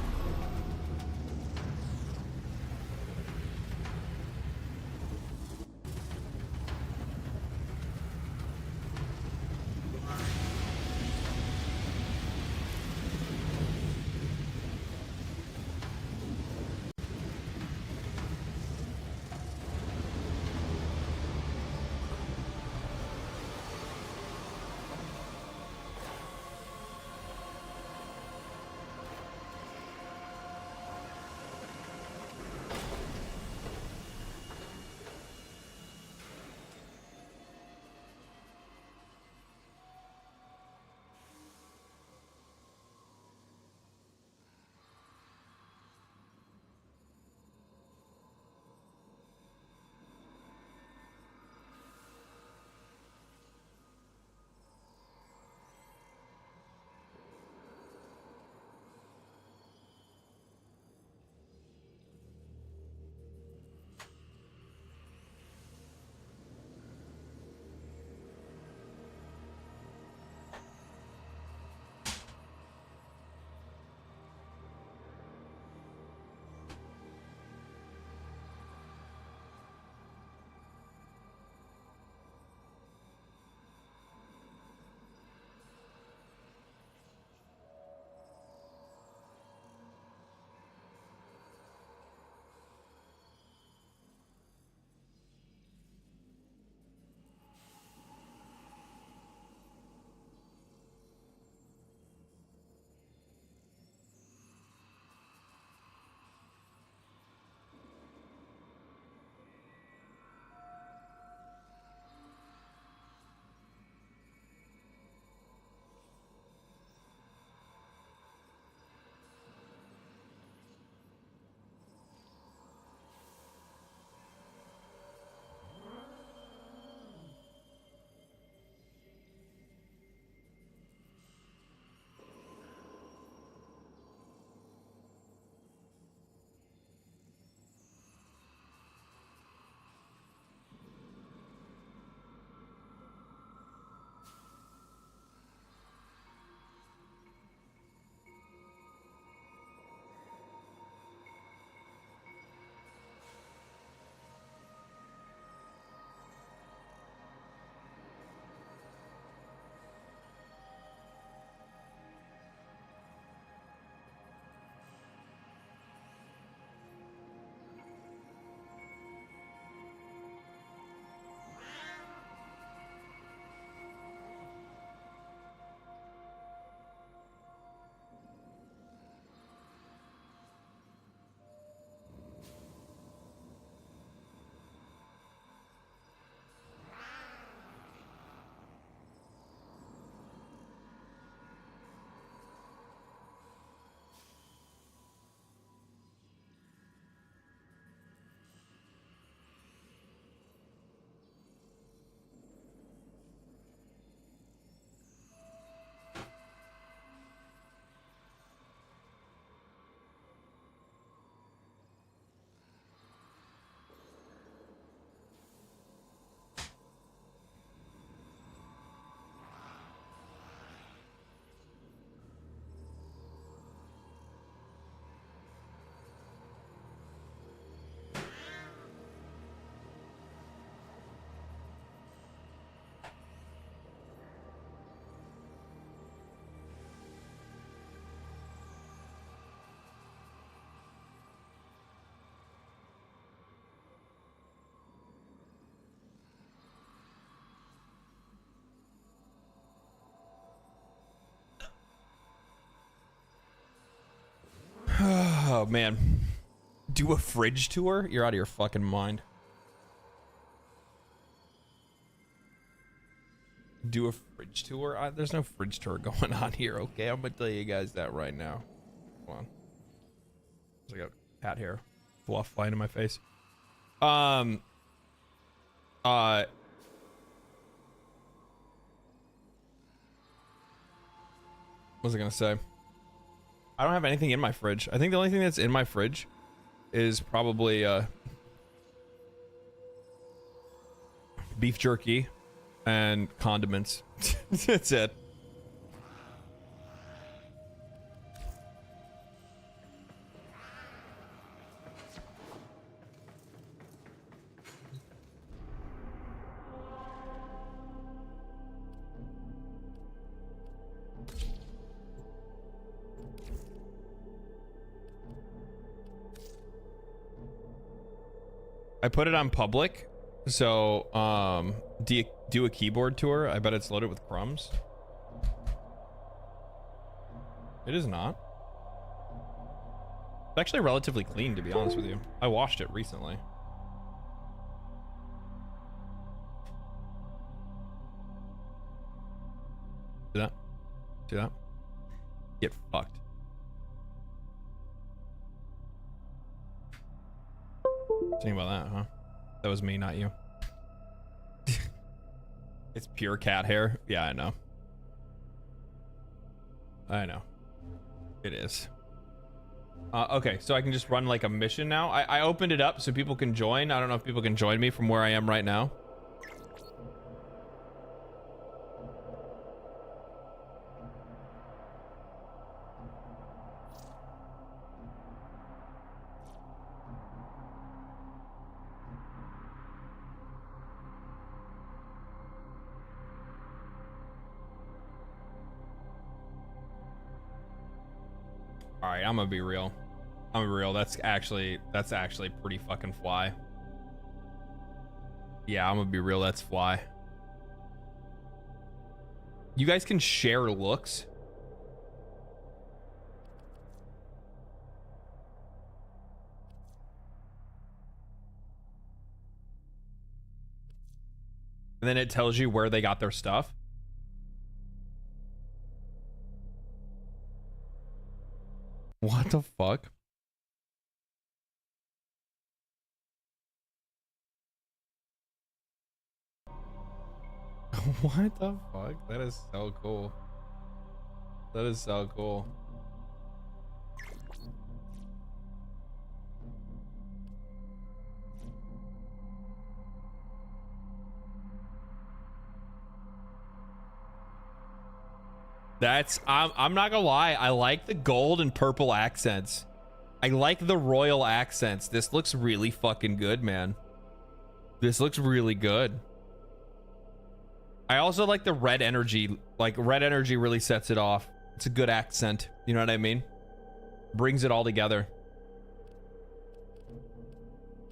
Speaker 1: Oh man, do a fridge tour? You're out of your fucking mind. Do a fridge tour? There's no fridge tour going on here, okay? I'm gonna tell you guys that right now. Hold on. There's like a cat hair fluff flying in my face. What was I gonna say? I don't have anything in my fridge. I think the only thing that's in my fridge is probably beef jerky and condiments. That's it. I put it on public, so do a keyboard tour. I bet it's loaded with crumbs. It is not. It's actually relatively clean, to be honest with you. I washed it recently. See that? See that? Get fucked. Think about that, huh? That was me, not you. It's pure cat hair. Yeah, I know. I know. It is. Okay, so I can just run like a mission now. I opened it up so people can join. I don't know if people can join me from where I am right now. All right, I'm gonna be real. I'm gonna be real. That's actually pretty fucking fly. Yeah, I'm gonna be real. That's fly. You guys can share looks. And then it tells you where they got their stuff. What the fuck? What the fuck? That is so cool. That is so cool. That's I'm not gonna lie, I like the gold and purple accents. I like the royal accents. This looks really fucking good, man. This looks really good. I also like the red energy. Like, red energy really sets it off. It's a good accent. You know what I mean? Brings it all together.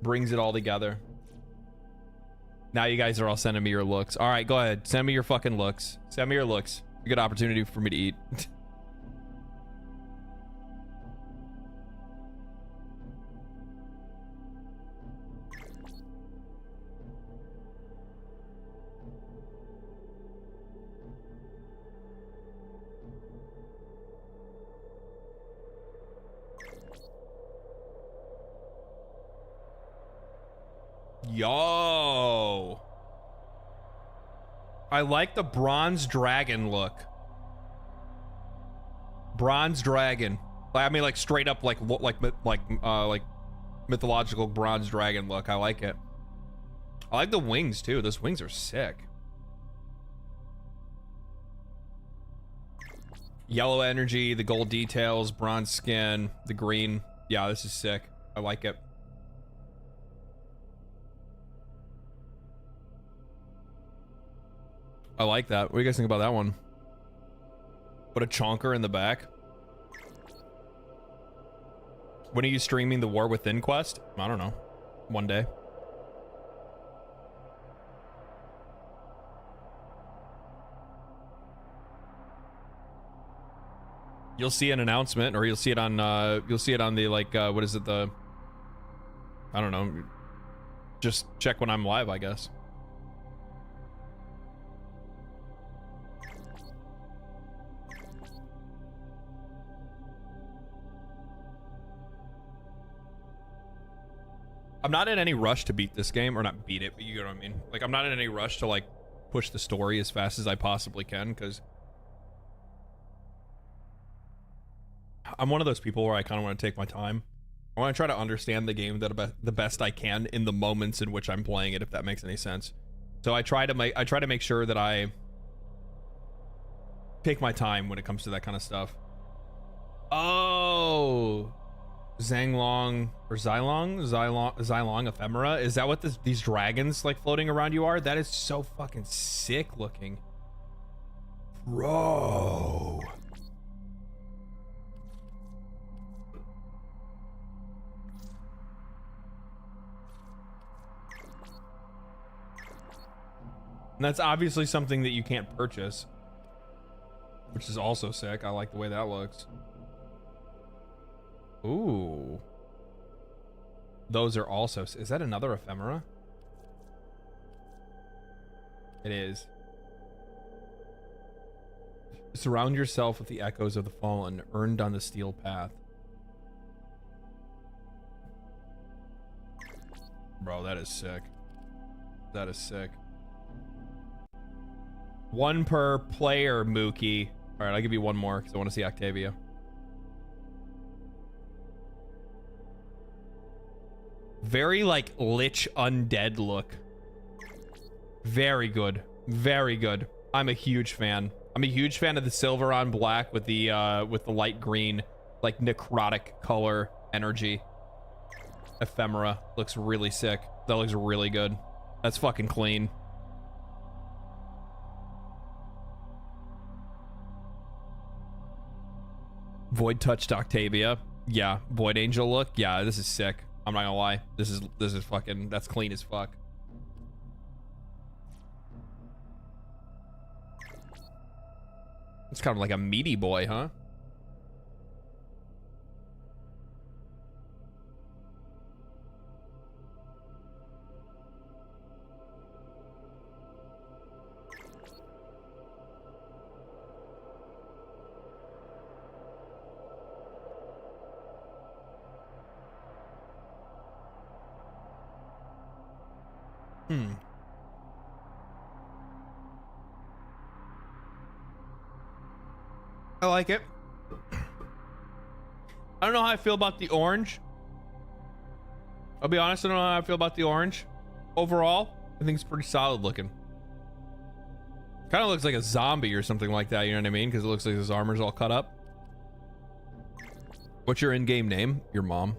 Speaker 1: Brings it all together. Now you guys are all sending me your looks. All right, go ahead. Send me your fucking looks. Send me your looks. A good opportunity for me to eat. Yo, I like the bronze dragon look. Bronze dragon. I mean, like straight up, like mythological bronze dragon look. I like it. I like the wings too. Those wings are sick. Yellow energy, the gold details, bronze skin, the green. Yeah, this is sick. I like it. I like that. What do you guys think about that one? Put a chonker in the back. When are you streaming the War Within quest? I don't know. One day. You'll see an announcement, or you'll see it on the, like, what is it, the, I don't know. Just check when I'm live, I guess. I'm not in any rush to beat this game, or not beat it, but you know what I mean. Like, I'm not in any rush to like push the story as fast as I possibly can, because I'm one of those people where I kind of want to take my time. I want to try to understand the game the best I can in the moments in which I'm playing it, if that makes any sense. So I try to make sure that I take my time when it comes to that kind of stuff. Oh, Zhang or Xylong ephemera. Is that what these dragons like floating around you are? That is so fucking sick looking, bro. And that's obviously something that you can't purchase, which is also sick. I like the way that looks. Ooh. Those are also... Is that another ephemera? It is. Surround yourself with the echoes of the fallen, earned on the steel path. Bro, that is sick. That is sick. One per player, Mookie. All right, I'll give you one more because I want to see Octavia. Very like Lich Undead look. Very good. Very good. I'm a huge fan. I'm a huge fan of the silver on black with the light green, like necrotic color energy. Ephemera looks really sick. That looks really good. That's fucking clean. Void touched Octavia. Yeah, Void Angel look. Yeah, this is sick. I'm not gonna lie. This is fucking, that's clean as fuck. It's kind of like a meaty boy, huh? I like it. I don't know how I feel about the orange. I'll be honest, I don't know how I feel about the orange. Overall, I think it's pretty solid looking. Kind of looks like a zombie or something like that, you know what I mean? Because it looks like his armor's all cut up. What's your in-game name? Your mom.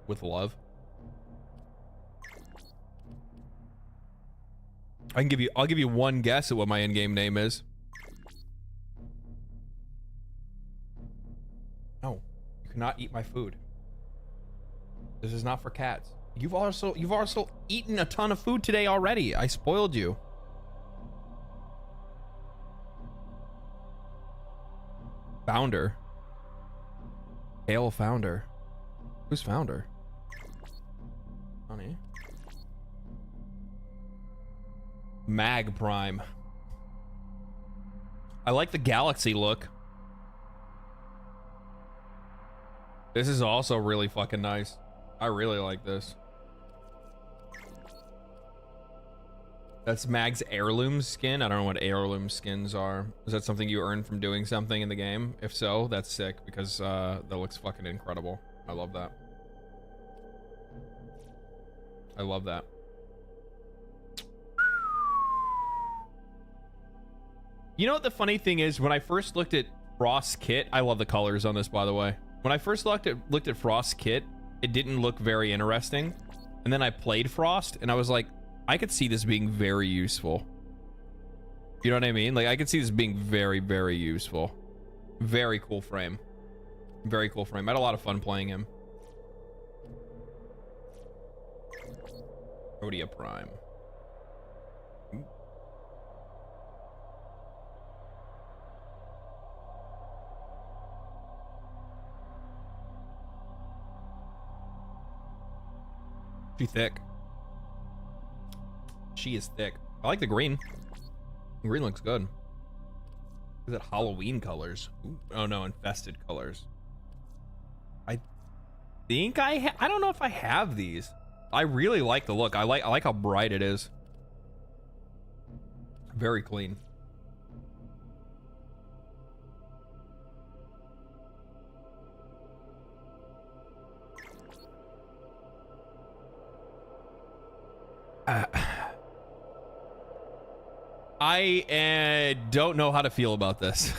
Speaker 1: With love. I'll give you one guess at what my in-game name is. No, you cannot eat my food. This is not for cats. You've also eaten a ton of food today already. I spoiled you. Founder. Hail Founder. Who's Founder? Honey. Mag Prime. I like the galaxy look. This is also really fucking nice. I really like this. That's Mag's heirloom skin. I don't know what heirloom skins are. Is that something you earn from doing something in the game? If so, that's sick because that looks fucking incredible. I love that. I love that. You know what the funny thing is? When I first looked at Frost's kit, I love the colors on this, by the way. When I first looked at Frost's kit, it didn't look very interesting. And then I played Frost, and I was like, I could see this being very useful. You know what I mean? Like, I could see this being very, very useful. Very cool frame. Very cool frame. I had a lot of fun playing him. Rhodia Prime. Ooh. She thick. She is thick. I like the green. The green looks good. Is it Halloween colors? Ooh. Oh no, infested colors. think I don't know if I have these. I really like the look. I like how bright it is. Very clean. I don't know how to feel about this.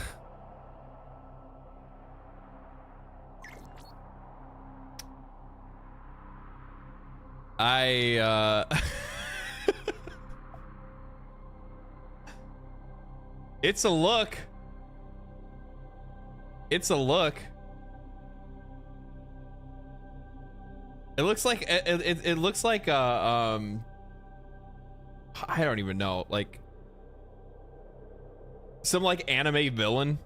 Speaker 1: It's a look. It's a look. It looks like it looks like I don't even know, like some like anime villain.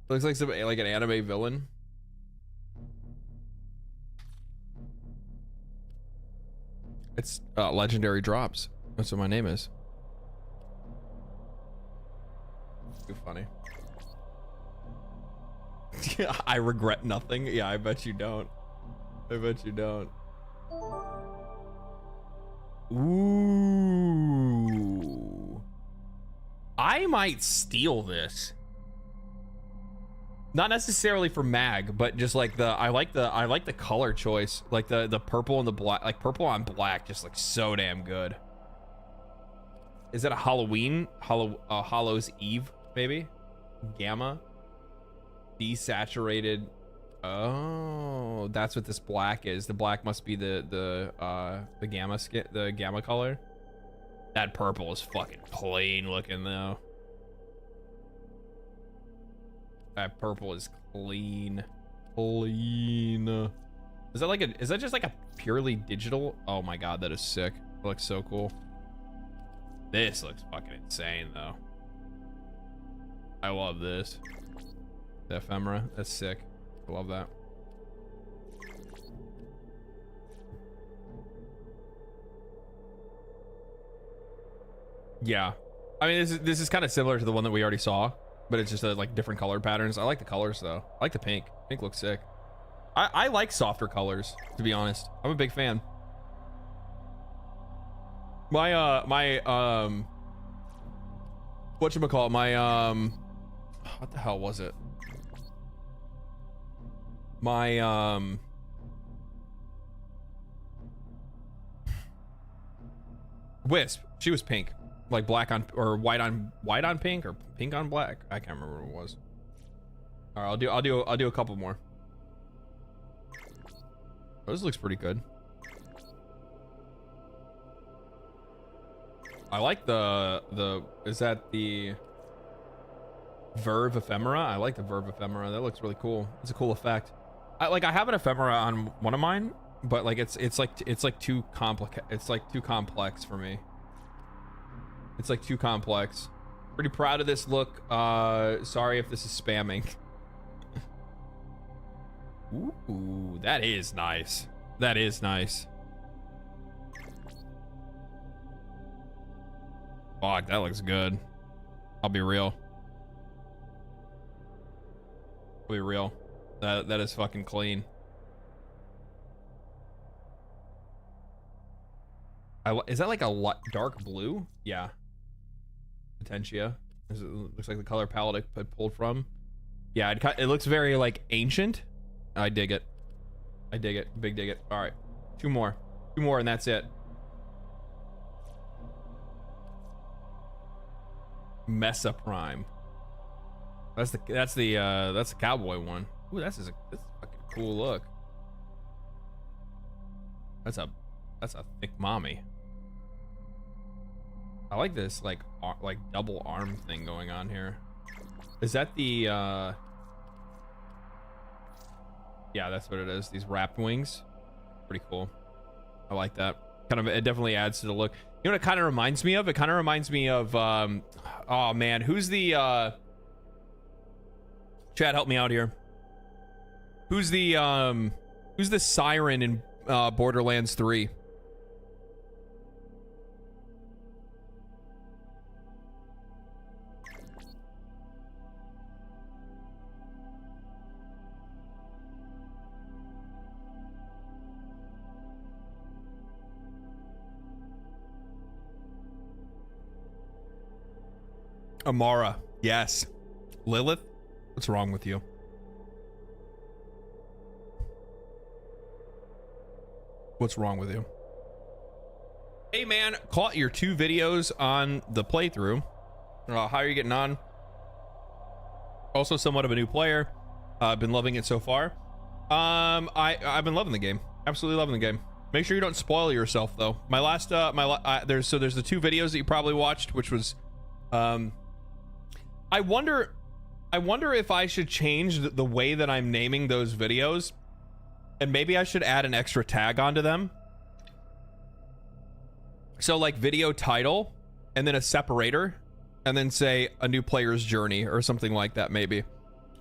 Speaker 1: Looks like some like an anime villain. It's legendary drops. That's what my name is. Too funny. I regret nothing. Yeah, I bet you don't. I bet you don't. Ooh. I might steal this. Not necessarily for mag, but just like I like the color choice, like the purple and the black, like purple on black just looks so damn good. Is that a Hallows Eve maybe? Gamma desaturated. Oh, that's what this black is. The black must be the gamma skin, the gamma color. That purple is fucking clean looking though. That purple is clean. Clean. Is that just like a purely digital? Oh my god, that is sick. It looks so cool. This looks fucking insane though. I love this. The ephemera, that's sick. I love that. Yeah. I mean, this is kind of similar to the one that we already saw, but it's just like different color patterns. I like the colors though. I like the pink. Pink looks sick. I like softer colors, to be honest. I'm a big fan. My whatchamacallit, my what the hell was it? My Wisp, she was pink, like black on or white on pink or pink on black. I can't remember what it was. All right, I'll do a couple more. Oh, this looks pretty good. I like the is that the Verve ephemera? I like the Verve ephemera. That looks really cool. It's a cool effect. I have an ephemera on one of mine, but like it's like too complicated. It's like too complex for me. It's like too complex. Pretty proud of this look. Sorry if this is spamming. Ooh, that is nice. That is nice. Fuck, that looks good. I'll be real. I'll be real. That is fucking clean. Is that like a dark blue? Yeah. Potentia. It looks like the color palette I pulled from. Yeah, it looks very like ancient. I dig it. I dig it. Big dig it. All right, two more and that's it. Mesa Prime. That's the cowboy one. Ooh, that's a fucking cool look. That's a thick mommy. I like this like double arm thing going on here. Is that the yeah, that's what it is. These wrapped wings. Pretty cool. I like that. Kind of, it definitely adds to the look. You know what it kind of reminds me of? It kind of reminds me of oh man, who's the Chad, help me out here. Who's the siren in Borderlands 3? Amara, yes. Lilith, what's wrong with you? What's wrong with you? Hey man, caught your 2 videos on the playthrough. How are you getting on? Also somewhat of a new player. I've been loving it so far. I've been loving the game. Absolutely loving the game. Make sure you don't spoil yourself though. My last there's the 2 videos that you probably watched, which was I wonder if I should change the way that I'm naming those videos, and maybe I should add an extra tag onto them. So like video title and then a separator and then say a new player's journey or something like that, maybe.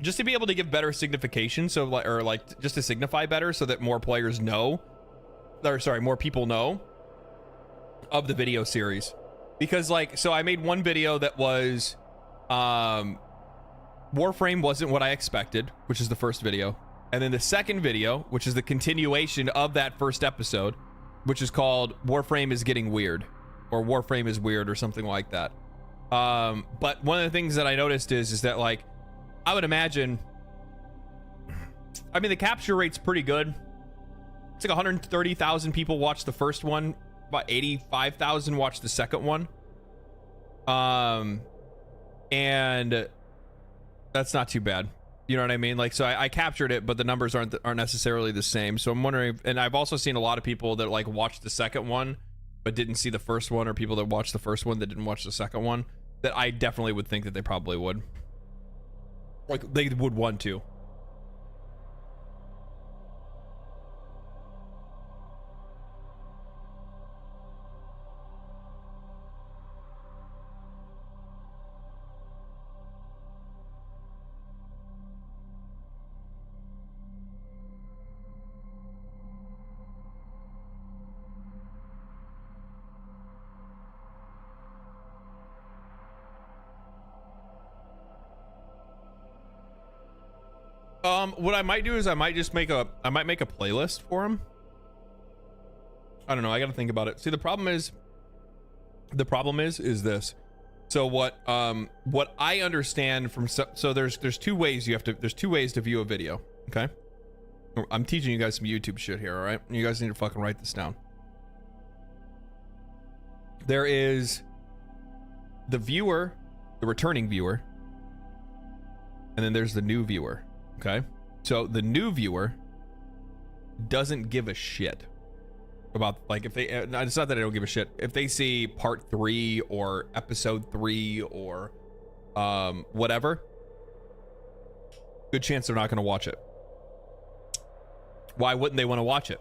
Speaker 1: Just to be able to give better signification, so like, or like just to signify better so that more players know, or sorry, more people know of the video series. Because like, so I made one video that was Warframe wasn't what I expected, which is the first video. And then the second video, which is the continuation of that first episode, which is called Warframe is Getting Weird, or Warframe is Weird, or something like that. But one of the things that I noticed is that like, I would imagine, I mean, the capture rate's pretty good. It's like 130,000 people watched the first one, about 85,000 watched the second one. And that's not too bad. You know what I mean? Like, so I captured it, but the numbers aren't necessarily the same. So I'm wondering, and I've also seen a lot of people that like watched the second one, but didn't see the first one, or people that watched the first one that didn't watch the second one, that I definitely would think that they probably would. Like, they would want to. What I might do is I might make a playlist for him. I don't know. I got to think about it. See, the problem is this. So what I understand from, so there's 2 ways there's 2 ways to view a video. Okay. I'm teaching you guys some YouTube shit here. All right. You guys need to fucking write this down. There is the viewer, the returning viewer, and then there's the new viewer. Okay. So the new viewer doesn't give a shit about, like, if they, it's not that I don't give a shit. If they see part 3 or episode 3 or whatever, good chance they're not going to watch it. Why wouldn't they want to watch it?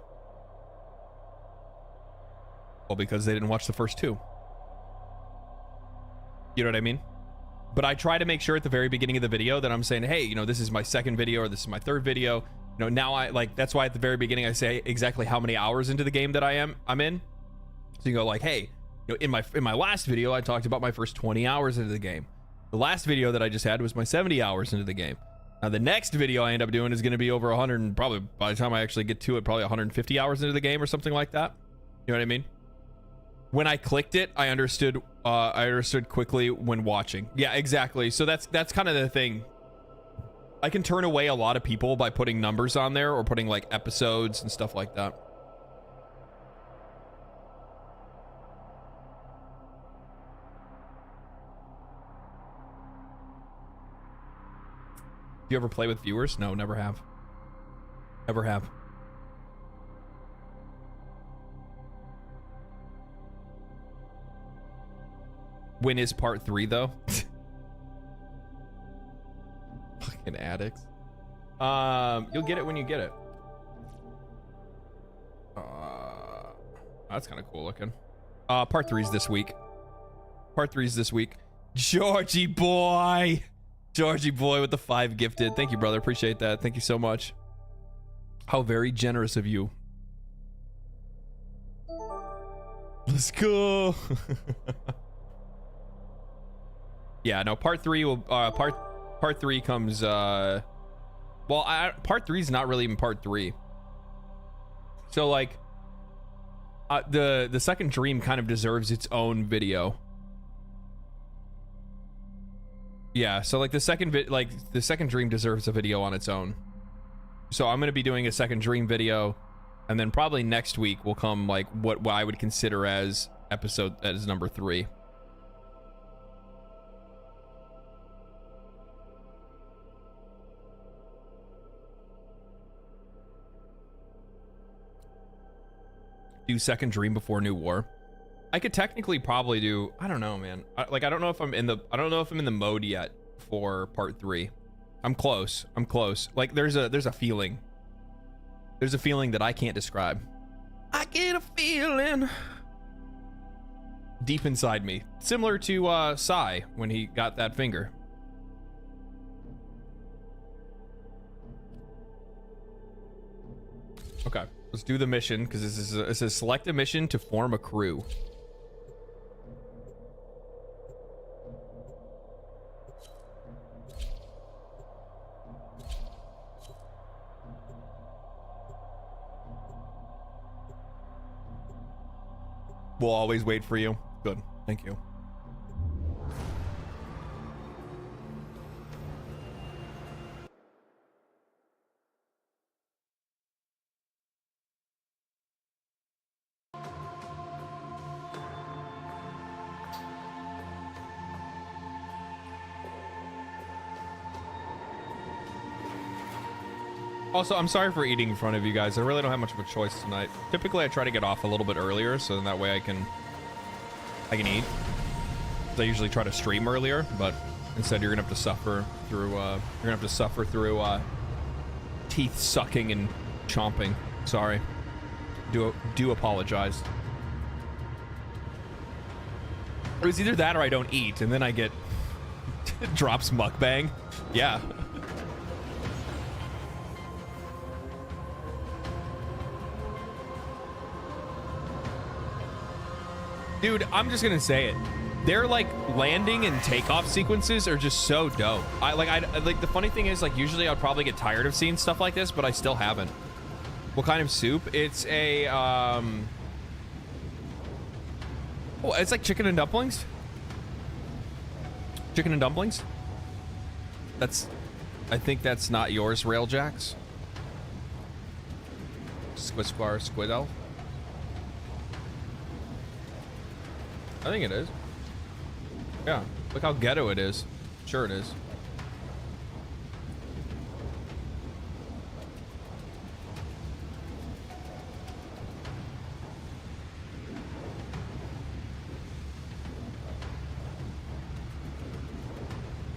Speaker 1: Well, because they didn't watch the first 2. You know what I mean? But I try to make sure at the very beginning of the video that I'm saying, hey, you know, this is my second video, or this is my third video. You know, now I like, that's why at the very beginning I say exactly how many hours into the game that I'm in. So you go like, hey, you know, in my last video I talked about my first 20 hours into the game. The last video that I just had was my 70 hours into the game. Now the next video I end up doing is going to be over 100, and probably by the time I actually get to it, probably 150 hours into the game or something like that. You know what I mean? When I clicked it, I understood quickly when watching. Yeah, exactly. So that's kind of the thing. I can turn away a lot of people by putting numbers on there, or putting like episodes and stuff like that. Do you ever play with viewers? No, never have. Never have. When is part 3 though? Fucking addicts. You'll get it when you get it. That's kind of cool looking. Part 3's this week. Part 3's this week. Georgie boy. Georgie boy with the 5 gifted. Thank you, brother. Appreciate that. Thank you so much. How very generous of you. Let's go. Yeah, no, part 3 will part 3 comes well, part 3 is not really even part 3. So like the second dream kind of deserves its own video. Yeah, so like the second dream deserves a video on its own. So I'm gonna be doing a second dream video, and then probably next week will come like what I would consider as number 3. Do second dream before new war. I could technically probably do, I don't know, man. I don't know if I'm in the mode yet for part 3. I'm close. Like there's a feeling. There's a feeling that I can't describe. I get a feeling deep inside me, similar to Sai when he got that finger. Okay, let's do the mission because it says select a mission to form a crew. We'll always wait for you. Good. Thank you. Also, I'm sorry for eating in front of you guys. I really don't have much of a choice tonight. Typically, I try to get off a little bit earlier, so then that way I can eat. I usually try to stream earlier, but instead you're gonna have to suffer through teeth sucking and chomping. Sorry. Do apologize. It was either that or I don't eat, and then I get drops mukbang. Yeah. Dude, I'm just gonna say it. Their like landing and takeoff sequences are just so dope. I like the funny thing is like usually I'd probably get tired of seeing stuff like this, but I still haven't. What kind of soup? It's a oh, it's like chicken and dumplings. Chicken and dumplings. I think that's not yours, Railjack's. Squid elf. I think it is. Yeah, look how ghetto it is. Sure it is.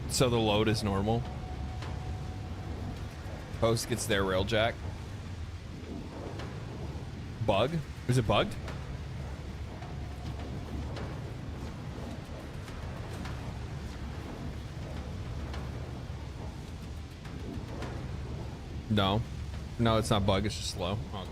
Speaker 1: So the load is normal. Post gets their Railjack. Bug? Is it bugged? No. No, it's not bug, it's just slow. Okay.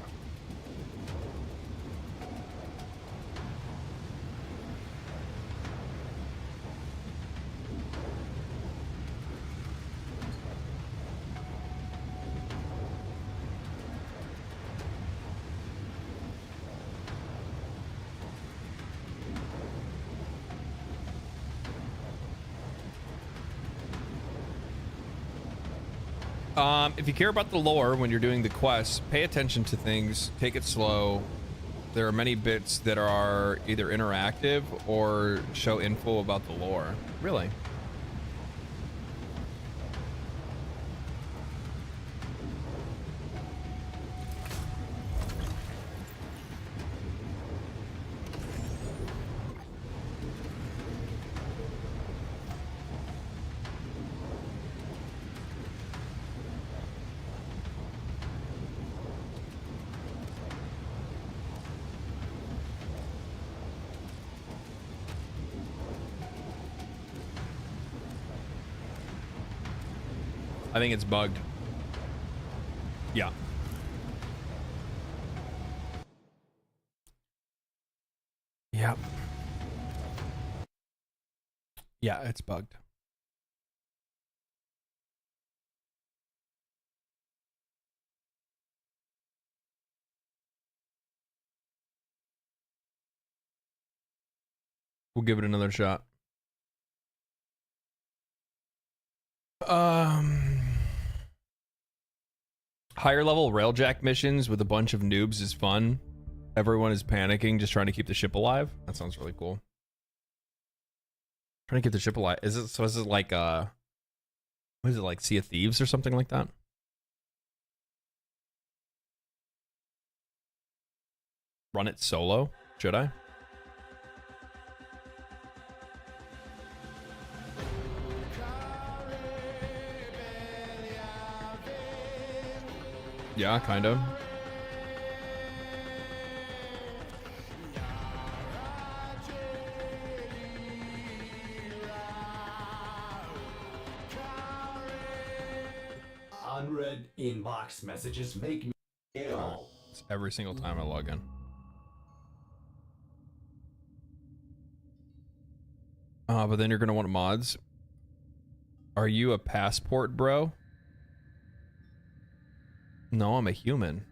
Speaker 1: If you care about the lore when you're doing the quests, pay attention to things, take it slow. There are many bits that are either interactive or show info about the lore. Really? I think it's bugged. Yeah. Yep. Yeah, it's bugged. We'll give it another shot. Higher level Railjack missions with a bunch of noobs is fun. Everyone is panicking, just trying to keep the ship alive. That sounds really cool. Trying to keep the ship alive. Is it like what is it, like Sea of Thieves or something like that? Run it solo? Should I? Yeah, kind of.
Speaker 6: Unread inbox messages make me ill.
Speaker 1: It's every single time I log in. But then you're gonna want mods. Are you a passport, bro? No, I'm a human.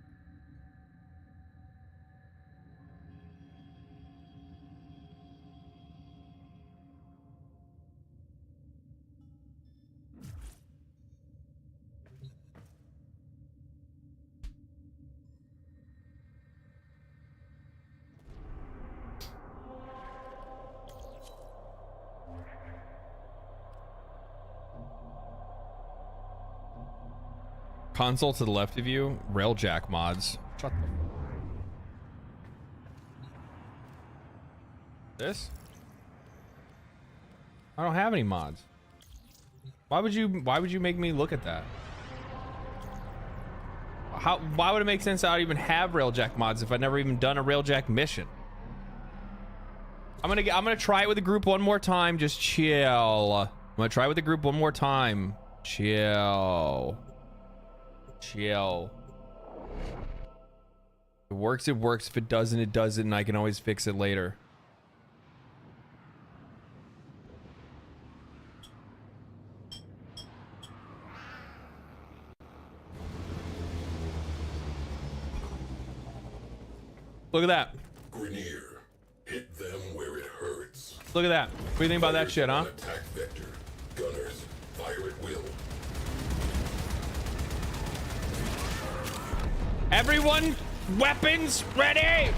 Speaker 1: Console to the left of you, Railjack mods. Shut the... This? I don't have any mods. Why would you make me look at that? Why would it make sense I would even have Railjack mods if I'd never even done a Railjack mission? I'm gonna try it with the group one more time. Just chill. I'm gonna try it with the group one more time. Chill. Chill. If it works, it works. If it doesn't, it doesn't, and I can always fix it later. Look at that.
Speaker 3: Grenier, hit them where it hurts.
Speaker 1: Look at that. What do you think about that shit, huh?
Speaker 3: Attack vector. Gunners, fire at will.
Speaker 1: Everyone, weapons ready!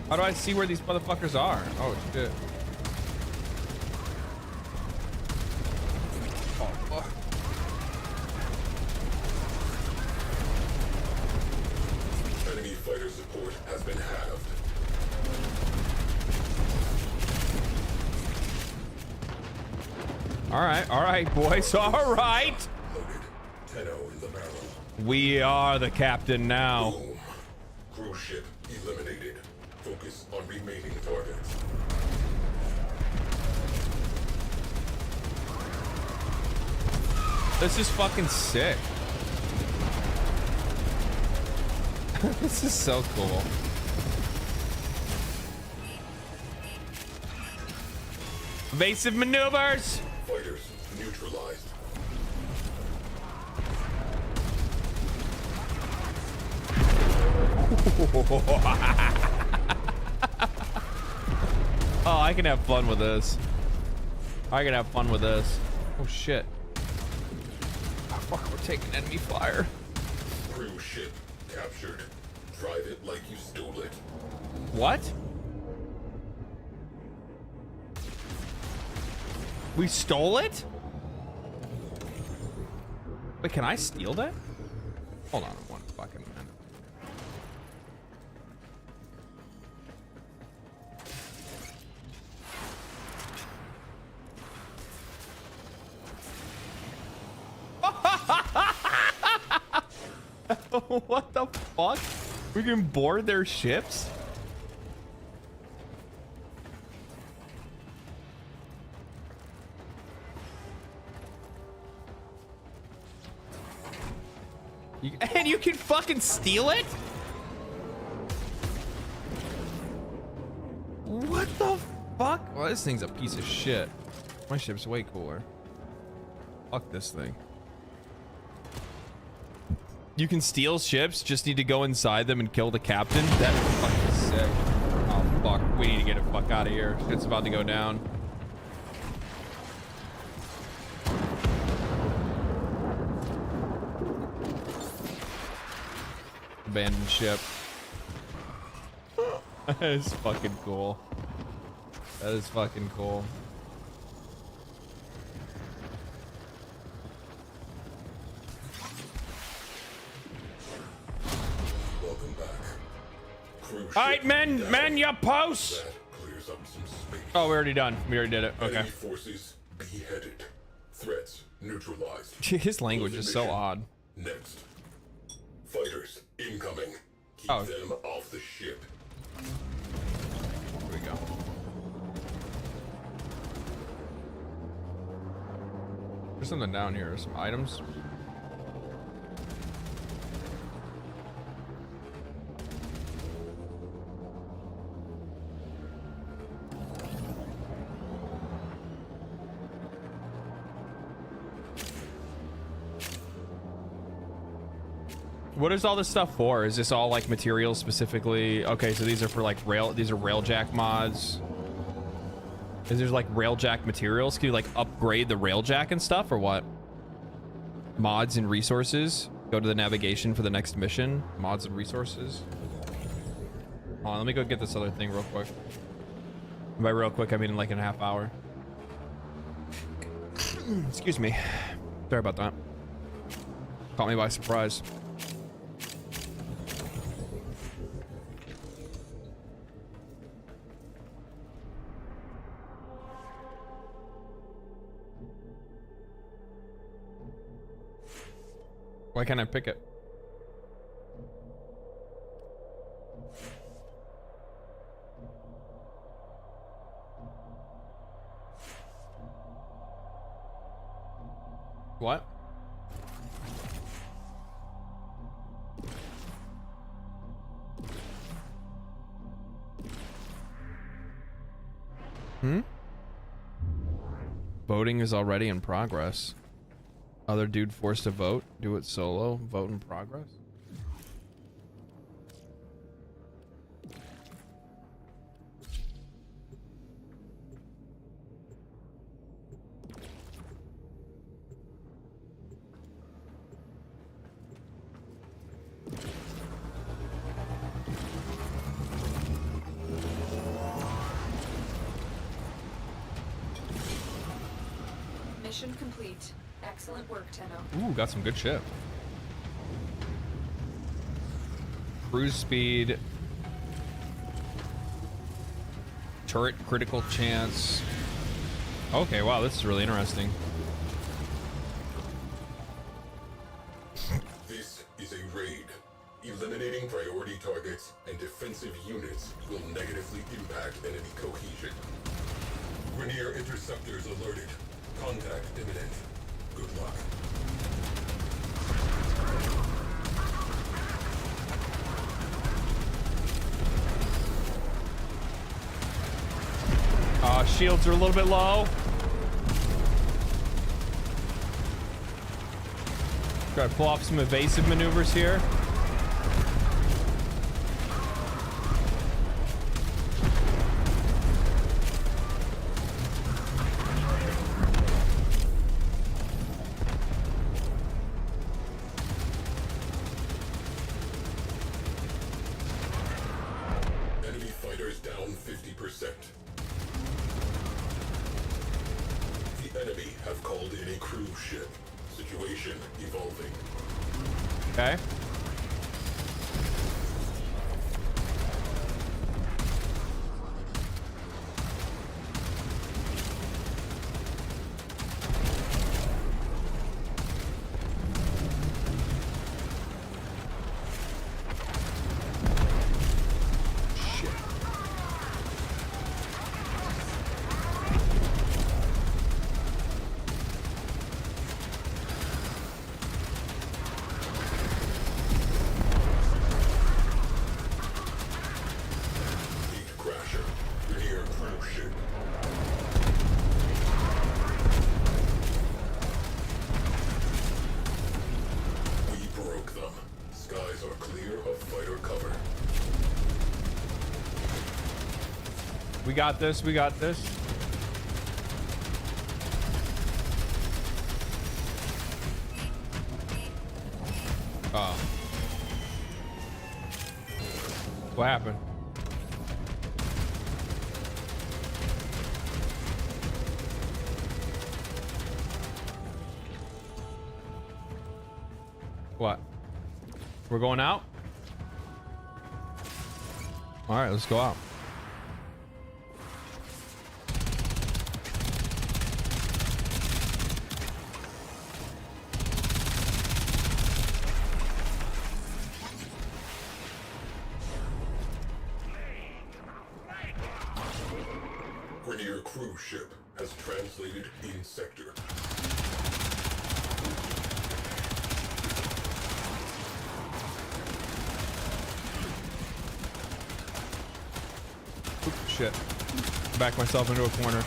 Speaker 1: How do I see where these motherfuckers are? Oh, shit. Oh, fuck.
Speaker 3: Enemy fighter support has been halved.
Speaker 1: All right, boys. All right.
Speaker 3: Loaded. 10-0 in the barrel.
Speaker 1: We are the captain now.
Speaker 3: Boom. Cruise ship eliminated. Focus on remaining targets.
Speaker 1: This is fucking sick. This is so cool. Evasive maneuvers.
Speaker 3: Fighters neutralized.
Speaker 1: Oh, I can have fun with this. I can have fun with this. Oh shit. Oh, fuck, we're taking enemy fire.
Speaker 3: Cruise ship captured. Drive it like you stole it.
Speaker 1: What? We stole it? Wait, can I steal that? Hold on one fucking minute. What the fuck? We can board their ships? And you can fucking steal it? What the fuck? Well, this thing's a piece of shit. My ship's way cooler. Fuck this thing. You can steal ships, just need to go inside them and kill the captain? That is fucking sick. Oh Fuck, we need to get the fuck out of here. It's about to go down. Abandoned ship. That is fucking cool. That is fucking cool.
Speaker 3: Welcome back.
Speaker 1: All right, men, your posts.
Speaker 3: Clears up some space.
Speaker 1: Oh, we're already done. We already did it. Okay.
Speaker 3: Enemy forces beheaded. Threats neutralized.
Speaker 1: His language is so
Speaker 3: Mission
Speaker 1: odd.
Speaker 3: Next. Fighters incoming. Keep
Speaker 1: Oh.
Speaker 3: them off the ship.
Speaker 1: Here we go. There's something down here. Some items. What is all this stuff for? Is this all like materials specifically? Okay, so these are for like these are Railjack mods. Is there like Railjack materials? Can you like upgrade the Railjack and stuff or what? Mods and resources. Go to the navigation for the next mission. Mods and resources. Hold on, let me go get this other thing real quick. And by real quick, I mean in like in a half hour. Excuse me. Sorry about that. Caught me by surprise. Why can't I pick it? What? Voting is already in progress. Other dude forced to vote. Do it solo. Vote in progress.
Speaker 4: Mission complete. Excellent work, Tenno.
Speaker 1: Ooh, got some good shit. Cruise speed. Turret critical chance. Okay, wow, this is really interesting.
Speaker 3: This is a raid. Eliminating priority targets and defensive units will negatively impact enemy cohesion. Rainier interceptors alerted. Contact imminent. Good luck.
Speaker 1: Shields are a little bit low. Try to pull off some evasive maneuvers here.
Speaker 3: Enemy fighters down 50%. The enemy have called in a cruise ship. Situation evolving.
Speaker 1: Okay. We got this. We got this. Oh. What happened? What? We're going out? All right, let's go out.
Speaker 3: Rainier cruise ship has translated in sector.
Speaker 1: Shit. Back myself into a corner.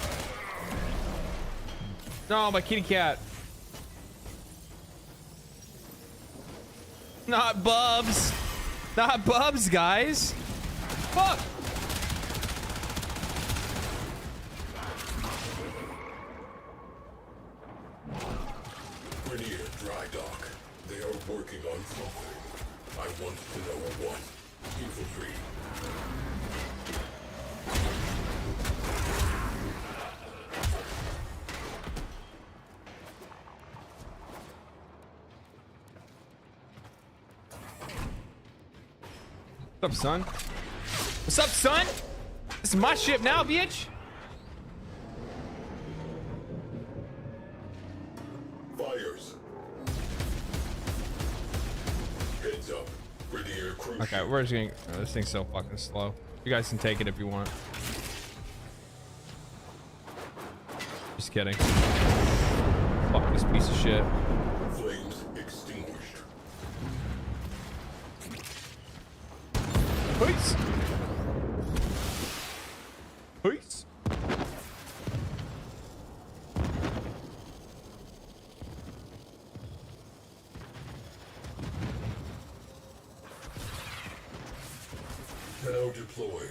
Speaker 1: No, my kitty cat. Not Bubs. Not Bubs, guys. Fuck.
Speaker 3: Rainier dry dock. They are working on something. I want to know what. Infiltrate.
Speaker 1: What's up, son? What's up, son? This is my ship now, bitch.
Speaker 3: Fires. Heads up. Rainier cruise
Speaker 1: Okay,
Speaker 3: ship.
Speaker 1: we're just gonna. Oh, this thing's so fucking slow. You guys can take it if you want. Just kidding. Fuck this piece of shit.
Speaker 3: Flames extinguished.
Speaker 1: Peace. Peace.
Speaker 3: Now deployed.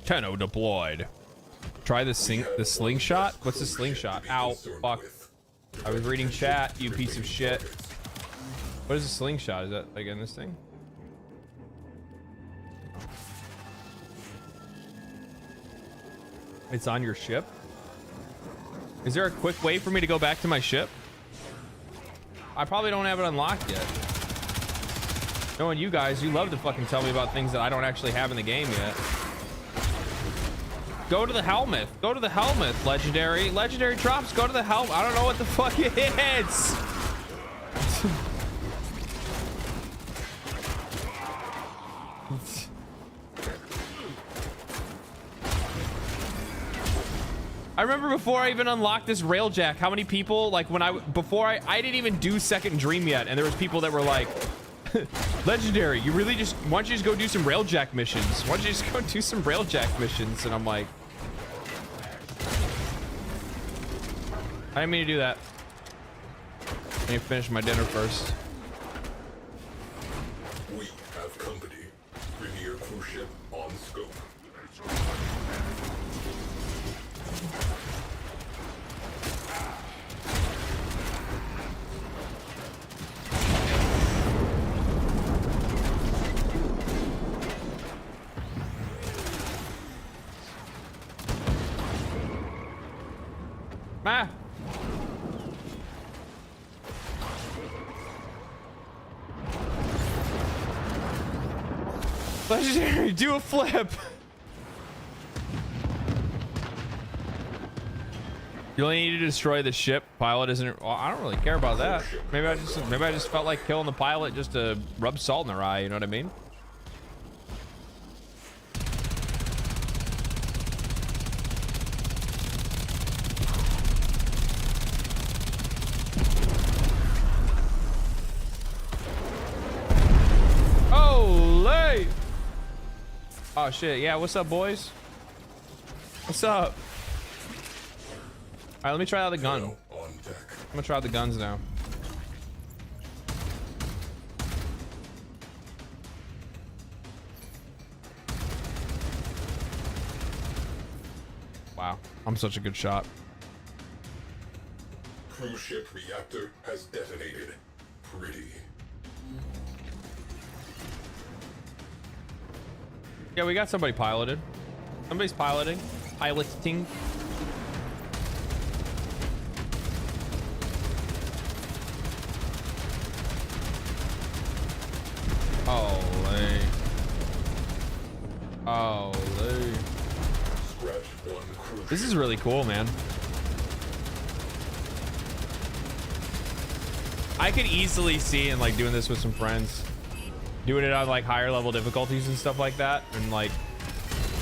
Speaker 1: Tenno deployed. Try the slingshot? What's the slingshot? Ow, fuck. I was reading chat, you piece of shit. What is a slingshot? Is that like in this thing? It's on your ship? Is there a quick way for me to go back to my ship? I probably don't have it unlocked yet. Knowing you guys, you love to fucking tell me about things that I don't actually have in the game yet. Go to the helmet. Go to the helmet, legendary. Legendary drops, go to the helmet. I don't know what the fuck it is. I remember before I even unlocked this Railjack, how many people, like when I didn't even do second dream yet, and there was people that were like, legendary, you really just, why don't you just go do some Railjack missions? Why don't you just go do some Railjack missions? And I'm like, I didn't mean to do that. I need to finish my dinner first.
Speaker 3: We have company. Rainier cruise ship on scope.
Speaker 1: Ah. Legendary, do a flip. You only need to destroy the ship. Pilot isn't. Well, I don't really care about that. Maybe I just felt like killing the pilot just to rub salt in their eye. You know what I mean? Holy! Oh shit! Yeah, what's up, boys? What's up? All right, let me try out the gun.
Speaker 3: On deck.
Speaker 1: I'm gonna try out the guns now. I'm such a good shot.
Speaker 3: Cruise ship reactor has detonated. Pretty.
Speaker 1: Yeah, we got somebody piloted. Somebody's piloting. Piloting. Holy. Holy.
Speaker 3: Scratch one cruise
Speaker 1: This is really cool, man. I could easily see and like doing this with some friends, doing it on like higher level difficulties and stuff like that, and like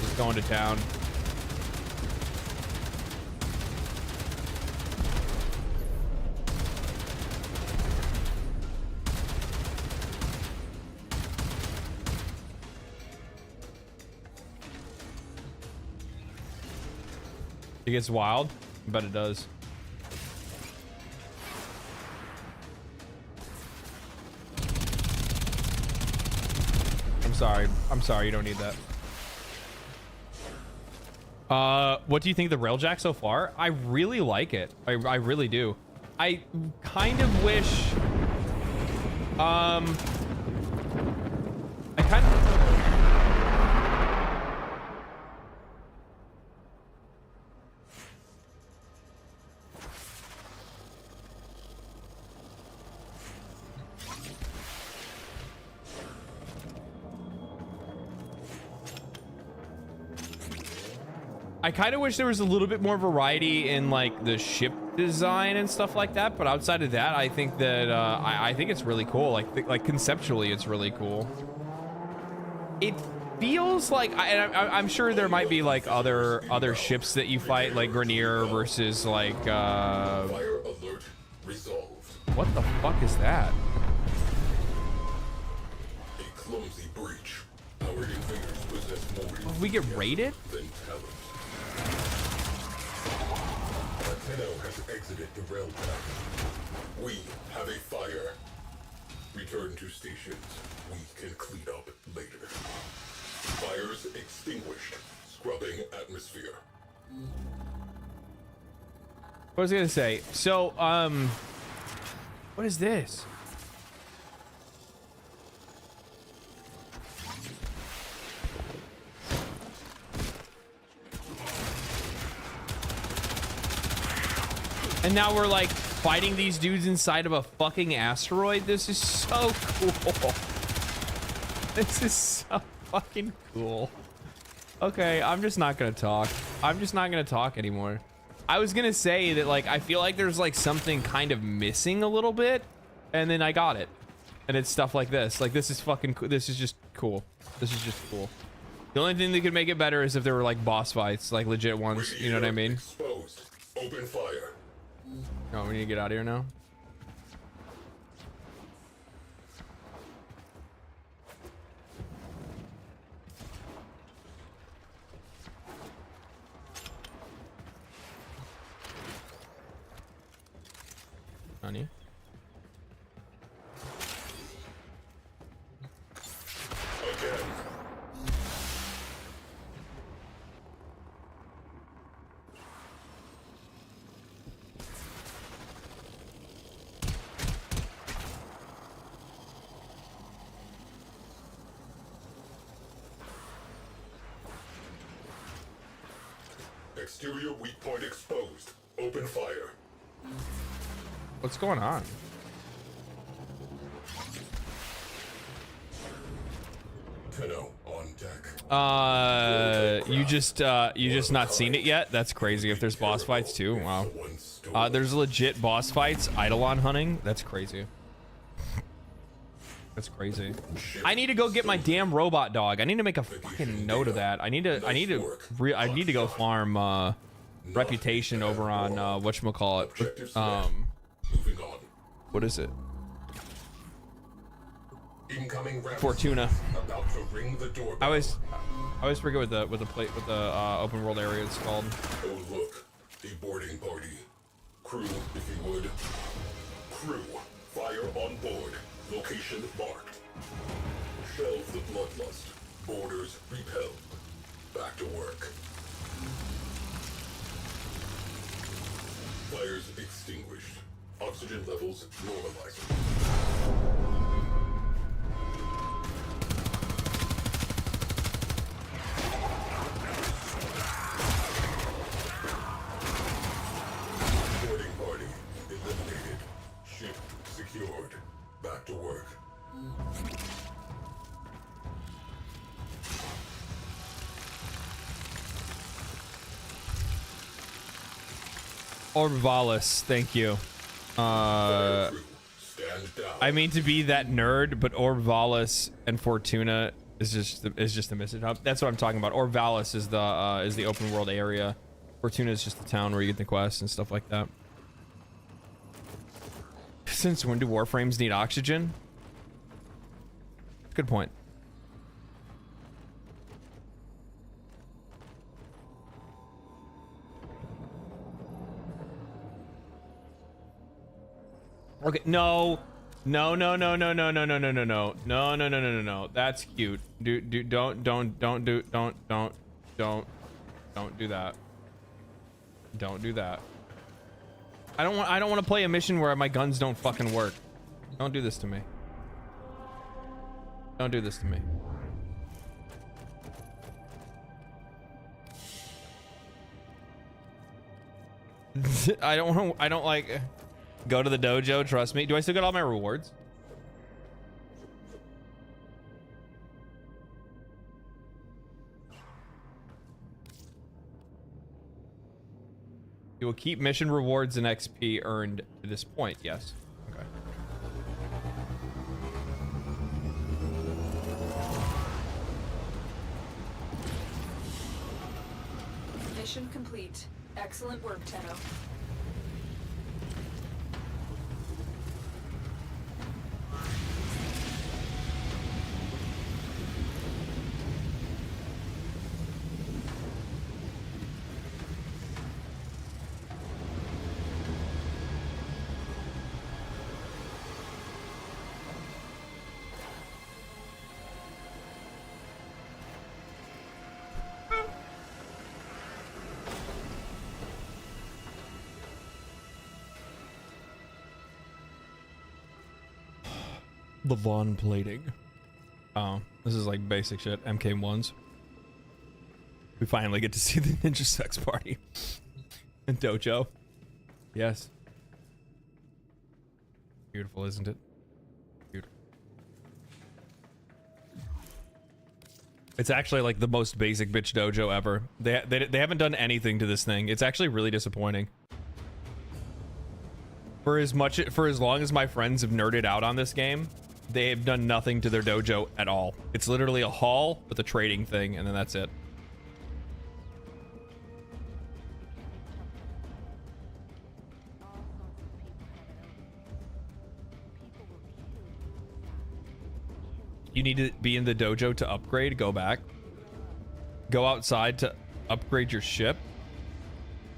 Speaker 1: just going to town. It gets wild. I bet it does. I'm sorry, you don't need that. What do you think of the Railjack so far? I really like it. I really do. I kind of wish I kind of wish there was a little bit more variety in like the ship design and stuff like that, but outside of that, I think that I think it's really cool. Like conceptually, it's really cool. It feels like I'm sure there might be like other ships that you fight, like Grenier versus like
Speaker 3: fire alert resolved.
Speaker 1: what the fuck is that?
Speaker 3: A clumsy breach. Our invaders possess more
Speaker 1: Did we get raided?
Speaker 3: than talent. Tango has exited the Railjack. We have a fire. Return to stations. We can clean up later. Fires extinguished. Scrubbing atmosphere.
Speaker 1: What was I gonna say? So, what is this? And now we're like fighting these dudes inside of a fucking asteroid. This is so cool. This is so fucking cool. Okay, I'm just not gonna talk. I'm just not gonna talk anymore. I was gonna say that like I feel like there's like something kind of missing a little bit, and then I got it. And it's stuff like this. Like this is fucking cool. This is just cool. This is just cool. The only thing that could make it better is if there were like boss fights, like legit ones. You know what I mean?
Speaker 3: Exposed. Open fire.
Speaker 1: Oh, we need to get out of here now. Honey.
Speaker 3: Again. Exterior weak point exposed. Open fire.
Speaker 1: What's going on?
Speaker 3: Tango on deck.
Speaker 1: You just not seen it yet? That's crazy. If there's boss fights too, wow. There's legit boss fights. Eidolon hunting. That's crazy. That's crazy. I need to go get my damn robot dog. I need to make a fucking note of that. I need to go farm reputation over on whatchamacallit.
Speaker 3: Moving on.
Speaker 1: What is it?
Speaker 3: Incoming
Speaker 1: Fortuna.
Speaker 3: about to ring the doorbell.
Speaker 1: I always forget what the open world area is called.
Speaker 3: Oh look, a boarding party. Crew, if you would. Crew, fire on board. Location marked. Shelve the bloodlust. Borders repelled. Back to work. Fires extinguished. Oxygen levels normalizing. Boarding party eliminated. Ship secured. Back to work.
Speaker 1: Orvalis, thank you.
Speaker 3: Fire crew, stand down.
Speaker 1: I mean to be that nerd, but Orvalis and Fortuna is just the message hub. That's what I'm talking about. Orvalis is the open world area. Fortuna is just the town where you get the quests and stuff like that. Since when do Warframes need oxygen? Good point. Okay, no. No. That's cute. Don't do that. Don't do that. I don't want to play a mission where my guns don't fucking work. Don't do this to me. Don't do this to me. I don't like go to the dojo, trust me. Do I still get all my rewards? You will keep mission rewards and XP earned to this point. Yes. Okay.
Speaker 4: Mission complete. Excellent work, Tenno.
Speaker 1: The Vaughn plating. Oh, this is like basic shit. MK1s. We finally get to see the ninja sex party. And dojo. Yes. Beautiful, isn't it? Beautiful. It's actually like the most basic bitch dojo ever. They haven't done anything to this thing. It's actually really disappointing. For as long as my friends have nerded out on this game, they have done nothing to their dojo at all. It's literally a hall with a trading thing, and then that's it. You need to be in the dojo to upgrade. Go back. Go outside to upgrade your ship.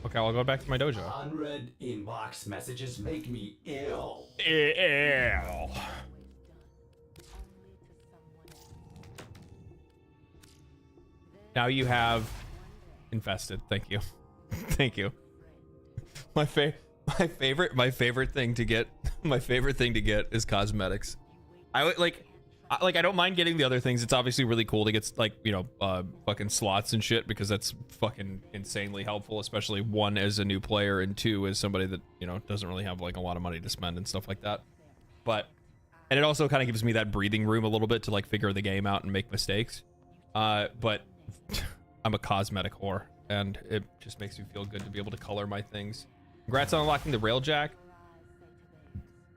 Speaker 1: Okay, I'll go back to my dojo.
Speaker 6: Unread inbox messages make me ill.
Speaker 1: Ew. Now you have infested. Thank you. Thank you. My favorite thing to get is cosmetics. I don't mind getting the other things. It's obviously really cool to get, like, you know, fucking slots and shit, because that's fucking insanely helpful, especially one as a new player and two as somebody that, you know, doesn't really have like a lot of money to spend and stuff like that. And it also kind of gives me that breathing room a little bit to like figure the game out and make mistakes. But I'm a cosmetic whore, and it just makes me feel good to be able to color my things. Congrats on unlocking the Railjack.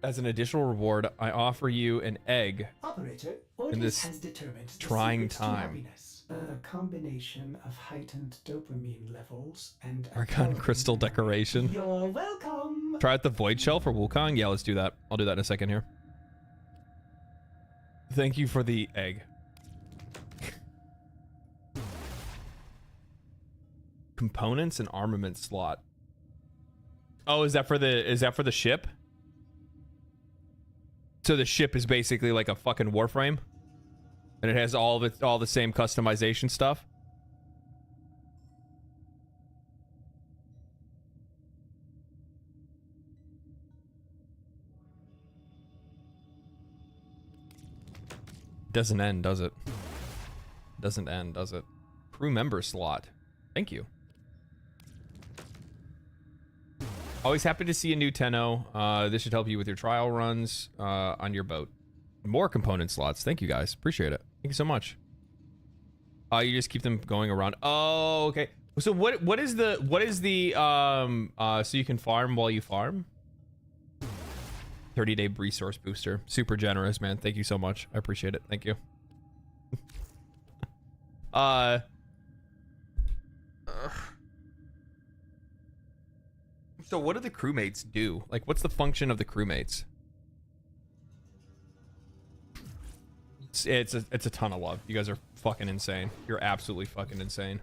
Speaker 1: As an additional reward, I offer you an egg.
Speaker 7: Operator,
Speaker 1: in this
Speaker 7: has determined the
Speaker 1: trying
Speaker 7: secret to
Speaker 1: time.
Speaker 7: happiness. A combination of heightened dopamine levels and
Speaker 1: Archon crystal decoration.
Speaker 7: You're welcome.
Speaker 1: Try out the void shell for Wukong. Yeah, let's do that. I'll do that in a second here. Thank you for the egg. Components and armament slot. Oh, is that for the ship? So the ship is basically like a fucking Warframe, and it has all the same customization stuff. doesn't end, does it? Doesn't end, does it? Crew member slot. Thank you. Always happy to see a new Tenno. This should help you with your trial runs on your boat. More component slots. Thank you guys. Appreciate it. Thank you so much. You just keep them going around. Oh, okay. So what is the so you can farm while you farm? 30-day resource booster. Super generous, man. Thank you so much. I appreciate it. Thank you. So what do the crewmates do? Like, what's the function of the crewmates? It's a ton of love. You guys are fucking insane. You're absolutely fucking insane.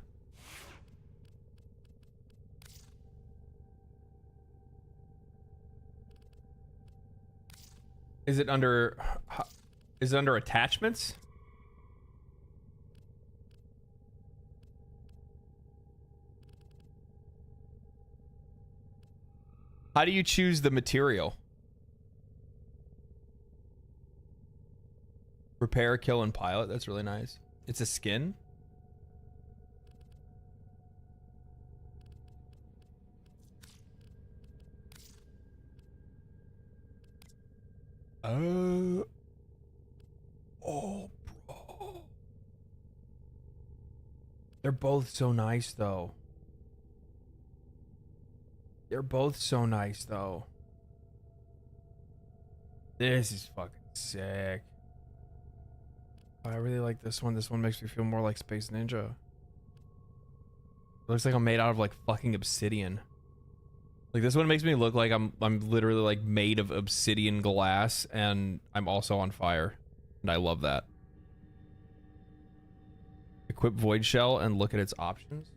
Speaker 1: Is it under attachments? How do you choose the material? Repair, kill, and pilot. That's really nice. It's a skin. Oh, bro. They're both so nice, though. They're both so nice, though. This is fucking sick. I really like this one. This one makes me feel more like Space Ninja. It looks like I'm made out of like fucking obsidian. Like this one makes me look like I'm literally like made of obsidian glass, and I'm also on fire. And I love that. Equip Void Shell and look at its options.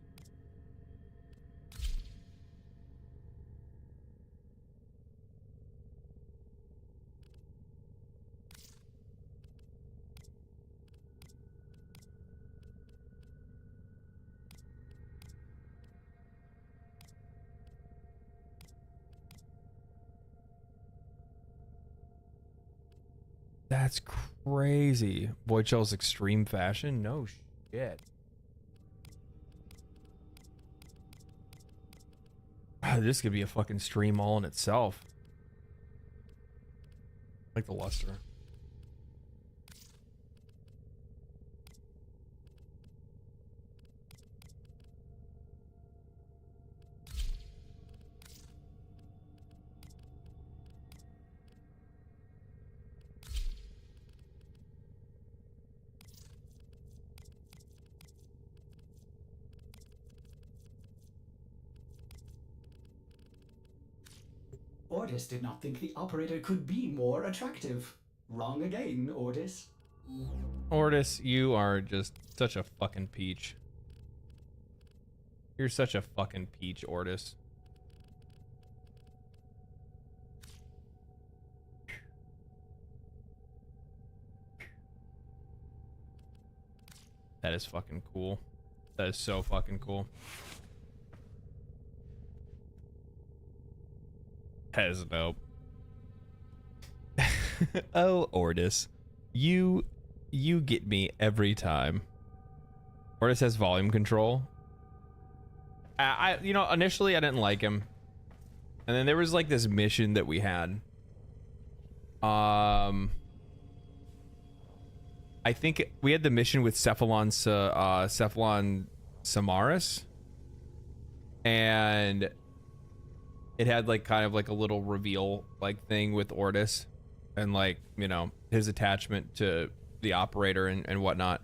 Speaker 1: That's crazy. Void Shell's extreme fashion? No shit. This could be a fucking stream all in itself. Like the luster.
Speaker 6: Ordis did not think the operator could be more attractive. Wrong again, Ordis.
Speaker 1: Ordis, you are just such a fucking peach. You're such a fucking peach, Ordis. That is fucking cool. That is so fucking cool. That is dope. Oh, Ordis. You get me every time. Ordis has volume control. You know, initially I didn't like him. And then there was like this mission that we had. I think we had the mission with Cephalon Samaris. And it had like kind of like a little reveal like thing with Ordis and like, you know, his attachment to the operator and whatnot.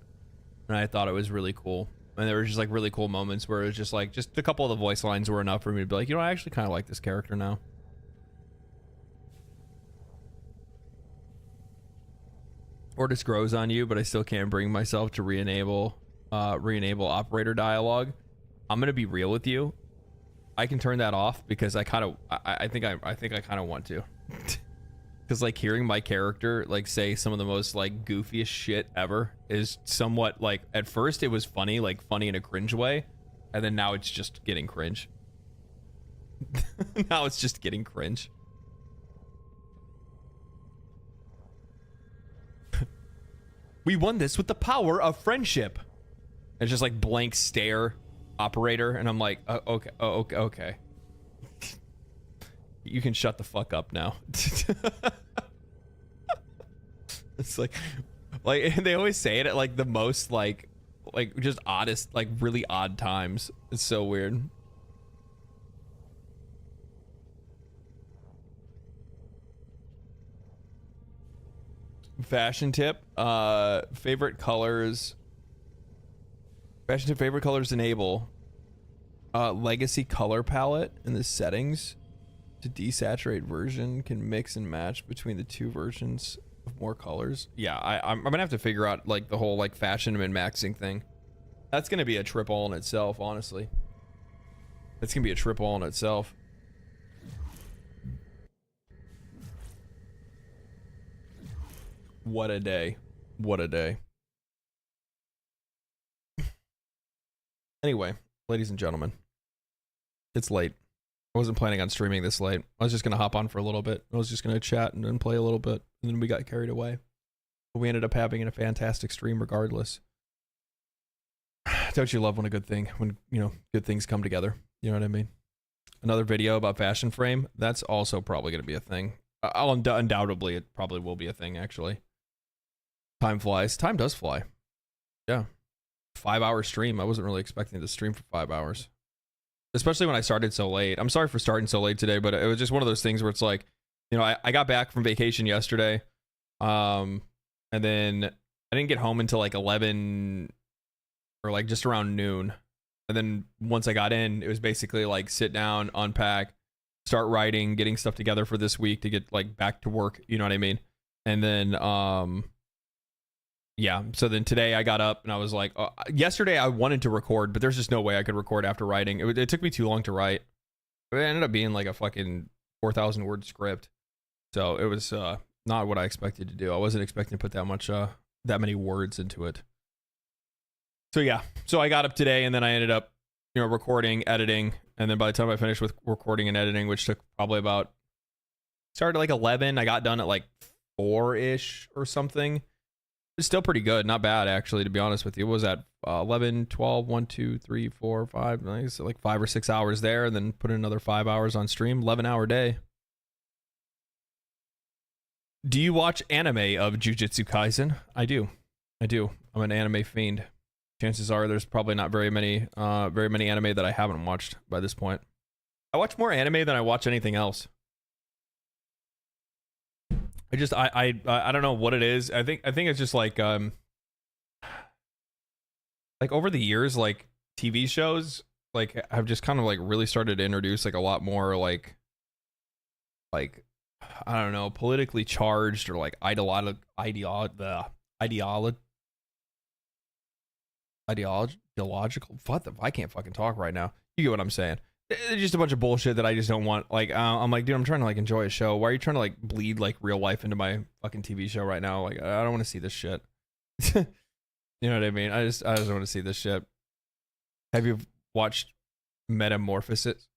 Speaker 1: And I thought it was really cool. And there were just like really cool moments where it was just like, just a couple of the voice lines were enough for me to be like, you know, I actually kind of like this character now. Ordis grows on you, but I still can't bring myself to re-enable operator dialogue. I'm going to be real with you. I can turn that off because I kind of I think I kind of want to. Because like hearing my character like say some of the most like goofiest shit ever is somewhat like, at first it was funny, like funny in a cringe way, and then now it's just getting cringe. Now it's just getting cringe. We won this with the power of friendship. It's just like blank stare operator, and I'm like, okay, okay. You can shut the fuck up now. It's like and they always say it at like the most like just oddest, like really odd times. It's so weird. Fashion tip, favorite colors. Fashion tip, favorite colors enable. Legacy color palette in the settings. To desaturate version can mix and match between the two versions of more colors. Yeah, I'm gonna have to figure out like the whole like fashion and maxing thing. That's gonna be a trip all in itself, honestly. That's gonna be a trip all in itself. What a day. What a day. Anyway, ladies and gentlemen, it's late. I wasn't planning on streaming this late. I was just going to hop on for a little bit. I was just going to chat and then play a little bit. And then we got carried away. But we ended up having a fantastic stream regardless. Don't you love when a good thing, when, you know, good things come together? You know what I mean? Another video about fashion frame. That's also probably going to be a thing. Undoubtedly, it probably will be a thing, actually. Time flies. Time does fly. Yeah. 5-hour stream. I wasn't really expecting to stream for 5 hours. Especially when I started so late. I'm sorry for starting so late today, but it was just one of those things where it's like, you know, I got back from vacation yesterday. And then I didn't get home until like 11 or like just around noon. And then once I got in, it was basically like sit down, unpack, start writing, getting stuff together for this week to get like back to work. You know what I mean? And then, yeah, so then today I got up and I was like, yesterday I wanted to record, but there's just no way I could record after writing. It took me too long to write. It ended up being like a fucking 4,000 word script. So it was not what I expected to do. I wasn't expecting to put that many words into it. So yeah, so I got up today and then I ended up, you know, recording, editing. And then by the time I finished with recording and editing, which took probably started like 11, I got done at like 4-ish or something. It's still pretty good. Not bad, actually, to be honest with you. What was that 11, 12, 1, 2, 3, 4, 5, like 5 or 6 hours there, and then put in another 5 hours on stream. 11-hour day. Do you watch anime of Jujutsu Kaisen? I do. I'm an anime fiend. Chances are there's probably not very many anime that I haven't watched by this point. I watch more anime than I watch anything else. I don't know what it is. I think it's just like over the years, like TV shows like I've just kind of like really started to introduce like a lot more like I don't know, politically charged or like ideological. What the, I can't fucking talk right now. You get what I'm saying. It's just a bunch of bullshit that I just don't want. Like, I'm like, dude, I'm trying to like enjoy a show. Why are you trying to like bleed like real life into my fucking TV show right now? Like, I don't want to see this shit. You know what I mean? I just don't want to see this shit. Have you watched Metamorphosis?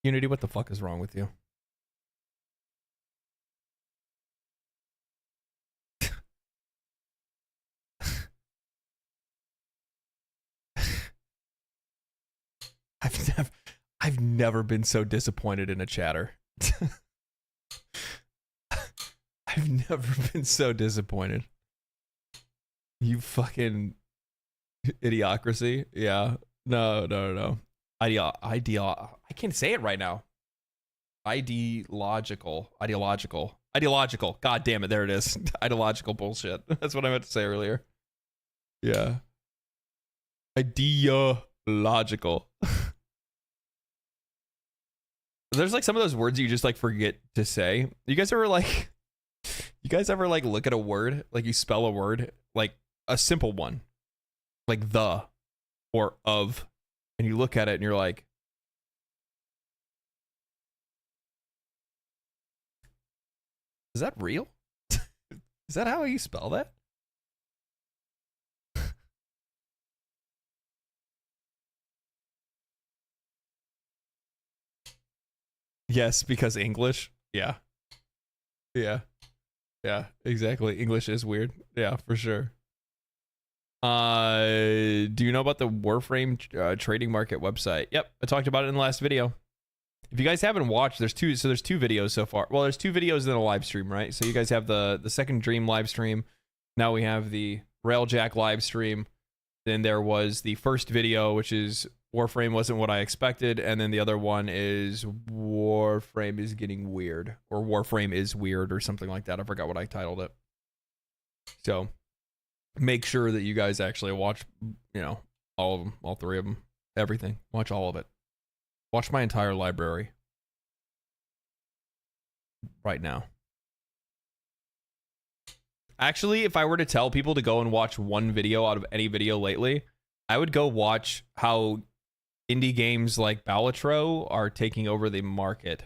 Speaker 1: Unity, what the fuck is wrong with you? I've never been so disappointed in a chatter. I've never been so disappointed. You fucking idiocracy. Yeah. No. I can't say it right now. Ideological. God damn it. There it is. Ideological bullshit. That's what I meant to say earlier. Yeah. Ideological. There's like some of those words you just like forget to say. You guys ever like look at a word, like you spell a word, like a simple one, like the or of, and you look at it and you're like, is that real? Is that how you spell that? Yes, because English. Yeah. Yeah. Yeah, exactly. English is weird. Yeah, for sure. Do you know about the Warframe trading market website? Yep, I talked about it in the last video. If you guys haven't watched, there's two videos so far. Well, there's 2 videos in a live stream, right? So you guys have the second Dream live stream. Now we have the Railjack live stream. Then there was the first video, which is Warframe wasn't what I expected, and then the other one is Warframe is getting weird, or Warframe is weird, or something like that. I forgot what I titled it. So make sure that you guys actually watch, you know, all of them, all 3 of them, everything. Watch all of it. Watch my entire library right now. Actually, if I were to tell people to go and watch one video out of any video lately, I would go watch how indie games like Baldur are taking over the market,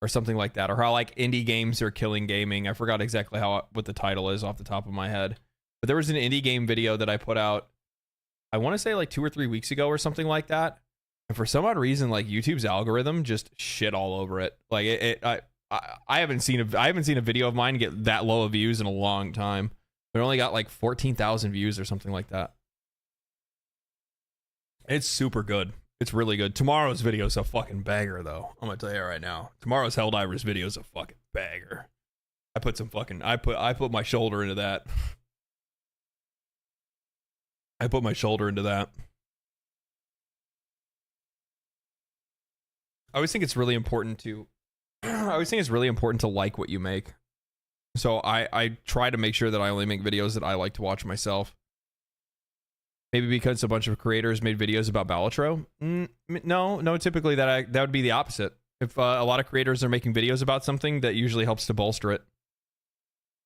Speaker 1: or something like that, or how like indie games are killing gaming. I forgot exactly what the title is off the top of my head, but there was an indie game video that I put out, I want to say like 2 or 3 weeks ago or something like that, and for some odd reason, like YouTube's algorithm just shit all over it. Like I haven't seen a video of mine get that low of views in a long time. It only got like 14,000 views or something like that. It's super good. It's really good. Tomorrow's video is a fucking banger, though. I'm gonna tell you right now. Tomorrow's Helldivers video is a fucking banger. I put my shoulder into that. I put my shoulder into that. I always think it's really important to like what you make. So I try to make sure that I only make videos that I like to watch myself. Maybe because a bunch of creators made videos about Baldur. No, typically that would be the opposite. If a lot of creators are making videos about something, that usually helps to bolster it.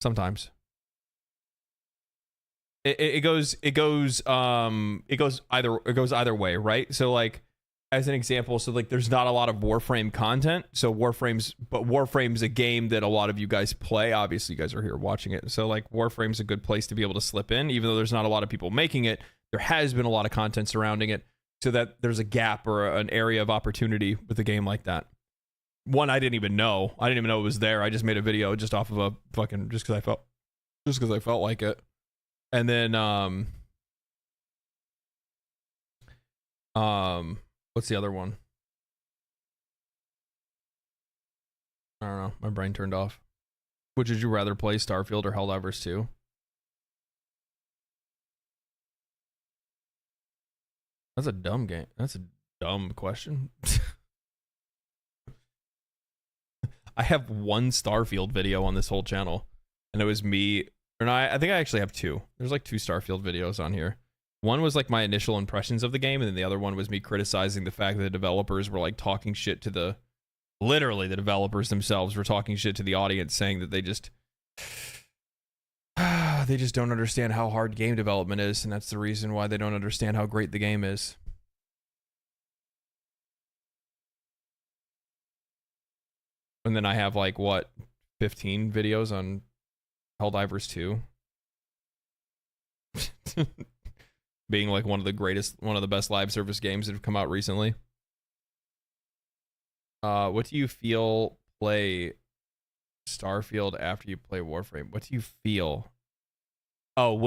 Speaker 1: Sometimes. It goes either way, right? So like, as an example, so like there's not a lot of Warframe content. So Warframe's a game that a lot of you guys play. Obviously you guys are here watching it. So like Warframe's a good place to be able to slip in, even though there's not a lot of people making it. There has been a lot of content surrounding it, so that there's a gap or an area of opportunity with a game like that. One, I didn't even know it was there. I just made a video just off of a fucking, just because I felt like it. And then what's the other one? I don't know. My brain turned off. Which would you rather play, Starfield or Helldivers 2? That's a dumb game. That's a dumb question. I have one Starfield video on this whole channel, and it was me. And I think I actually have 2. There's like 2 Starfield videos on here. One was like my initial impressions of the game, and then the other one was me criticizing the fact that the developers were like talking shit to literally the developers themselves were talking shit to the audience, saying that they just don't understand how hard game development is, and that's the reason why they don't understand how great the game is. And then I have like, what, 15 videos on Helldivers 2? Being like one of the best live service games that have come out recently. What do you feel play Starfield after you play Warframe? What do you feel? Oh,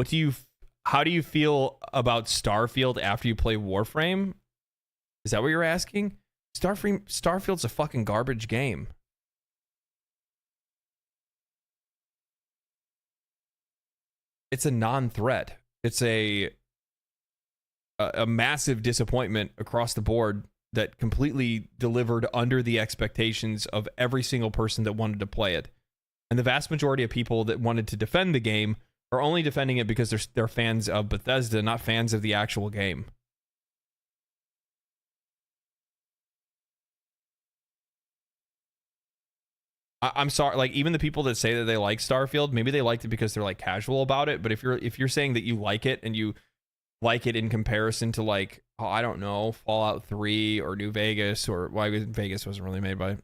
Speaker 1: how do you feel about Starfield after you play Warframe? Is that what you're asking? Starfield's a fucking garbage game. It's a non-threat. It's a massive disappointment across the board that completely delivered under the expectations of every single person that wanted to play it. And the vast majority of people that wanted to defend the game are only defending it because they're fans of Bethesda, not fans of the actual game. I'm sorry, like even the people that say that they like Starfield, maybe they liked it because they're like casual about it. But if you're saying that you like it and you like it in comparison to like, oh, I don't know, Fallout 3 or New Vegas, or Vegas wasn't really made by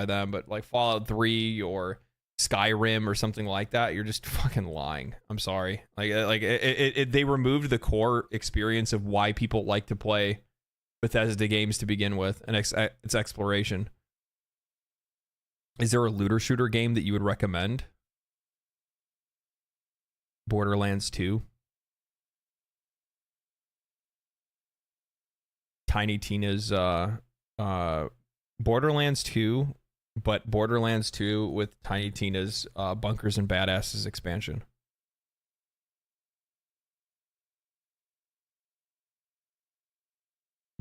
Speaker 1: them, but like Fallout 3 or Skyrim or something like that, you're just fucking lying. I'm sorry. They removed the core experience of why people like to play Bethesda games to begin with, and it's exploration. Is there a looter shooter game that you would recommend? Borderlands 2. Tiny Tina's Borderlands 2, but Borderlands 2 with Tiny Tina's Bunkers and Badasses expansion.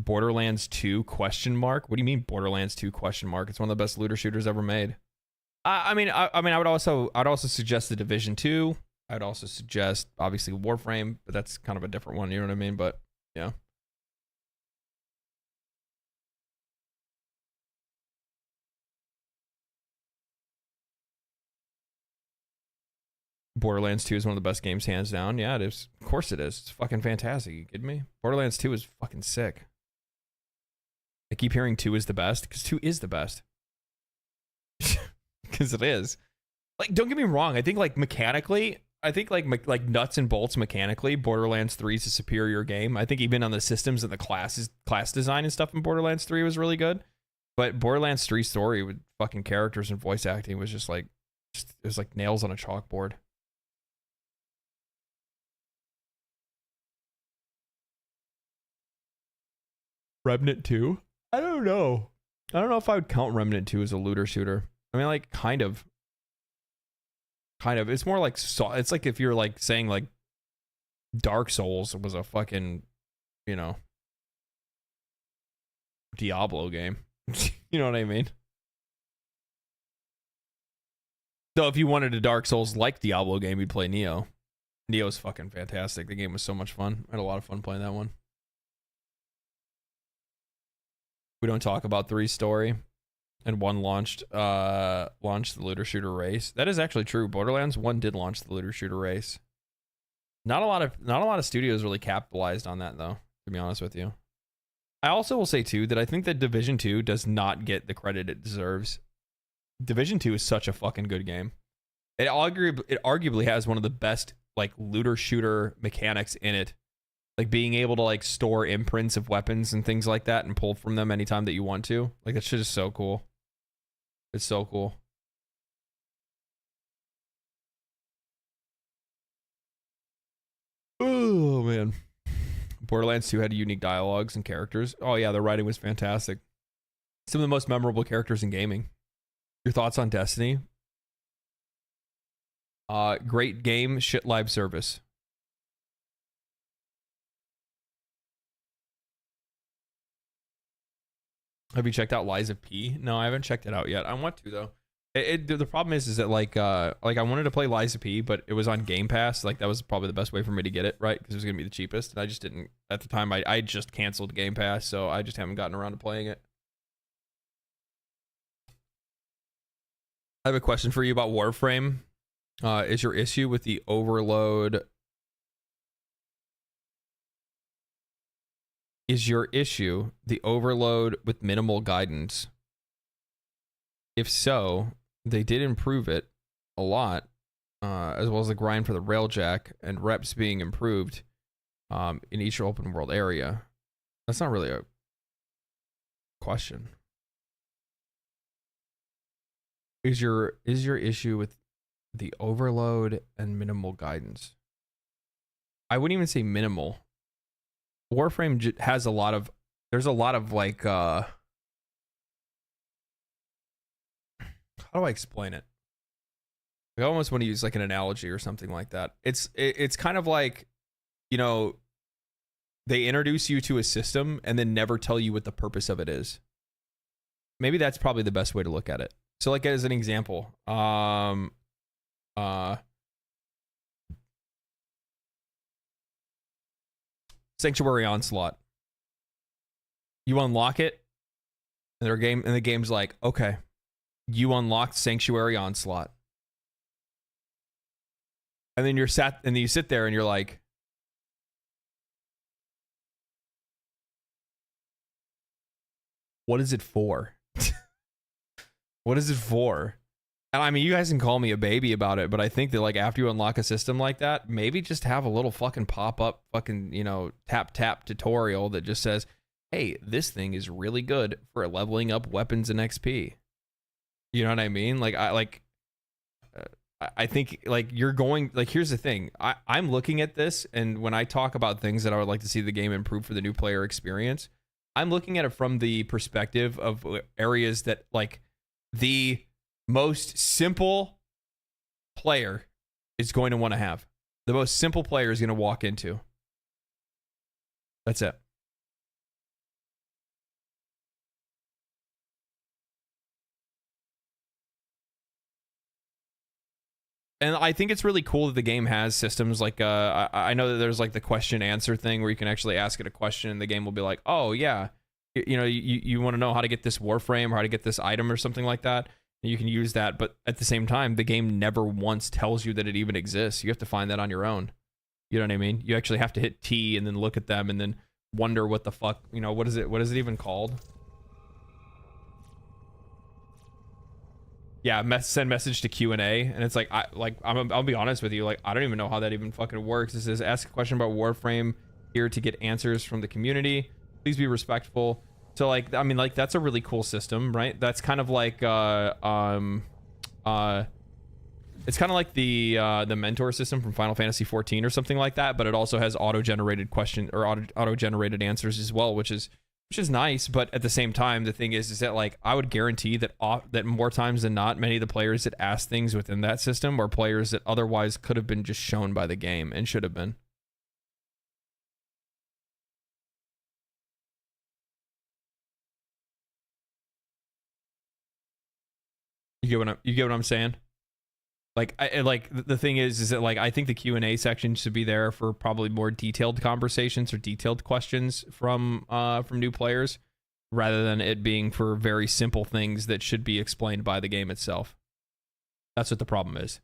Speaker 1: Borderlands 2 question mark? What do you mean Borderlands 2 question mark? It's one of the best looter shooters ever made. I mean I would also suggest the Division 2. I'd also suggest obviously Warframe, but that's kind of a different one, you know what I mean? But yeah. Borderlands 2 is one of the best games, hands down. Yeah, it is. Of course it is. It's fucking fantastic. You kidding me? Borderlands 2 is fucking sick. I keep hearing 2 is the best, because 2 is the best. Because it is. Like, don't get me wrong. I think, like, mechanically, I think, like nuts and bolts mechanically, Borderlands 3 is a superior game. I think even on the systems and the class design and stuff in Borderlands 3 was really good. But Borderlands 3 story with fucking characters and voice acting was just like, it was like nails on a chalkboard. Remnant 2? I don't know. I don't know if I would count Remnant 2 as a looter shooter. I mean, like, kind of. It's more like, it's like if you're like saying like Dark Souls was a fucking, you know, Diablo game. You know what I mean? So if you wanted a Dark Souls like Diablo game, you'd play Neo. Neo's fucking fantastic. The game was so much fun. I had a lot of fun playing that one. We don't talk about 3's story, and 1 launched the looter shooter race. That is actually true. Borderlands 1 did launch the looter shooter race. Not a lot of studios really capitalized on that though, to be honest with you. I also will say too that I think that Division 2 does not get the credit it deserves. Division 2 is such a fucking good game. It arguably has one of the best like looter shooter mechanics in it. Like being able to like store imprints of weapons and things like that and pull from them anytime that you want to. Like that shit is so cool. It's so cool. Oh man. Borderlands 2 had unique dialogues and characters. Oh yeah, the writing was fantastic. Some of the most memorable characters in gaming. Your thoughts on Destiny? Great game, shit live service. Have you checked out Lies of P? No, I haven't checked it out yet. I want to though. The problem is that like I wanted to play Lies of P, but it was on Game Pass. Like that was probably the best way for me to get it, right? Because it was gonna be the cheapest, and I just didn't at the time. I just canceled Game Pass, so I just haven't gotten around to playing it. I have a question for you about Warframe. Is your issue with the overload? Is your issue the overload with minimal guidance? If so, they did improve it a lot, as well as the grind for the Railjack and reps being improved in each open world area. That's not really a question. Is your issue with the overload and minimal guidance? I wouldn't even say minimal. Warframe has a lot of, there's a lot of like, how do I explain it? I almost want to use like an analogy or something like that. It's kind of like, you know, they introduce you to a system and then never tell you what the purpose of it is. Maybe that's probably the best way to look at it. So like as an example, Sanctuary Onslaught. You unlock it, and the game's like, okay, you unlocked Sanctuary Onslaught. And then you sit there and you're like, what is it for? What is it for? And I mean, you guys can call me a baby about it, but I think that like after you unlock a system like that, maybe just have a little fucking pop-up fucking, you know, tap tutorial that just says, hey, this thing is really good for leveling up weapons and XP. You know what I mean? Like I think like you're going like here's the thing. I'm looking at this, and when I talk about things that I would like to see the game improve for the new player experience, I'm looking at it from the perspective of areas that like the most simple player is going to want to have. The most simple player is going to walk into. That's it. And I think it's really cool that the game has systems like I know that there's like the question answer thing where you can actually ask it a question and the game will be like, oh yeah, you want to know how to get this Warframe or how to get this item or something like that. And you can use that, but at the same time, the game never once tells you that it even exists. You have to find that on your own. You know what I mean? You actually have to hit T and then look at them and then wonder what the fuck, what is it even called? Yeah, send message to Q&A, and it's like I'll be honest with you, like I don't even know how that even fucking works. It says ask a question about Warframe here to get answers from the community. Please be respectful. So like I mean like that's a really cool system, right? That's kind of like it's kind of like the mentor system from Final Fantasy 14 or something like that, but it also has auto-generated question or auto-generated answers as well, which is nice. But at the same time, the thing is that like I would guarantee that that more times than not, many of the players that ask things within that system are players that otherwise could have been just shown by the game and should have been. You get what I'm saying? Like like the thing is that like I think the Q&A section should be there for probably more detailed conversations or detailed questions from new players, rather than it being for very simple things that should be explained by the game itself. That's what the problem is.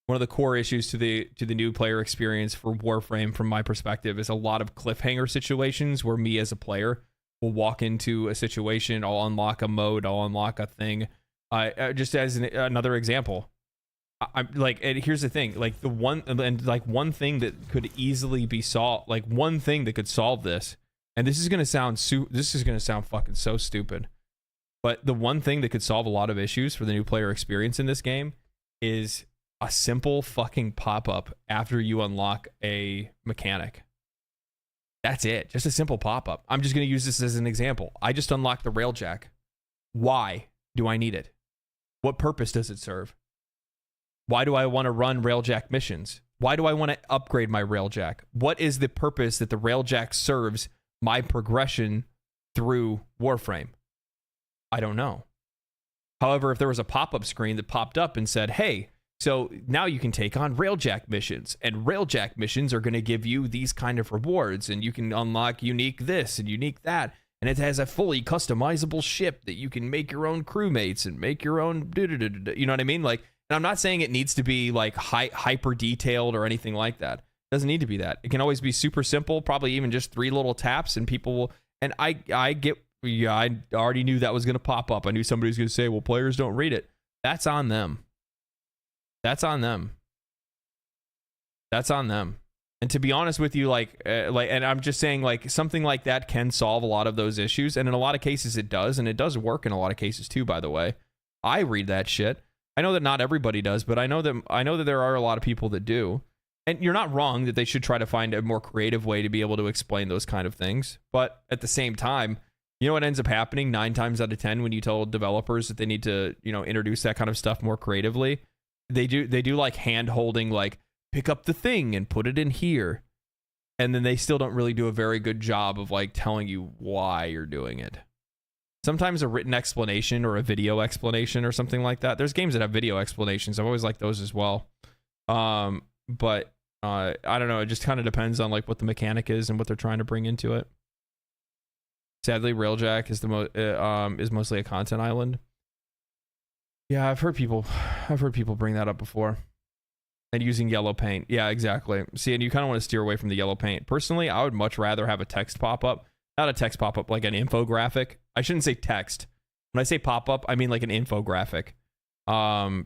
Speaker 1: One of the core issues to the new player experience for Warframe, from my perspective, is a lot of cliffhanger situations where me as a player will walk into a situation, I'll unlock a mode, I'll unlock a thing. Just as another example. I'm like, and here's the thing, like one thing that could easily be solved, like one thing that could solve this, and this is gonna sound fucking so stupid, but the one thing that could solve a lot of issues for the new player experience in this game is a simple fucking pop-up after you unlock a mechanic. That's it, just a simple pop-up. I'm just gonna use this as an example. I just unlocked the Railjack. Why do I need it? What purpose does it serve? Why do I want to run Railjack missions? Why do I want to upgrade my Railjack? What is the purpose that the Railjack serves my progression through Warframe? I don't know. However, if there was a pop-up screen that popped up and said, hey, so now you can take on Railjack missions, and Railjack missions are going to give you these kind of rewards, and you can unlock unique this and unique that, and it has a fully customizable ship that you can make your own crewmates and make your own, you know what I mean? Like, and I'm not saying it needs to be like hyper detailed or anything like that. It doesn't need to be that. It can always be super simple, probably even just 3 little taps, and people will. And I already knew that was going to pop up. I knew somebody was going to say, well, players don't read it. That's on them. That's on them. That's on them. And to be honest with you, and I'm just saying, like, something like that can solve a lot of those issues. And in a lot of cases it does. And it does work in a lot of cases too, by the way. I read that shit. I know that not everybody does, but I know that there are a lot of people that do. And you're not wrong that they should try to find a more creative way to be able to explain those kind of things. But at the same time, you know what ends up happening 9 times out of 10 when you tell developers that they need to, introduce that kind of stuff more creatively? They do like hand holding, like pick up the thing and put it in here. And then they still don't really do a very good job of like telling you why you're doing it. Sometimes a written explanation or a video explanation or something like that. There's games that have video explanations. I've always liked those as well. But I don't know. It just kind of depends on like what the mechanic is and what they're trying to bring into it. Sadly, Railjack is is mostly a content island. Yeah, I've heard people bring that up before. And using yellow paint. Yeah, exactly. See, and you kind of want to steer away from the yellow paint. Personally, I would much rather have a text pop-up. Not a text pop-up, like an infographic. I shouldn't say text. When I say pop-up, I mean like an infographic. I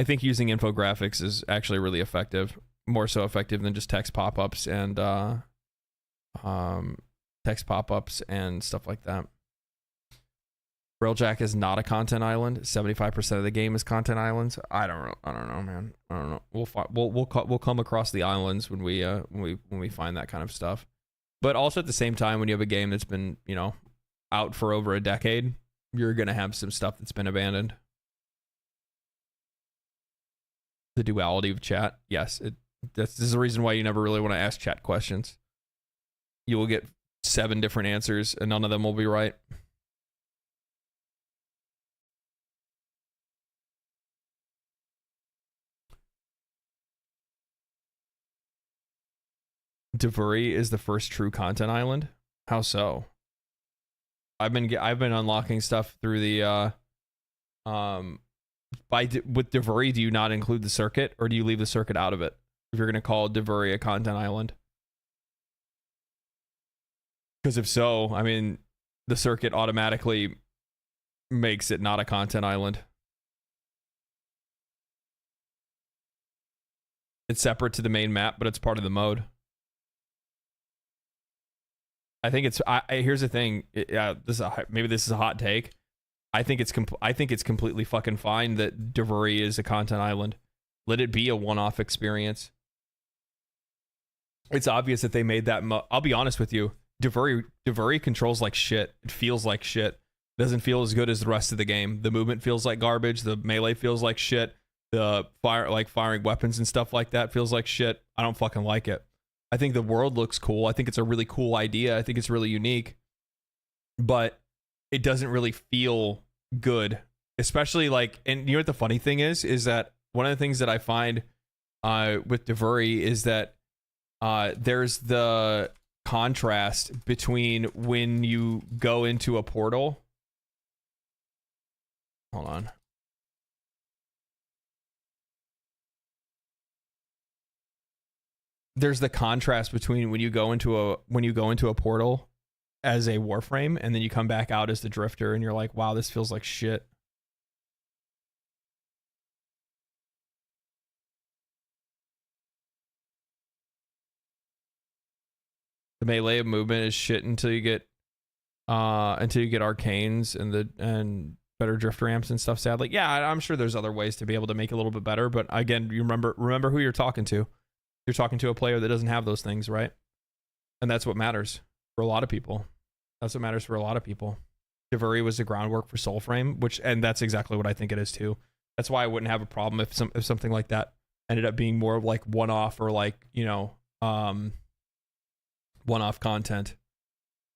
Speaker 1: think using infographics is actually really effective. More so effective than just text pop-ups and stuff like that. Railjack is not a content island. 75% of the game is content islands. I don't know, man. I don't know. We'll come across the islands when we find that kind of stuff. But also at the same time, when you have a game that's been, you know, out for over a decade, you're gonna have some stuff that's been abandoned. The duality of chat, yes, this is the reason why you never really want to ask chat questions. You will get 7 different answers, and none of them will be right. Devuri is the first true content island. How so? I've been unlocking stuff through the with Devuri. Do you not include the circuit, or do you leave the circuit out of it if you're going to call Devuri a content island? Because if so, I mean, the circuit automatically makes it not a content island. It's separate to the main map, but it's part of the mode. I think it's. Here's the thing. Maybe this is a hot take. I think it's completely fucking fine that Devuri is a content island. Let it be a one-off experience. It's obvious that they made that. I'll be honest with you. Devuri controls like shit. It feels like shit. It doesn't feel as good as the rest of the game. The movement feels like garbage. The melee feels like shit. The firing weapons and stuff like that feels like shit. I don't fucking like it. I think the world looks cool. I think it's a really cool idea. I think it's really unique, but it doesn't really feel good. Especially like, and you know what the funny thing is that one of the things that I find with Devuri is that there's the contrast between when you go into a portal. Hold on. There's the contrast between when you go into a portal as a Warframe, and then you come back out as the Drifter, and you're like, wow, this feels like shit. The melee movement is shit until you get arcanes and better drift ramps and stuff. Sadly, yeah, I'm sure there's other ways to be able to make it a little bit better, but again, you remember who you're talking to. You're talking to a player that doesn't have those things, right? And that's what matters for a lot of people. That's what matters for a lot of people. Devuri was the groundwork for Soulframe, and that's exactly what I think it is too. That's why I wouldn't have a problem if something like that ended up being more like one-off or like, you know, one-off content,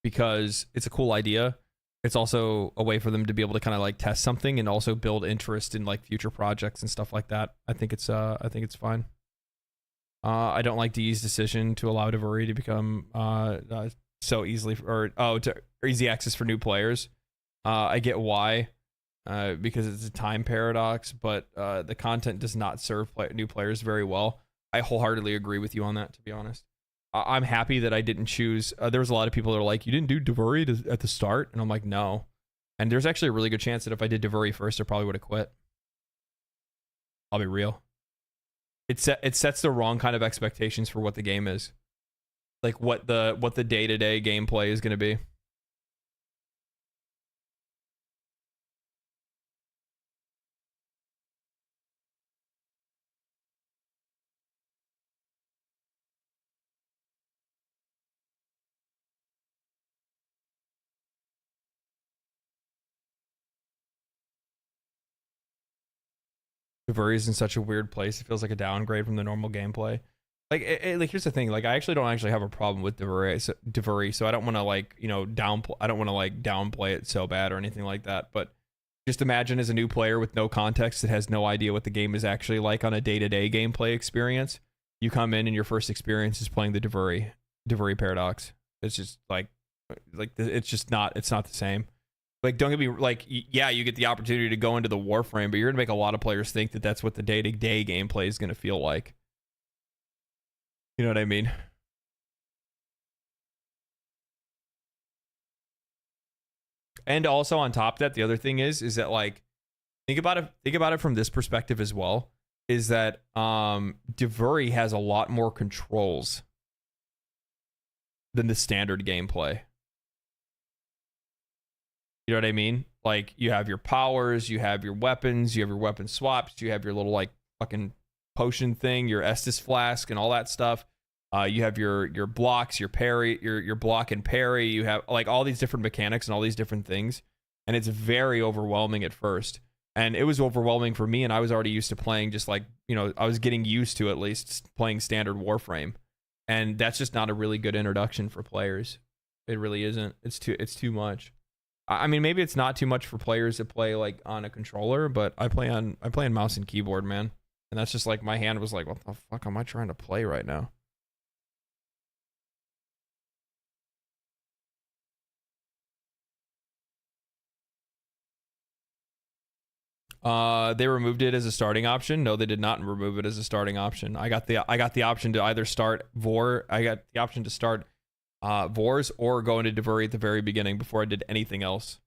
Speaker 1: because it's a cool idea. It's also a way for them to be able to kind of like test something and also build interest in like future projects and stuff like that. I think it's fine. I don't like DE's decision to allow Devuri to become so easily to easy access for new players. I get why, because it's a time paradox, but the content does not serve new players very well. I wholeheartedly agree with you on that, to be honest. I'm happy that I didn't choose. There was a lot of people that are like, you didn't do Devuri at the start, and I'm like, no. And there's actually a really good chance that if I did Devuri first, I probably would have quit. I'll be real. It sets the wrong kind of expectations for what the game is, like what the day-to-day gameplay is going to be. Devuri is in such a weird place. It feels like a downgrade from the normal gameplay. Like, like here's the thing. Like, I actually don't have a problem with Devuri, so I don't want to like, you know, downplay it so bad or anything like that. But just imagine as a new player with no context that has no idea what the game is actually like on a day-to-day gameplay experience. You come in and your first experience is playing the Devuri paradox. It's just like it's not the same. Like, don't get me like, yeah, you get the opportunity to go into the Warframe, but you're gonna make a lot of players think that that's what the day-to-day gameplay is gonna feel like. You know what I mean? And also on top of that, the other thing is that like, think about it from this perspective as well, is that Devuri has a lot more controls than the standard gameplay. You know what I mean? Like, you have your powers, you have your weapons, you have your weapon swaps, you have your little like fucking potion thing, your Estus flask and all that stuff. You have your blocks, your parry, your block and parry. You have like all these different mechanics and all these different things, and it's very overwhelming at first. And it was overwhelming for me, and I was already used to playing just like, you know, I was getting used to at least playing standard Warframe, and that's just not a really good introduction for players. It really isn't. It's too much. I mean, maybe it's not too much for players that play like on a controller, but I play on mouse and keyboard, man, and that's just like my hand was like, what the fuck am I trying to play right now? They removed it as a starting option. No, they did not remove it as a starting option. I got the option to either start Vors or go into Devuri at the very beginning before I did anything else.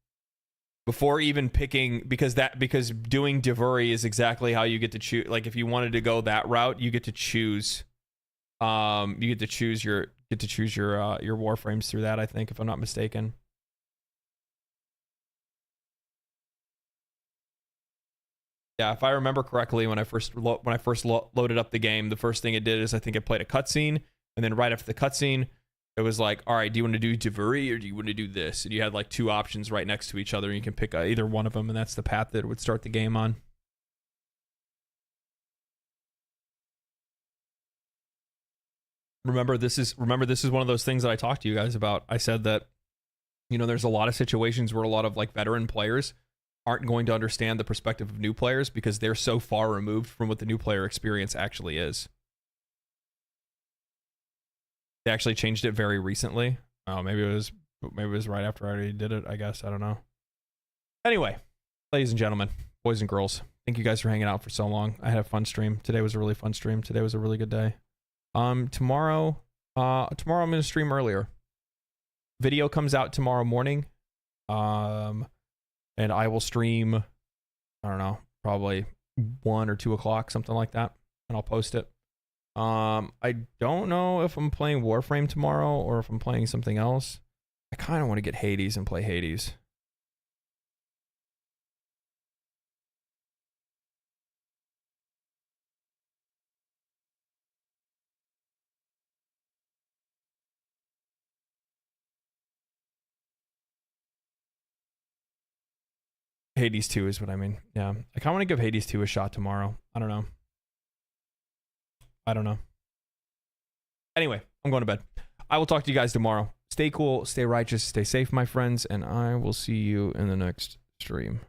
Speaker 1: Before even picking, because doing Devuri is exactly how you get to choose. Like, if you wanted to go that route, you get to choose. You get to choose your Warframes through that, I think, if I'm not mistaken. Yeah, if I remember correctly, when I first loaded up the game, the first thing it did is I think it played a cutscene, and then right after the cutscene, it was like, all right, do you want to do Devuri or do you want to do this? And you had like two options right next to each other, and you can pick either one of them, and that's the path that it would start the game on. Remember, this is one of those things that I talked to you guys about. I said that, you know, there's a lot of situations where a lot of like veteran players aren't going to understand the perspective of new players because they're so far removed from what the new player experience actually is. They actually changed it very recently. Oh, maybe it was right after I already did it, I guess. I don't know. Anyway, ladies and gentlemen, boys and girls, thank you guys for hanging out for so long. I had a fun stream. Today was a really fun stream. Today was a really good day. Tomorrow I'm going to stream earlier. Video comes out tomorrow morning. And I will stream, I don't know, probably 1 or 2 o'clock, something like that, and I'll post it. I don't know if I'm playing Warframe tomorrow or if I'm playing something else. I kind of want to get Hades and play Hades. Hades 2 is what I mean. Yeah. I kind of want to give Hades 2 a shot tomorrow. I don't know. Anyway, I'm going to bed. I will talk to you guys tomorrow. Stay cool, stay righteous, stay safe, my friends, and I will see you in the next stream.